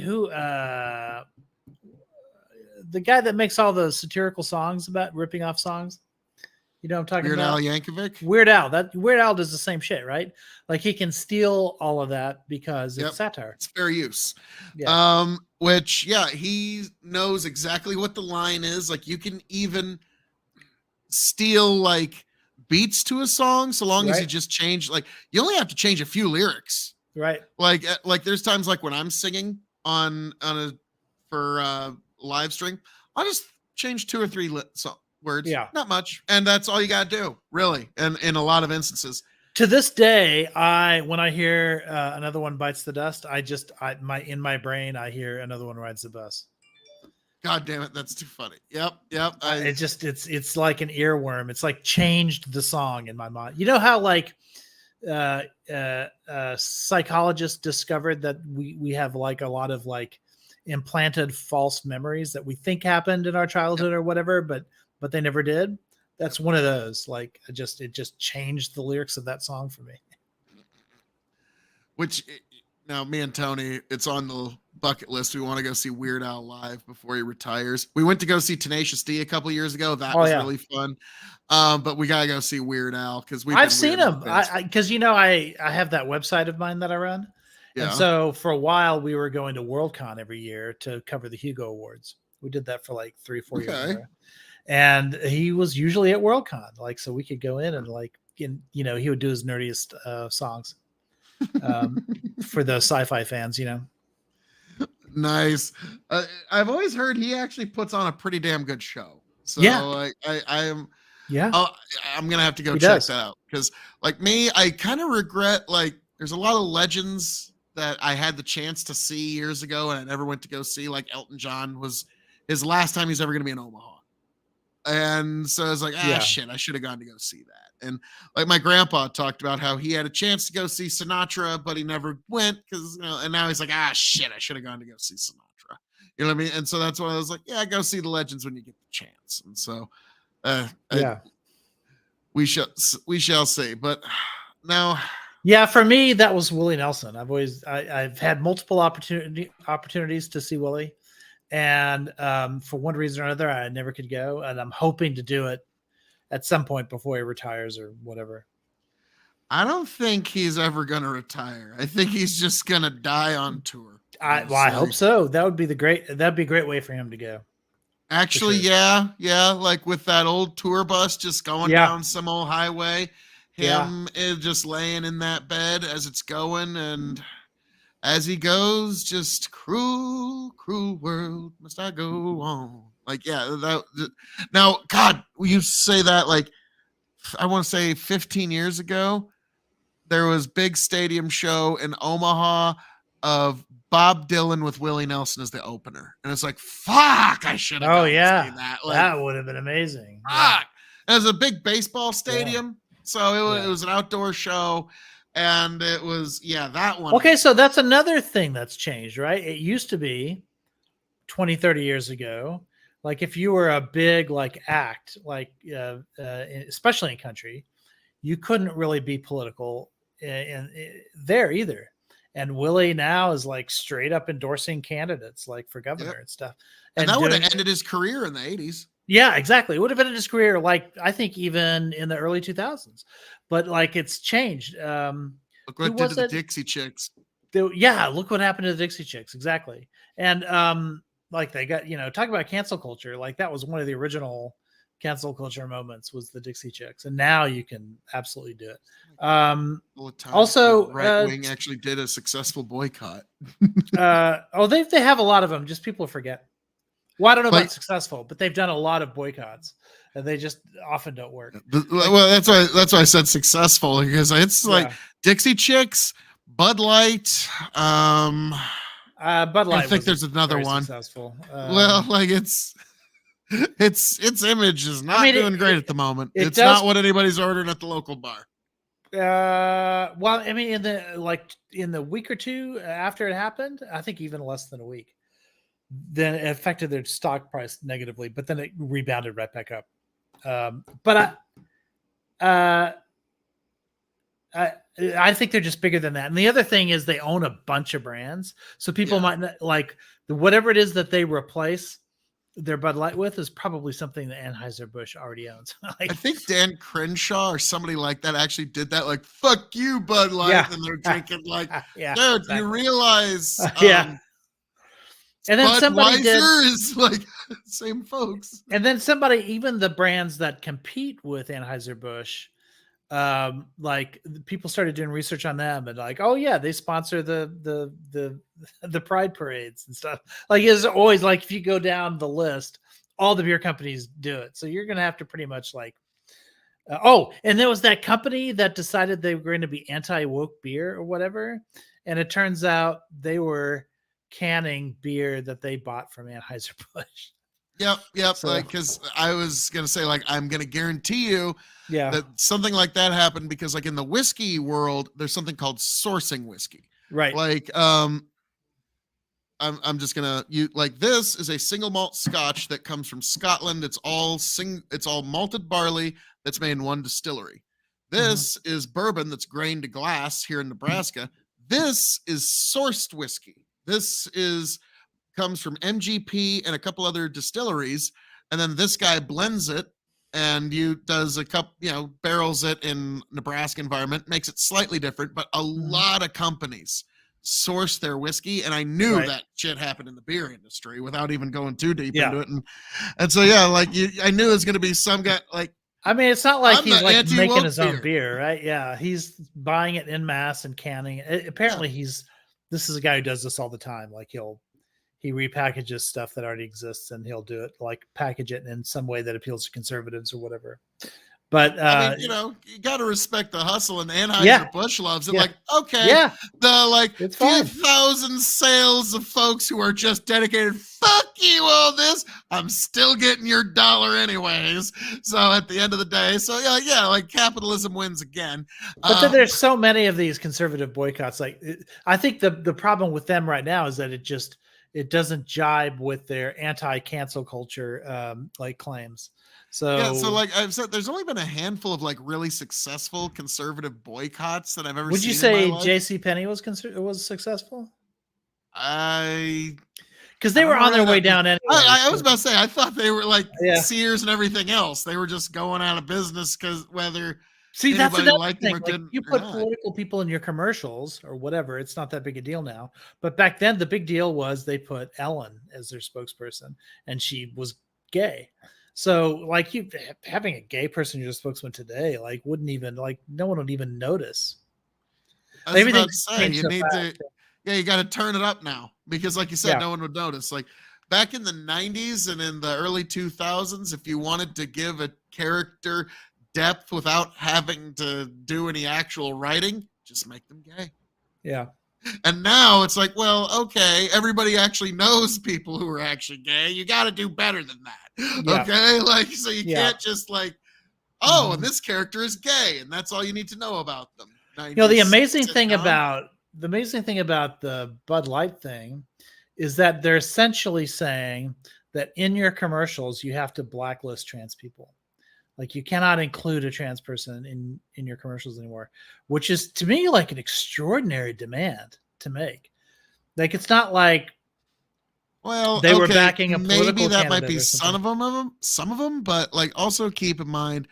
the guy that makes all the satirical songs about ripping off songs, you know what I'm talking about? Weird Al Yankovic? Weird Al. Weird Al does the same shit, right? He can steal all of that because it's satire. It's fair use. Yeah. Which, he knows exactly what the line is. You can even steal beats to a song so long as you just change. You only have to change a few lyrics. Right. There's times when I'm singing for live stream, I'll just change 2 or 3 words. Yeah, not much, and that's all you gotta do, really. And in a lot of instances, to this day, when I hear another one bites the dust, in my brain I hear another one rides the bus. God damn it, that's too funny. Yep. It's like an earworm. It's changed the song in my mind. You know how psychologists discovered that we have a lot of implanted false memories that we think happened in our childhood or whatever, but they never did. That's one of those. It just changed the lyrics of that song for me. Which now me and Tony, it's on the bucket list. We want to go see Weird Al live before he retires. We went to go see Tenacious D a couple years ago. That was really fun. But we gotta go see Weird Al because I've seen him. Because I have that website of mine that I run. Yeah. And so for a while we were going to Worldcon every year to cover the Hugo Awards. We did that for 3 or 4 years. And he was usually at Worldcon, so we could go in and he would do his nerdiest songs for the sci-fi fans, Nice. I've always heard he actually puts on a pretty damn good show. So I'm gonna have to go check that out because me, I kind of regret there's a lot of legends that I had the chance to see years ago and I never went to go see. Elton John was his last time he's ever going to be in Omaha. And so I was shit, I should have gone to go see that. And my grandpa talked about how he had a chance to go see Sinatra, but he never went because, and now he's shit, I should have gone to go see Sinatra. You know what I mean? And so that's why I was go see the legends when you get the chance. And so, we shall see. But now, for me, that was Willie Nelson. I've had multiple opportunities to see Willie. And for one reason or another, I never could go. And I'm hoping to do it at some point before he retires or whatever. I don't think he's ever going to retire. I think he's just going to die on tour. I hope so. That'd be a great way for him to go. Actually, sure. Yeah. With that old tour bus just going down some old highway, him is just laying in that bed as it's going, and as he goes, just cruel, cruel world must I go on. Like, now, God, you say that like I want to say 15 years ago, there was big stadium show in Omaha of Bob Dylan with Willie Nelson as the opener. And it's like, fuck, I should have gone to see that. Like, that would have been amazing. fuck. It was a big baseball stadium. So it was an outdoor show. And it was, that one. Okay, so that's another thing that's changed, right? It used to be 20, 30 years ago, like if you were a big like act, like especially in country, you couldn't really be political in there either. And Willie now is like straight up endorsing candidates like for governor and stuff. And that would have ended his career in the 80s. Yeah, exactly. It would have ended his career, like I think even in the early 2000s. But like it's changed. Look what did to the Dixie Chicks. Look what happened to the Dixie Chicks. Exactly. And like they got, talk about cancel culture. Like that was one of the original cancel culture moments was the Dixie Chicks. And now you can absolutely do it. Also, right wing actually did a successful boycott. They have a lot of them. Just people forget. Well, I don't know about successful, but they've done a lot of boycotts, and they just often don't work. Well, that's why I said successful, because it's like Dixie Chicks, Bud Light. Bud Light. I think there's another one. Successful. Well, like its image is not doing great at the moment. It's not what anybody's ordering at the local bar. Well, I mean, in the week or two after it happened, I think even less than a week, then it affected their stock price negatively, but then it rebounded right back up. But I think they're just bigger than that. And the other thing is they own a bunch of brands, so people might not like whatever it is that they replace their Bud Light with is probably something that Anheuser-Busch already owns. I think Dan Crenshaw or somebody like that actually did that. Like, fuck you, Bud Light. And they're drinking like, dude, exactly. You realize, and then somebody is like same folks. And then somebody, even the brands that compete with Anheuser-Busch, like people started doing research on them and like, oh yeah, they sponsor the pride parades and stuff. Like it's always like if you go down the list, all the beer companies do it. So you're gonna have to pretty much like and there was that company that decided they were going to be anti-woke beer or whatever, and it turns out they were canning beer that they bought from Anheuser-Busch. Yep. So, like, because I was gonna say, like, I'm gonna guarantee you, that something like that happened because, like, in the whiskey world, there's something called sourcing whiskey, right? Like, I'm just gonna this is a single malt Scotch that comes from Scotland. It's all malted barley that's made in one distillery. This is bourbon that's grained to glass here in Nebraska. This is sourced whiskey. This comes from MGP and a couple other distilleries, and then this guy blends it and does a cup, barrels it in Nebraska environment, makes it slightly different, but a lot of companies source their whiskey, and I knew that shit happened in the beer industry without even going too deep into it, and so I knew it was going to be some guy like. I mean, it's not like he's like making his own beer, right? Yeah, he's buying it en masse and canning it. Apparently, this is a guy who does this all the time. Like he repackages stuff that already exists and he'll do it, like package it in some way that appeals to conservatives or whatever. But I mean, you got to respect the hustle, and Anheuser-Busch loves it. Like, okay, the it's few thousand sales of folks who are just dedicated. Fuck you, all this. I'm still getting your dollar anyways. So at the end of the day, like capitalism wins again. But then there's so many of these conservative boycotts. Like, I think the problem with them right now is that it doesn't jibe with their anti-cancel culture like claims. So like I've said, there's only been a handful of like really successful conservative boycotts that I've ever seen. Would you say JCPenney was successful? Because they were on their way down anyway. I was about to say, I thought they were like Sears and everything else. They were just going out of business because whether that's another liked thing. them or didn't. You put political people in your commercials or whatever, it's not that big a deal now. But back then, the big deal was they put Ellen as their spokesperson, and she was gay. So like you having a gay person you're a spokesman today, like wouldn't even like no one would even notice. I was about to Everything's say, changed you so need fast. to, yeah, you got to turn it up now because, like you said, Yeah. no one would notice. Like back in the 90s and in the early 2000s, if you wanted to give a character depth without having to do any actual writing, just make them gay. Yeah. And now it's like, well, okay, everybody actually knows people who are actually gay. You got to do better than that. Yeah. Okay? Like, so you Yeah. can't just like, oh, Mhm. and this character is gay, and that's all you need to know about them. You know, the 90s amazing thing sitcom. about the Bud Light thing is that they're essentially saying that in your commercials you have to blacklist trans people. Like you cannot include a trans person in your commercials anymore, which is to me like an extraordinary demand to make. Like it's not like Well, they were okay, backing a maybe political that might candidate be or something. some of them, but like also keep in mind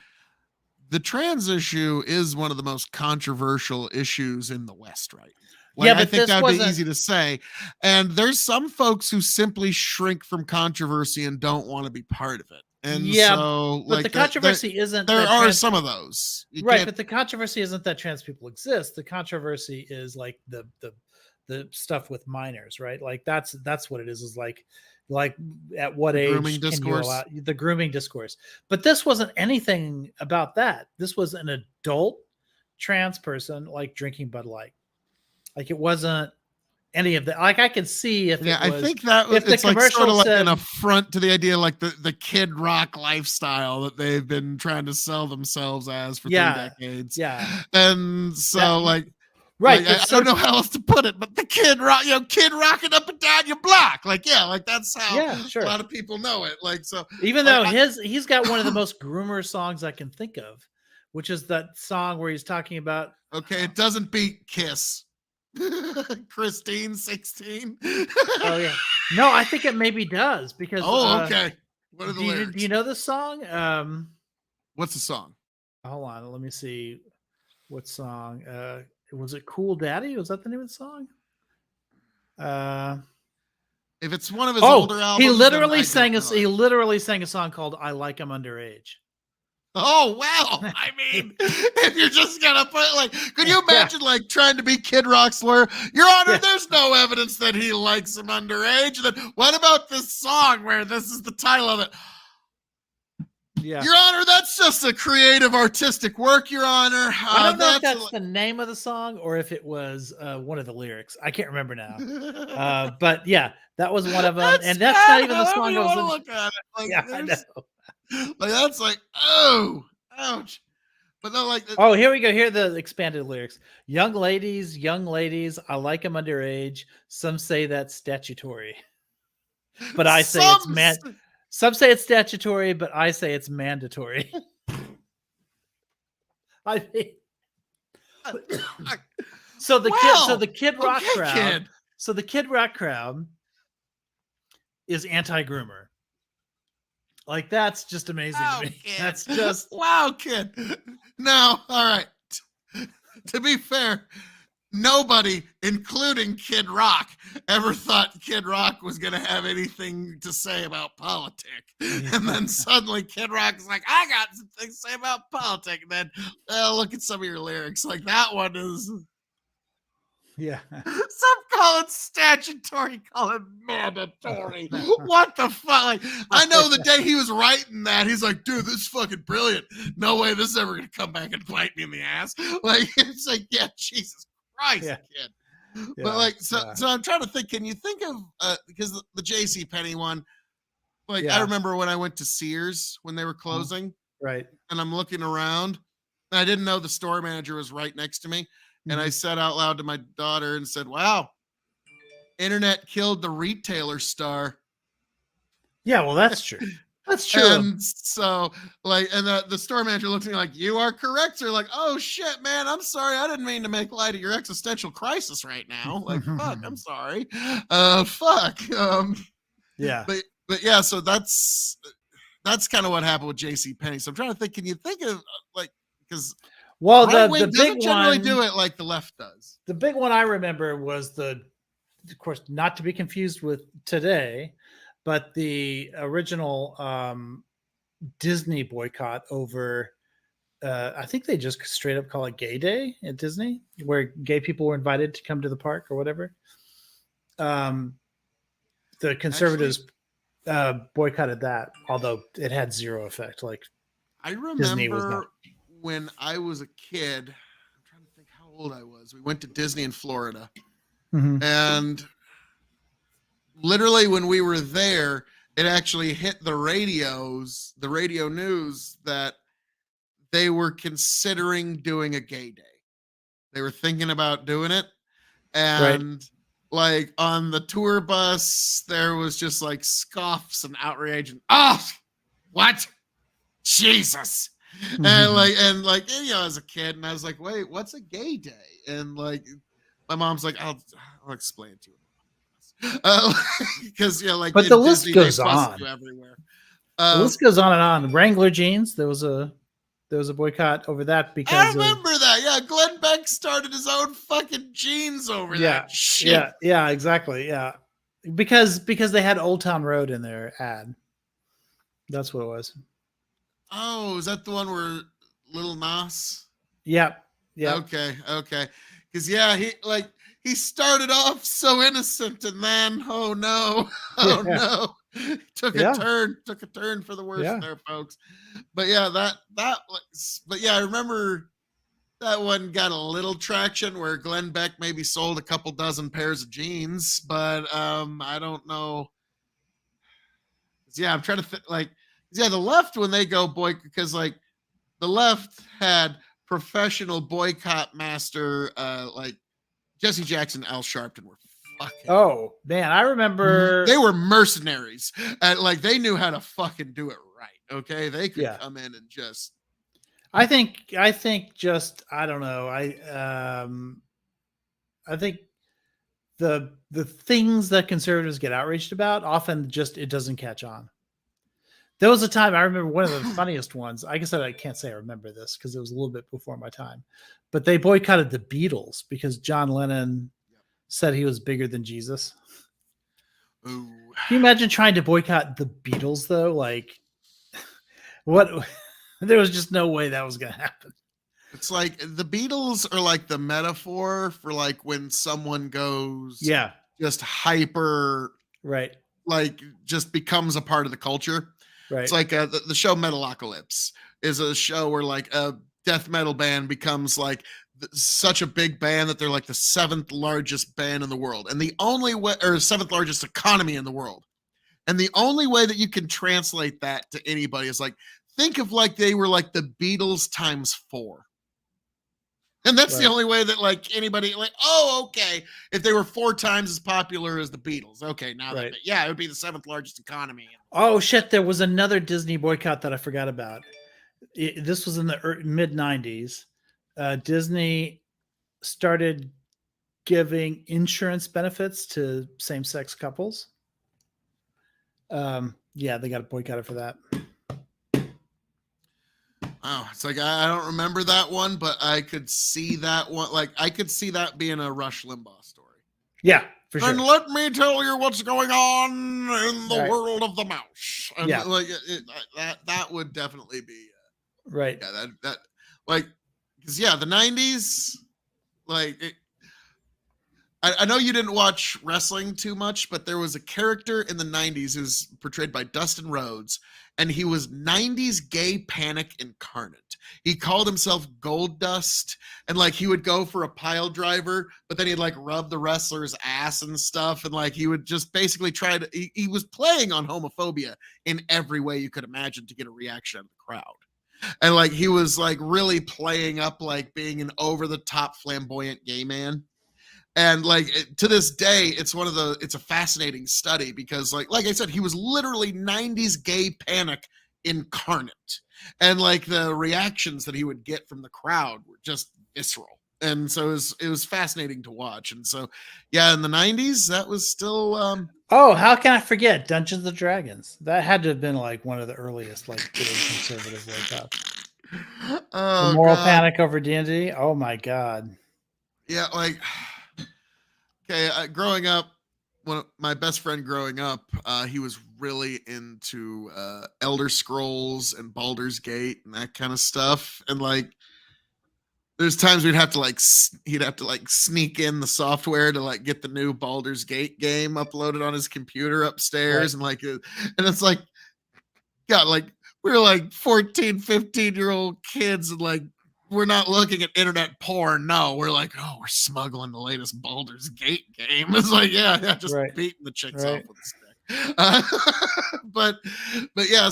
the trans issue is one of the most controversial issues in the West right now. Like, Yeah, I but think this that would be wasn't. easy to say. And there's some folks who simply shrink from controversy and don't want to be part of it. And Yeah, so, but the like, controversy isn't there that are trans. some of those. You Right, can't, but the controversy isn't that trans people exist. The controversy is like the stuff with minors, right? Like that's what it is. Is like at what The grooming age can you discourse. allow the grooming discourse? But this wasn't anything about that. This was an adult trans person like drinking Bud Light. Like it wasn't any of that. Like I could see if Yeah, it I was think that if the it's like sort commercial of like an said affront to the idea, like the Kid Rock lifestyle that they've been trying to sell themselves as for 3 decades. yeah. And so, That- like, right. like, I don't know how else to put it, but the Kid Rock, Kid rocking up and down your block, like, yeah, like that's how sure. a lot of people know it. Like, so Even like, though he's got one of the most groomer songs I can think of, which is that song where he's talking about. Okay, it doesn't beat Kiss. Christine 16. Oh yeah, no, I think it maybe does because. Oh, okay. What are the lyrics? Do you know the song? What's the song? Hold on, let me see. What song? Was it "Cool Daddy"? Was that the name of the song? If it's one of his older albums, he literally he literally sang a song called "I Like 'Em Underage." Oh wow! I mean, if you're just gonna put like, could you imagine like trying to be Kid Rock's lawyer? Your Honor, there's no evidence that he likes him underage. Then what about this song where this is the title of it? Yeah, Your Honor, that's just a creative, artistic work. Your Honor, I don't know if that's the name of the song or if it was one of the lyrics. I can't remember now. But yeah, that was one of them, and that's not even the song. I was look at it. Like, yeah, I know. Like that's like, oh, ouch. But then like, oh, here we go. Here are the expanded lyrics. Young ladies, I like them underage. Some say that's statutory, but I say it's Some say it's statutory, but I say it's mandatory. I think. So the Kid Rock crowd. Kid. So the Kid Rock crowd is anti-groomer. Like that's just amazing to me. Kid. That's just wow, kid. No, all right. To be fair, nobody, including Kid Rock, ever thought Kid Rock was going to have anything to say about politics. Yeah. And then suddenly Kid Rock's like, I got something to say about politics. And then, look at some of your lyrics. Like that one is... Yeah. Some call it statutory, call it mandatory. What the fuck? Like, I know the day he was writing that, he's like, dude, this is fucking brilliant. No way this is ever going to come back and bite me in the ass. Like, it's like, yeah, Jesus Christ, kid. Yeah, but like, so I'm trying to think, can you think of, because the J.C. Penney one, like, I remember when I went to Sears when they were closing. Right. And I'm looking around, and I didn't know the store manager was right next to me. And I said out loud to my daughter and said, wow, internet killed the retailer star. Yeah, well, that's true. That's true. And so, like, and the store manager looked at me like, you are correct, sir. Like, oh, shit, man, I'm sorry. I didn't mean to make light of your existential crisis right now. Like, fuck, I'm sorry. Fuck. Yeah. But yeah, so that's kind of what happened with J.C. Penney. So I'm trying to think, can you think of, like, because... Well, right the big generally one do it like the left does. The big one I remember was of course, not to be confused with today, but the original Disney boycott over. I think they just straight up call it Gay Day at Disney, where gay people were invited to come to the park or whatever. The conservatives boycotted that, although it had zero effect. Like I Disney was remember not. when I was a kid. I'm trying to think how old I was. We went to Disney in Florida, Mhm. and literally when we were there, it actually hit the radio news that they were considering doing a gay day. They were thinking about doing it. Right. And like on the tour bus, there was just like scoffs and outrage and what? Jesus. And like as a kid, and I was like, wait, what's a gay day? And like my mom's like, I'll explain it to you. Because like But in the list Disney, goes they bust on. you everywhere. The list goes on and on. Wrangler jeans. There was a boycott over that I because remember that. Yeah, Glenn Beck started his own fucking jeans over that shit. Yeah, exactly. Yeah, because they had Old Town Road in their ad. That's what it was. Oh, is that the one where Little Nas? Yep. Okay. Because he started off so innocent, and then oh no, took a turn for the worse there, folks. But yeah, I remember that one got a little traction where Glenn Beck maybe sold a couple dozen pairs of jeans, but I don't know. Yeah, I'm trying to the left when they go boy, because like the left had professional boycott master like Jesse Jackson, Al Sharpton were fucking. Oh man, I remember they were mercenaries. Like they knew how to fucking do it right. Okay, they could come in and just. I think just I don't know. I think the things that conservatives get outraged about often just it doesn't catch on. There was a time I remember one of the funniest ones. I guess I can't say I remember this because it was a little bit before my time, but they boycotted the Beatles because John Lennon said he was bigger than Jesus. Ooh. Can you imagine trying to boycott the Beatles though? Like what? There was just no way that was going to happen. It's like the Beatles are like the metaphor for like when someone goes just hyper, right? Like just becomes a part of the culture. Right. It's like the show Metalocalypse is a show where like a death metal band becomes like such a big band that they're like the 7th largest band in the world, and the only way, or 7th largest economy in the world, and the only way that you can translate that to anybody is like think of like they were like the Beatles times 4. And that's the only way that like anybody like, oh, okay. If they were 4 times as popular as the Beatles. Okay. Now that, it would be the 7th largest economy. Oh shit. There was another Disney boycott that I forgot about. This was in the mid 90s. Disney started giving insurance benefits to same-sex couples. They got boycotted for that. Oh, it's like I don't remember that one, but I could see that one. Like I could see that being a Rush Limbaugh story. Yeah, for sure. And let me tell you what's going on in the world of the mouse. And like that would definitely be right. Yeah, that like because the 90s, like I know you didn't watch wrestling too much, but there was a character in the 90s who's portrayed by Dustin Rhodes, and he was 90s gay panic incarnate. He called himself Gold Dust, and like he would go for a pile driver, but then he'd like rub the wrestler's ass and stuff, and like he would just basically try to he was playing on homophobia in every way you could imagine to get a reaction out of the crowd. And like he was like really playing up like being an over-the-top flamboyant gay man. And like to this day, it's a fascinating study because like I said, he was literally 90s gay panic incarnate. And like the reactions that he would get from the crowd were just visceral. And so it was fascinating to watch. And so, in the 90s, that was still. Oh, how can I forget Dungeons and Dragons? That had to have been like one of the earliest like big conservative boycotts. The moral panic over D&D. Oh my God. Yeah, like. Okay, growing up, my best friend growing up, he was really into Elder Scrolls and Baldur's Gate and that kind of stuff. And like, there's times we'd have to like he'd have to like sneak in the software to like get the new Baldur's Gate game uploaded on his computer upstairs, Right. and it's like, God, like we're like 14, 15-year-old kids, and like we're not looking at internet porn. No, we're like, oh, we're smuggling the latest Baldur's Gate game. It's like, yeah, just Right. beating the chicks Right. off with a stick. But yeah,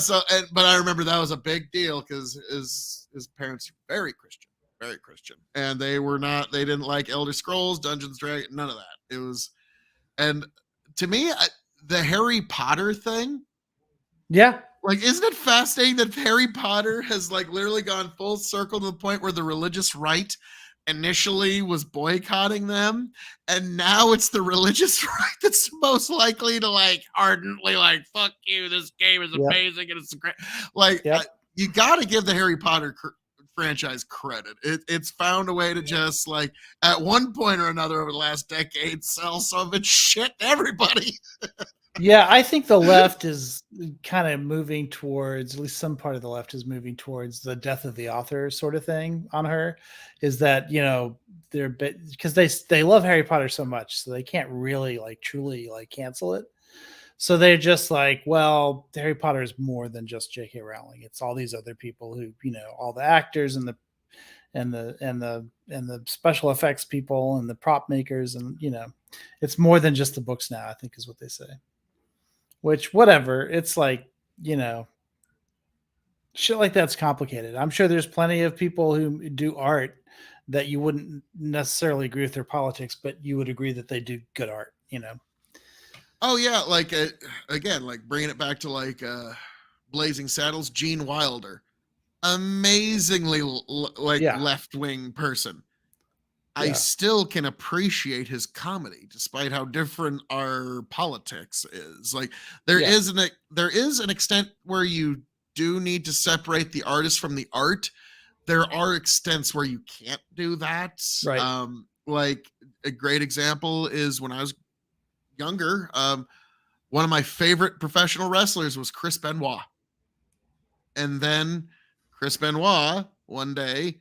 but I remember that was a big deal because his parents are very Christian, and they didn't like Elder Scrolls, Dungeons Dragons, none of that. It was, and to me, the Harry Potter thing. Yeah. Like, isn't it fascinating that Harry Potter has like literally gone full circle to the point where the religious right initially was boycotting them, and now it's the religious right that's most likely to like ardently like, fuck you, this game is amazing and it's great. Like, you got to give the Harry Potter franchise credit. It's found a way to just like at one point or another over the last decade sell some of its shit to everybody. Yeah, I think the left is kind of moving towards, at least some part of the left is moving towards the death of the author sort of thing on her. Is that, they're because they love Harry Potter so much, so they can't really like truly like cancel it. So they're just like, well, Harry Potter is more than just J.K. Rowling. It's all these other people who, all the actors and the special effects people and the prop makers, and it's more than just the books now, I think is what they say. Which, whatever, it's like, shit like that's complicated. I'm sure there's plenty of people who do art that you wouldn't necessarily agree with their politics, but you would agree that they do good art, Oh yeah, like again, like bringing it back to like Blazing Saddles, Gene Wilder, amazingly left-wing person. I still can appreciate his comedy despite how different our politics is. Like there is an extent where you do need to separate the artist from the art. There are extents where you can't do that. Right. Like a great example is when I was younger, one of my favorite professional wrestlers was Chris Benoit. And then Chris Benoit one day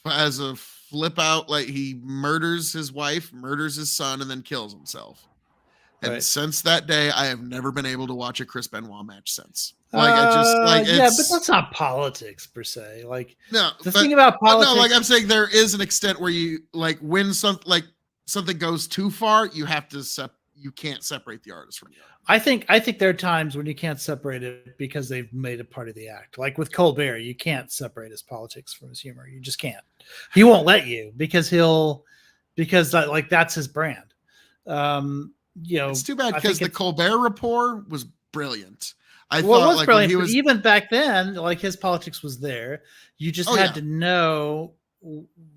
has a flip out, like he murders his wife, murders his son, and then kills himself. And since that day, I have never been able to watch a Chris Benoit match since. Like yeah, but that's not politics per se. Like no, the thing about politics, no, like I'm saying, there is an extent where you like when something goes too far, you have to you can't separate the artist from the art. I think there are times when you can't separate it because they've made it part of the act. Like with Colbert, you can't separate his politics from his humor. You just can't. He won't let you because like that's his brand. It's too bad because the Colbert Report was brilliant. It was brilliant. But even back then, like his politics was there. You just had to know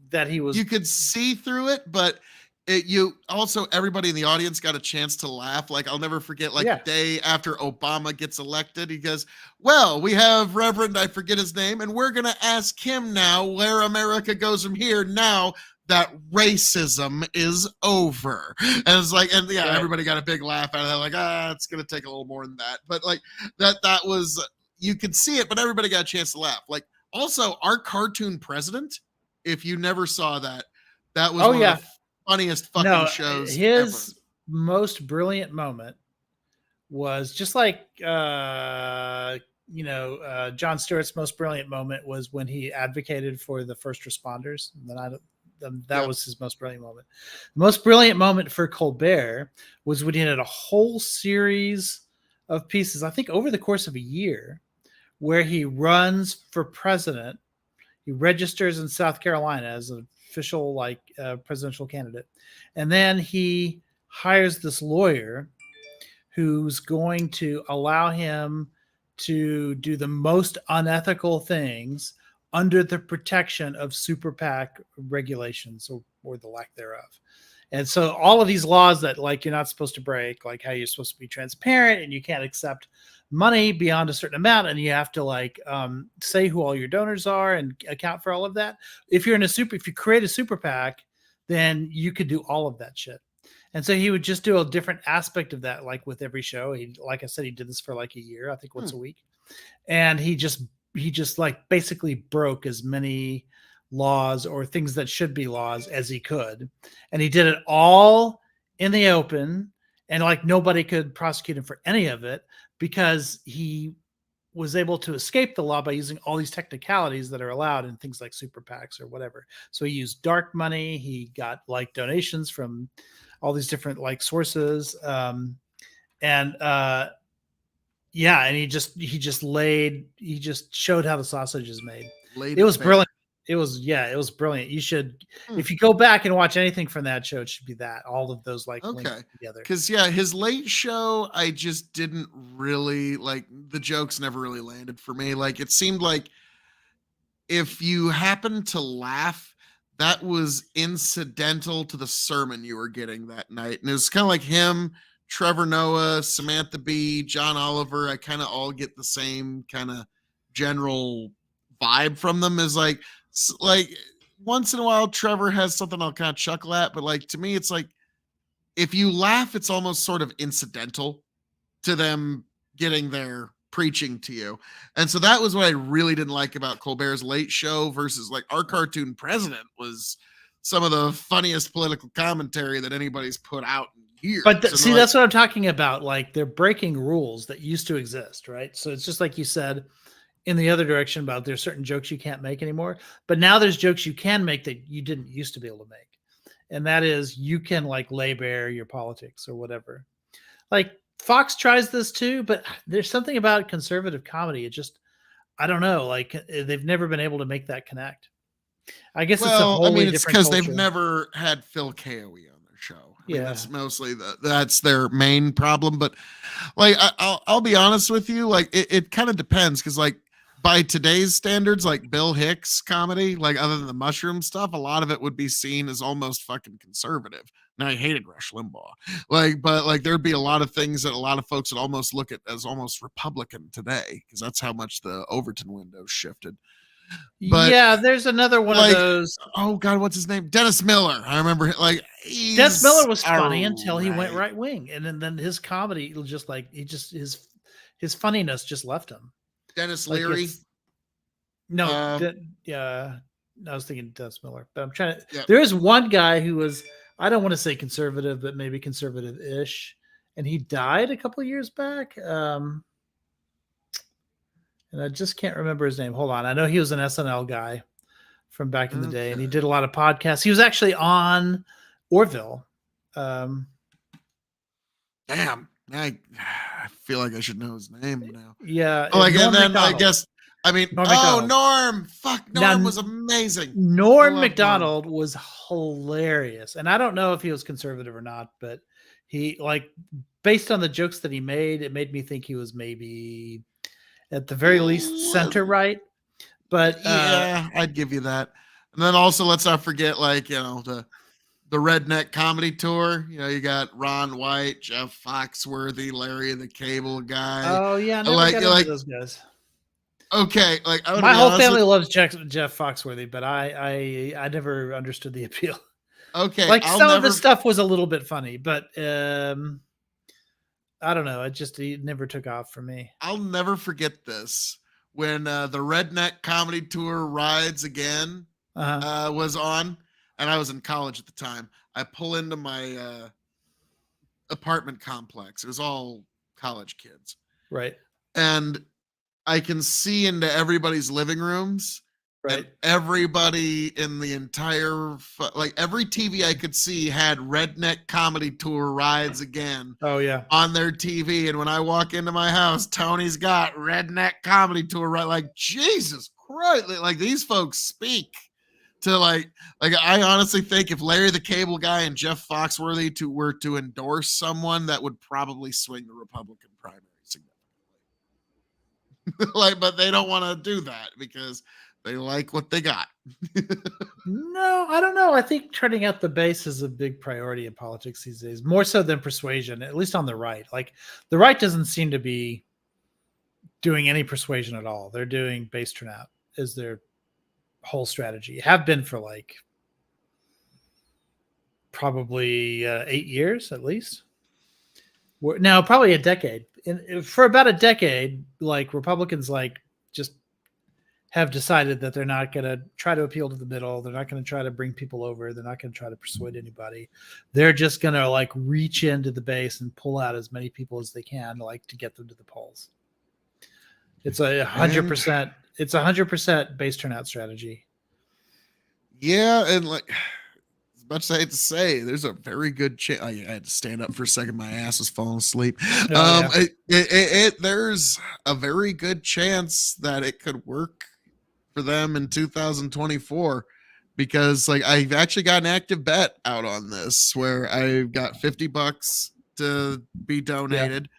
that he was. You could see through it, but you also, everybody in the audience got a chance to laugh. Like I'll never forget, the day after Obama gets elected, he goes, well, we have Reverend, I forget his name, and we're going to ask him now where America goes from here now that racism is over. And it's like, and everybody got a big laugh out of that. Like, it's going to take a little more than that. But like that was, you could see it, but everybody got a chance to laugh. Like also our cartoon president, if you never saw that was one of the funniest fucking shows his ever. Most brilliant moment was just like Jon Stewart's most brilliant moment was when he advocated for the first responders. That was his most brilliant moment. The most brilliant moment for Colbert was when he had a whole series of pieces, I think over the course of a year, where he runs for president. He registers in South Carolina as an official presidential candidate. And then he hires this lawyer who's going to allow him to do the most unethical things under the protection of super PAC regulations or the lack thereof. And so all of these laws that like you're not supposed to break, like how you're supposed to be transparent and you can't accept money beyond a certain amount, and you have to say who all your donors are and account for all of that. If you create a super PAC, then you could do all of that shit. And so he would just do a different aspect of that, like with every show. He, like I said, he did this for like a year, I think once a week. And he just like basically broke as many laws or things that should be laws as he could. And he did it all in the open, and like nobody could prosecute him for any of it because he was able to escape the law by using all these technicalities that are allowed in things like super PACs or whatever. So he used dark money. He got like donations from all these different like sources. And he just showed how the sausage is made. It was brilliant. It was brilliant. You should, if you go back and watch anything from that show, it should be that, all of those like linked together. Because his late show, I just didn't really like, the jokes never really landed for me. Like, it seemed like if you happened to laugh, that was incidental to the sermon you were getting that night. And it was kind of like him, Trevor Noah, Samantha Bee, John Oliver. I kind of all get the same kind of general vibe from them. Is like once in a while, Trevor has something I'll kind of chuckle at, but like to me, it's like if you laugh, it's almost sort of incidental to them getting their preaching to you. And so that was what I really didn't like about Colbert's late show versus like our cartoon president was some of the funniest political commentary that anybody's put out in years. But see, that's what I'm talking about. Like, they're breaking rules that used to exist, right? So it's just like you said in the other direction about there's certain jokes you can't make anymore, but now there's jokes you can make that you didn't used to be able to make. And that is, you can like lay bare your politics or whatever. Like, Fox tries this too, but there's something about conservative comedy. It just, I don't know, like they've never been able to make that connect. I guess it's a wholly different because culture. they've never had Phil K.O.E. on their show. I mean, Yeah. that's mostly that's their main problem. But like, I'll be honest with you, like it kind of depends, because like by today's standards, like Bill Hicks comedy, like other than the mushroom stuff, a lot of it would be seen as almost fucking conservative. Now, I hated Rush Limbaugh, but there'd be a lot of things that a lot of folks would almost look at as almost Republican today, because that's how much the Overton window shifted. But yeah, there's another one of those. Oh God, what's his name? Dennis Miller. I remember, like, Dennis Miller was funny until he went right wing, and then his comedy just like his funniness just left him. Dennis Like, Leary. I was thinking Dennis Miller, but I'm trying to. Yeah. There is one guy who was, I don't want to say conservative, but maybe conservative-ish, and he died a couple of years back. And I just can't remember his name. Hold on. I know he was an SNL guy from back in the day, and he did a lot of podcasts. He was actually on Orville. Damn. I feel like I should know his name now. Yeah. Like, and then McDonald. I guess, I mean, Norm. Fuck, Norm was amazing. Norm Macdonald was hilarious. And I don't know if he was conservative or not, but he, like, based on the jokes that he made, it made me think he was maybe at the very least center right. But yeah, I'd give you that. And then also, let's not forget, like, you know, the Redneck Comedy Tour. You know, you got Ron White, Jeff Foxworthy, Larry the Cable Guy. Oh yeah, I never got into those guys. Okay, like my whole family loves Jeff Foxworthy, but I never understood the appeal. Okay, like some of the stuff was a little bit funny, but I don't know. It never took off for me. I'll never forget this when the Redneck Comedy Tour Rides Again was on, and I was in college at the time. I pull into my apartment complex. It was all college kids, right? And I can see into everybody's living rooms, right? And everybody in the entire, like every TV I could see had Redneck Comedy Tour Rides Again. Oh yeah, on their TV. And when I walk into my house, Tony's got Redneck Comedy Tour, right? Like, Jesus Christ, like these folks speak to like I honestly think if Larry the Cable Guy and Jeff Foxworthy were to endorse someone, that would probably swing the Republican primary significantly. Like, but they don't want to do that because they like what they got. No, I don't know. I think turning out the base is a big priority in politics these days, more so than persuasion, at least on the right. Like, the right doesn't seem to be doing any persuasion at all. They're doing base turnout is their whole strategy. Have been for like probably 8 years at least. Now, probably a decade. For about a decade, like Republicans, like just have decided that they're not going to try to appeal to the middle. They're not going to try to bring people over. They're not going to try to persuade anybody. They're just going to like reach into the base and pull out as many people as they can, like to get them to the polls. It's 100%. It's 100% base turnout strategy. Yeah, and like as much as I hate to say, there's a very good chance. I had to stand up for a second; my ass was falling asleep. There's a very good chance that it could work for them in 2024, because like I've actually got an active bet out on this where I've got $50 to be donated.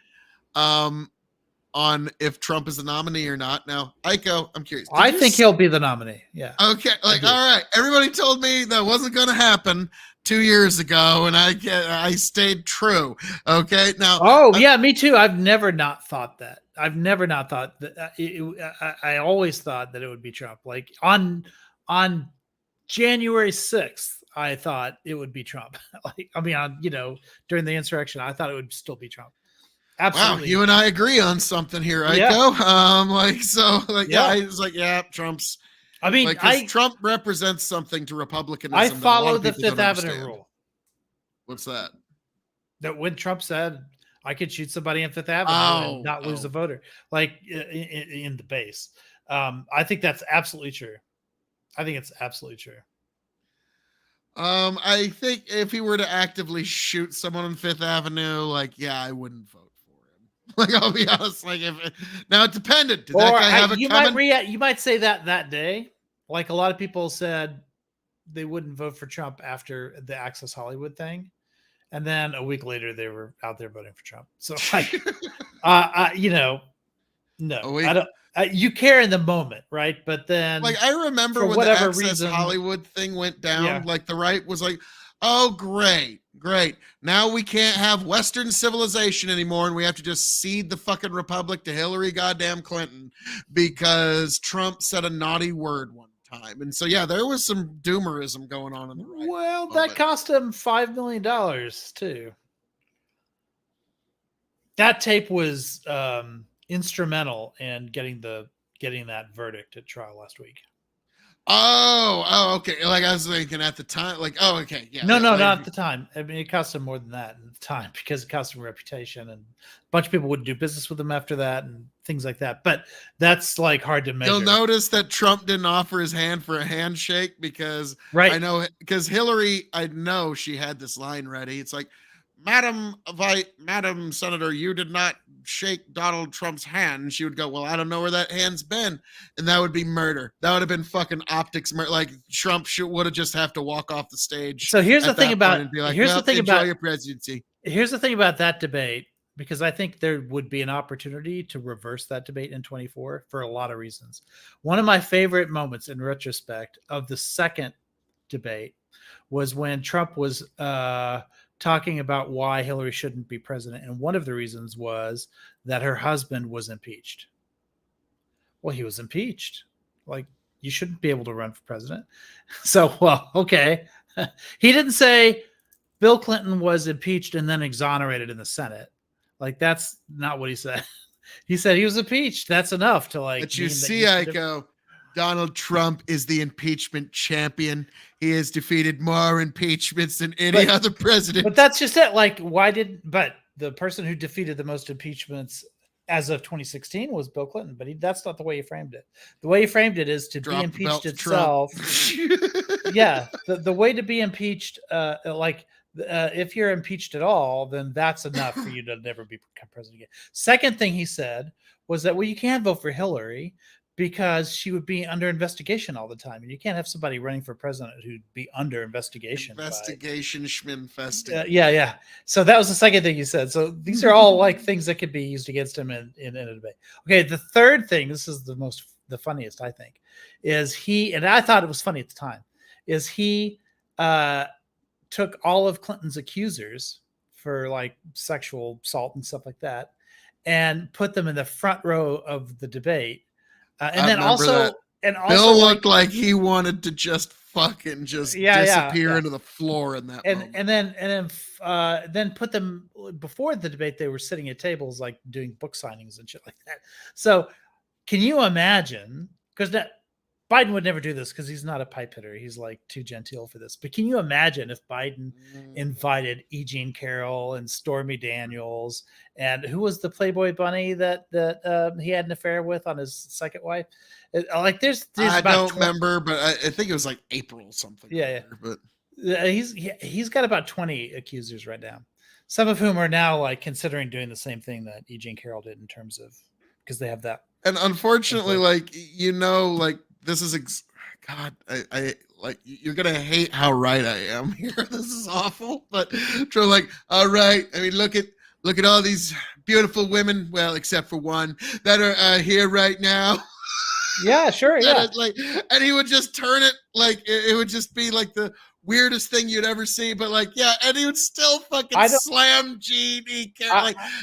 On if Trump is the nominee or not. Now, Aiko, I'm curious. I think he'll be the nominee. Yeah. Okay. Like, all right. Everybody told me that wasn't going to happen 2 years ago, and I stayed true. Okay. Now. Oh yeah, me too. I've never not thought that. I've never not thought that. I always thought that it would be Trump. Like on January 6th, I thought it would be Trump. Like, I mean, during the insurrection, I thought it would still be Trump. Absolutely. Wow, you and I agree on something here, Aiko. Yeah. I was like, yeah, Trump's. I mean, Trump represents something to Republicanism. I follow the Fifth Avenue rule. What's that? That when Trump said I could shoot somebody in Fifth Avenue and not lose a voter, like in the base. I think that's absolutely true. I think it's absolutely true. I think if he were to actively shoot someone on Fifth Avenue, like, yeah, I wouldn't vote. Like, I'll be honest. Like, now it depended. Did that guy have you might say that day, like a lot of people said they wouldn't vote for Trump after the Access Hollywood thing, and then a week later they were out there voting for Trump. So, like, no, I don't. You care in the moment, right? But then, like, I remember when the Access Hollywood thing went down, like the right was like, oh, great. Now we can't have Western civilization anymore, and we have to just cede the fucking republic to Hillary goddamn Clinton because Trump said a naughty word one time. And so, yeah, there was some doomerism going on in the right. Well, that cost him $5 million too. That tape was instrumental in getting that verdict at trial last week. Oh, okay. Like I was thinking at the time, like, oh, okay, yeah. No, not at the time. I mean, it cost him more than that at the time because it cost him reputation, and a bunch of people wouldn't do business with him after that, and things like that. But that's like hard to measure. You'll notice that Trump didn't offer his hand for a handshake because Hillary, I know she had this line ready. It's like, Madam Senator, you did not shake Donald Trump's hand. And she would go, well, I don't know where that hand's been. And that would be murder. That would have been fucking optics murder. Like Trump would have just have to walk off the stage. So here's the thing about your presidency. Here's the thing about that debate, because I think there would be an opportunity to reverse that debate in 24 for a lot of reasons. One of my favorite moments in retrospect of the second debate was when Trump was talking about why Hillary shouldn't be president. And one of the reasons was that her husband was impeached. Well, he was impeached. Like, you shouldn't be able to run for president. So, well, okay. He didn't say Bill Clinton was impeached and then exonerated in the Senate. Like, that's not what he said. He said he was impeached. That's enough to like. But you see, Aiko, Donald Trump is the impeachment champion. He has defeated more impeachments than any other president. But that's just it. Like, but the person who defeated the most impeachments as of 2016 was Bill Clinton. But that's not the way he framed it. The way he framed it is to be impeached itself. Yeah. The way to be impeached, if you're impeached at all, then that's enough for you to never become president again. Second thing he said was that, well, you can't vote for Hillary because she would be under investigation all the time. And you can't have somebody running for president who'd be under investigation. Schminfesting. Yeah. So that was the second thing you said. So these are all like things that could be used against him in a debate. Okay, the third thing, this is the funniest, I think, is and I thought it was funny at the time, is he took all of Clinton's accusers for like sexual assault and stuff like that and put them in the front row of the debate. And then also And also, Bill looked like he wanted to just fucking disappear into the floor in that moment. And then put them before the debate. They were sitting at tables like doing book signings and shit like that. So can you imagine? Because Biden would never do this because he's not a pipe hitter. He's like too genteel for this. But can you imagine if Biden invited E. Jean Carroll and Stormy Daniels and who was the Playboy bunny that he had an affair with on his second wife? There's I about don't remember, but I think it was like April something. Yeah. But he's got about 20 accusers right now, some of whom are now like considering doing the same thing that E. Jean Carroll did in terms of because they have that. And unfortunately, like like this is God, I like you're gonna hate how right I am here. This is awful, but true. Like, all right. I mean, look at all these beautiful women. Well, except for one that are here right now. Yeah, sure. Yeah. And he would just turn it like it would just be like the weirdest thing you'd ever see. But like, yeah, and he would still fucking slam GD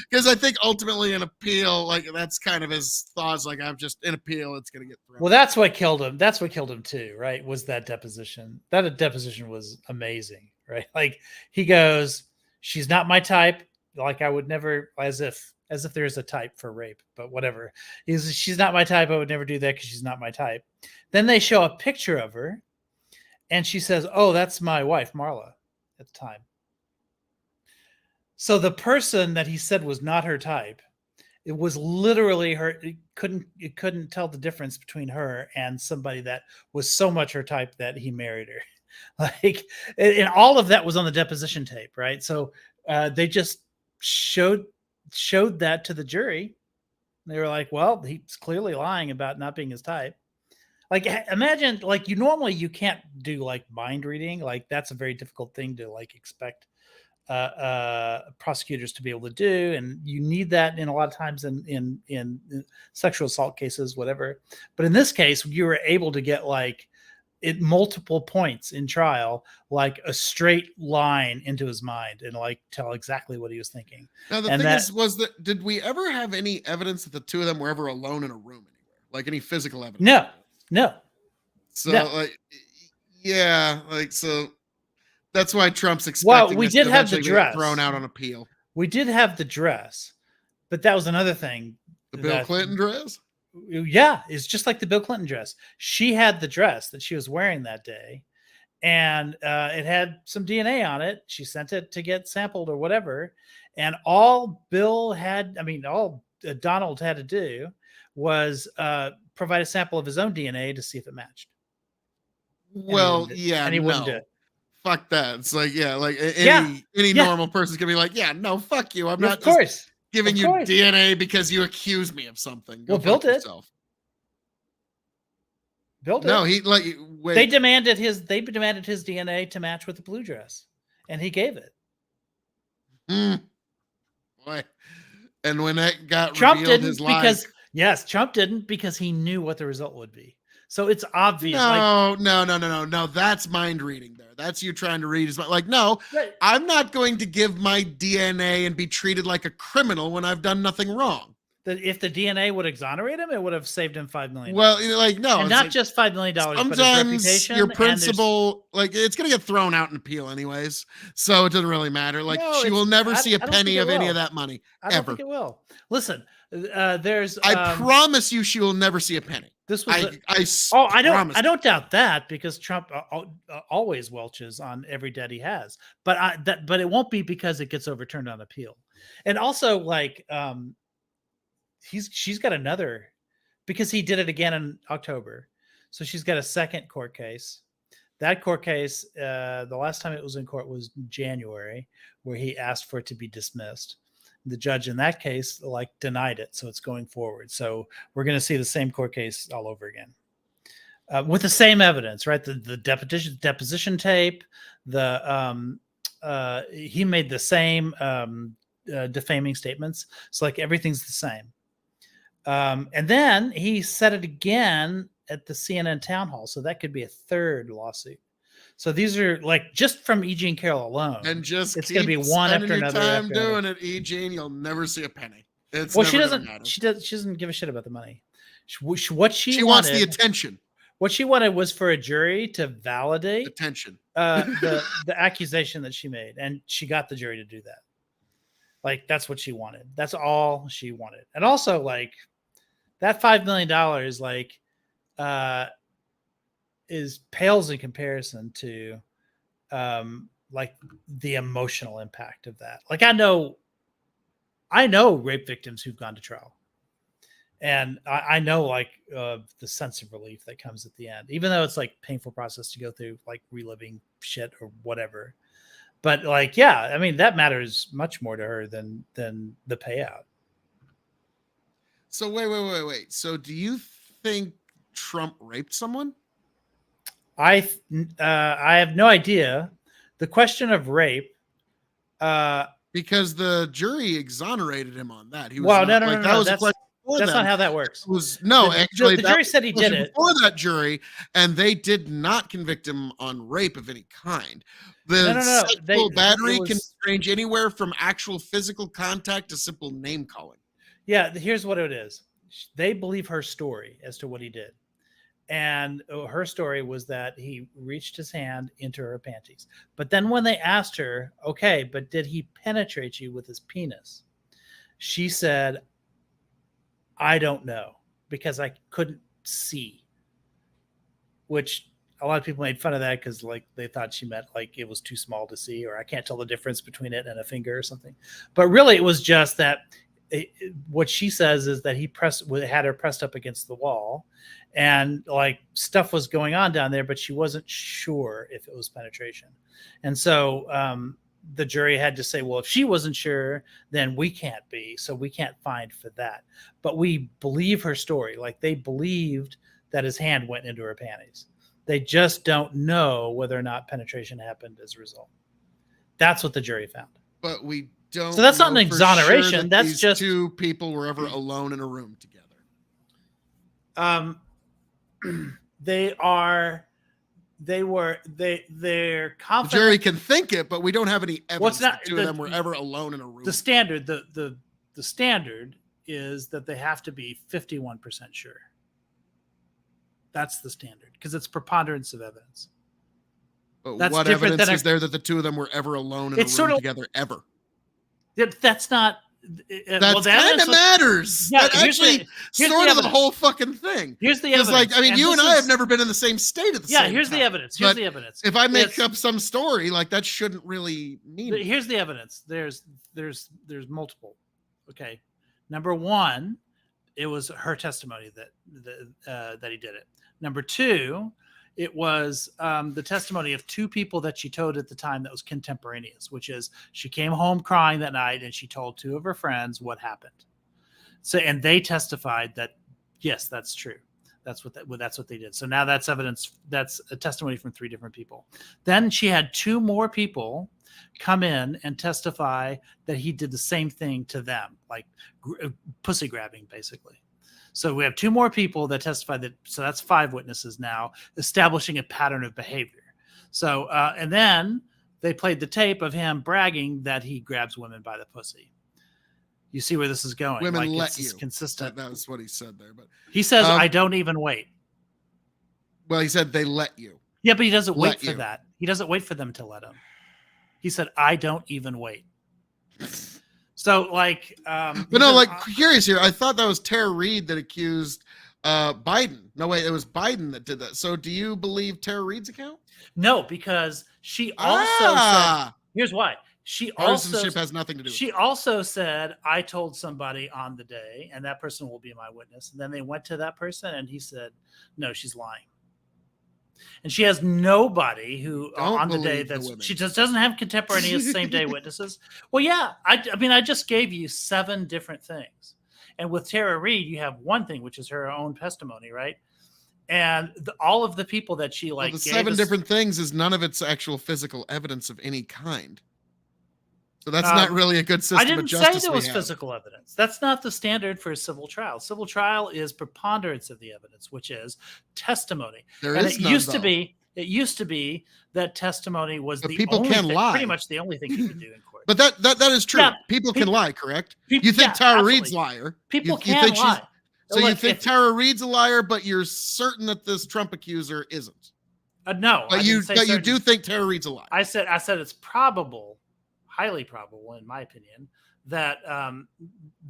because I think ultimately an appeal, like that's kind of his thoughts. Like, I'm just in appeal, it's gonna get thrown. Well, that's what killed him. That's what killed him too, right? Was that deposition? That deposition was amazing, right? Like he goes, "She's not my type. Like I would never," as if there's a type for rape, but whatever. She's not my type. I would never do that because she's not my type. Then they show a picture of her and she says, "Oh, that's my wife, Marla," at the time. So the person that he said was not her type, it was literally her. It couldn't tell the difference between her and somebody that was so much her type that he married her. Like, and all of that was on the deposition tape, right? So they just showed that to the jury. They were like, well, he's clearly lying about not being his type. Like, imagine, like, you can't do like mind reading. Like, that's a very difficult thing to like expect prosecutors to be able to do, and you need that in a lot of times in sexual assault cases, whatever. But in this case, you were able to get like at multiple points in trial, like a straight line into his mind and like tell exactly what he was thinking. Now the thing did we ever have any evidence that the two of them were ever alone in a room anywhere? Like any physical evidence? No. So like, yeah, like so. That's why Trump's expecting. Well, we did have the dress thrown out on appeal. We did have the dress, but that was another thing. The Bill Clinton dress. Yeah, it's just like the Bill Clinton dress. She had the dress that she was wearing that day, and it had some DNA on it. She sent it to get sampled or whatever, and all Donald had to do was provide a sample of his own DNA to see if it matched. Well, and he wouldn't do it. Fuck that. It's like, yeah, like any normal person's gonna be like, yeah, no, fuck you. I'm not just giving you DNA because you accuse me of something. Well, Bill did. Bill did. No, he like wait. They demanded his DNA to match with the blue dress, and he gave it. Boy. And when that got Trump revealed, didn't Trump didn't because he knew what the result would be. So it's obvious. No. That's mind reading there. That's you trying to read. Like, no, right. I'm not going to give my DNA and be treated like a criminal when I've done nothing wrong. If the DNA would exonerate him, it would have saved him $5 million. Well, like, no. And not just $5 million, but his reputation. Your principal, like, it's going to get thrown out in appeal anyways. So it doesn't really matter. Like, she will never see a penny of any of that money. I don't think it will. Listen, there's. I promise you she will never see a penny. This was I don't doubt that because Trump always welches on every debt he has, but it won't be because it gets overturned on appeal. And also, like, she's got another because he did it again in October, so she's got a second court case. That court case, the last time it was in court was January, where he asked for it to be dismissed. The judge in that case like denied it, so it's going forward. So we're going to see the same court case all over again with the same evidence, right? The deposition tape. He made the same defaming statements. So like everything's the same. And then he said it again at the CNN town hall. So that could be a third lawsuit. So these are like just from E. Jean Carroll alone, and just it's going to be one after another. Time doing it, E. Jean, you'll never see a penny. She doesn't give a shit about the money. What she wants the attention. What she wanted was for a jury to validate Attention. the accusation that she made, and she got the jury to do that. Like, that's what she wanted. That's all she wanted. And also, like, that $5 million, like, is pales in comparison to, like, the emotional impact of that. Like, I know rape victims who've gone to trial, and I know, like, the sense of relief that comes at the end, even though it's like painful process to go through, like reliving shit or whatever. But, like, yeah, I mean, that matters much more to her than the payout. So wait. So do you think Trump raped someone? I have no idea. The question of rape, because the jury exonerated him on that. He was well, not, no. that was a That's question for that's them. not how that works. Actually, the that jury was said he a question did it before that jury, and they did not convict him on rape of any kind. The No. sexual battery it was- can range anywhere from actual physical contact to simple name calling. Yeah, here's what it is. They believe her story as to what he did. And her story was that he reached his hand into her panties. But then when they asked her, okay, but did he penetrate you with his penis? She said, I don't know, because I couldn't see. Which a lot of people made fun of that because, like, they thought she meant like it was too small to see, or I can't tell the difference between it and a finger or something. But really, it was just that what she says is that he had her pressed up against the wall, and, like, stuff was going on down there, but she wasn't sure if it was penetration. And so the jury had to say, well, if she wasn't sure, then we can't be, so we can't find for that. But we believe her story. Like, they believed that his hand went into her panties. They just don't know whether or not penetration happened as a result. That's what the jury found. But we don't. So that's not know an for exoneration. Sure that That's these just two people were ever alone in a room together. They're confident. The jury can think it, but we don't have any evidence not- that two of them were ever alone in a room. The standard, the standard is that they have to be 51% sure. That's the standard, because it's preponderance of evidence. But That's what different evidence than is there that the two of them were ever alone in a It's room sort of- together ever? That's not. That kind of matters. Yeah, that here's the- actually here's sort the of the evidence. whole fucking thing. Here's the Because, evidence. like, I mean, And you this and I have is- never been in the same state at the Yeah, same here's time. the evidence. Here's But the evidence. If I make It's- up some story, like, that shouldn't really mean it. Here's the evidence. There's multiple. Okay, number one, it was her testimony that he did it. Number two, it was the testimony of two people that she told at the time that was contemporaneous, which is she came home crying that night and she told two of her friends what happened. So, and they testified that, yes, that's true. That's what they did. So now that's evidence. That's a testimony from three different people. Then she had two more people come in and testify that he did the same thing to them, like pussy grabbing, basically. So we have two more people that testified that. So that's five witnesses now, establishing a pattern of behavior. So and then they played the tape of him bragging that he grabs women by the pussy. You see where this is going? Women like, let it's you. Consistent. That was what he said there. But he says, "I don't even wait." Well, he said they let you. Yeah, but he doesn't wait Let for you. that. He doesn't wait for them to let him. He said, "I don't even wait." So, like, but no, like, curious here. I thought that was Tara Reid that accused Biden. No, wait, it was Biden that did that. So, do you believe Tara Reid's account? No, because she also said, here's why. She also Partisanship has nothing to do with She also said, I told somebody on the day, and that person will be my witness. And then they went to that person, and he said, no, she's lying. And she has nobody who on the day she just doesn't have contemporaneous same day witnesses. Well, yeah, I mean, I just gave you 7 different things, and with Tara Reid, you have one thing, which is her own testimony, right? And all of the people that she the 7 different things is none of it's actual physical evidence of any kind. So that's not really a good system. I didn't of justice say there was have. physical evidence. That's not the standard for a civil trial. Civil trial is preponderance of the evidence, which is testimony. It used to be that testimony was the people only can thing, lie. pretty much the only thing you could do in court. But that is true. Yeah, people can lie, correct? people- You think yeah, Tara absolutely. Reid's liar? People you can think lie. So you Look, think Tara Reid's a liar, but you're certain that this Trump accuser isn't. No, But you do think Tara Reid's a liar. I said it's probable, highly probable, in my opinion, that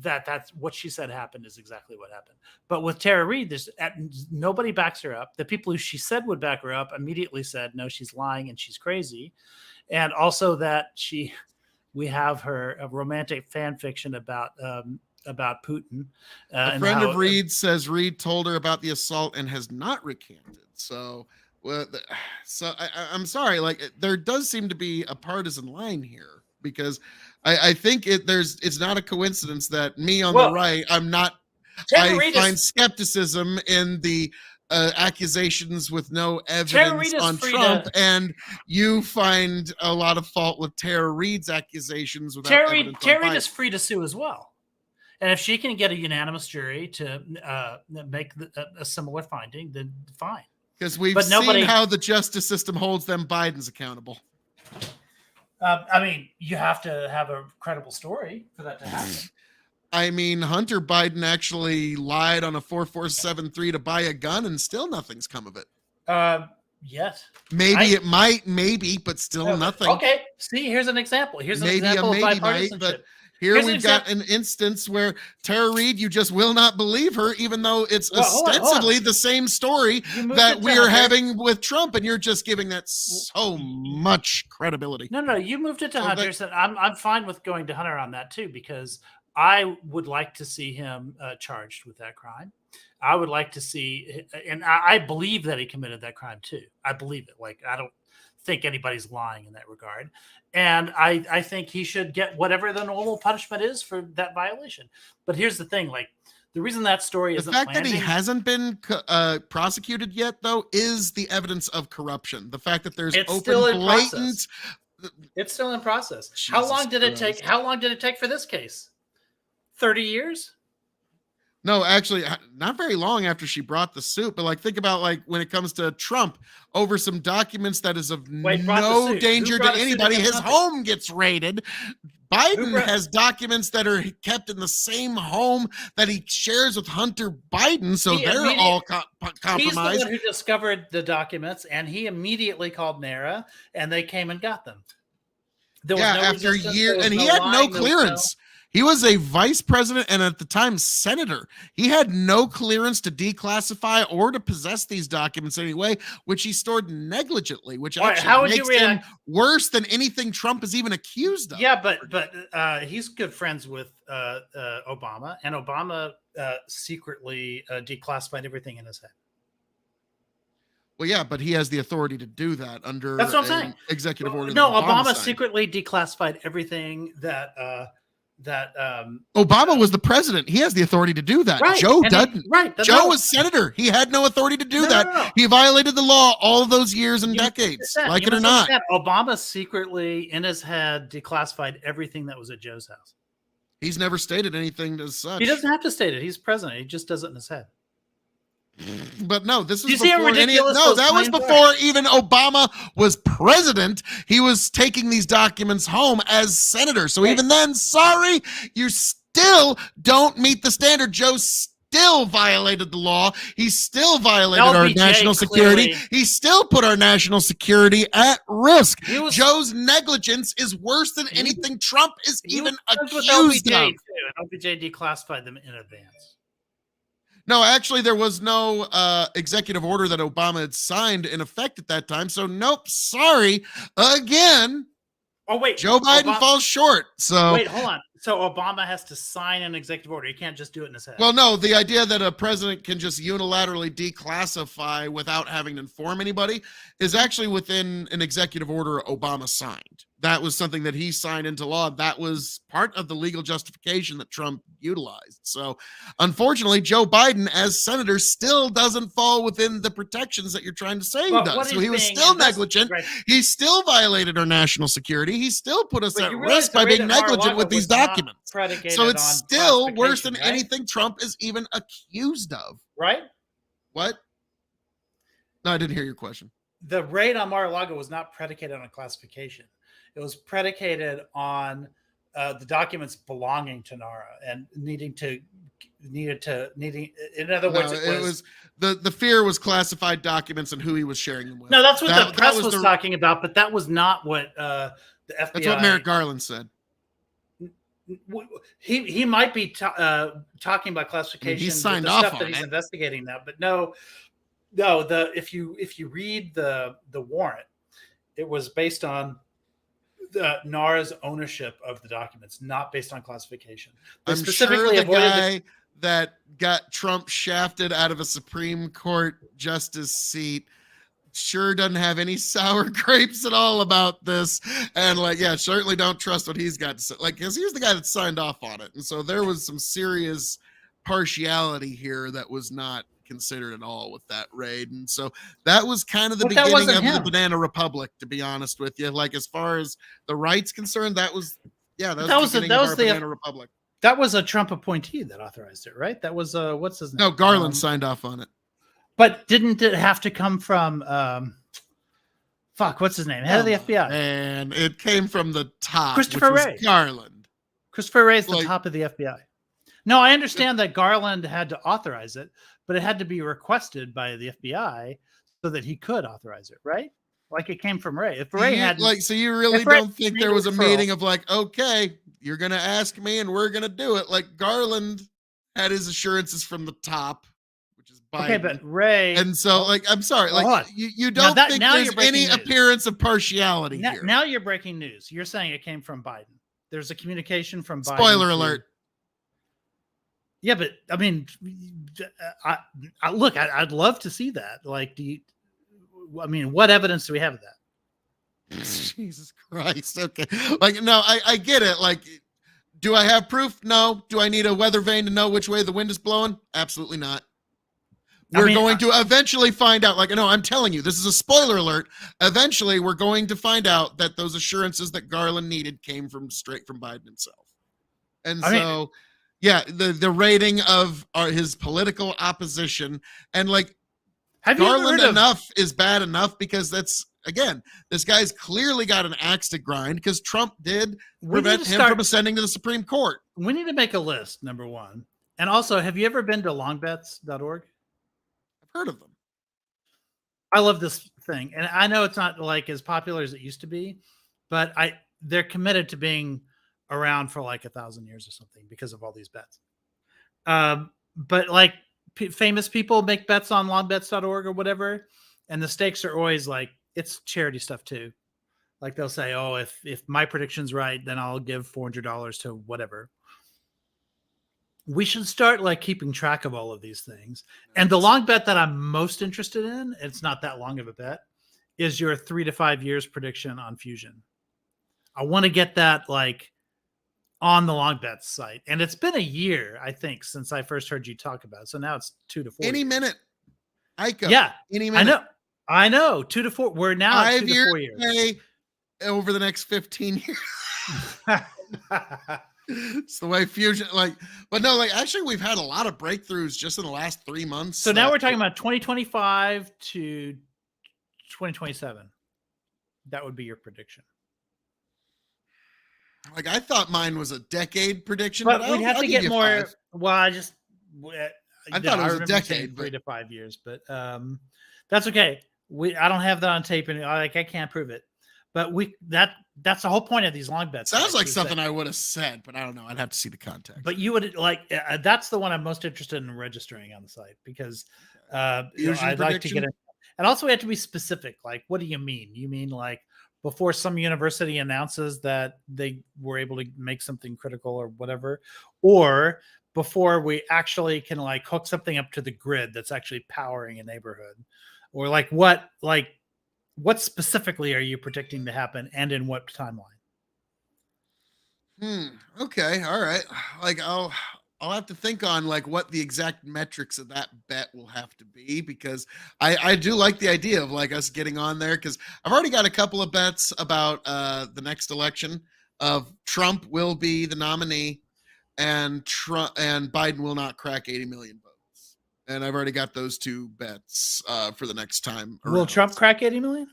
that's what she said happened is exactly what happened. But with Tara Reid, nobody backs her up. The people who she said would back her up immediately said no, she's lying and she's crazy, and also that we have her a romantic fan fiction about Putin. A friend of Reid says Reid told her about the assault and has not recanted. So, I'm sorry. Like, there does seem to be a partisan line here, because I think it's not a coincidence that me on the right, I find skepticism in the accusations with no evidence on Trump, and you find a lot of fault with Tara Reid's accusations without evidence. Tara Reid is free to sue as well. And if she can get a unanimous jury to make a similar finding, then fine. Because we've seen how the justice system holds them Bidens accountable. I mean, you have to have a credible story for that to happen. I mean, Hunter Biden actually lied on a 4473 to buy a gun, and still nothing's come of it. Yes. Maybe, but still nothing. Okay. See, here's an example. Here's an example of bipartisanship. But here we've got an instance where Tara Reid, you just will not believe her, even though it's ostensibly the same story that we are having with Trump, and you're just giving that so much credibility. No, you moved it to Hunter. So I'm fine with going to Hunter on that too, because I would like to see him charged with that crime. I would like to see, and I believe that he committed that crime too. I believe it. Like, I don't think anybody's lying in that regard. And I think he should get whatever the normal punishment is for that violation. But here's the thing, like, the reason that story isn't landing, that he hasn't been prosecuted yet, though, is the evidence of corruption. The fact that there's blatant. It's still in process. How long did it take? How long did it take for this case? 30 years? No, actually, not very long after she brought the suit. But like, think about like when it comes to Trump over some documents that is of no danger to anybody. His home gets raided. Biden has documents that are kept in the same home that he shares with Hunter Biden, so they're all compromised. He's the one who discovered the documents, and he immediately called NARA, and they came and got them. There was no after years, and he had no clearance. He was a vice president and at the time senator. He had no clearance to declassify or to possess these documents anyway, which he stored negligently, which actually makes him worse than anything Trump is even accused of. Yeah, but he's good friends with Obama, and Obama secretly declassified everything in his head. Well, yeah, but he has the authority to do that under That's what I'm saying. Executive order. No, Obama secretly declassified everything that Obama was the president. He has the authority to do that. Right. Joe doesn't. Joe was senator. He had no authority to do that. No. He violated the law all those years and decades, like it or not. Obama secretly in his head declassified everything that was at Joe's house. He's never stated anything as such. He doesn't have to state it. He's president. He just does it in his head. But no, this is before that was before even Obama was president. He was taking these documents home as senator. So even then, sorry, you still don't meet the standard. Joe still violated the law. He still violated our national security. He still put our national security at risk. Joe's negligence is worse than anything Trump is even accused of. And OBJ declassified them in advance. No, actually, there was no executive order that Obama had signed in effect at that time. So, nope, sorry. Again. Oh, wait. Joe Biden falls short. So wait, hold on. So Obama has to sign an executive order. He can't just do it in his head. Well, no, the idea that a president can just unilaterally declassify without having to inform anybody is actually within an executive order Obama signed. That was something that he signed into law. That was part of the legal justification that Trump utilized. So, unfortunately, Joe Biden, as senator, still doesn't fall within the protections that you're trying to say he does. So he was still negligent. Right. He still violated our national security. He still put us at risk by being negligent with these documents. So it's still worse than anything Trump is even accused of. Right? What? No, I didn't hear your question. The raid on Mar-a-Lago was not predicated on classification. It was predicated on the documents belonging to NARA and needing to in other words, it was the fear was classified documents and who he was sharing them with. No, that's what the press was the- talking about, but that was not what the FBI. That's what Merrick Garland said. He might be talking about classification. He signed with the off stuff on that he's it. investigating now, but no. If you read the warrant, it was based on NARA's ownership of the documents, not based on classification. They I'm specifically sure the avoided guy that got Trump shafted out of a Supreme Court justice seat sure doesn't have any sour grapes at all about this. And like, yeah, certainly don't trust what he's got to say. Like, because he was the guy that signed off on it. And so there was some serious partiality here that was not considered at all with that raid. And so that was kind of the But that beginning wasn't of the him. Banana Republic, to be honest with you. Like, as far as the rights concerned, that was the beginning of our Banana Republic. That was a Trump appointee that authorized it, right? That was what's his name? No, Garland signed off on it. But didn't it have to come from what's his name? Head of the FBI. And it came from the top, Christopher which was Wray. Garland. Christopher Wray is the Like- top of the FBI. No, I understand that Garland had to authorize it, but it had to be requested by the FBI so that he could authorize it, right? Like it came from Wray. If Wray had So you really if Wray don't think made there a was a referral- meeting of like, okay, you're gonna ask me and we're gonna do it. Like Garland had his assurances from the top, which is Biden. Okay, but Wray And so, like, I'm sorry, Hold like on. you Now don't that- think now there's you're breaking any news. appearance of partiality here. now you're breaking news. You're saying it came from Biden. There's a communication from Biden. Spoiler to- alert. Yeah, but I mean, look, I'd love to see that. Like, what evidence do we have of that? Jesus Christ. Okay. Like, no, I get it. Like, do I have proof? No. Do I need a weather vane to know which way the wind is blowing? Absolutely not. We're going to eventually find out. Like, no, I'm telling you, this is a spoiler alert. Eventually, we're going to find out that those assurances that Garland needed came straight from Biden himself. And yeah, the rating of his political opposition, and like, have you ever Garland heard of enough is bad enough, because that's, again, this guy's clearly got an axe to grind, because Trump did prevent him from ascending to the Supreme Court. We need to make a list, number one. And also, have you ever been to longbets.org? I've heard of them. I love this thing. And I know it's not like as popular as it used to be, but they're committed to being around for like 1,000 years or something because of all these bets. But like famous people make bets on longbets.org or whatever. And the stakes are always like, it's charity stuff too. Like they'll say, oh, if my prediction's right, then I'll give $400 to whatever. We should start like keeping track of all of these things. And the long bet that I'm most interested in, it's not that long of a bet, is your 3 to 5 years prediction on fusion. I want to get that like on the long bets site. And it's been a year, I think, since I first heard you talk about it. So now it's 2 to 4 Any years. minute. Iko. Yeah. Any minute. I know. 2 to 4. We're now at 2 to 4 years. Pay over the next 15 years. It's the way fusion, like, but no, like, actually, we've had a lot of breakthroughs just in the last 3 months. So now we're talking about 2025 to 2027. That would be your prediction. Like, I thought mine was a decade prediction, But but we'd have I'll to give get you more. 5. Well, I thought it was a remember saying decade, 3 but- to 5 years, but that's okay. I don't have that on tape, and I can't prove it. But that's the whole point of these long bets. Sounds like is something that- I would have said, but I don't know. I'd have to see the context. But you would like that's the one I'm most interested in registering on the site because Fusion I'd like to get prediction? it. And also, we have to be specific. Like, what do you mean? You mean like before some university announces that they were able to make something critical or whatever, or before we actually can like hook something up to the grid that's actually powering a neighborhood, or like what specifically are you predicting to happen and in what timeline? Okay. All right. Like, I'll have to think on like what the exact metrics of that bet will have to be, because I do like the idea of like us getting on there, because I've already got a couple of bets about the next election of Trump will be the nominee and Biden will not crack 80 million votes. And I've already got those 2 bets for the next time. Will around. Trump crack 80 million?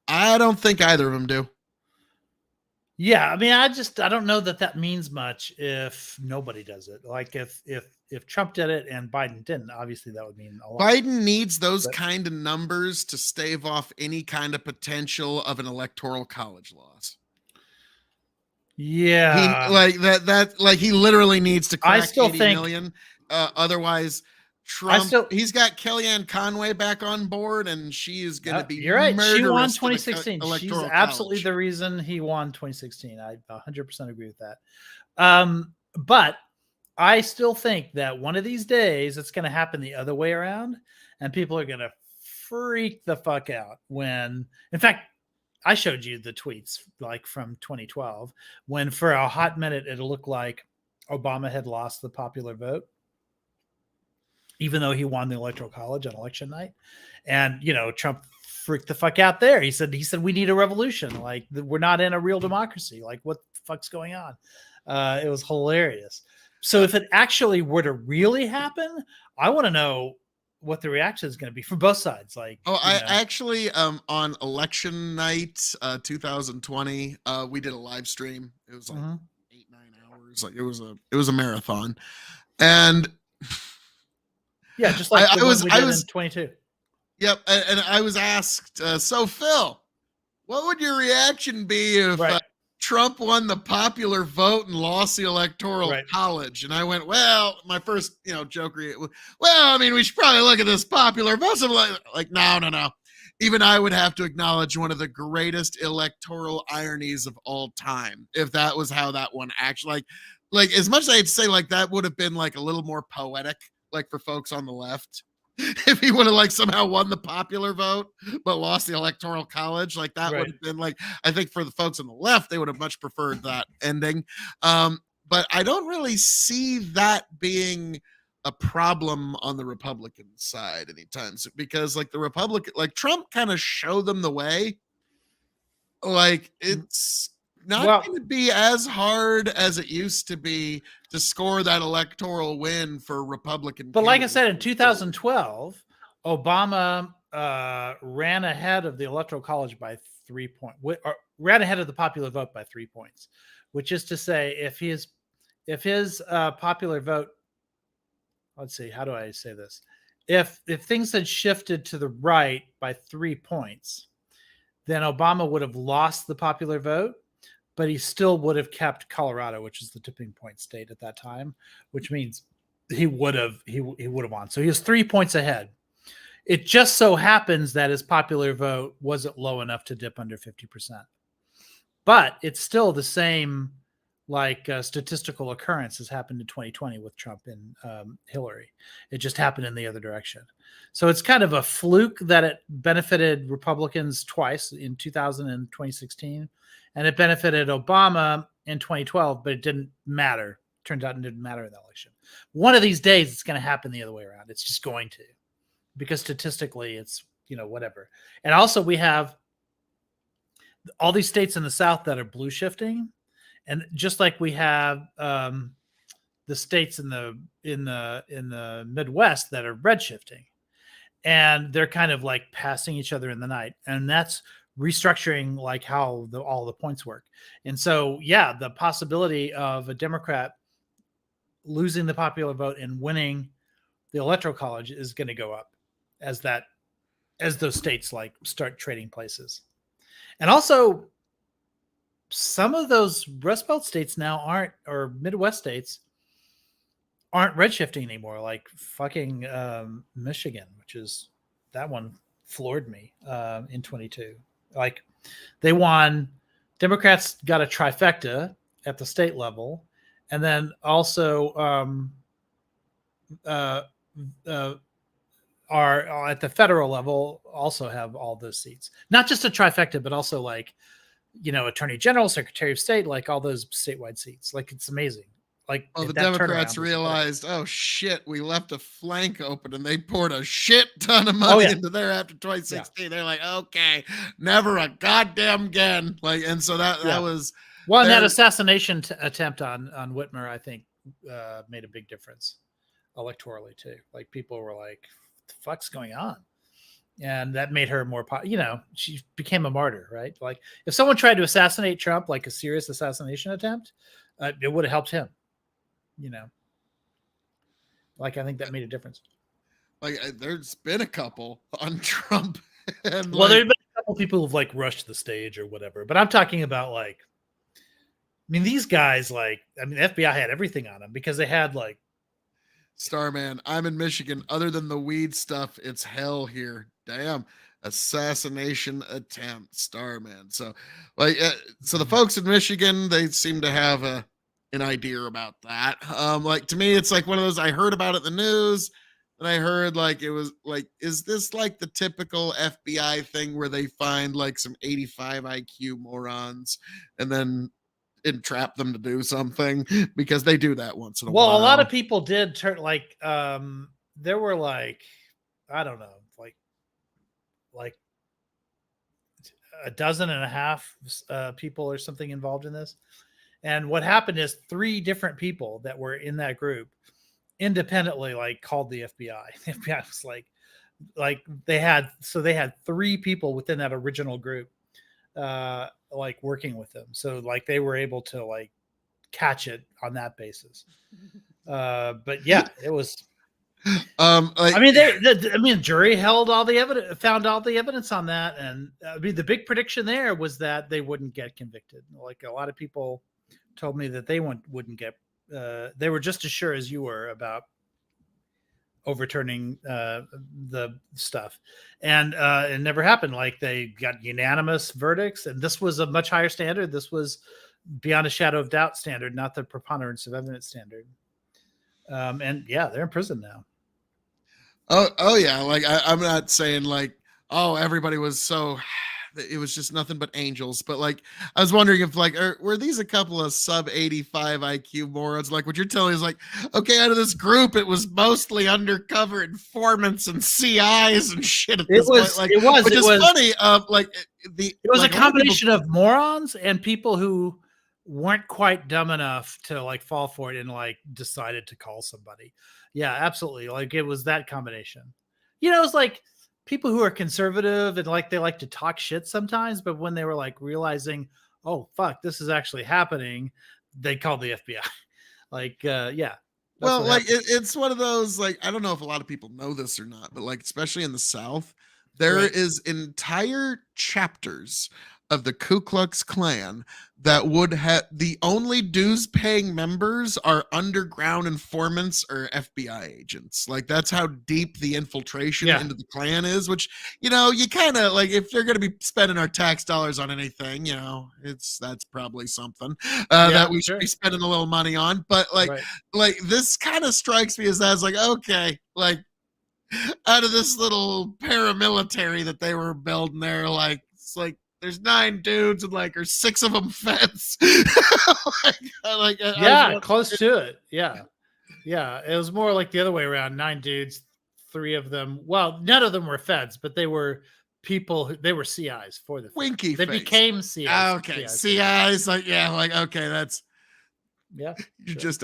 I don't think either of them do. Yeah, I mean, I don't know that means much if nobody does it. Like if Trump did it and Biden didn't, obviously that would mean a lot. Biden needs those But- kind of numbers to stave off any kind of potential of an electoral college loss. Yeah, He like that like he literally needs to I crack still 80 think- million. Otherwise, Trump he's got Kellyanne Conway back on board, and she is going to be You're right. She won murderous to the 2016. She's electoral absolutely college. the reason he won 2016. I 100% agree with that. But I still think that one of these days it's going to happen the other way around, and people are going to freak the fuck out when, in fact, I showed you the tweets like from 2012 when for a hot minute it looked like Obama had lost the popular vote, even though he won the electoral college on election night. And, Trump freaked the fuck out there. He said, we need a revolution. Like we're not in a real democracy. Like what the fuck's going on? It was hilarious. So if it actually were to really happen, I want to know what the reaction is going to be from both sides. Like, I actually, on election night, 2020, we did a live stream. It was like 8-9 hours. Like it was a marathon. And yeah, just like I was in 22. Yep, and I was asked, so Phil, what would your reaction be if Trump won the popular vote and lost the electoral college? And I went, well, my first, joke, well, I mean, we should probably look at this popular vote. So like, no. Even I would have to acknowledge one of the greatest electoral ironies of all time, if that was how that one actually, like as much as I'd say like that would have been like a little more poetic, like for folks on the left. If he would have like somehow won the popular vote but lost the electoral college, like that would have been like, I think for the folks on the left, they would have much preferred that ending. But I don't really see that being a problem on the Republican side anytime soon, because like the Republican, like Trump kind of showed them the way. Like it's not going to be as hard as it used to be to score that electoral win for Republican. But like I said, in 2012, Obama ran ahead of the electoral college by 3 points, or ran ahead of the popular vote by 3 points, which is to say, if his popular vote, let's see, how do I say this? If things had shifted to the right by 3 points, then Obama would have lost the popular vote, but he still would have kept Colorado, which is the tipping point state at that time, which means he would have won. So he was 3 points ahead. It just so happens that his popular vote wasn't low enough to dip under 50%. But it's still the same statistical occurrence has happened in 2020 with Trump and Hillary. It just happened in the other direction. So it's kind of a fluke that it benefited Republicans twice in 2000 and 2016. And it benefited Obama in 2012, but it didn't matter. Turns out it didn't matter in the election. One of these days, it's going to happen the other way around. It's just going to, because statistically, it's, whatever. And also we have all these states in the South that are blue shifting. And just like we have the states in the Midwest that are red shifting. And they're kind of like passing each other in the night. And that's restructuring like how all the points work. And so, yeah, the possibility of a Democrat losing the popular vote and winning the electoral college is going to go up as those states like start trading places. And also some of those Rust Belt states now aren't, or Midwest states aren't red shifting anymore. Like fucking Michigan, which is, that one floored me in 22. Like they won, Democrats got a trifecta at the state level, and then also are at the federal level also have all those seats. Not just a trifecta, but also like, Attorney General, Secretary of State, like all those statewide seats. Like it's amazing. Like the Democrats realized, oh shit, we left a flank open, and they poured a shit ton of money into there after 2016. Yeah. They're like, okay, never a goddamn again. Like, and so that was and that assassination attempt on Whitmer, I think, made a big difference electorally too. Like people were like, "What the fuck's going on?" and that made her more she became a martyr, right? Like if someone tried to assassinate Trump, like a serious assassination attempt, it would have helped him, like I think that made a difference. Like there's been a couple on Trump, and well, there's been a couple people who've like rushed the stage or whatever, but I'm talking about like, I mean, these guys, like, I mean, the FBI had everything on them because they had like Starman. I'm in Michigan. Other than the weed stuff, it's hell here. Damn. Assassination attempt, Starman. So, like, so the folks in Michigan, they seem to have an idea about that. Like to me, it's like one of those. I heard about it in the news, and I heard like it was like, is this like the typical FBI thing where they find like some 85 IQ morons and then entrap them to do something, because they do that once in a while. Well, a lot of people did turn like there were like, I don't know, like a dozen and a half people or something involved in this. And what happened is 3 different people that were in that group independently like called the FBI. The FBI was like they had 3 people within that original group like working with them. So like they were able to like catch it on that basis. But yeah, it was like, I mean, the jury held all the evidence, found all the evidence on that, and I mean, the big prediction there was that they wouldn't get convicted. Like a lot of people told me that they wouldn't get. They were just as sure as you were about overturning the stuff, and it never happened. Like they got unanimous verdicts, and this was a much higher standard. This was beyond a shadow of doubt standard, not the preponderance of evidence standard. And yeah, they're in prison now. Oh yeah. Like I'm not saying like, oh, everybody was so, it was just nothing but angels. But like, I was wondering if like, were these a couple of sub 85 IQ morons? Like what you're telling is like, okay, out of this group, it was mostly undercover informants and CIs and shit. At this point. Like, which is funny. Like it was like a combination of morons and people who weren't quite dumb enough to like fall for it and like decided to call somebody. Yeah, absolutely. Like it was that combination. It was like people who are conservative and like they like to talk shit sometimes, but when they were like realizing, oh fuck, this is actually happening, they called the FBI. Like yeah. Well, like it's one of those, like, I don't know if a lot of people know this or not, but like especially in the South, there is entire chapters of the Ku Klux Klan that would have, the only dues paying members are underground informants or FBI agents. Like that's how deep the infiltration into the Klan is, which, you kind of like, if you're going to be spending our tax dollars on anything, that's probably something that we should be spending a little money on. But like this kind of strikes me as that's like, okay, like out of this little paramilitary that they were building there, like, it's like, there's 9 dudes and like, or 6 of them feds. Close to it. Yeah. It was more like the other way around. 9 dudes, 3 of them. Well, none of them were feds, but they were people. They were CIs for the winky. They became CIs. Okay, CIs. Like okay, that's you're just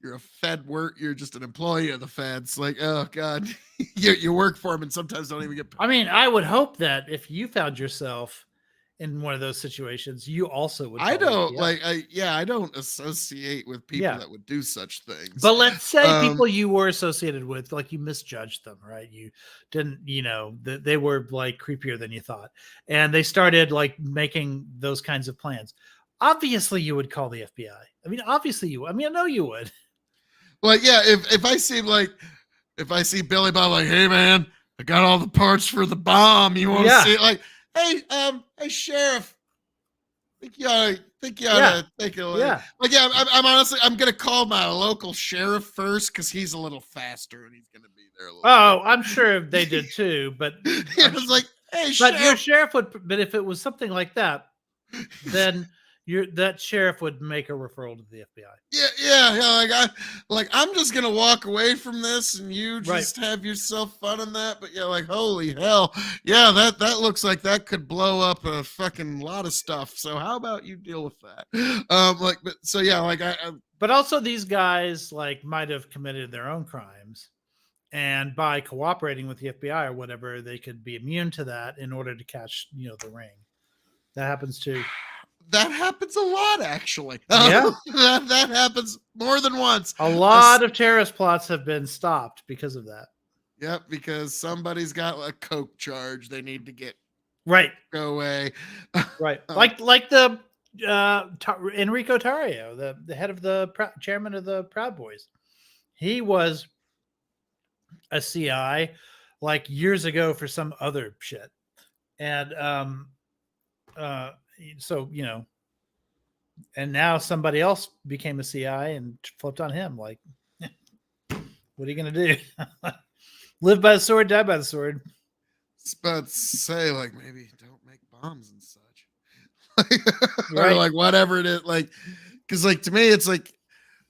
you're a fed work. You're just an employee of the feds. Like, oh god, you work for them and sometimes don't even get paid. I mean, I would hope that if you found yourself in one of those situations, you also would. I don't I don't associate with people that would do such things. But let's say people you were associated with, like you misjudged them, right? You didn't, they were like creepier than you thought, and they started like making those kinds of plans. Obviously, you would call the FBI. I mean, obviously you. I mean, I know you would. Like, yeah, if I see Billy Bob, like, hey man, I got all the parts for the bomb. You want to see it? Like, hey sheriff, think you ought to take a look. Yeah. Like, yeah, I'm honestly, I'm gonna call my local sheriff first because he's a little faster and he's gonna be there a little. Oh, I'm sure they did too, but it was like, hey, but your sheriff would. But if it was something like that, then that sheriff would make a referral to the FBI. Yeah. Like I'm just gonna walk away from this, and you just have yourself fun in that. But yeah, like holy hell, yeah, that looks like that could blow up a fucking lot of stuff. So how about you deal with that? But also these guys like might have committed their own crimes, And by cooperating with the FBI or whatever, they could be immune to that in order to catch, the ring. That happens too. That happens a lot, actually. Yeah. that happens more than once. A lot of terrorist plots have been stopped because of that. Yep, because somebody's got a coke charge they need to get Right. go away. Right. Like the Enrico Tarrio, the head of the chairman of the Proud Boys. He was a CI like years ago for some other shit. And so, and now somebody else became a CI and flipped on him. Like, what are you going to do? Live by the sword, die by the sword. It's about to say, like, maybe don't make bombs and such. Right. Or like whatever it is. Like, because like to me, it's like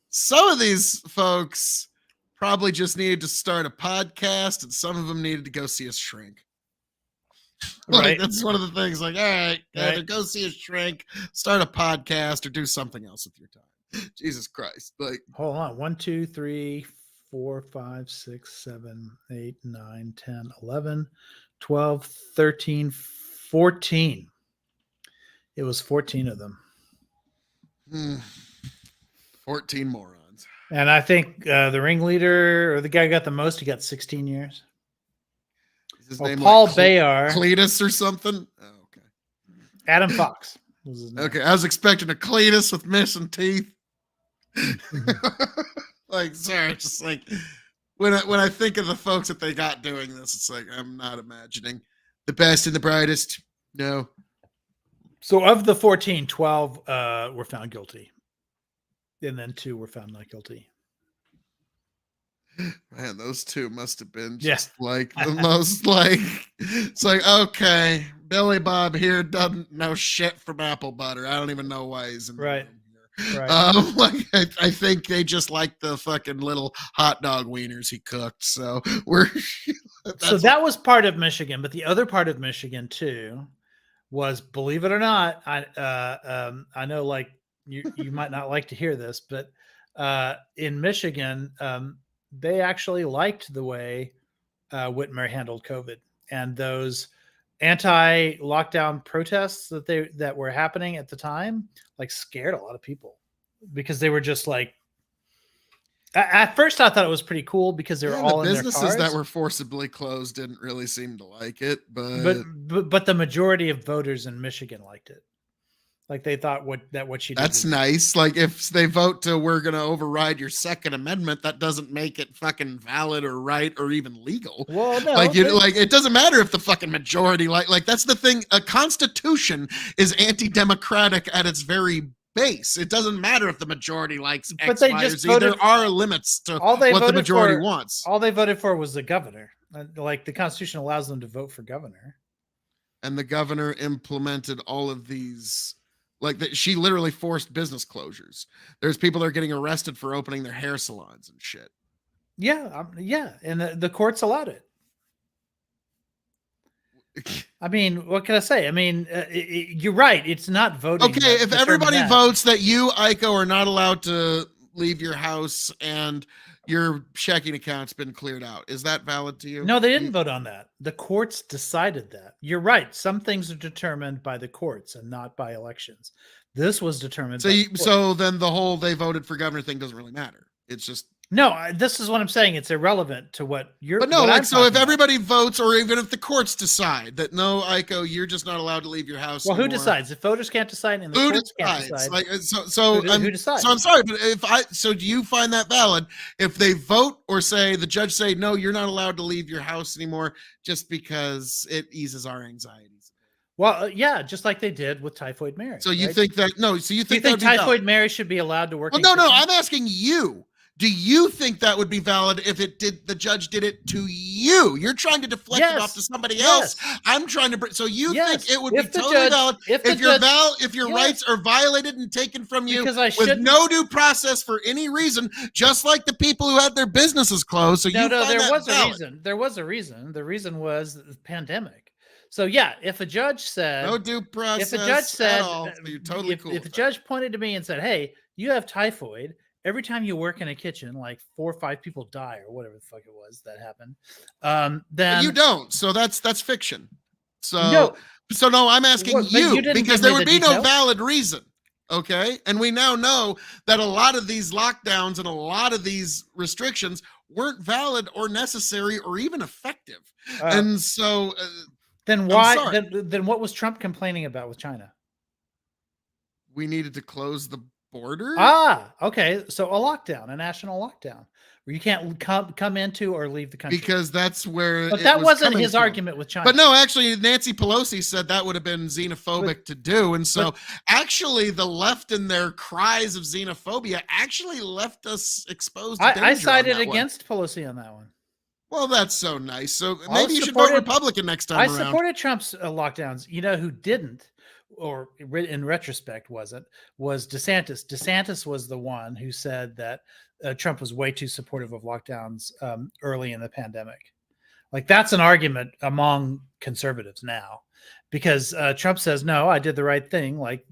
some of these folks probably just needed to start a podcast, and some of them needed to go see a shrink. Like, Right. that's one of the things. Like, all right, either go see a shrink, start a podcast, or do something else with your time. Jesus Christ! Like, hold on. 1, 2, 3, 4, 5, 6, 7, 8, 9, 10, 11, 12, 13, 14. It was 14 of them. 14 morons. And I think the ringleader or the guy who got the most, he got 16 years. Is his name Paul like Bayar. Cletus or something? Oh, okay. Adam Fox was his name. Okay, I was expecting a Cletus with missing teeth. Like, sorry, just like when I think of the folks that they got doing this, it's like I'm not imagining the best and the brightest. No. So of the 14, 12 were found guilty. And then 2 were found not guilty. Man, those 2 must have been just like the most like, it's like, okay, Billy Bob here doesn't know shit from apple butter. I don't even know why he's in the room here. Right. Like I think they just like the fucking little hot dog wieners he cooked. So that was part of Michigan, but the other part of Michigan too was, believe it or not, I know like you might not like to hear this, but in Michigan, they actually liked the way Whitmer handled COVID, and those anti-lockdown protests that were happening at the time, like, scared a lot of people because they were just like, at first I thought it was pretty cool because they were all in their cars. Businesses that were forcibly closed didn't really seem to like it, but the majority of voters in Michigan liked it. Like, they thought what she did. That's nice. Like, if they vote to, we're going to override your Second Amendment, that doesn't make it fucking valid or right or even legal. Well, no. Like, it doesn't matter if the fucking majority like that's the thing. A constitution is anti-democratic at its very base. It doesn't matter if the majority likes X, Y, or Z. There are limits to what the majority wants. All they voted for was the governor. Like, the Constitution allows them to vote for governor. And the governor implemented all of these. Like, she literally forced business closures. There's people that are getting arrested for opening their hair salons and shit. Yeah, yeah, and the courts allowed it. I mean, what can I say? I mean, you're right. It's not voting. Okay, if everybody votes that you, Aiko, are not allowed to leave your house and your checking account's been cleared out, is that valid to you? No, they didn't vote on that. The courts decided that. You're right. Some things are determined by the courts and not by elections. This was determined. So then the whole they voted for governor thing doesn't really matter. It's just no. This is what I'm saying. It's irrelevant to what you're. But no, like, so if everybody votes, or even if the courts decide that no, Aiko, you're just not allowed to leave your house. Well, anymore. who decides? If voters can't decide and the courts can't decide, like, who decides? So I'm sorry, but so do you find that valid? If they vote or say the judge say no, you're not allowed to leave your house anymore, just because it eases our anxieties. Well, yeah, just like they did with Typhoid Mary. So you think that no? So you think Typhoid Mary should be allowed to work? Well, no. I'm asking you. Do you think that would be valid if the judge did it to you? You're trying to deflect it off to somebody else. I'm trying to. So you think it would be totally valid if your rights are violated and taken from you with no due process for any reason, just like the people who had their businesses closed. So there was a reason. There was a reason. The reason was the pandemic. So yeah, if a judge said no due process, if a judge said at all, you're totally cool. If a judge pointed to me and said, "Hey, you have typhoid," every time you work in a kitchen, like 4 or 5 people die or whatever the fuck it was that happened. But Then you don't. So that's fiction. So no, no, I'm asking What- but you you didn't because give there me would the be no details. valid reason. Okay. And we now know that a lot of these lockdowns and a lot of these restrictions weren't valid or necessary or even effective. And so then I'm why? sorry. Then what was Trump complaining about with China? We needed to close the border. Okay. So a lockdown, a national lockdown, where you can't come into or leave the country. Because that's where But it that was wasn't coming his from. argument with China. But no, actually, Nancy Pelosi said that would have been xenophobic to do. And so actually the left in their cries of xenophobia actually left us exposed to danger I on sided that one. against Pelosi on that one. Well, that's so nice. So I maybe you should vote supported- Republican next time I around. supported Trump's lockdowns. You know who didn't, or in retrospect wasn't, was DeSantis. DeSantis was the one who said that Trump was way too supportive of lockdowns early in the pandemic. Like that's an argument among conservatives now, because Trump says, no, I did the right thing. Like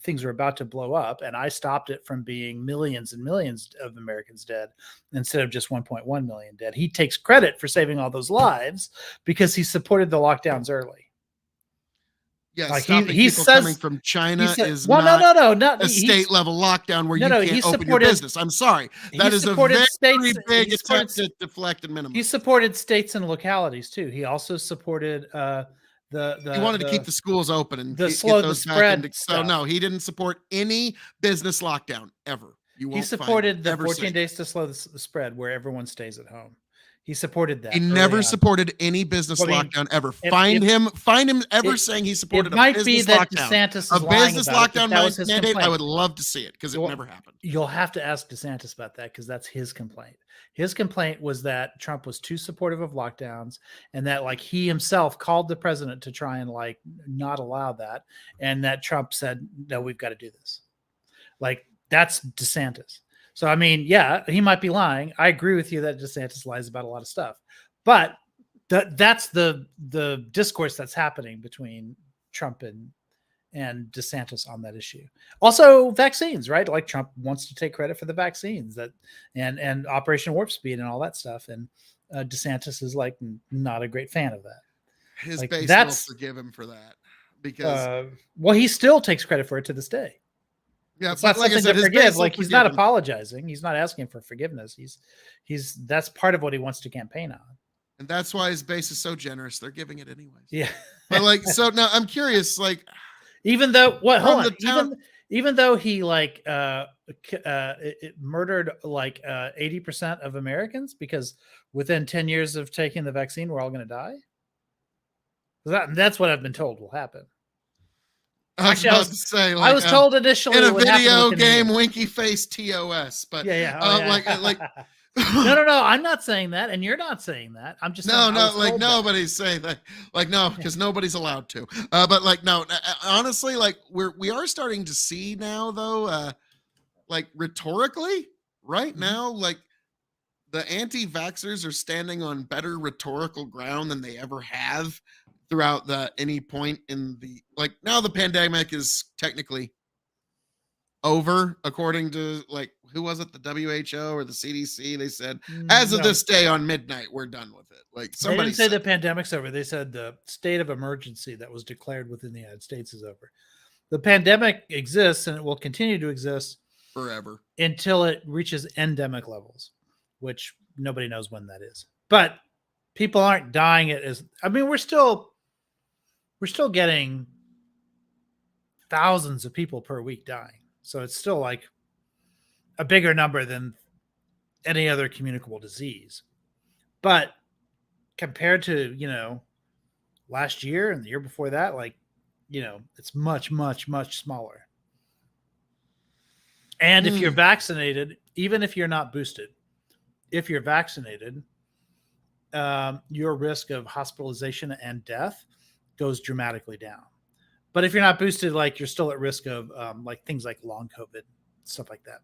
things were about to blow up and I stopped it from being millions and millions of Americans dead instead of just 1.1 million dead. He takes credit for saving all those lives because he supported the lockdowns early. Yeah, Like stopping he people says, coming from China is well, not a state level lockdown where you can't open your business. I'm sorry. That is a very big attempt to deflect and minimize. He supported states and localities too. He also supported he wanted to keep the schools open and the get slow those the back spread into, stuff. so no, he didn't support any business lockdown ever. He supported the 14 days to slow the spread where everyone stays at home. He supported that. He never supported any business lockdown ever. Find him ever saying he supported a business lockdown. DeSantis A business lockdown mandate, I would love to see it because it never happened. You'll have to ask DeSantis about that because that's his complaint. His complaint was that Trump was too supportive of lockdowns and that like he himself called the president to try and like not allow that. And that Trump said, no, we've got to do this. Like that's DeSantis. So, I mean, yeah, he might be lying. I agree with you that DeSantis lies about a lot of stuff, but that's the discourse that's happening between Trump and DeSantis on that issue. Also, vaccines, right? Like Trump wants to take credit for the vaccines that and Operation Warp Speed and all that stuff, and DeSantis is like not a great fan of that. His like, base will forgive him for that because well, he still takes credit for it to this day. Yeah, it's not something to forgive. Like he's not apologizing. He's not asking for forgiveness. He's that's part of what he wants to campaign on. And that's why his base is so generous. They're giving it anyways. Yeah. But like, so now I'm curious, like, even though even though he like it murdered like 80% of Americans because within 10 years of taking the vaccine, we're all going to die. That's what I've been told will happen. Actually, I was about to say, like, I was told initially in a video game, winky face TOS, but like no, I'm not saying that, and you're not saying that. I'm just saying like nobody's saying that, like no, because nobody's allowed to. But like no, honestly, like we are starting to see now though, like rhetorically, right now, like the anti-vaxxers are standing on better rhetorical ground than they ever have throughout any point in the like now the pandemic is technically over according to like who was it, the WHO or the CDC? They said as of this day on midnight we're done with it. Like somebody didn't say the pandemic's over. They said the state of emergency that was declared within the United States is over. The pandemic exists and it will continue to exist forever until it reaches endemic levels, which nobody knows when that is. But people aren't dying we're still getting thousands of people per week dying. So it's still like a bigger number than any other communicable disease. But compared to, last year and the year before that, like, it's much, much, much smaller. And if you're vaccinated, even if you're not boosted, if you're vaccinated, your risk of hospitalization and death goes dramatically down. But if you're not boosted, like you're still at risk of like things like long COVID, stuff like that.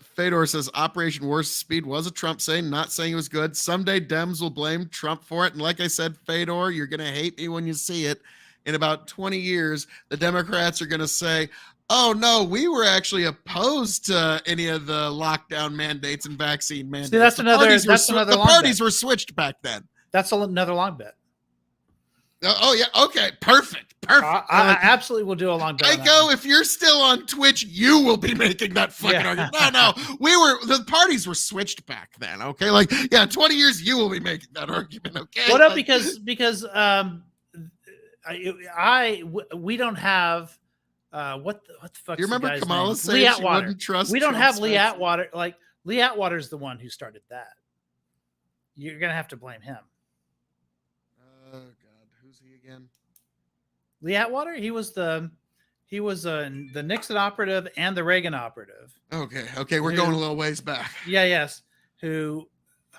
Fedor says Operation Warp Speed was a Trump saying, not saying it was good. Someday Dems will blame Trump for it. And like I said, Fedor, you're going to hate me when you see it. In about 20 years, the Democrats are going to say, Oh no, we were actually opposed to any of the lockdown mandates and vaccine mandates. See, that's another the long parties bet. were switched back then. That's another long bet. Oh yeah, okay, perfect. I absolutely will do a long bet. K.O., if you're still on Twitch, you will be making that fucking argument. No, the parties were swithed back then. Okay, like 20 years, you will be making that argument. Okay. Well, no, because we don't have what the fuck? Do you remember Kamala name? saying she wouldn't trust? We don't Trump's have Lee Atwater. Like Lee Atwater is the one who started that. You're gonna have to blame him. Oh God, who's he again? Lee Atwater. He was the Nixon operative and the Reagan operative. Okay, we're going a little ways back. Yes. Who?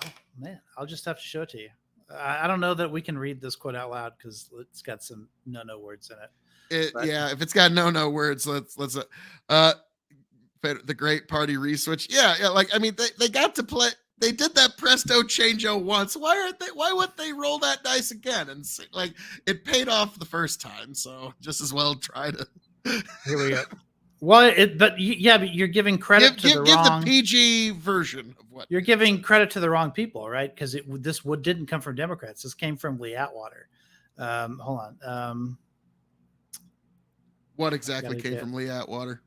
Oh man, I'll just have to show it to you. I don't know that we can read this quote out loud because it's got some no words in it. If it's got no words, let's the great party reswitch. Like I mean they got to play. They did that presto changeo once. Why wouldn't they roll that dice again? And like it paid off the first time, so just as well try to. Here we go. Well, but you're giving credit to the wrong. Give the PG version of what you're giving credit to the wrong people, right? Because this didn't come from Democrats. This came from Lee Atwater. Hold on. What exactly came from Lee Atwater?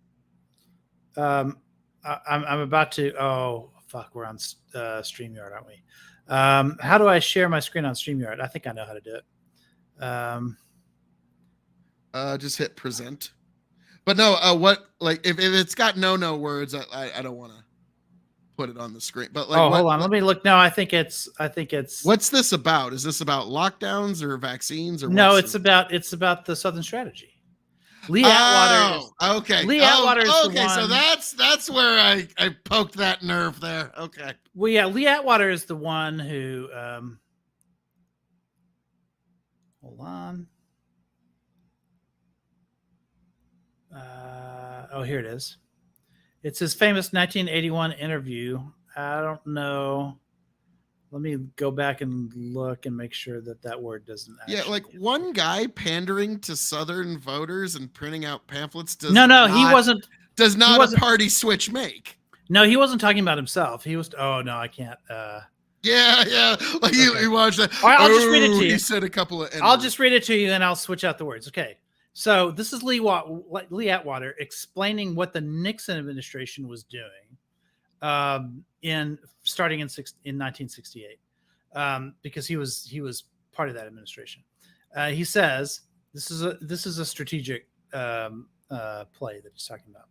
I'm about to. Oh fuck, we're on StreamYard, aren't we? How do I share my screen on StreamYard? I think I know how to do it. Just hit present. But no, what like if it's got no words, I don't want to put it on the screen. But like, hold on, let me look. No, I think it's. What's this about? Is this about lockdowns or vaccines or? No, it's about the Southern strategy. Lee Atwater. Okay. Lee Atwater is the okay. one. So that's where I poked that nerve there. Okay. Well, yeah, Lee Atwater is the one who. Hold on. Here it is. It's his famous 1981 interview. I don't know. Let me go back and look and make sure that word doesn't. Like one guy pandering to Southern voters and printing out pamphlets. He wasn't. Does not a party switch make? No, he wasn't talking about himself. He was. Oh no, I can't. Yeah. Like okay. you watch that. All right, I'll just read it to you. He said a couple of. I'll just read it to you, and I'll switch out the words. Okay. So this is Lee Atwater explaining what the Nixon administration was doing starting in 1968, because he was part of that administration. He says this is a strategic play that he's talking about.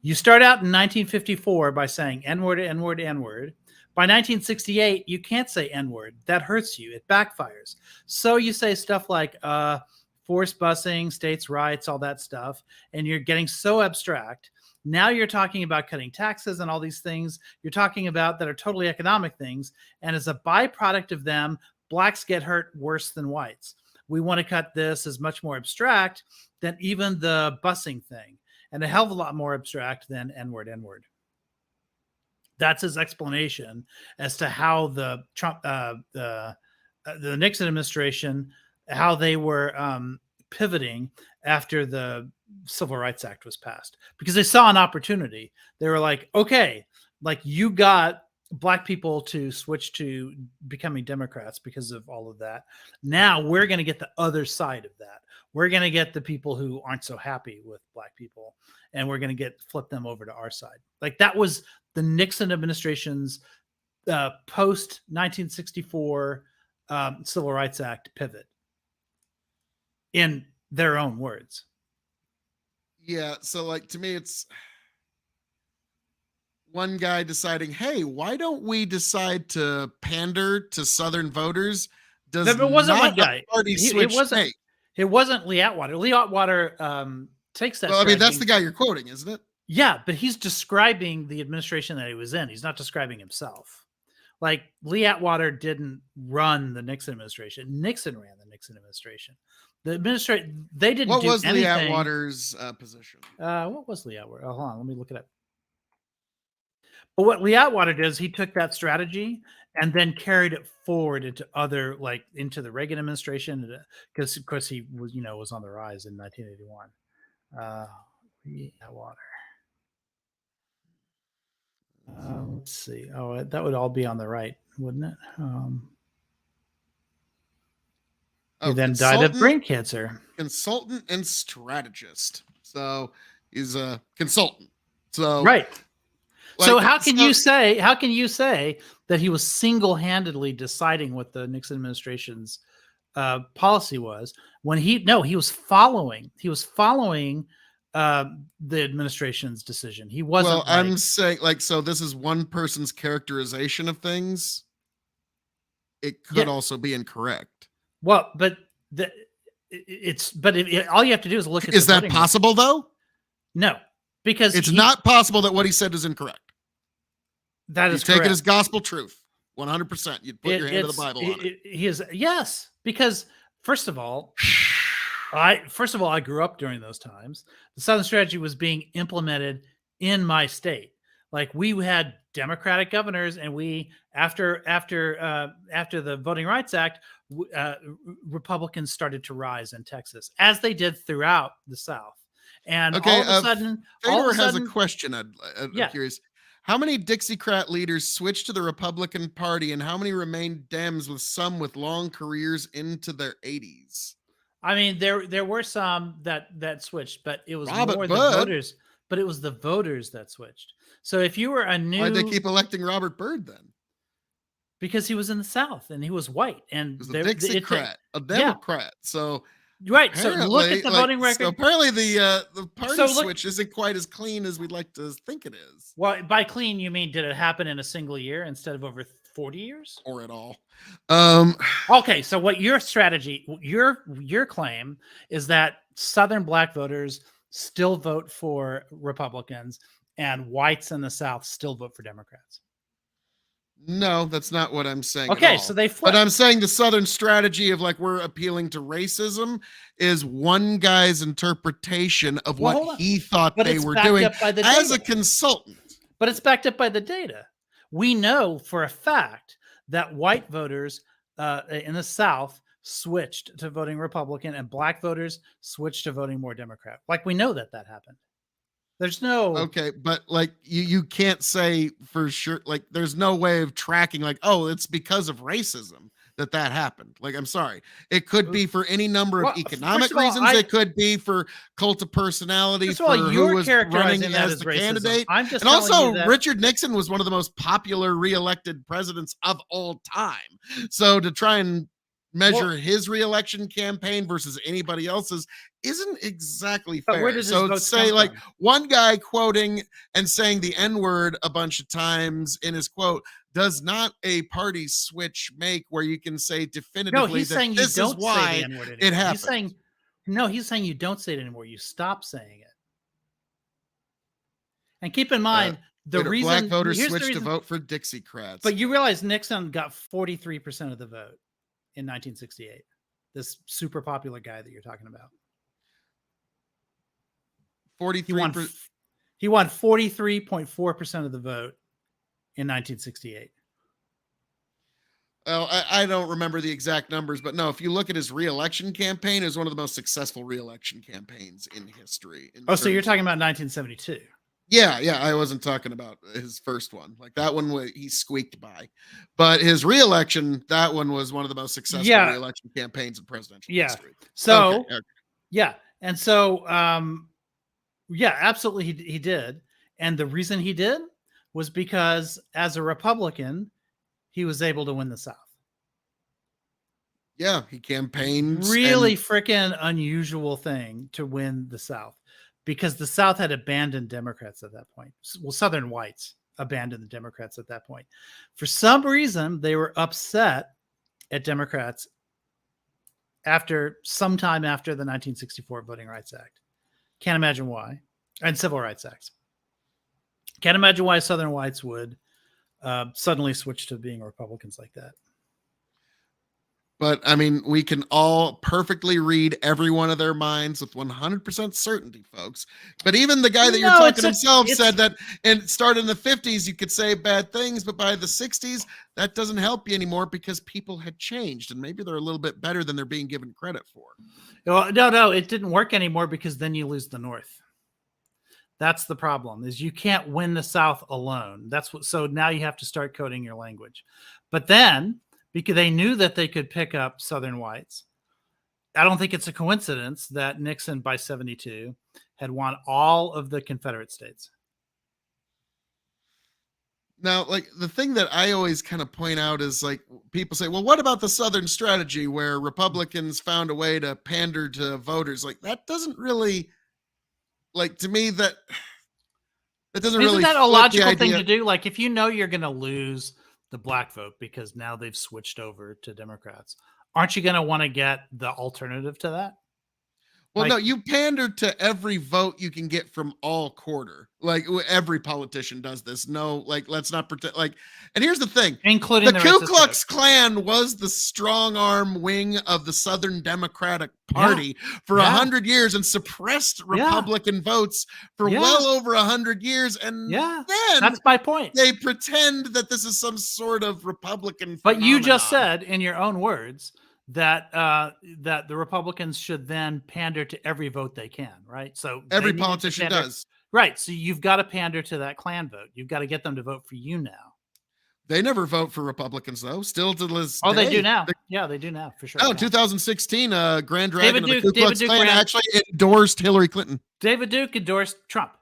You start out in 1954 by saying N-word, N-word, N-word. By 1968, you can't say N-word. That hurts you. It backfires. So you say stuff like forced busing, states' rights, all that stuff, and you're getting so abstract. Now you're talking about cutting taxes and all these things you're talking about that are totally economic things. And as a byproduct of them, blacks get hurt worse than whites. We want to cut this as much more abstract than even the busing thing, and a hell of a lot more abstract than N-word, N-word. That's his explanation as to how the Trump, the Nixon administration, how they were pivoting after the Civil Rights Act was passed, because they saw an opportunity. They were like, okay, like you got black people to switch to becoming Democrats because of all of that. Now we're going to get the other side of that. We're going to get the people who aren't so happy with black people, and we're going to flip them over to our side. Like that was the Nixon administration's post 1964 Civil Rights Act pivot, in their own words. Yeah. So like, to me, it's one guy deciding, hey, why don't we decide to pander to Southern voters? It wasn't one guy. It wasn't Lee Atwater. Lee Atwater takes that. Well, I mean, that's the guy you're quoting, isn't it? Yeah, but he's describing the administration that he was in. He's not describing himself. Like Lee Atwater didn't run the Nixon administration. Nixon ran the Nixon administration. The administration, they didn't do anything. What was Lee Atwater's position? What was Lee Atwater? Oh, hold on, let me look it up. But what Lee Atwater did is he took that strategy and then carried it forward into into the Reagan administration, because of course he was on the rise in 1981. Water. Let's see. Oh, that would all be on the right, wouldn't it? He then died of brain cancer. Consultant and strategist. So he's a consultant. So right. like, so how can you say that he was single-handedly deciding what the Nixon administration's policy was when he was following the administration's decision. He wasn't. Well, I'm saying so this is one person's characterization of things. It could also be incorrect. Well, but all you have to do is look at. Is that possible though? No, because it's not possible that what he said is incorrect. That is correct. Take it as gospel truth, 100%. You'd put your hand to the Bible on it. Yes, because first of all, I grew up during those times. The Southern strategy was being implemented in my state. Like we had Democratic governors, and we after the Voting Rights Act, Republicans started to rise in Texas, as they did throughout the South. And all of a sudden, has a question. I'm curious. How many Dixiecrat leaders switched to the Republican Party, and how many remained Dems, with some with long careers into their 80s? I mean, there were some that switched, but it was more the Bud. voters. But it was the voters that switched. So if you were a new, why'd they keep electing Robert Byrd then? Because he was in the South and he was white, and he was a Dixiecrat, a Democrat. Yeah. So right. So look at the voting record. So apparently the party switch isn't quite as clean as we'd like to think it is. Well, by clean you mean did it happen in a single year instead of over 40 years, or at all? Okay, so what your strategy, your claim is that Southern Black voters still vote for Republicans and whites in the South still vote for Democrats. No, that's not what I'm saying. Okay, so they But I'm saying the Southern strategy of like we're appealing to racism is one guy's interpretation of what he thought they were doing as a consultant. But it's backed up by the data. We know for a fact that white voters in the South switched to voting Republican, and black voters switched to voting more Democrat. Like we know that happened. There's no but like you can't say for sure. Like there's no way of tracking. Like it's because of racism that happened. Like I'm sorry, it could be for any number of economic reasons. It could be for cult of personality for who was running as the candidate. And also, Richard Nixon was one of the most popular reelected presidents of all time. So to try and measure his reelection campaign versus anybody else's isn't exactly fair. Where does so say like one guy quoting and saying the N-word a bunch of times in his quote does not a party switch make where you can say definitively that this is why it happened. He's saying you don't say it anymore. You stop saying it. And keep in mind the reason black voters switched to vote for Dixiecrats. But you realize Nixon got 43% of the vote in 1968. This super popular guy that you're talking about. 43%. He won 43.4% of the vote in 1968. Well, I don't remember the exact numbers, but no, if you look at his reelection campaign, it was one of the most successful reelection campaigns in history. So you're talking about 1972. Yeah, I wasn't talking about his first one. Like that one, he squeaked by. But his reelection, that one was one of the most successful reelection campaigns in presidential history. So, and so, absolutely, he did. And the reason he did was because as a Republican, he was able to win the South. Yeah, he campaigned. Really freaking unusual thing to win the South. Because the South had abandoned Democrats at that point. Well, Southern whites abandoned the Democrats at that point. For some reason, they were upset at Democrats sometime after the 1964 Voting Rights Act. Can't imagine why. And Civil Rights Acts. Can't imagine why Southern whites would suddenly switch to being Republicans like that. But I mean, we can all perfectly read every one of their minds with 100% certainty, folks. But even the guy that you're talking himself said that and started in the 50s, you could say bad things, but by the 60s, that doesn't help you anymore because people had changed and maybe they're a little bit better than they're being given credit for. Well, no, it didn't work anymore because then you lose the North. That's the problem, is you can't win the South alone. So now you have to start coding your language. But then, because they knew that they could pick up Southern whites, I don't think it's a coincidence that Nixon by 72 had won all of the Confederate states. Now, like, the thing that I always kind of point out is, like, people say, well, what about the Southern strategy where Republicans found a way to pander to voters? Like, that doesn't really, like, to me, that doesn't Isn't really that a fit the logical thing idea. to do? Like, if you know you're going to lose the black vote because now they've switched over to Democrats, aren't you going to want to get the alternative to that? Well, Like- no, you pander to every vote you can get from all quarter. Like, every politician does this. No, like, let's not pretend. Like, and here's the thing: including the the Ku racist Klux vote. Klan was the strong arm wing of the Southern Democratic Party for Yeah. 100 years and suppressed Republican votes for Yeah. well over 100 years. And Yeah, then that's my point. they pretend that this is some sort of Republican But you just phenomenon. said, in your own words, that that the Republicans should then pander to every vote they can, right? So they Every needed to politician pander- does. right? So you've got to pander to that Klan vote. You've got to get them to vote for you now. They never vote for Republicans, though. Still to this Oh, they day. do now. Yeah, they do now for sure. Oh, Yeah. 2016, Grand Dragon David of the Duke- Ku Klux David Duke Klan ran- actually endorsed Hillary Clinton. David Duke endorsed Trump.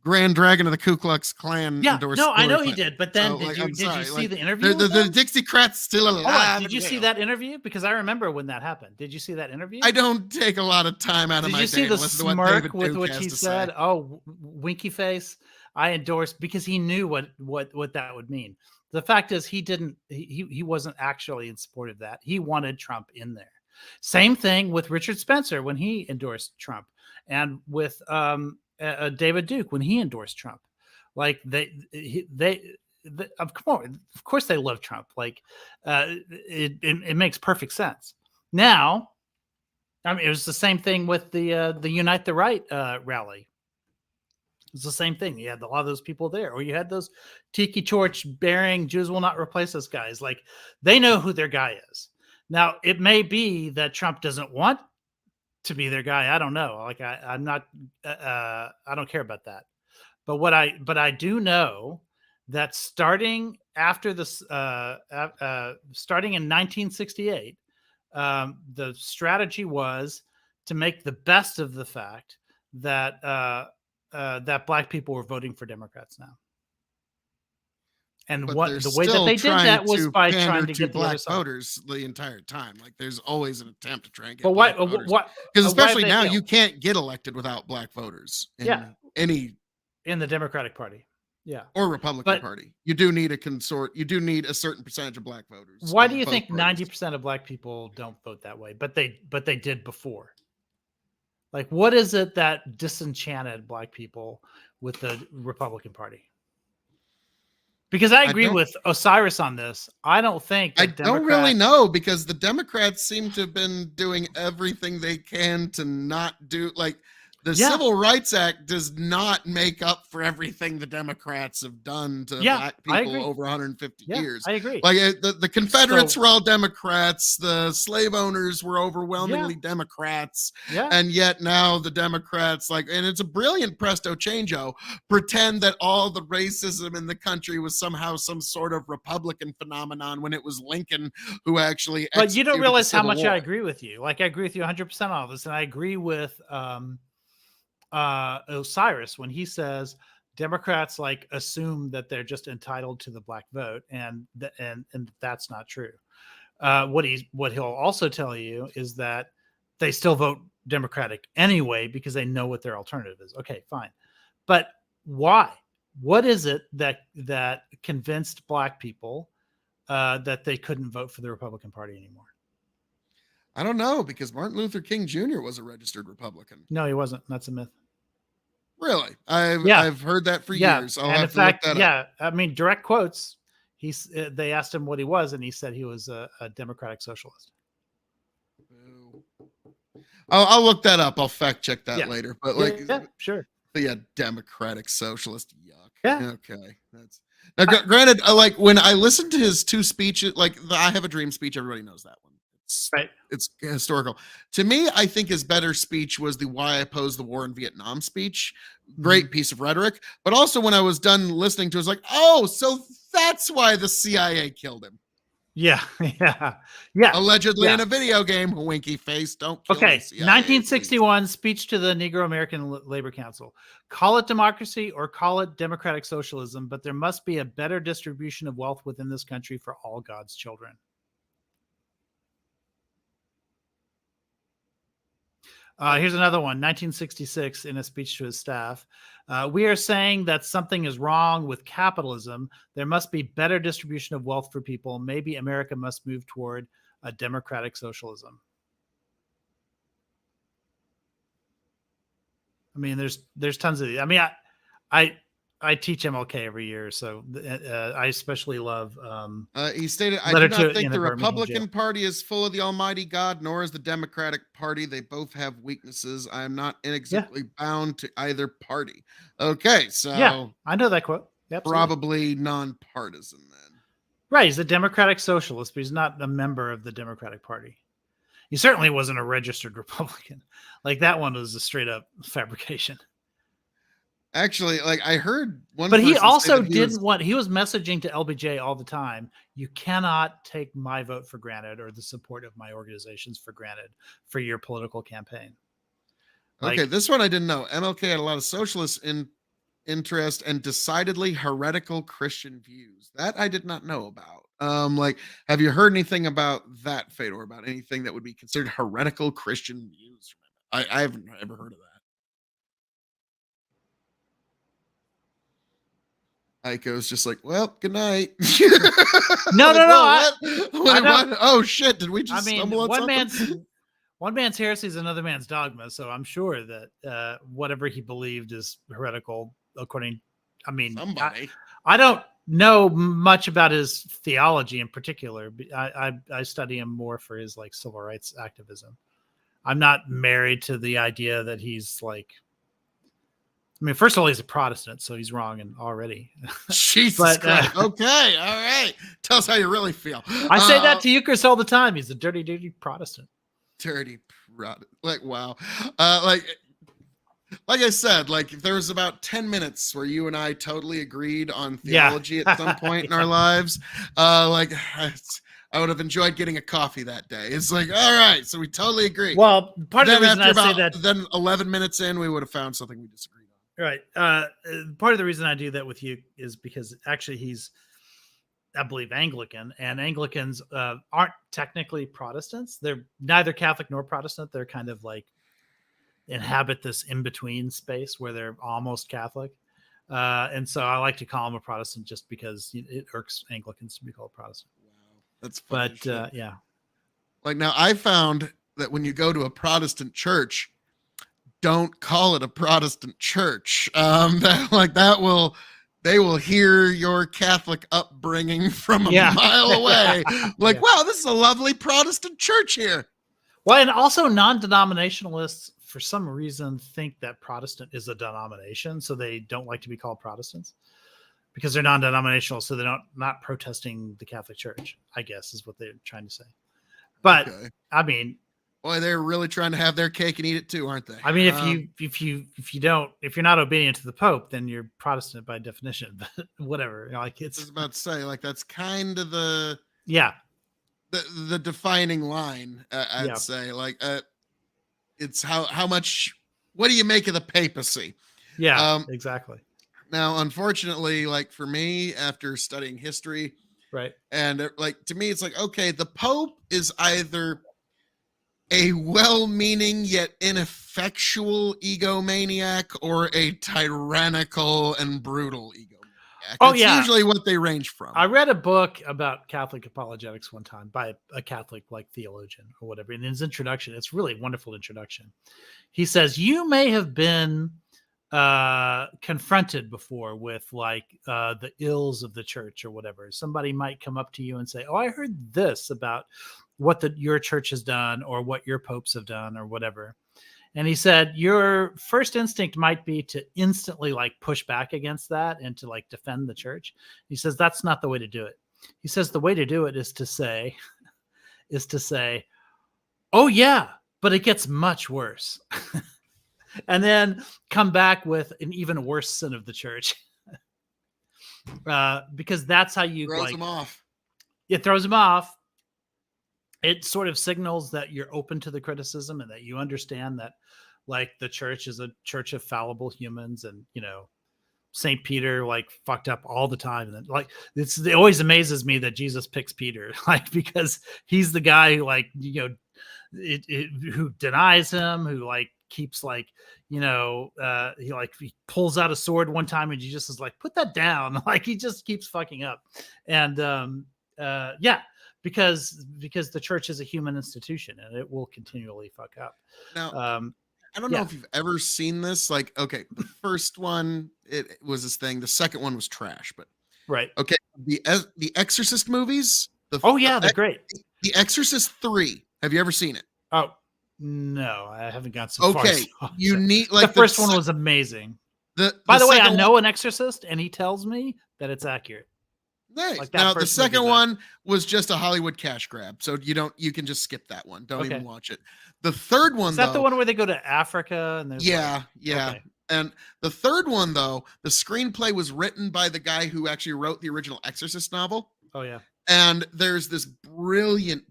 Grand Dragon of the Ku Klux Klan Yeah, endorsed no, I Hillary know he Clinton. did. But then, So, like, I'm did you sorry, see like, the interview? The with them? Dixiecrats still alive. Hold on, did you and see well. that interview? Because I remember when that happened. Did you see that interview? I don't take a lot of time out of Did my you see day the to listen to what smirk David with Duke which has he to said, say. "Oh, winky face"? I endorsed, because he knew what that would mean. The fact is, he wasn't actually in support of that. He wanted Trump in there. Same thing with Richard Spencer when he endorsed Trump, and with David Duke when he endorsed Trump. Like of course they love Trump. Like it makes perfect sense. Now, I mean, it was the same thing with the Unite the Right rally. It's the same thing. You had a lot of those people there, or you had those tiki torch bearing Jews will not replace us guys. Like, they know who their guy is. Now, it may be that Trump doesn't want to be their guy. I don't know. Like, I'm not. I don't care about that. But I do know that starting after this, starting in 1968, the strategy was to make the best of the fact that that black people were voting for Democrats now. And But what they're the way that still they did trying that was to by pander trying to get the other black side. voters the entire time. Like, there's always an attempt to try and get But why? black voters. What? Because why have especially they now, failed? you can't get elected without black voters. In any in the Democratic Party, or Republican Party, you do need a consort. You do need a certain percentage of black voters. Why in do you both think parties. 90% of black people don't vote that way? But they did before. Like, what is it that disenchanted black people with the Republican Party? Because I agree with Osiris on this. I don't think I don't really know, because the Democrats seem to have been doing everything they can to not do, like, the Civil Rights Act does not make up for everything the Democrats have done to black people over 150 years. I agree. Like, the Confederates were all Democrats. The slave owners were overwhelmingly Democrats. Yeah. And yet now the Democrats, like, and it's a brilliant presto changeo, pretend that all the racism in the country was somehow some sort of Republican phenomenon when it was Lincoln who actually But you don't executed realize the how Civil much War. I agree with you. Like, I agree with you 100% on all this. And I agree with Osiris when he says Democrats like assume that they're just entitled to the black vote, and that's not true. What he'll also tell you is that they still vote Democratic anyway because they know what their alternative is. Okay, fine, but why? What is it that convinced black people that they couldn't vote for the Republican Party anymore? I don't know, because Martin Luther King Jr. was a registered Republican. No, he wasn't. That's a myth. Really? I've heard that for years. I'll have to look that up. I mean, direct quotes. They asked him what he was, and he said he was a democratic socialist. I'll look that up. I'll fact check that later. But sure. But democratic socialist. Yuck. Yeah. Okay. That's now. Granted, like, when I listened to his two speeches, like the "I Have a Dream" speech, everybody knows that one. Right. it's historical. To me, I think his better speech was the "Why I Oppose the War in Vietnam" speech. Great piece of rhetoric. But also, when I was done listening to it, I was like, oh, so that's why the CIA killed him. Yeah, yeah. Allegedly yeah. in a video game. Winky face. Don't kill Okay, the CIA. 1961 speech to the Negro American Labor Council. Call it democracy or call it democratic socialism, but there must be a better distribution of wealth within this country for all God's children. Here's another one, 1966, in a speech to his staff. We are saying that something is wrong with capitalism. There must be better distribution of wealth for people. Maybe America must move toward a democratic socialism. I mean, there's tons of. I mean, I teach MLK every year, so I especially love. He stated, "I do not think the Republican Party is full of the Almighty God, nor is the Democratic Party. They both have weaknesses. I am not inexorably bound to either party." Okay, so yeah, I know that quote. Probably nonpartisan then. Right, he's a democratic socialist, but he's not a member of the Democratic Party. He certainly wasn't a registered Republican. Like that one was a straight up fabrication. Actually, like I heard one, but he also didn't want. He was messaging to LBJ all the time. You cannot take my vote for granted or the support of my organizations for granted for your political campaign. Okay, this one I didn't know. MLK had a lot of socialist interest and decidedly heretical Christian views. That I did not know about. Like, have you heard anything about that, Fedor? About anything that would be considered heretical Christian views? I haven't ever heard of that. Aiko's just like, well, good night. No. What? Oh shit! Did we just? Stumble on one man's heresy is another man's dogma. So I'm sure that whatever he believed is heretical. According, I mean, I don't know much about his theology in particular. I study him more for his like civil rights activism. I'm not married to the idea that he's like. I mean, first of all, he's a Protestant, so he's wrong and already. Jesus Christ. Okay, all right. Tell us how you really feel. I say that to Eucharist all the time. He's a dirty, dirty Protestant. Dirty Protestant. Like, wow. Like I said, like if there was about 10 minutes where you and I totally agreed on theology at some point in our lives, like I would have enjoyed getting a coffee that day. It's like, all right, so we totally agree. Well, part of the reason I say that, then 11 minutes in, we would have found something we disagreed on. Right. Part of the reason I do that with you is because actually he's, I believe, Anglican, and Anglicans aren't technically Protestants. They're neither Catholic nor Protestant. They're kind of like inhabit this in-between space where they're almost Catholic. And so I like to call them a Protestant just because it irks Anglicans to be called Protestant. Wow. That's funny. But yeah. Like now I found that when you go to a Protestant church, don't call it a Protestant church. They will hear your Catholic upbringing from a mile away. Like, wow, this is a lovely Protestant church here. Well, and also non-denominationalists, for some reason, think that Protestant is a denomination, so they don't like to be called Protestants because they're non-denominational, so they're not protesting the Catholic Church, I guess, is what they're trying to say. But I mean, boy, they're really trying to have their cake and eat it too, aren't they? I mean, if you're not obedient to the Pope, then you're Protestant by definition. But whatever, like I was about to say, like that's kind of the the defining line. I'd say, like, it's how much. What do you make of the papacy? Yeah, exactly. Now, unfortunately, like for me, after studying history, right, and like to me, it's like okay, the Pope is either a well-meaning yet ineffectual egomaniac or a tyrannical and brutal egomaniac. Oh, it's usually what they range from. I read a book about Catholic apologetics one time by a Catholic like theologian or whatever. In his introduction, it's really a wonderful introduction. He says, you may have been confronted before with like the ills of the church or whatever. Somebody might come up to you and say, oh, I heard this about what your church has done or what your popes have done or whatever. And he said, your first instinct might be to instantly like push back against that and to like defend the church. He says, that's not the way to do it. He says, the way to do it is to say, Oh yeah, but it gets much worse. And then come back with an even worse sin of the church. Because that's how you Throws them off. It throws them off. It sort of signals that you're open to the criticism and that you understand that like the church is a church of fallible humans, and St. Peter like fucked up all the time. And like it always amazes me that Jesus picks Peter, like because he's the guy who like who denies him, who like keeps like he pulls out a sword one time and Jesus is like, put that down. Like he just keeps fucking up. And yeah, because the church is a human institution and it will continually fuck up. Now I don't know if you've ever seen this. Like, okay, the first one it was this thing. The second one was trash, but right. Okay, the Exorcist movies. They're great. The Exorcist 3. Have you ever seen it? Oh no, I haven't got so far. Okay, you need like the first one was amazing. By the way, I know an exorcist, and he tells me that it's accurate. Nice. Like now the second one was just a Hollywood cash grab, so you can just skip that one. Don't even watch it. The third one, is that the one where they go to Africa and there's Okay. And the third one, though, the screenplay was written by the guy who actually wrote the original Exorcist novel. Oh yeah. And there's this brilliant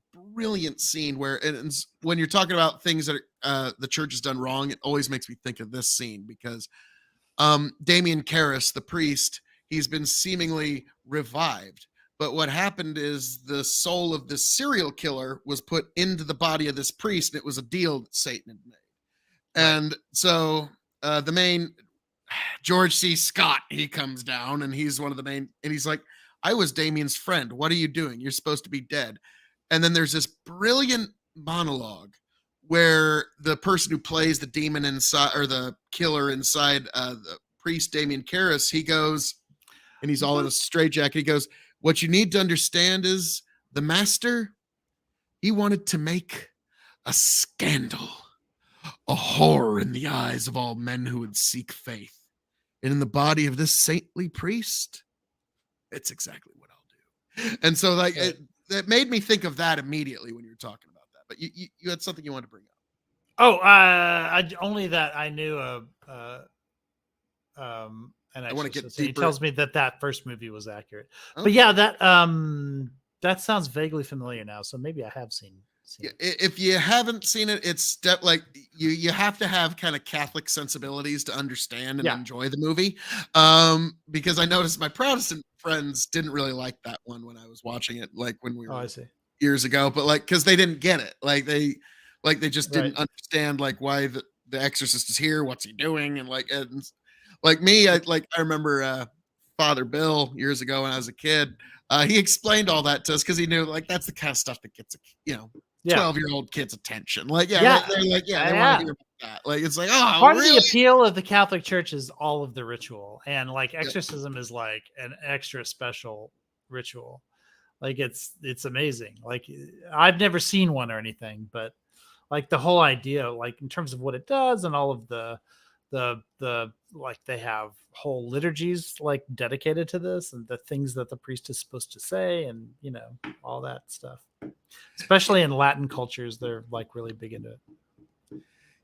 scene where, and when you're talking about things that the church has done wrong, it always makes me think of this scene because Damien Karras, the priest, he's been seemingly revived. But what happened is the soul of this serial killer was put into the body of this priest, and it was a deal that Satan had made. And so the main George C. Scott, he comes down and he's one of the main, and he's like, I was Damien's friend. What are you doing? You're supposed to be dead. And then there's this brilliant monologue where the person who plays the demon inside, or the killer inside the priest, Damien Karras, he goes, and he's all in a straitjacket. He goes, what you need to understand is the master, he wanted to make a scandal, a horror in the eyes of all men who would seek faith. And in the body of this saintly priest, it's exactly what I'll do. And so like it made me think of that immediately when you were talking about that. But you had something you wanted to bring up. Oh, only that I knew and I want to get he deeper. tells me that first movie was accurate. Okay. But yeah, that sounds vaguely familiar now, so maybe I have seen it. If you haven't seen it, it's like you have to have kind of Catholic sensibilities to understand and enjoy the movie. Because I noticed my Protestant friends didn't really like that one when I was watching it, like when we were years ago. But like, because they didn't get it, like they just didn't understand like why the Exorcist is here, what's he doing, and like me, I remember Father Bill years ago when I was a kid. He explained all that to us because he knew like that's the kind of stuff that gets 12-year-old kids' attention. Like, they're like, they want to hear about that. Like, it's like, oh, part really? of the appeal of the Catholic Church is all of the ritual, and like exorcism is like an extra special ritual. Like, it's amazing. Like, I've never seen one or anything, but like the whole idea, like in terms of what it does and all of the like they have whole liturgies like dedicated to this and the things that the priest is supposed to say and all that stuff, especially in Latin cultures, they're like really big into it.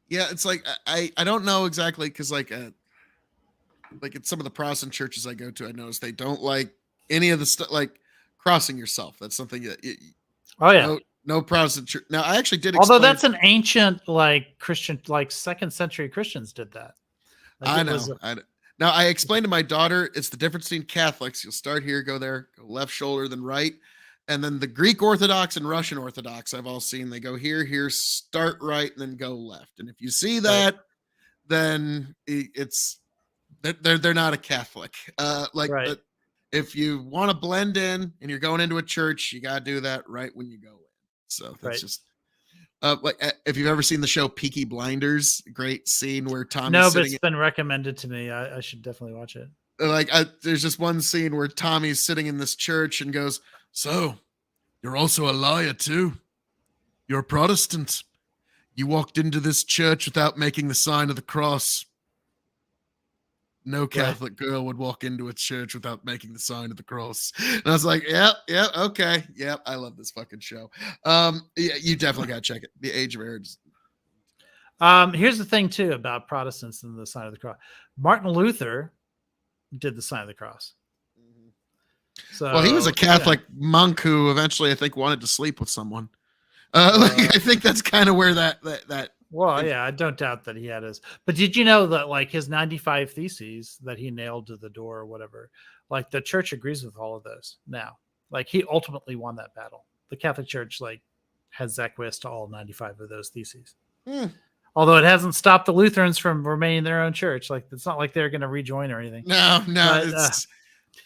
Yeah, it's like I don't know exactly because like at some of the Protestant churches I go to, I notice they don't like any of the stuff like crossing yourself. That's something that no Protestant church. Now I actually did, although that's an ancient like Christian, like 2nd century Christians did that. Like I know. Now I explained to my daughter it's the difference between Catholics. You'll start here, go there, go left shoulder, then right. And then the Greek Orthodox and Russian Orthodox I've all seen, they go here, start right, and then go left. And if you see that, then they're not a Catholic. But if you want to blend in and you're going into a church, you got to do that right when you go in. So that's just like if you've ever seen the show Peaky Blinders, great scene where Tommy's but it's been recommended to me. I should definitely watch it. Like there's just one scene where Tommy's sitting in this church and goes, so you're also a liar too. You're a Protestant. You walked into this church without making the sign of the cross. no Catholic girl would walk into a church without making the sign of the cross. And I was like, yep, okay, yep. I love this fucking show. Yeah, you definitely gotta check it. The Age of Marriage. Here's the thing too about Protestants and the sign of the cross. Martin Luther did the sign of the cross. So, well, he was a Catholic monk who eventually, I think, wanted to sleep with someone. Like, I think that's kind of where that. Well, yeah, I don't doubt that he had his. But did you know that like his 95 theses that he nailed to the door or whatever, like the church agrees with all of those now. Like he ultimately won that battle. The Catholic Church like has acquiesced to all 95 of those theses. Although it hasn't stopped the Lutherans from remaining their own church. Like it's not like they're going to rejoin or anything. No, But,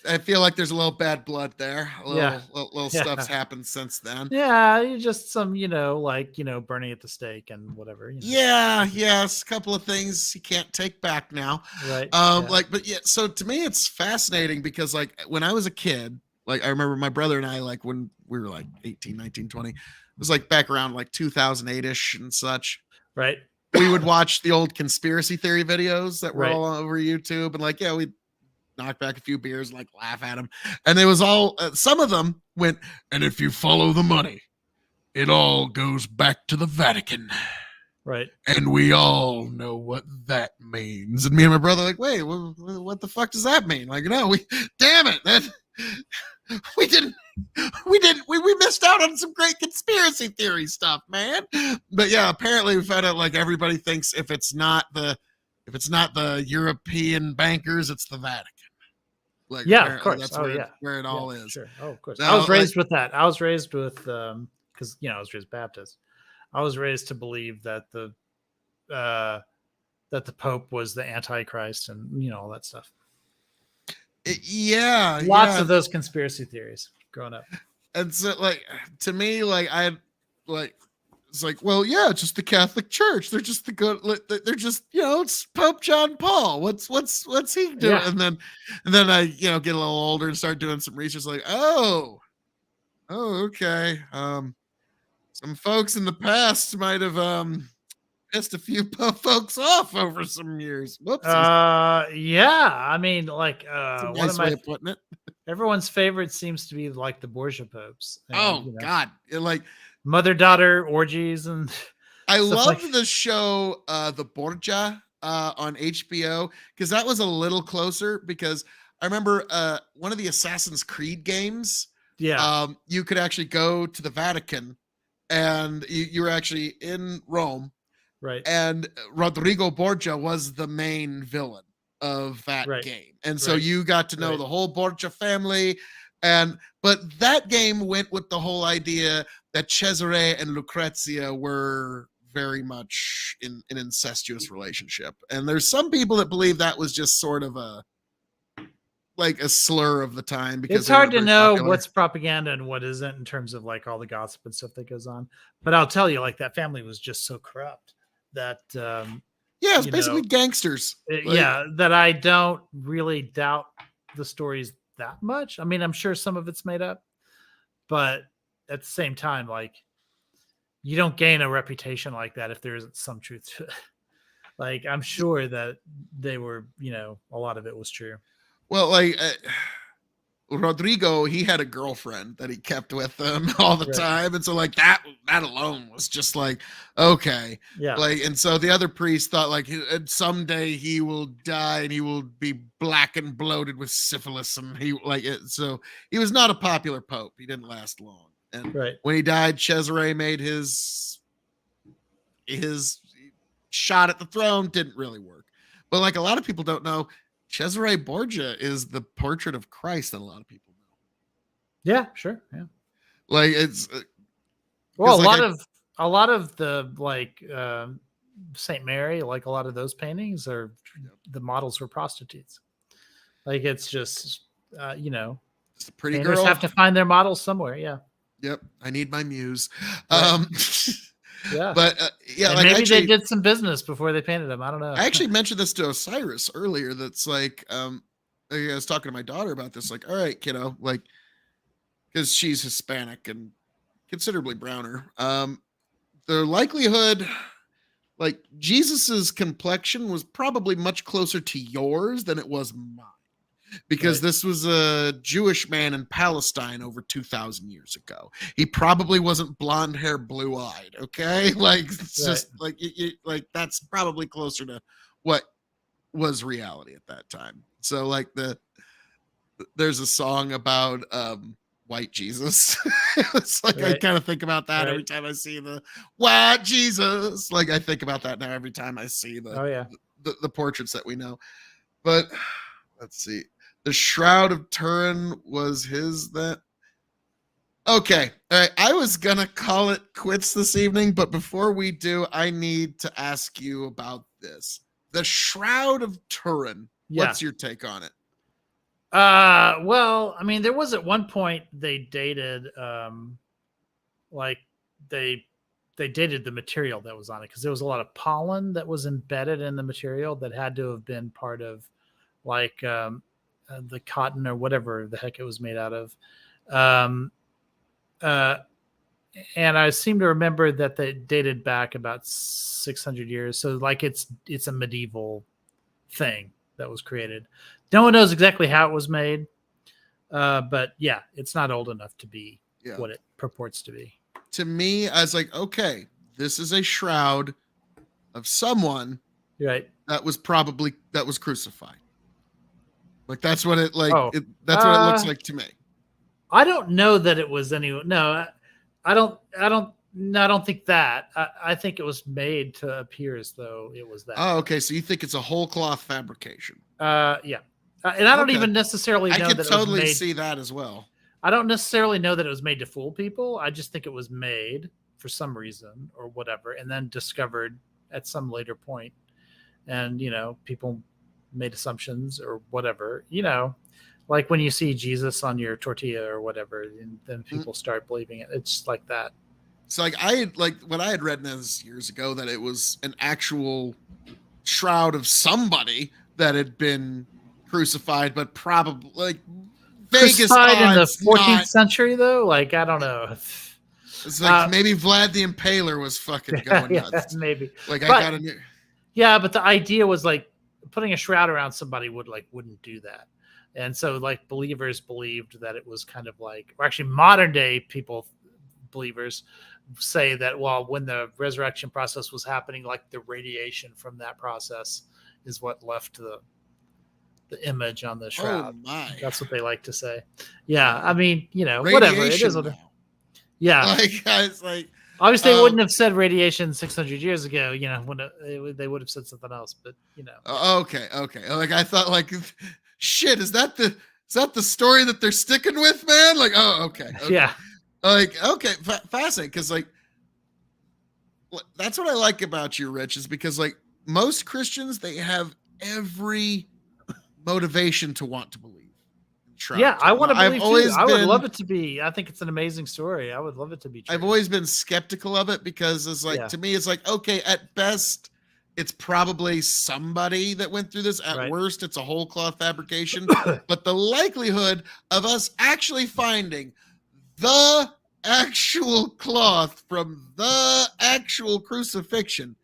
I feel like there's a little bad blood there. Little stuff's happened since then. Yeah, you just some, burning at the stake and whatever. Yes, a couple of things you can't take back now. Right. But yeah, so to me it's fascinating because like when I was a kid, like I remember my brother and I, like when we were like 18, 19, 20, it was like back around like 2008-ish and such. Right. We would watch the old conspiracy theory videos that were all over YouTube, and like, yeah, we'd knock back a few beers, like laugh at them. And it was all, some of them went, and if you follow the money, it all goes back to the Vatican. Right. And we all know what that means. And me and my brother like, wait, what the fuck does that mean? Like, no, damn it. We missed out on some great conspiracy theory stuff, man. But yeah, apparently we found out like everybody thinks if it's not the European bankers, it's the Vatican. Like, yeah, of course. That's where it all is. Sure. Oh, of course. Now, I was raised with that. I was raised with because I was raised Baptist. I was raised to believe that the Pope was the Antichrist and all that stuff. Lots of those conspiracy theories growing up. And so, like, to me, like, it's like, well, yeah, it's just the Catholic Church. They're just the good. They're just, it's Pope John Paul. What's he doing? Yeah. And then I, get a little older and start doing some research. Like, oh, okay. Some folks in the past might have pissed a few folks off over some years. Whoops. Yeah. I mean, like, Nice one of my way of putting it. everyone's favorite seems to be like the Borgia popes. And, God, like mother-daughter orgies and. I love the show The Borgia on HBO because that was a little closer because I remember one of the Assassin's Creed games. Yeah. You could actually go to the Vatican and you were actually in Rome. Right. And Rodrigo Borgia was the main villain of that game. And so you got to know the whole Borgia family. But that game went with the whole idea that Cesare and Lucrezia were very much in an incestuous relationship. And there's some people that believe that was just sort of a slur of the time because it's hard to know what's propaganda and what isn't in terms of like all the gossip and stuff that goes on. But I'll tell you, like that family was just so corrupt that it's basically gangsters. That I don't really doubt the stories that much. I mean, I'm sure some of it's made up, but at the same time, like you don't gain a reputation like that if there isn't some truth to it. Like I'm sure that they were, a lot of it was true. Well, like Rodrigo, he had a girlfriend that he kept with him all the time, and so like that alone was just like okay, like, and so the other priest thought like someday he will die and he will be black and bloated with syphilis, and he like it. So he was not a popular pope. He didn't last long, and when he died, Cesare made his shot at the throne. Didn't really work, but like a lot of people don't know. Cesare Borgia is the portrait of Christ that a lot of people know. Yeah, sure. Yeah. Like it's well, a lot of the like Saint Mary, like a lot of those paintings are the models were prostitutes. Like it's just it's a pretty painters girl. Have to find their models somewhere. Yeah. Yep. I need my muse. Yeah, but and like maybe they did some business before they painted them. I don't know. I actually mentioned this to Osiris earlier. That's like, I was talking to my daughter about this. Like, all right, kiddo, like, because she's Hispanic and considerably browner. The likelihood like Jesus's complexion was probably much closer to yours than it was mine. Because this was a Jewish man in Palestine over 2,000 years ago. He probably wasn't blonde hair, blue eyed. Okay, like it's just like like that's probably closer to what was reality at that time. So like there's a song about white Jesus. It's like I kind of think about that every time I see the white Jesus. Like I think about that now every time I see the portraits that we know. But let's see. The Shroud of Turin was his that. Okay. All right. I was going to call it quits this evening, but before we do, I need to ask you about this. The Shroud of Turin. Yeah. What's your take on it? Well, I mean, there was at one point they dated, like they dated the material that was on it because there was a lot of pollen that was embedded in the material that had to have been part of, like, the cotton or whatever the heck it was made out of. And I seem to remember that they dated back about 600 years. So like it's a medieval thing that was created. No one knows exactly how it was made. But yeah, it's not old enough to be what it purports to be. To me, I was like, okay, this is a shroud of someone that was crucified. Like that's what it that's what it looks like to me. I don't know that it was any. No, I don't think that. I think it was made to appear as though it was that. Oh, okay. So you think it's a whole cloth fabrication? Yeah. And I don't even necessarily know I could that totally it was made, see that as well. I don't necessarily know that it was made to fool people. I just think it was made for some reason or whatever, and then discovered at some later point. And people made assumptions or whatever. Like when you see Jesus on your tortilla or whatever, and then people start believing it. It's like that. So like what I had read this years ago that it was an actual shroud of somebody that had been crucified, but probably like Vegas crucified in the 14th not, century though. Like I don't know. It's like maybe Vlad the Impaler was fucking going nuts. Maybe. Like I got a new. Yeah, but the idea was like putting a shroud around somebody wouldn't do that. And so like believers believed that it was kind of like, or actually modern day believers say that, well, when the resurrection process was happening, like the radiation from that process is what left the image on the shroud. Oh my. That's what they like to say. Yeah. I mean, radiation whatever. It is. Yeah. Like it's like, obviously, they wouldn't have said radiation 600 years ago. When they would have said something else. But Okay. Like I thought, like, shit. Is that the story that they're sticking with, man? Like, okay. Yeah. Like, okay, fascinating. Because like, that's what I like about you, Rich, is because like most Christians, they have every motivation to want to believe. Yeah, I want to believe too. I would love it to be. I think it's an amazing story. I would love it to be true. I've always been skeptical of it because it's like, to me, it's like, okay, at best, it's probably somebody that went through this. At worst, it's a whole cloth fabrication. But the likelihood of us actually finding the actual cloth from the actual crucifixion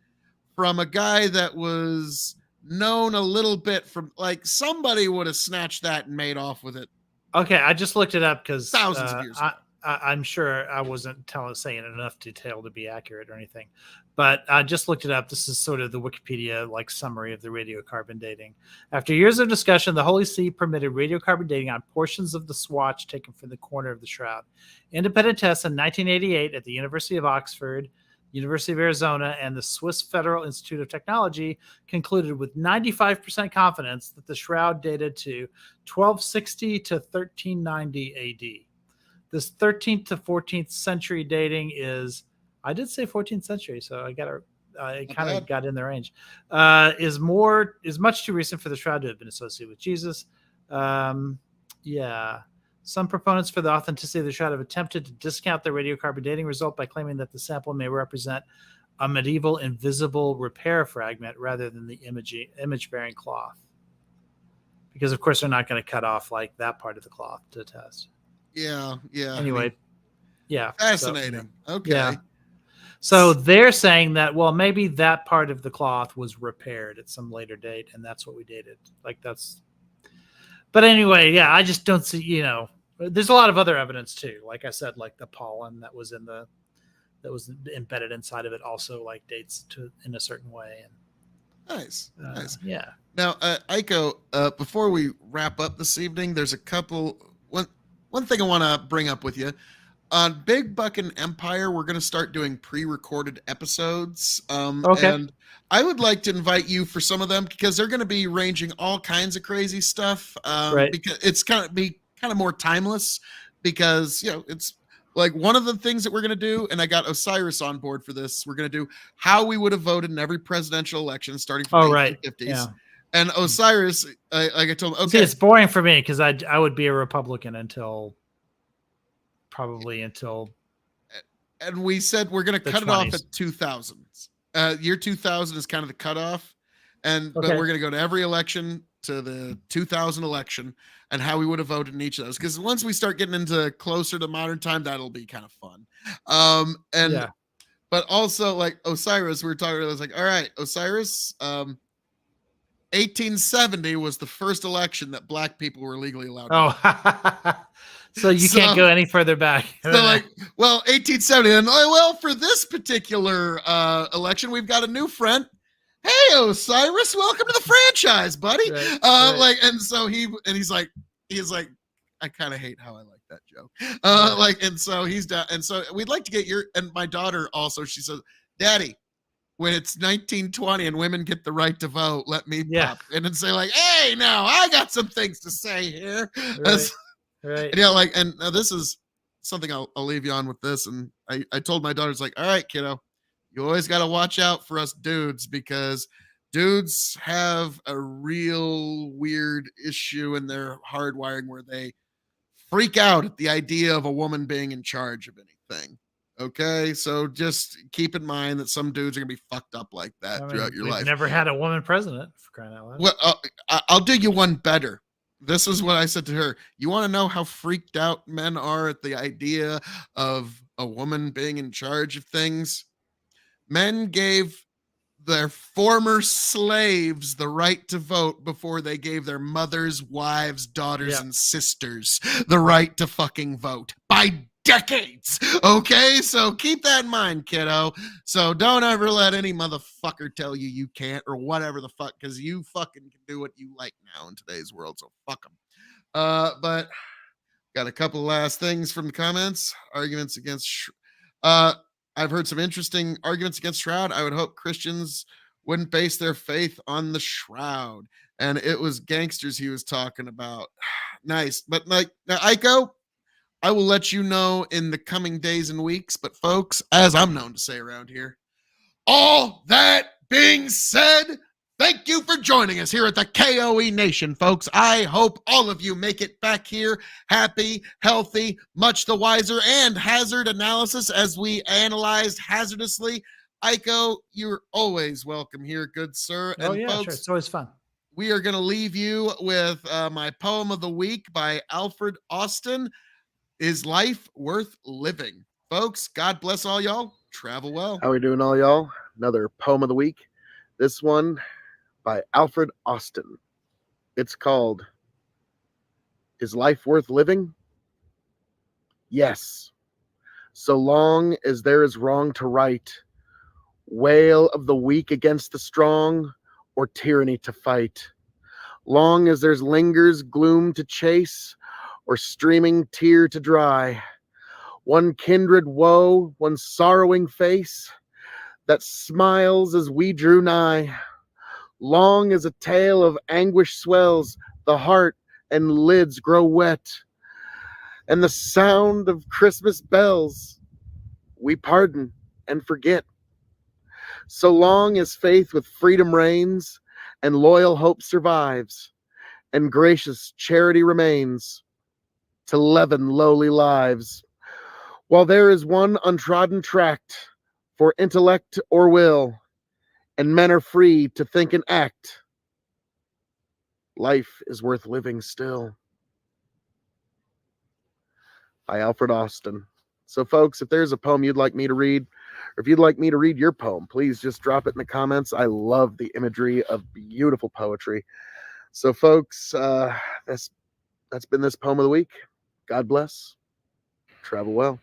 from a guy that was known a little bit from, like, somebody would have snatched that and made off with it. Okay, I just looked it up because thousands of years ago. I'm sure I wasn't saying enough detail to be accurate or anything, but I just looked it up. This is sort of the Wikipedia like summary of the radiocarbon dating. After years of discussion, the Holy See permitted radiocarbon dating on portions of the swatch taken from the corner of the shroud. Independent tests in 1988 at the University of Oxford, University of Arizona, and the Swiss Federal Institute of Technology concluded with 95% confidence that the shroud dated to 1260 to 1390 AD. This 13th to 14th century dating is, I did say 14th century, so I kind of got in the range. Is much too recent for the shroud to have been associated with Jesus. Yeah. Some proponents for the authenticity of the shroud have attempted to discount the radiocarbon dating result by claiming that the sample may represent a medieval invisible repair fragment rather than the image-bearing cloth. Because, of course, they're not going to cut off like that part of the cloth to test. Yeah. Anyway, yeah. Fascinating. So, okay. Yeah. So they're saying that, well, maybe that part of the cloth was repaired at some later date, and that's what we dated. Like that's. But anyway, yeah, I just don't see. There's a lot of other evidence too. Like I said, like the pollen that was embedded inside of it also like dates to in a certain way. And Nice. Yeah. Now, Aiko, before we wrap up this evening, there's one thing I want to bring up with you. On Big Buck and Empire, we're going to start doing pre-recorded episodes. Okay. And I would like to invite you for some of them because they're going to be ranging all kinds of crazy stuff. Right. Because it's kind of more timeless because, it's like one of the things that we're going to do, and I got Osiris on board for this. We're going to do how we would have voted in every presidential election starting from the 1850s. Yeah. And Osiris, like I told him, okay. See, it's boring for me because I would be a Republican until. And we said we're going to cut 20s. it off at 2000s. Year 2000 is kind of the cutoff, but we're going to go to every election to the 2000 election and how we would have voted in each of those. Because once we start getting into closer to modern time, that'll be kind of fun. But also like Osiris, we were talking. I was like, all right, Osiris. 1870 was the first election that black people were legally allowed to vote. So you can't go any further back. So 1870. And for this particular election, we've got a new friend. Hey, Osiris, welcome to the franchise, buddy. Right. And so he's like, I kind of hate how I like that joke. And so he's down. And so we'd like to get and my daughter also, she says, Daddy, when it's 1920 and women get the right to vote, let me pop in and say like, hey, now I got some things to say here. Right. And now this is something I'll leave you on with this. And I told my daughters like, all right, kiddo, you always got to watch out for us dudes because dudes have a real weird issue in their hardwiring where they freak out at the idea of a woman being in charge of anything. Okay, so just keep in mind that some dudes are gonna be fucked up like that throughout your life. We've never had a woman president, for crying out loud. Well, I'll do you one better. This is what I said to her. You want to know how freaked out men are at the idea of a woman being in charge of things? Men gave their former slaves the right to vote before they gave their mothers, wives, daughters, and sisters the right to fucking vote by decades. Okay, so keep that in mind, kiddo. So don't ever let any motherfucker tell you can't or whatever the fuck, because you fucking can do what you like now in today's world. So fuck them. But got a couple last things from the comments. Arguments against I've heard some interesting arguments against Shroud. I would hope Christians wouldn't base their faith on the Shroud. And it was gangsters he was talking about. Nice. But like now, Aiko, I will let you know in the coming days and weeks. But folks, as I'm known to say around here, all that being said, thank you for joining us here at the K.O.E. Nation, folks. I hope all of you make it back here happy, healthy, much the wiser, and hazard analysis as we analyzed hazardously. Aiko, you're always welcome here, good sir. Oh, and yeah, folks, sure. It's always fun. We are going to leave you with my poem of the week by Alfred Austin. Is life worth living? Folks, God bless all y'all. Travel well. How we doing, all y'all? Another poem of the week. This one by Alfred Austin. It's called, Is Life Worth Living? Yes. So long as there is wrong to right, wail of the weak against the strong, or tyranny to fight. Long as there's lingers gloom to chase, or streaming tear to dry, one kindred woe, one sorrowing face that smiles as we drew nigh. Long as a tale of anguish swells, the heart and lids grow wet, and the sound of Christmas bells, we pardon and forget. So long as faith with freedom reigns, and loyal hope survives, and gracious charity remains, to leaven lowly lives. While there is one untrodden tract for intellect or will, and men are free to think and act, life is worth living still. By Alfred Austin. So folks, if there's a poem you'd like me to read, Or if you'd like me to read your poem, please just drop it in the comments. I love the imagery of beautiful poetry. So, folks, that's been this poem of the week. God bless. Travel well.